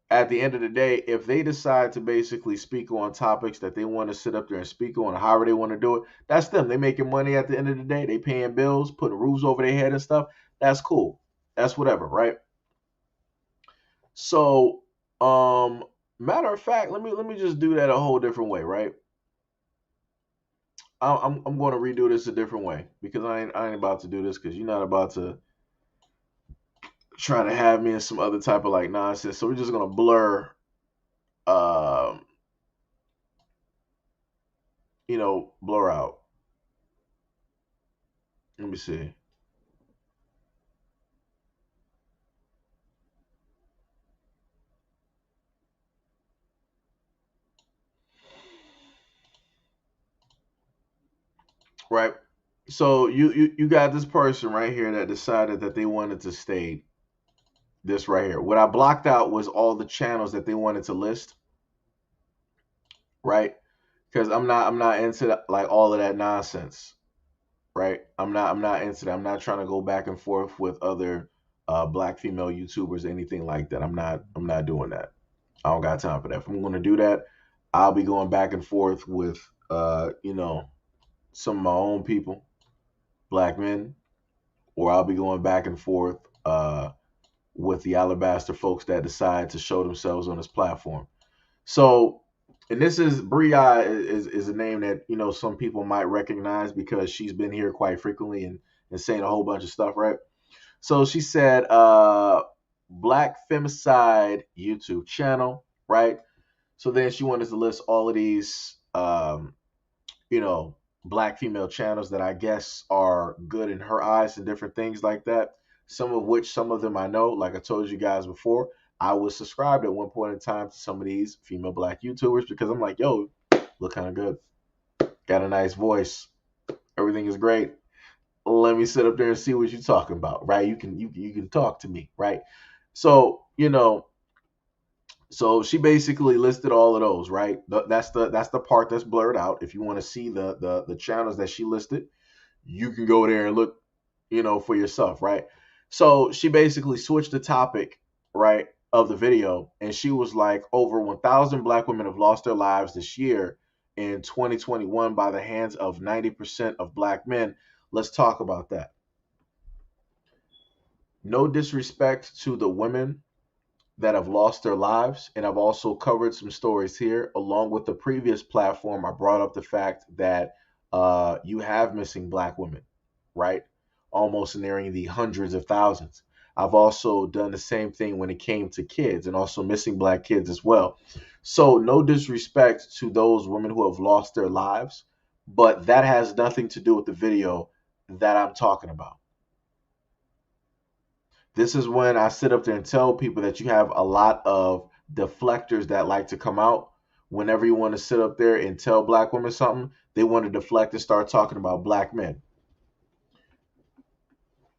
at the end of the day, if they decide to basically speak on topics that they want to sit up there and speak on, however they want to do it, that's them. They making money at the end of the day. They paying bills, putting roofs over their head and stuff. That's cool. That's whatever, right? So, matter of fact, let me just do that a whole different way, right? I'm going to redo this a different way because I ain't about to do this because you're not about to try to have me in some other type of like nonsense. So we're just gonna blur um blur out. Let me see. Right. So you got this person right here that decided that they wanted to state this right here. What I blocked out was all the channels that they wanted to list, right? Because I'm not into like all of that nonsense, right? I'm not into that. I'm not trying to go back and forth with other black female YouTubers, anything like that. I'm not doing that. I don't got time for that. If I'm going to do that, I'll be going back and forth with some of my own people, black men, or I'll be going back and forth with the alabaster folks that decide to show themselves on this platform. So, and this is Bria is a name that some people might recognize because she's been here quite frequently and saying a whole bunch of stuff, right? So she said, Black Femicide YouTube channel, right? So then she wanted to list all of these, you know, black female channels that I guess are good in her eyes and different things like that. Some of them I know, like I told you guys before, I was subscribed at one point in time to some of these female black YouTubers because I'm like, yo, look kind of good, got a nice voice, everything is great. Let me sit up there and see what you're talking about, right? You can talk to me, right? So so she basically listed all of those, right? That's the part that's blurred out. If you want to see the channels that she listed, you can go there and look, for yourself, right? So she basically switched the topic, right, of the video, and she was like, over 1,000 black women have lost their lives this year in 2021 by the hands of 90% of black men. Let's talk about that. No disrespect to the women that have lost their lives. And I've also covered some stories here. Along with the previous platform, I brought up the fact that you have missing black women, right? Almost nearing the hundreds of thousands. I've also done the same thing when it came to kids and also missing black kids as well. So, no disrespect to those women who have lost their lives, but that has nothing to do with the video that I'm talking about. This is when I sit up there and tell people that you have a lot of deflectors that like to come out whenever you want to sit up there and tell black women something. They want to deflect and start talking about black men.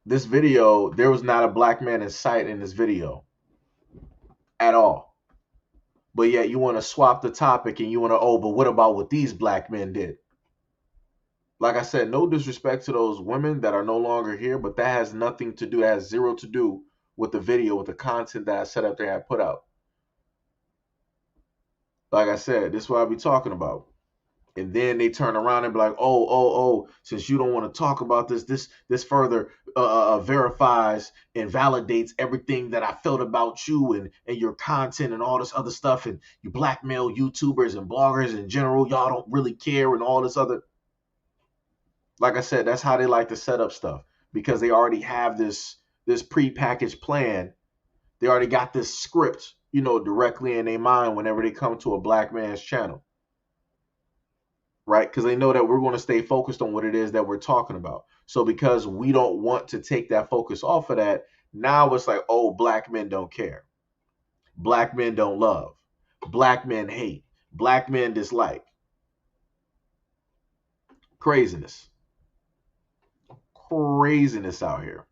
This video, there was not a black man in sight in this video at all. But yet you want to swap the topic and you want to, oh, but what about what these black men did? Like I said, no disrespect to those women that are no longer here, but that has nothing to do, that has zero to do with the video, with the content that I set up there and I put out. Like I said, this is what I be talking about. And then they turn around and be like, oh, since you don't want to talk about this further verifies and validates everything that I felt about you and your content and all this other stuff. And you blackmail YouTubers and bloggers in general, y'all don't really care and all this other. Like I said, that's how they like to set up stuff because they already have this prepackaged plan. They already got this script, directly in their mind whenever they come to a black man's channel, right? Because they know that we're going to stay focused on what it is that we're talking about. So because we don't want to take that focus off of that, now it's like, oh, black men don't care. Black men don't love. Black men hate. Black men dislike. Craziness. Craziness out here.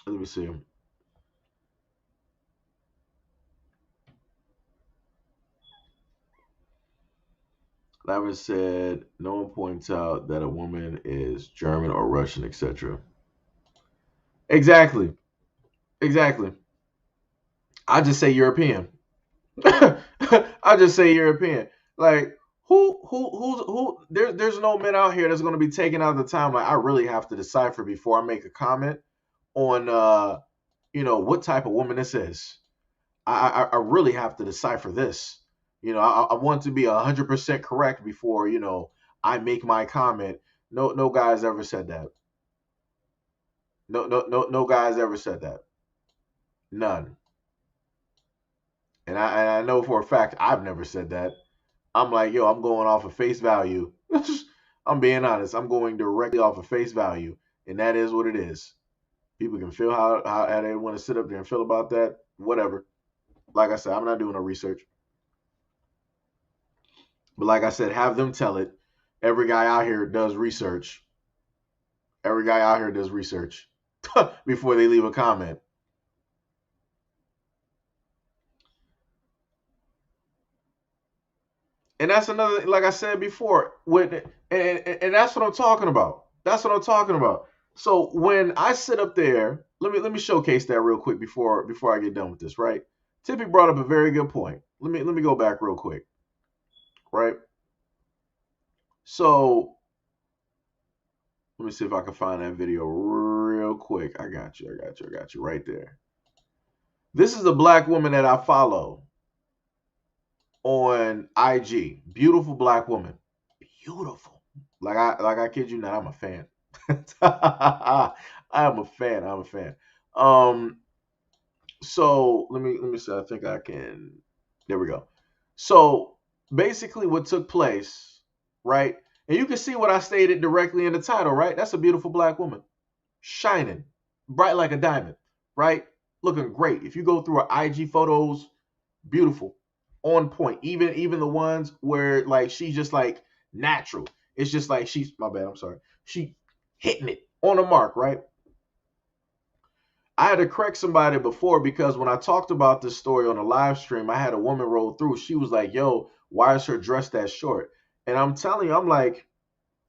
Let me see. Lavin said, no one points out that a woman is German or Russian, etc. Exactly. Exactly. I just say European. I just say European. Like who there's no men out here that's gonna be taking out the time. Like I really have to decipher before I make a comment on what type of woman this is. I really have to decipher this. I want to be 100% correct before I make my comment. No guys ever said that. No guys ever said that. None. And I know for a fact I've never said that. I'm like, yo, I'm going off of face value. I'm being honest. I'm going directly off of face value, and that is what it is. People can feel how they want to sit up there and feel about that. Whatever. Like I said, I'm not doing no research. But like I said, have them tell it. Every guy out here does research. Every guy out here does research before they leave a comment. And that's another, like I said before, and that's what I'm talking about. That's what I'm talking about. So when I sit up there, let me showcase that real quick before I get done with this, right? Tippy brought up a very good point. Let me go back real quick, right? So let me see if I can find that video real quick. I got you right there. This is a black woman that I follow on IG. Beautiful black woman. Beautiful. Like I kid you not, I'm a fan. I am a fan. I'm a fan. Um, so let me see. I think I can. There we go. So basically, what took place, right? And you can see what I stated directly in the title, right? That's a beautiful black woman, shining, bright like a diamond, right? Looking great. If you go through her IG photos, beautiful, on point. Even the ones where like she's just like natural. It's just like she's my bad. I'm sorry. She hitting it on the mark, right? I had to correct somebody before because when I talked about this story on a live stream, I had a woman roll through. She was like, "Yo, why is her dress that short?" And I'm telling you, I'm like,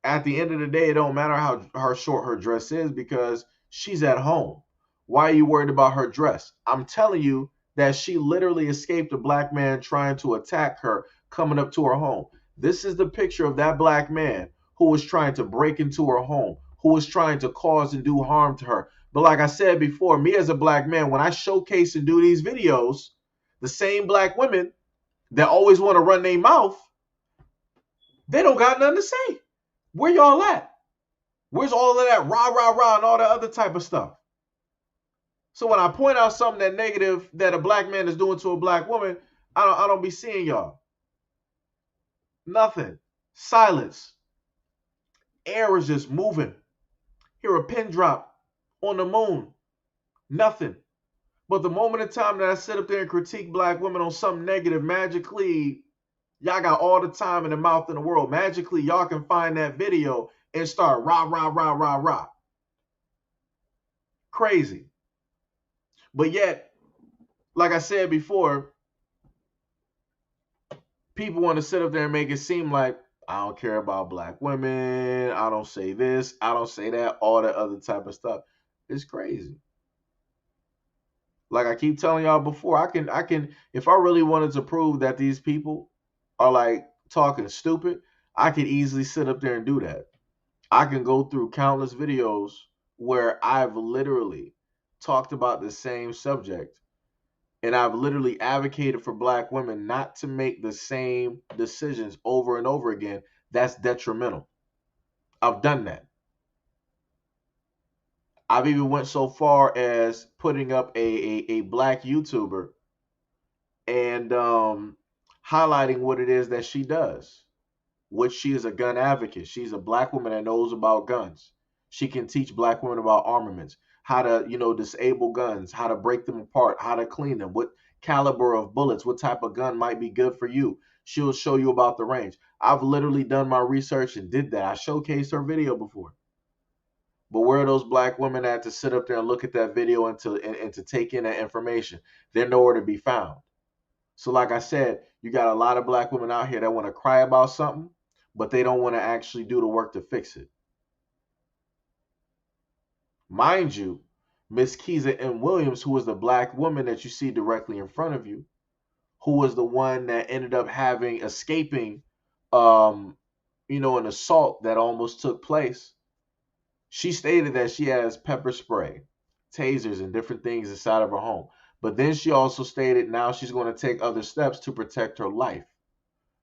at the end of the day, it don't matter how short her dress is because she's at home. Why are you worried about her dress? I'm telling you that she literally escaped a black man trying to attack her coming up to her home. This is the picture of that black man who was trying to break into her home, who was trying to cause and do harm to her. But like I said before, me as a black man, when I showcase and do these videos, the same black women that always want to run their mouth, they don't got nothing to say. Where y'all at? Where's all of that rah, rah, rah, and all that other type of stuff? So when I point out something that negative that a black man is doing to a black woman, I don't be seeing y'all. Nothing. Silence. Air is just moving. Hear a pin drop on the moon. Nothing. But the moment in time that I sit up there and critique black women on something negative, magically, y'all got all the time in the mouth in the world. Magically, y'all can find that video and start rah, rah, rah, rah, rah. Crazy. But yet, like I said before, people want to sit up there and make it seem like I don't care about black women. I don't say this. I don't say that. All that other type of stuff. It's crazy. Like I keep telling y'all before, I can if I really wanted to prove that these people are like talking stupid, I could easily sit up there and do that. I can go through countless videos where I've literally talked about the same subject and I've literally advocated for black women not to make the same decisions over and over again. That's detrimental. I've done that. I've even went so far as putting up a black YouTuber and highlighting what it is that she does, which she is a gun advocate. She's a black woman that knows about guns. She can teach black women about armaments, how to, disable guns, how to break them apart, how to clean them, what caliber of bullets, what type of gun might be good for you. She'll show you about the range. I've literally done my research and did that. I showcased her video before. But where are those black women at to sit up there and look at that video and to take in that information? They're nowhere to be found. So like I said, you got a lot of black women out here that want to cry about something, but they don't want to actually do the work to fix it. Mind you, Miss Keeza M. Williams, who was the black woman that you see directly in front of you, who was the one that ended up escaping an assault that almost took place. She stated that she has pepper spray, tasers, and different things inside of her home. But then she also stated now she's going to take other steps to protect her life.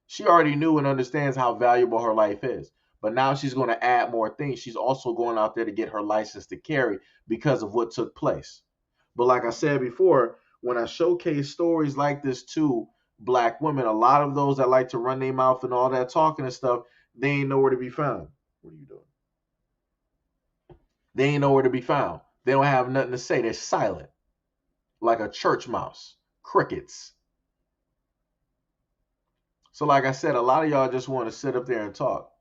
She already knew and understands how valuable her life is. But now she's going to add more things. She's also going out there to get her license to carry because of what took place. But like I said before, when I showcase stories like this to black women, a lot of those that like to run their mouth and all that talking and stuff, they ain't nowhere to be found. What are you doing? They ain't nowhere to be found. They don't have nothing to say. They're silent, like a church mouse. Crickets. So, like I said, a lot of y'all just want to sit up there and talk.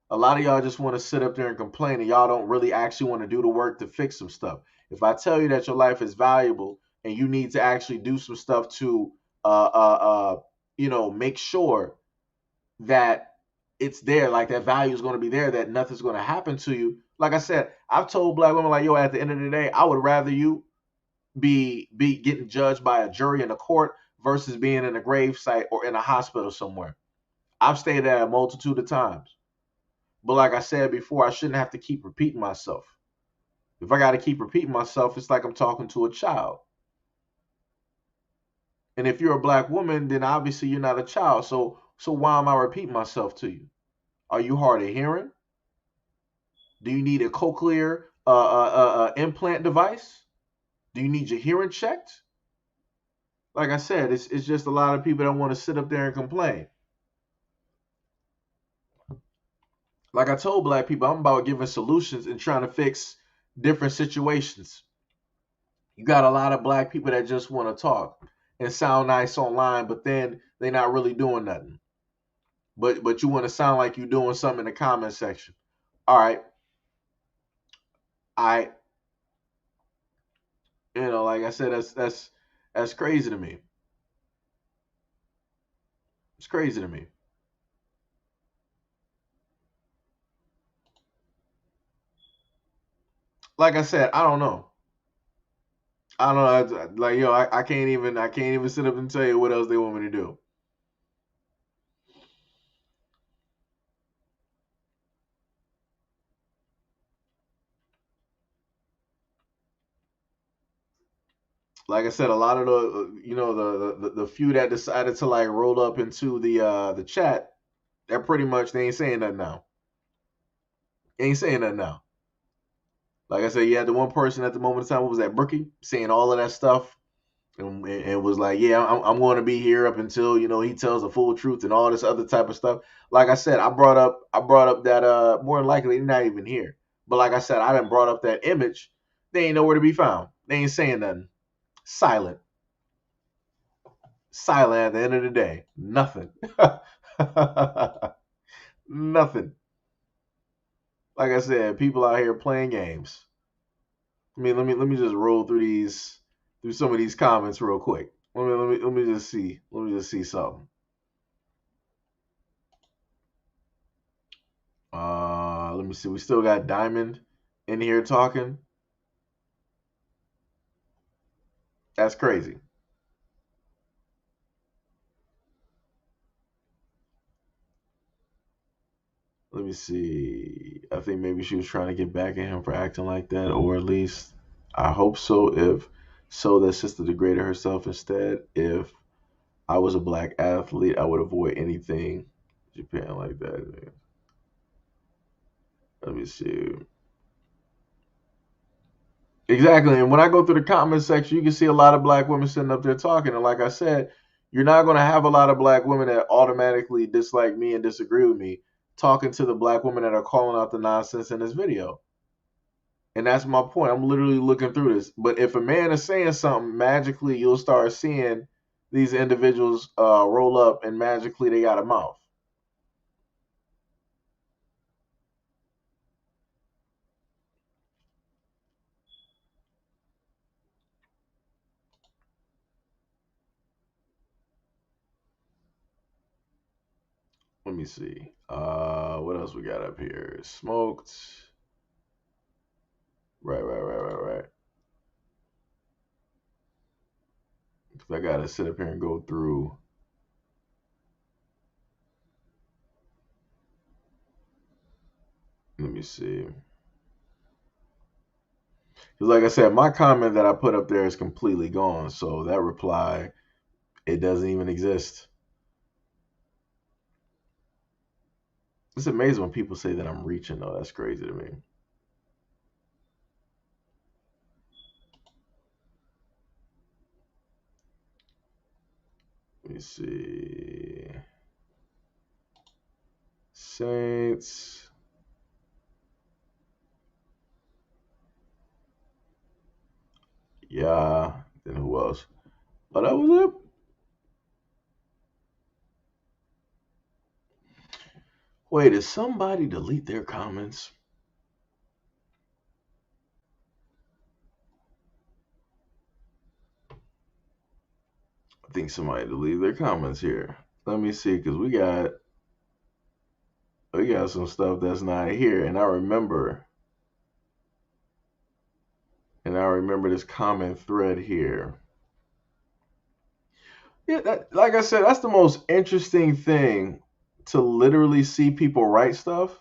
A lot of y'all just want to sit up there and complain, and y'all don't really actually want to do the work to fix some stuff. If I tell you that your life is valuable and you need to actually do some stuff to, uh, uh, uh, make sure that it's there, like that value is going to be there, that nothing's going to happen to you. Like I said, I've told black women, like, yo, at the end of the day, I would rather you be getting judged by a jury in a court versus being in a grave site or in a hospital somewhere. I've stayed there a multitude of times. But like I said before, I shouldn't have to keep repeating myself. If I got to keep repeating myself, it's like I'm talking to a child. And if you're a black woman, then obviously you're not a child. So why am I repeating myself to you? Are you hard of hearing? Do you need a cochlear implant device? Do you need your hearing checked? Like I said, it's just a lot of people that want to sit up there and complain. Like I told black people, I'm about giving solutions and trying to fix different situations. You got a lot of black people that just want to talk and sound nice online, but then they're not really doing nothing. But you want to sound like you're doing something in the comment section. All right, I like I said, that's crazy to me. It's crazy to me. Like I said, I don't know. I don't know. Like I can't even sit up and tell you what else they want me to do. Like I said, a lot of the few that decided to like roll up into the chat, they're pretty much they ain't saying nothing now. Ain't saying nothing now. Like I said, you had the one person at the moment of time, what was that, Brookie, saying all of that stuff and was like, yeah, I'm going to be here up until he tells the full truth and all this other type of stuff. Like I said, I brought up that more than likely they're not even here. But like I said, I didn't brought up that image. They ain't nowhere to be found. They ain't saying nothing. Silent. Silent at the end of the day. Nothing. Nothing. Like I said, people out here playing games. I mean, let me just roll through some of these comments real quick. Let me just see. Let me just see something. Let me see. We still got Diamond in here talking. That's crazy. Let me see. I think maybe she was trying to get back at him for acting like that, or at least I hope so. If so, that sister degraded herself instead. If I was a black athlete, I would avoid anything Japan like that. Let me see. Exactly. And when I go through the comment section, you can see a lot of black women sitting up there talking. And like I said, you're not going to have a lot of black women that automatically dislike me and disagree with me talking to the black women that are calling out the nonsense in this video. And that's my point. I'm literally looking through this. But if a man is saying something, magically you'll start seeing these individuals roll up and magically they got a mouth. Let me see. What else we got up here? Smoked. Right. Because I got to sit up here and go through. Let me see. Because, like I said, my comment that I put up there is completely gone. So that reply, it doesn't even exist. It's amazing when people say that I'm reaching though. That's crazy to me. Let me see. Saints. Yeah. Then who else? Oh, that was it. Wait, did somebody delete their comments? I think somebody deleted their comments here. Let me see, because we got some stuff that's not here, and I remember this comment thread here. Yeah, like I said, that's the most interesting thing to literally see people write stuff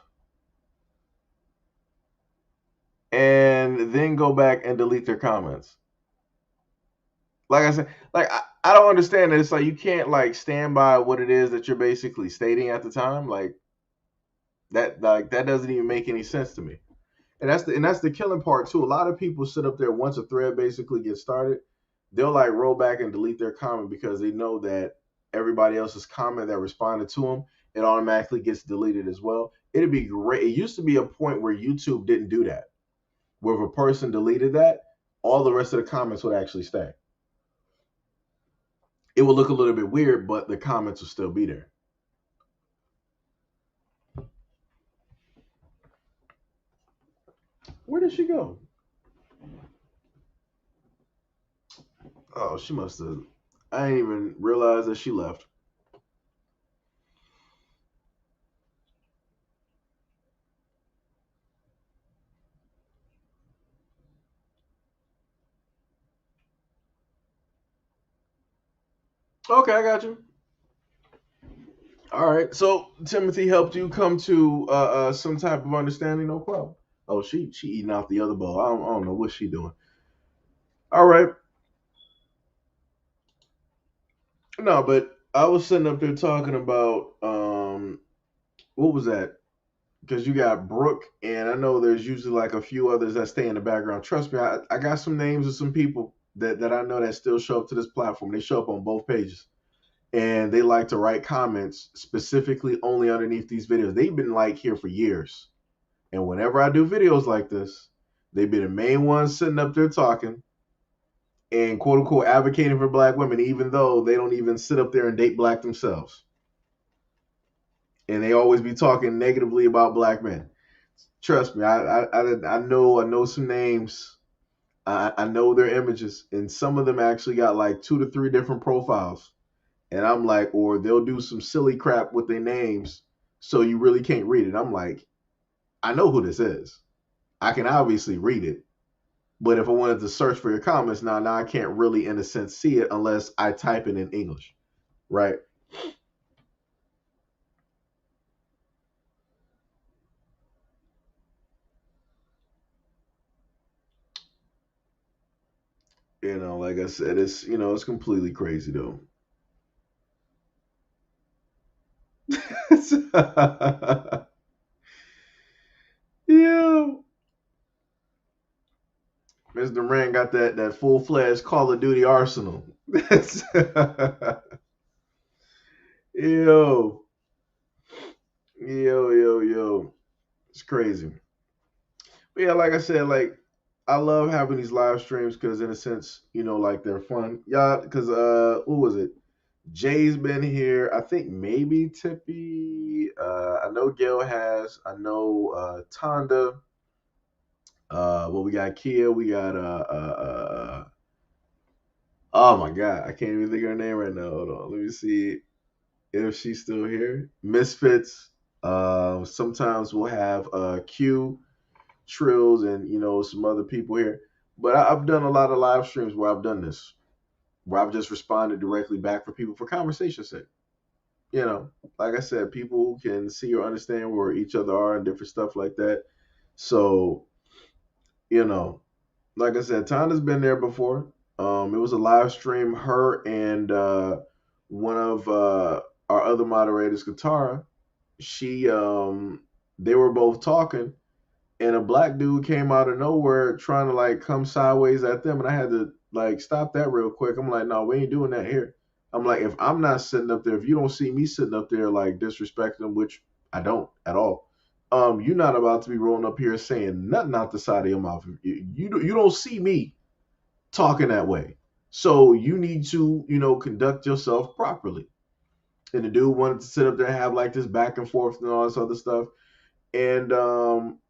and then go back and delete their comments. Like I said, like I don't understand it. It's like you can't like stand by what it is that you're basically stating at the time. Like that doesn't even make any sense to me. And that's the killing part too. A lot of people sit up there once a thread basically gets started, they'll like roll back and delete their comment because they know that everybody else's comment that responded to them, it automatically gets deleted as well. It'd be great. It used to be a point where YouTube didn't do that, where if a person deleted that, all the rest of the comments would actually stay. It would look a little bit weird, but the comments will still be there. Where did she go? Oh, she must have. I didn't even realize that she left. Okay, I got you. All right. So Timothy helped you come to some type of understanding. No problem. Oh, she eating off the other bowl. I don't know what she doing. All right. No, but I was sitting up there talking about what was that? Because you got Brooke, and I know there's usually like a few others that stay in the background. Trust me, I got some names of some people that I know that still show up to this platform. They show up on both pages, and they like to write comments specifically only underneath these videos. They've been like here for years. And whenever I do videos like this, they be the main ones sitting up there talking and quote unquote advocating for black women, even though they don't even sit up there and date black themselves. And they always be talking negatively about black men. Trust me, I know some names. I know their images, and some of them actually got like 2 to 3 different profiles. And I'm like, or they'll do some silly crap with their names, so you really can't read it. I'm like, I know who this is. I can obviously read it. But if I wanted to search for your comments, now I can't really, in a sense, see it unless I type it in English, right? Like I said, it's completely crazy though. Yeah, Mr. Rand got that full fledged Call of Duty arsenal. Yo, yo, it's crazy. But yeah, like I said, like I love having these live streams because in a sense, like they're fun. Yeah, because what was it? Jay's been here. I think maybe Tippy. I know Gail has. I know Tonda. Well, we got Kia. We got oh my God, I can't even think of her name right now. Hold on, let me see if she's still here. Misfits. Sometimes we'll have Q, Trills, and some other people here. But I've done a lot of live streams where I've done this, where I've just responded directly back for people for conversation's sake. Like I said, people can see or understand where each other are and different stuff like that. So, you know, like I said, Tanda's been there before. It was a live stream. Her and one of our other moderators, Katara, she they were both talking, and a black dude came out of nowhere trying to like come sideways at them, and I had to like stop that real quick. I'm like, no, we ain't doing that here. I'm like, if I'm not sitting up there, if you don't see me sitting up there like disrespecting them, which I don't at all, you're not about to be rolling up here saying nothing out the side of your mouth. You don't see me talking that way, so you need to conduct yourself properly. And the dude wanted to sit up there and have like this back and forth and all this other stuff. And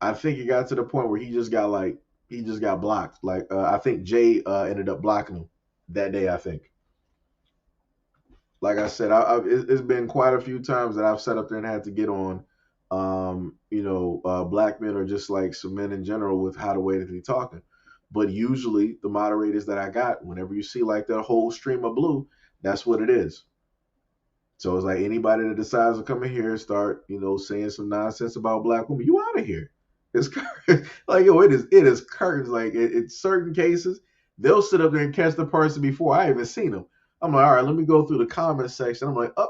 I think it got to the point where he just got blocked. Like I think Jay ended up blocking him that day. I think. Like I said, it's been quite a few times that I've sat up there and had to get on, black men or just like some men in general with how the way that they're talking. But usually the moderators that I got, whenever you see like that whole stream of blue, that's what it is. So it's like anybody that decides to come in here and start, saying some nonsense about black women, you out of here. It's like it is curtains. Like in certain cases, they'll sit up there and catch the person before I even seen them. I'm like, all right, let me go through the comment section. I'm like, oh,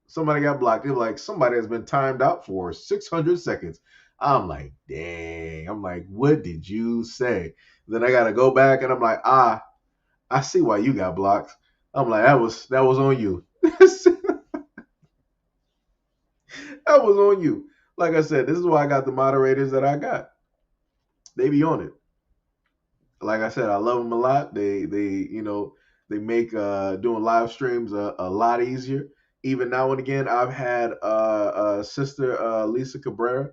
somebody got blocked. They're like, somebody has been timed out for 600 seconds. I'm like, dang. I'm like, what did you say? Then I gotta go back and I'm like, I see why you got blocked. I'm like, that was on you. That was on you. Like I said, this is why I got the moderators that I got. They be on it. Like I said, I love them a lot. They make doing live streams a lot easier. Even now and again, I've had sister Lisa Cabrera,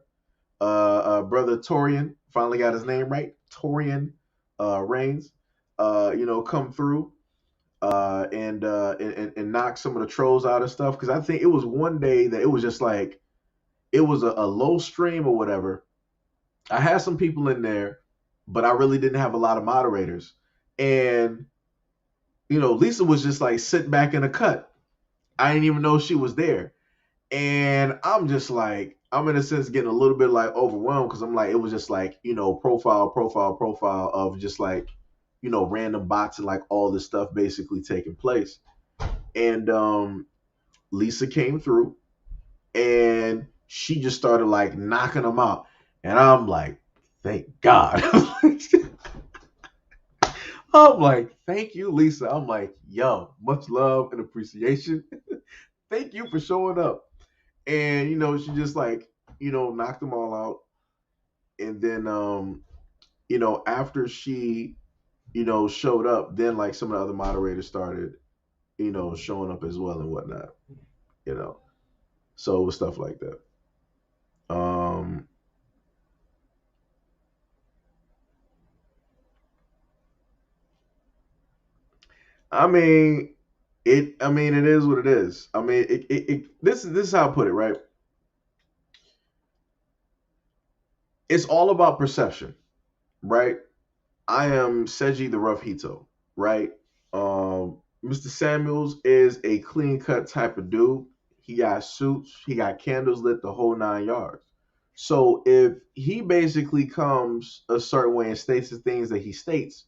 brother Torian, finally got his name right, Torian Reigns, come through and knock some of the trolls out and stuff. Because I think it was one day that it was just like it was a low stream or whatever. I had some people in there, but I really didn't have a lot of moderators. And, Lisa was just like sitting back in a cut. I didn't even know she was there. And I'm just like, I'm in a sense getting a little bit like overwhelmed because I'm like, it was just like, profile of just like, random bots and like all this stuff basically taking place. And Lisa came through and she just started like knocking them out. And I'm like, thank God. I'm like, thank you, Lisa. I'm like, yo, much love and appreciation. Thank you for showing up. And, she just like, knocked them all out. And then, after she, showed up, then like some of the other moderators started, showing up as well and whatnot, you know. So it was stuff like that. Um, I mean, it is what it is. I mean, this is how I put it, right? It's all about perception, right? I am Seji the Rough Hito, right? Mr. Samuels is a clean cut type of dude. He got suits, he got candles lit, the whole 9 yards. So if he basically comes a certain way and states the things that he states,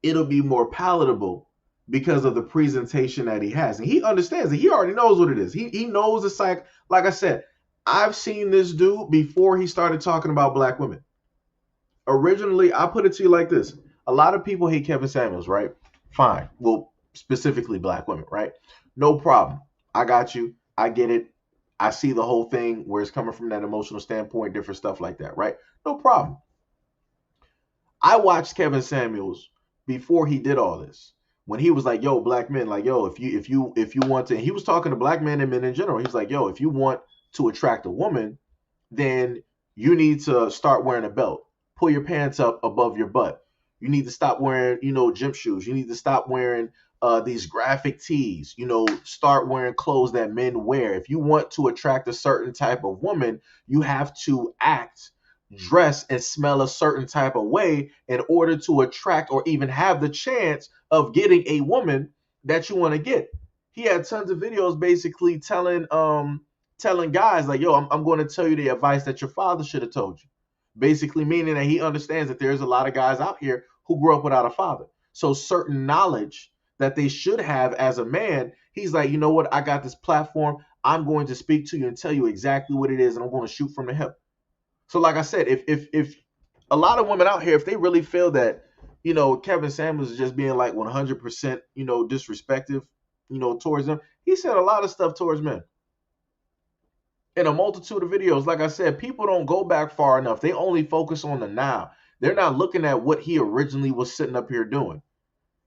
it'll be more palatable because of the presentation that he has. And he understands it. He already knows what it is. He knows the psych. Like I said, I've seen this dude before he started talking about black women. Originally, I put it to you like this. A lot of people hate Kevin Samuels, right? Fine. Well, specifically black women, right? No problem. I got you. I get it. I see the whole thing where it's coming from that emotional standpoint, different stuff like that, right? No problem. I watched Kevin Samuels before he did all this. When he was like, "Yo, black men, like, yo, if you want to," he was talking to black men and men in general. He's like, "Yo, if you want to attract a woman, then you need to start wearing a belt. Pull your pants up above your butt. You need to stop wearing, gym shoes. You need to stop wearing these graphic tees. Start wearing clothes that men wear. If you want to attract a certain type of woman, you have to act, dress, and smell a certain type of way in order to attract or even have the chance of getting a woman that you want to get." He had tons of videos basically telling guys like, "Yo, I'm going to tell you the advice that your father should have told you." Basically meaning that he understands that there's a lot of guys out here who grew up without a father. So certain knowledge that they should have as a man, he's like, "You know what? I got this platform. I'm going to speak to you and tell you exactly what it is, and I'm going to shoot from the hip. So, like I said, if a lot of women out here, if they really feel that, Kevin Samuels is just being like 100%, disrespectful, towards them, he said a lot of stuff towards men in a multitude of videos. Like I said, people don't go back far enough. They only focus on the now. They're not looking at what he originally was sitting up here doing.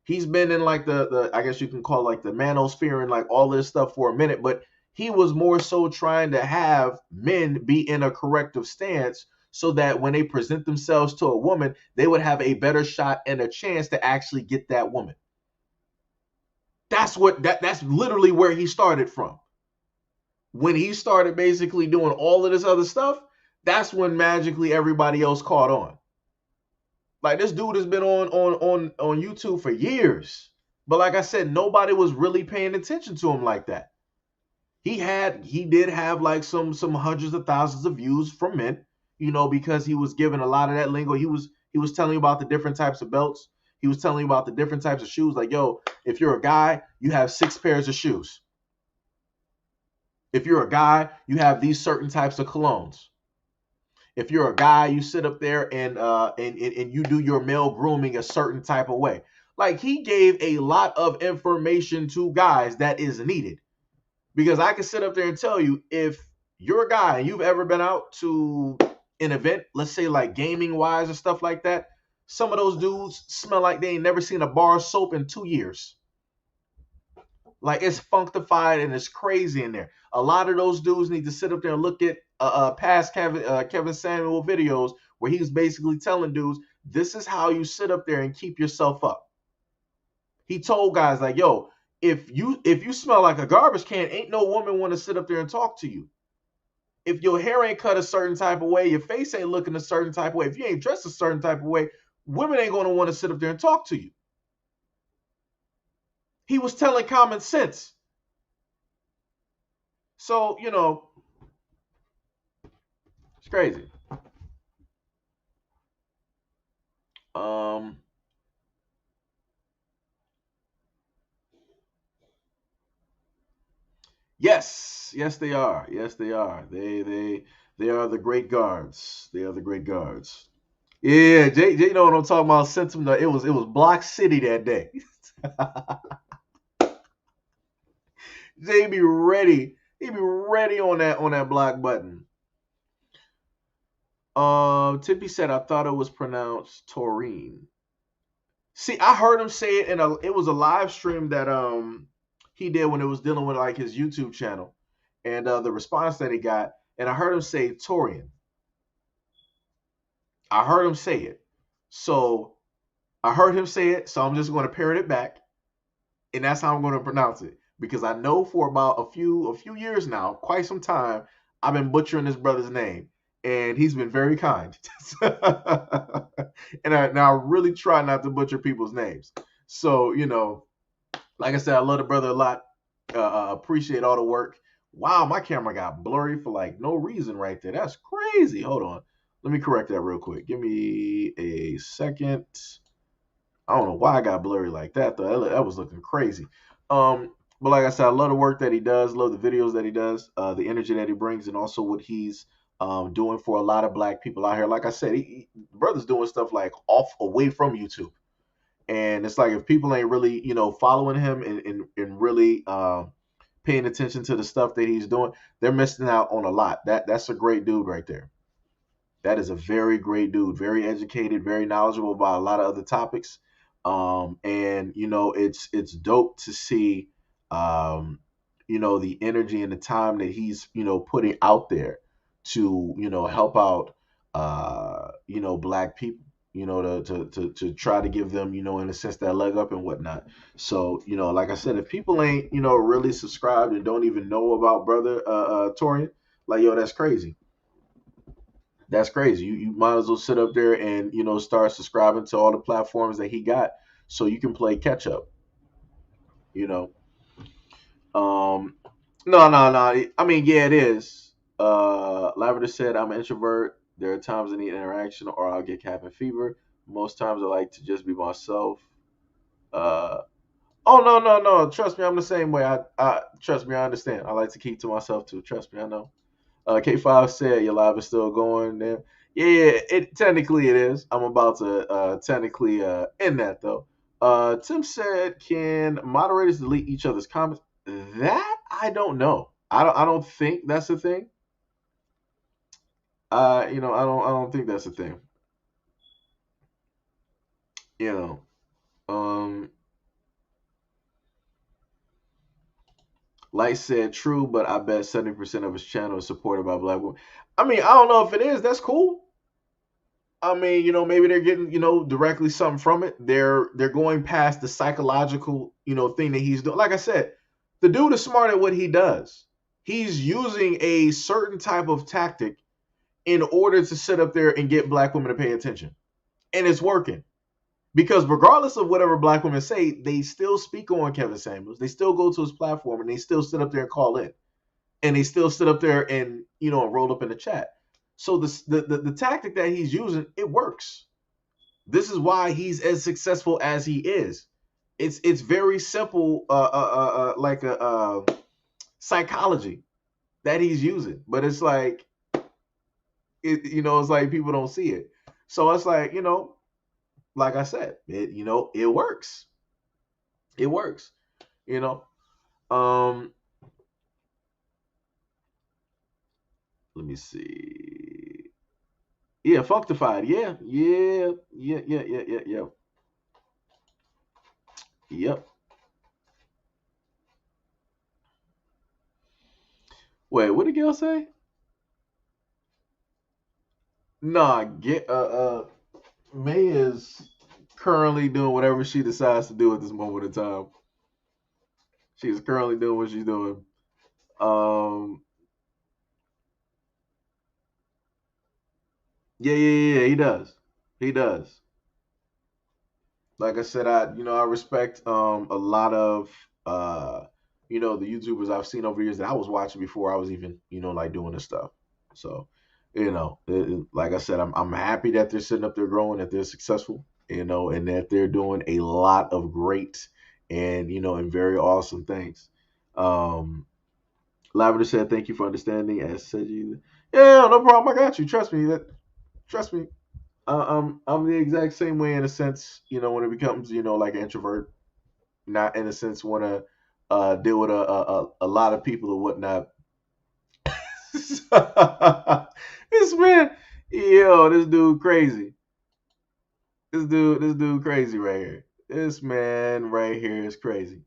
He's been in like the I guess you can call it like the manosphere and like all this stuff for a minute, but he was more so trying to have men be in a corrective stance so that when they present themselves to a woman, they would have a better shot and a chance to actually get that woman. That's literally where he started from. When he started basically doing all of this other stuff, that's when magically everybody else caught on. Like, this dude has been on YouTube for years. But like I said, nobody was really paying attention to him like that. He did have like some hundreds of thousands of views from men, because he was giving a lot of that lingo. He was telling you about the different types of belts. He was telling you about the different types of shoes. Like, yo, if you're a guy, you have 6 pairs of shoes. If you're a guy, you have these certain types of colognes. If you're a guy, you sit up there and you do your male grooming a certain type of way. Like, he gave a lot of information to guys that is needed. Because I can sit up there and tell you, if you're a guy and you've ever been out to an event, let's say like gaming wise and stuff like that, some of those dudes smell like they ain't never seen a bar of soap in 2 years. Like, it's functified and it's crazy in there. A lot of those dudes need to sit up there and look at past Kevin Samuel videos where he was basically telling dudes, this is how you sit up there and keep yourself up. He told guys like, yo, if you smell like a garbage can, ain't no woman want to sit up there and talk to you. If your hair ain't cut a certain type of way, your face ain't looking a certain type of way, if you ain't dressed a certain type of way, women ain't going to want to sit up there and talk to you. He was telling common sense. So, it's crazy. Um, yes, they are. Yes, they are. They are the great guards. They are the great guards. Yeah, Jay, you know what I'm talking about? Sent him it was Block City that day. Jay be ready. He be ready on that block button. Tippy said I thought it was pronounced Taurine. See, I heard him say it it was a live stream that he did when it was dealing with like his YouTube channel, and the response that he got, and I heard him say Torian. I heard him say it, so I heard him say it, so I'm just going to parrot it back, and that's how I'm going to pronounce it because I know for about a few years now, quite some time, I've been butchering this brother's name, and he's been very kind. And I really try not to butcher people's names. So, like I said, I love the brother a lot. Appreciate all the work. Wow, my camera got blurry for like no reason right there. That's crazy. Hold on. Let me correct that real quick. Give me a second. I don't know why I got blurry like that though. That was looking crazy. But like I said, I love the work that he does. Love the videos that he does. The energy that he brings, and also what he's doing for a lot of black people out here. Like I said, brother's doing stuff like off away from YouTube. And it's like if people ain't really, following him and really paying attention to the stuff that he's doing, they're missing out on a lot. That's a great dude right there. That is a very great dude, very educated, very knowledgeable about a lot of other topics. And it's dope to see the energy and the time that he's putting out there to help out black people, to try to give them in a sense that leg up and whatnot. So like I said, if people ain't really subscribed and don't even know about brother Torian, like, yo, that's crazy. That's crazy. You might as well sit up there and start subscribing to all the platforms that he got so you can play catch up. you know um no, I mean, yeah, it is. Lavender said, I'm an introvert. There are times I need interaction or I'll get cabin fever. Most times I like to just be myself. uh Oh no, no, no. Trust me, I'm the same way. I trust me, I understand. I like to keep to myself too. Trust me, I know. K5 said your live is still going. Then yeah, it technically it is. I'm about to technically end that though. Tim said, can moderators delete each other's comments? That I don't know. I don't think that's a thing. I don't think that's a thing. You know. Um Light said true, but I bet 70% of his channel is supported by black women. I mean, I don't know if it is. That's cool. I mean, maybe they're getting, directly something from it. They're going past the psychological, thing that he's doing. Like I said, the dude is smart at what he does. He's using a certain type of tactic in order to sit up there and get black women to pay attention. And it's working. Because regardless of whatever black women say, they still speak on Kevin Samuels. They still go to his platform and they still sit up there and call in. And they still sit up there and, roll up in the chat. So the tactic that he's using, it works. This is why he's as successful as he is. It's very simple, like a psychology that he's using, but it's like it's like people don't see it. So it's like like I said, it works. It works. You know. Um, Let me see. Yeah, Functified. Yeah, yeah, yeah, yeah, yeah, yeah, yeah. Yep. Wait, what did Gail say? Nah, get May is currently doing whatever she decides to do at this moment in time. She is currently doing what she's doing. Um, yeah, yeah, yeah, he does. He does. Like I said, I respect a lot of the YouTubers I've seen over the years that I was watching before I was even like doing this stuff. So like I said, I'm happy that they're sitting up there growing, that they're successful, and that they're doing a lot of great and and very awesome things. Um, Lavender said, "Thank you for understanding." As said, you, yeah, no problem. I got you. Trust me. Trust me. I'm the exact same way in a sense. When it becomes like an introvert, not in a sense want to deal with a lot of people or whatnot. This man, this dude crazy. This dude crazy right here. This man right here is crazy.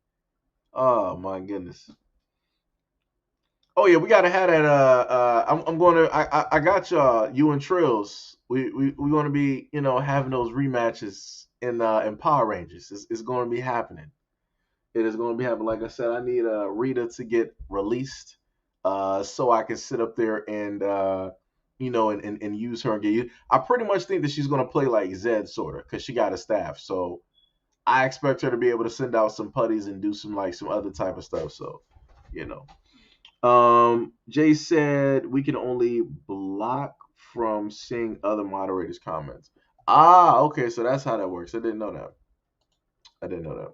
Oh my goodness. Oh yeah, we gotta have that. I'm going to. I got y'all. You and Trills. We going to be having those rematches in Power Rangers. It's going to be happening. It is going to be happening. Like I said, I need Rita to get released, so I can sit up there and and use her and get you. I pretty much think that she's going to play like Zed sort of because she got a staff. So I expect her to be able to send out some putties and do some other type of stuff. So you know. Jay said we can only block from seeing other moderators' comments. Ah, okay, so that's how that works. I didn't know that. I didn't know that.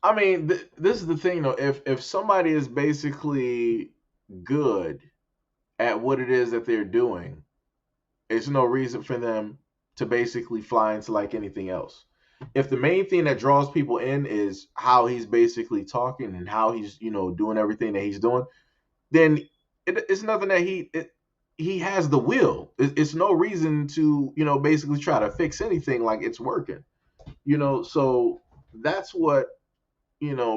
I mean, this is the thing though. If somebody is basically good at what it is that they're doing, it's no reason for them to basically fly into like anything else. If the main thing that draws people in is how he's basically talking and how he's doing everything that he's doing, then it's nothing that he has the will. It's no reason to basically try to fix anything like it's working. So that's what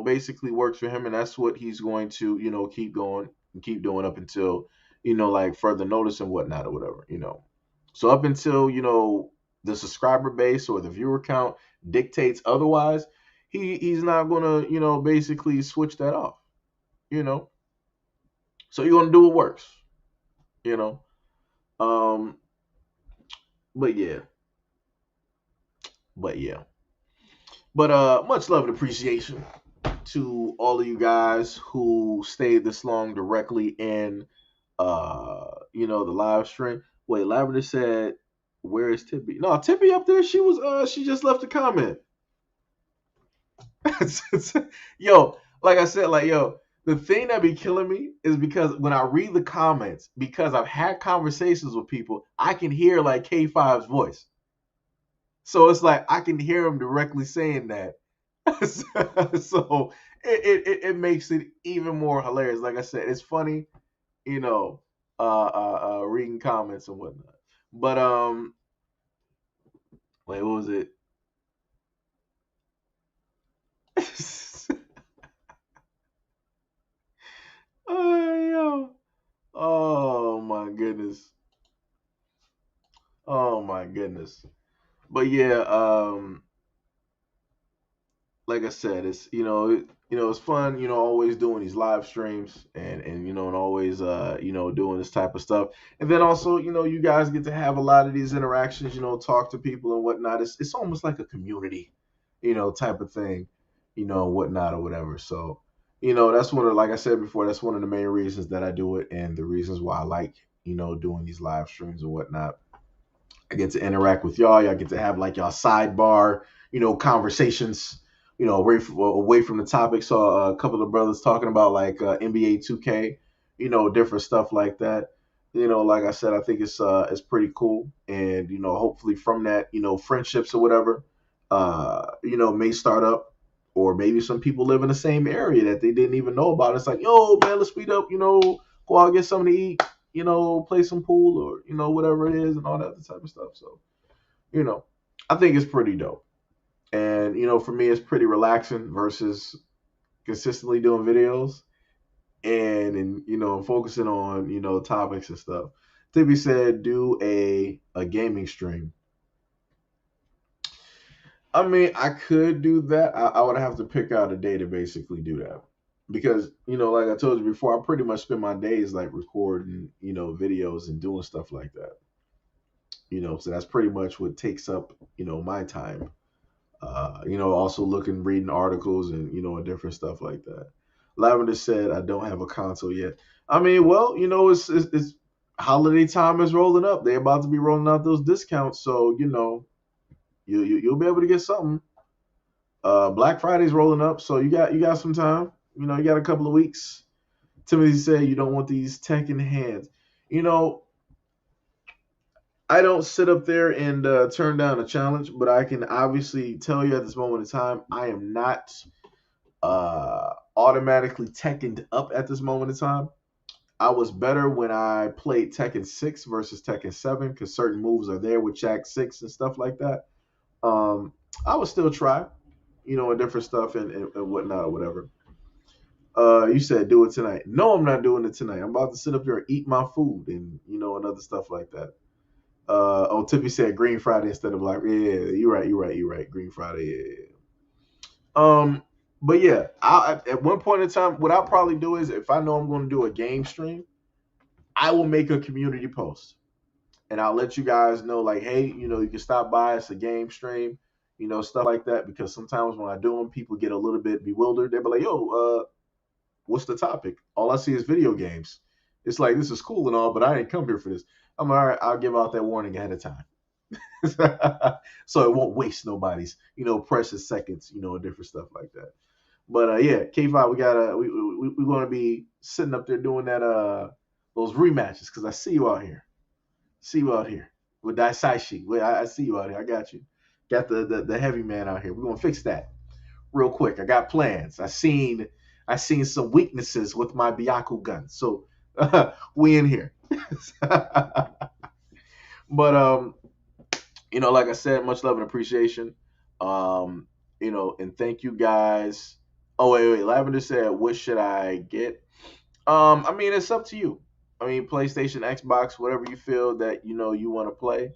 basically works for him, and that's what he's going to keep going and keep doing up until like further notice and whatnot or whatever. So up until the subscriber base or the viewer count dictates otherwise, he's not gonna basically switch that off. You know, so you're gonna do what works. You know, um, but yeah, but yeah, but much love and appreciation to all of you guys who stayed this long directly in the live stream. Wait, Lavender said, "Where is Tippy?" No, Tippy up there. She just left a comment. Yo, like I said, like yo, the thing that be killing me is because when I read the comments, because I've had conversations with people, I can hear like K5's voice. So it's like I can hear him directly saying that. So it makes it even more hilarious. Like I said, it's funny, you know, reading comments and whatnot. But wait, what was it? Oh, yo. Oh my goodness. Oh my goodness. But yeah, like I said, it's it's fun, always doing these live streams and always doing this type of stuff. And then also, you guys get to have a lot of these interactions, talk to people and whatnot. It's almost like a community, type of thing, whatnot or whatever. So, that's one of like I said before, that's one of the main reasons that I do it and the reasons why I like, doing these live streams and whatnot. I get to interact with y'all. Y'all get to have like y'all sidebar, conversations, away from the topic. Saw a couple of brothers talking about like NBA 2K, different stuff like that. Like I said, I think it's pretty cool, and hopefully from that, friendships or whatever, may start up, or maybe some people live in the same area that they didn't even know about. It's like, yo, man, let's meet up, go out and get something to eat, play some pool or whatever it is and all that type of stuff. So you know, I think it's pretty dope. And for me, it's pretty relaxing versus consistently doing videos and focusing on topics and stuff. Tippy said, do a gaming stream. I mean, I could do that. I would have to pick out a day to basically do that. Because, like I told you before, I pretty much spend my days like recording, videos and doing stuff like that. So that's pretty much what takes up, my time. Also looking, reading articles and, and different stuff like that. Lavender said, I don't have a console yet. I mean, well, it's holiday time is rolling up. They're about to be rolling out those discounts. So, you'll be able to get something. Black Friday's rolling up. So you got some time. You got a couple of weeks. Timothy said you don't want these tech in hands. You know, I don't sit up there and turn down a challenge, but I can obviously tell you at this moment in time, I am not automatically Tekken up at this moment in time. I was better when I played Tekken 6 versus Tekken 7 because certain moves are there with Jack 6 and stuff like that. I would still try, and different stuff and whatnot or whatever. You said do it tonight. No, I'm not doing it tonight. I'm about to sit up there and eat my food and other stuff like that. Tippy said Green Friday instead of Black. Yeah, you're right. Green Friday. Yeah. But yeah, at one point in time, what I'll probably do is if I know I'm going to do a game stream, I will make a community post and I'll let you guys know, like, hey, you can stop by. It's a game stream, stuff like that. Because sometimes when I do them, people get a little bit bewildered. They'll be like, yo, what's the topic? All I see is video games. It's like, this is cool and all, but I didn't come here for this. I'm all right. I'll give out that warning ahead of time. So it won't waste nobody's, precious seconds, and different stuff like that. But yeah, K5, we're gonna be sitting up there doing that those rematches because I see you out here. See you out here with Daisaishi. Wait, I see you out here. I got you. Got the heavy man out here. We're gonna fix that real quick. I got plans. I seen some weaknesses with my Byakugan. So we in here. But like I said, much love and appreciation. Um, and thank you guys. Oh wait. Lavender said, "What should I get?" I mean, it's up to you. I mean, PlayStation, Xbox, whatever you feel that you want to play.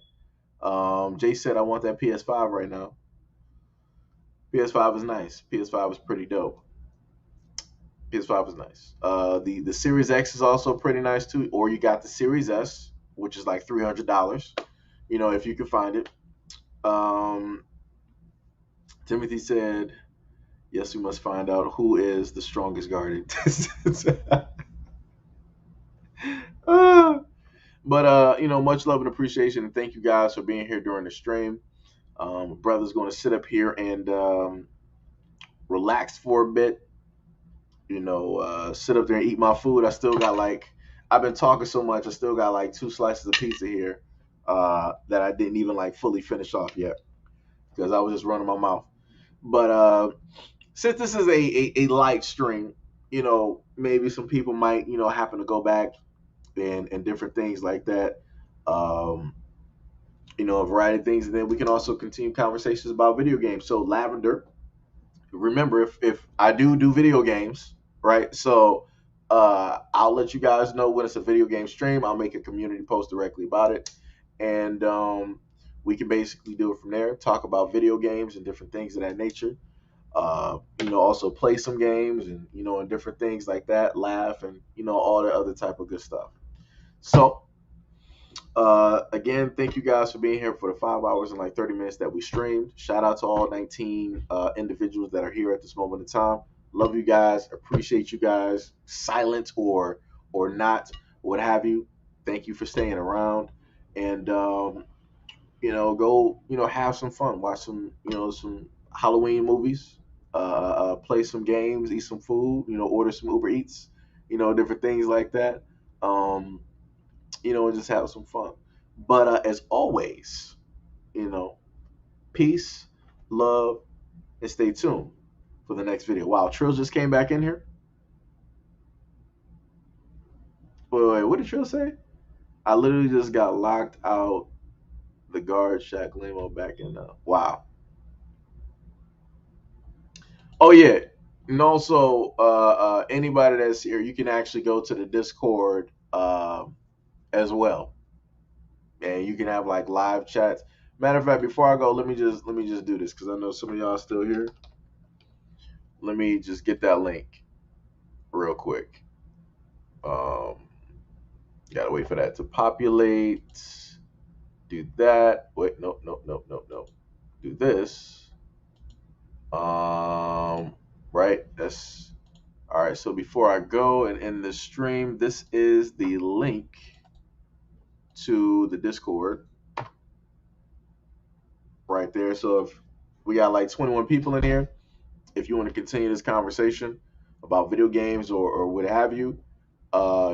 Jay said, "I want that PS5 right now." PS5 is nice. PS5 is pretty dope. PS5 is nice. The Series X is also pretty nice too. Or you got the Series S, which is like $300. If you can find it. Um, Timothy said, yes, we must find out who is the strongest guardian. Uh, but much love and appreciation, and thank you guys for being here during the stream. Brother's going to sit up here and relax for a bit. Sit up there and eat my food. I've been talking so much. I still got like two slices of pizza here that I didn't even like fully finish off yet because I was just running my mouth. But since this is a light stream, maybe some people might, happen to go back and different things like that. Um, a variety of things. And then we can also continue conversations about video games. So, Lavender, remember, if I do video games, right? So, I'll let you guys know when it's a video game stream. I'll make a community post directly about it. And we can basically do it from there, talk about video games and different things of that nature. Also play some games and different things like that, laugh and all the other type of good stuff. So again, thank you guys for being here for the 5 hours and like 30 minutes that we streamed. Shout out to all 19 individuals that are here at this moment in time. Love you guys. Appreciate you guys. Silent or not, what have you. Thank you for staying around. And go have some fun. Watch some Halloween movies. Play some games. Eat some food. Order some Uber Eats. Different things like that. Um, and just have some fun. But as always, you know, peace, love, and stay tuned for the next video. Wow, Trill just came back in here. Wait, what did Trill say? I literally just got locked out the guard shack limo back in. Wow. Oh yeah. And also, anybody that's here, you can actually go to the Discord as well, and you can have like live chats. Matter of fact, before I go, let me just do this because I know some of y'all are still here. Let me just get that link real quick. Um, Gotta wait for that to populate. Do that. Wait, nope, nope, nope, nope, nope. Do this. Right. That's all right. So before I go and end the stream, this is the link to the Discord right there. So if we got like 21 people in here, if you want to continue this conversation about video games or what have you,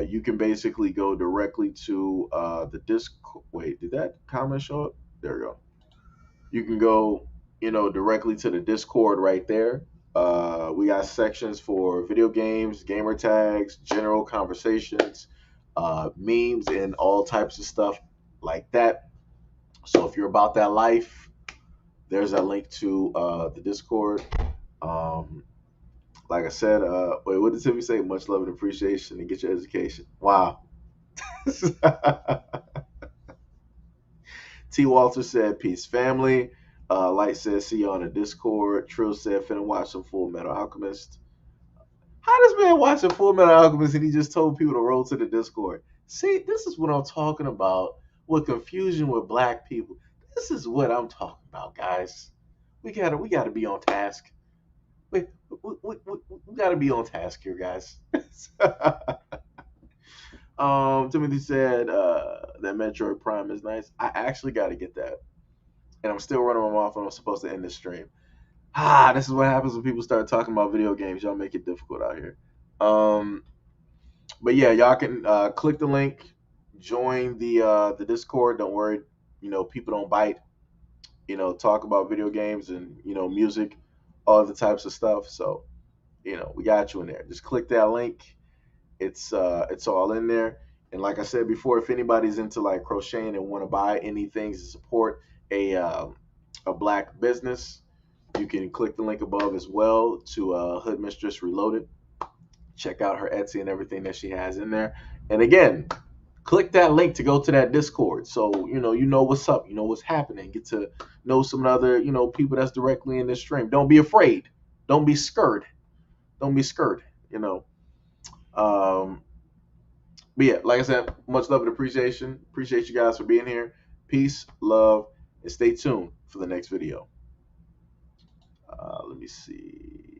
you can basically go directly to the Discord. Wait, did that comment show up? There we go. You can go, directly to the Discord right there. We got sections for video games, gamer tags, general conversations, memes, and all types of stuff like that. So if you're about that life, there's that link to the Discord. Um, like I said, wait, what did Timmy say? Much love and appreciation and get your education. Wow. T. Walter said, peace, family. Light says, see you on the Discord. Trill said, finna watch some Full Metal Alchemist. How does man watch a Full Metal Alchemist and he just told people to roll to the Discord? See, this is what I'm talking about with confusion with black people. This is what I'm talking about, guys. We gotta be on task. We gotta be on task here, guys. Timothy said that Metroid Prime is nice. I actually got to get that, and I'm still running my mouth when I'm supposed to end this stream. This is what happens when people start talking about video games. Y'all make it difficult out here. Um, but yeah, y'all can click the link, join the Discord. Don't worry, people don't bite. Talk about video games and music, all the types of stuff. So we got you in there. Just click that link. It's all in there. And like I said before, if anybody's into like crocheting and want to buy any things to support a black business, you can click the link above as well to Hood Mistress Reloaded. Check out her Etsy and everything that she has in there. And again, click that link to go to that Discord. So you know what's up, you know what's happening. Get to know some other people that's directly in this stream. Don't be afraid. Don't be scared. Don't be scared. Um, but yeah, like I said, much love and appreciation. Appreciate you guys for being here. Peace, love, and stay tuned for the next video. Let me see.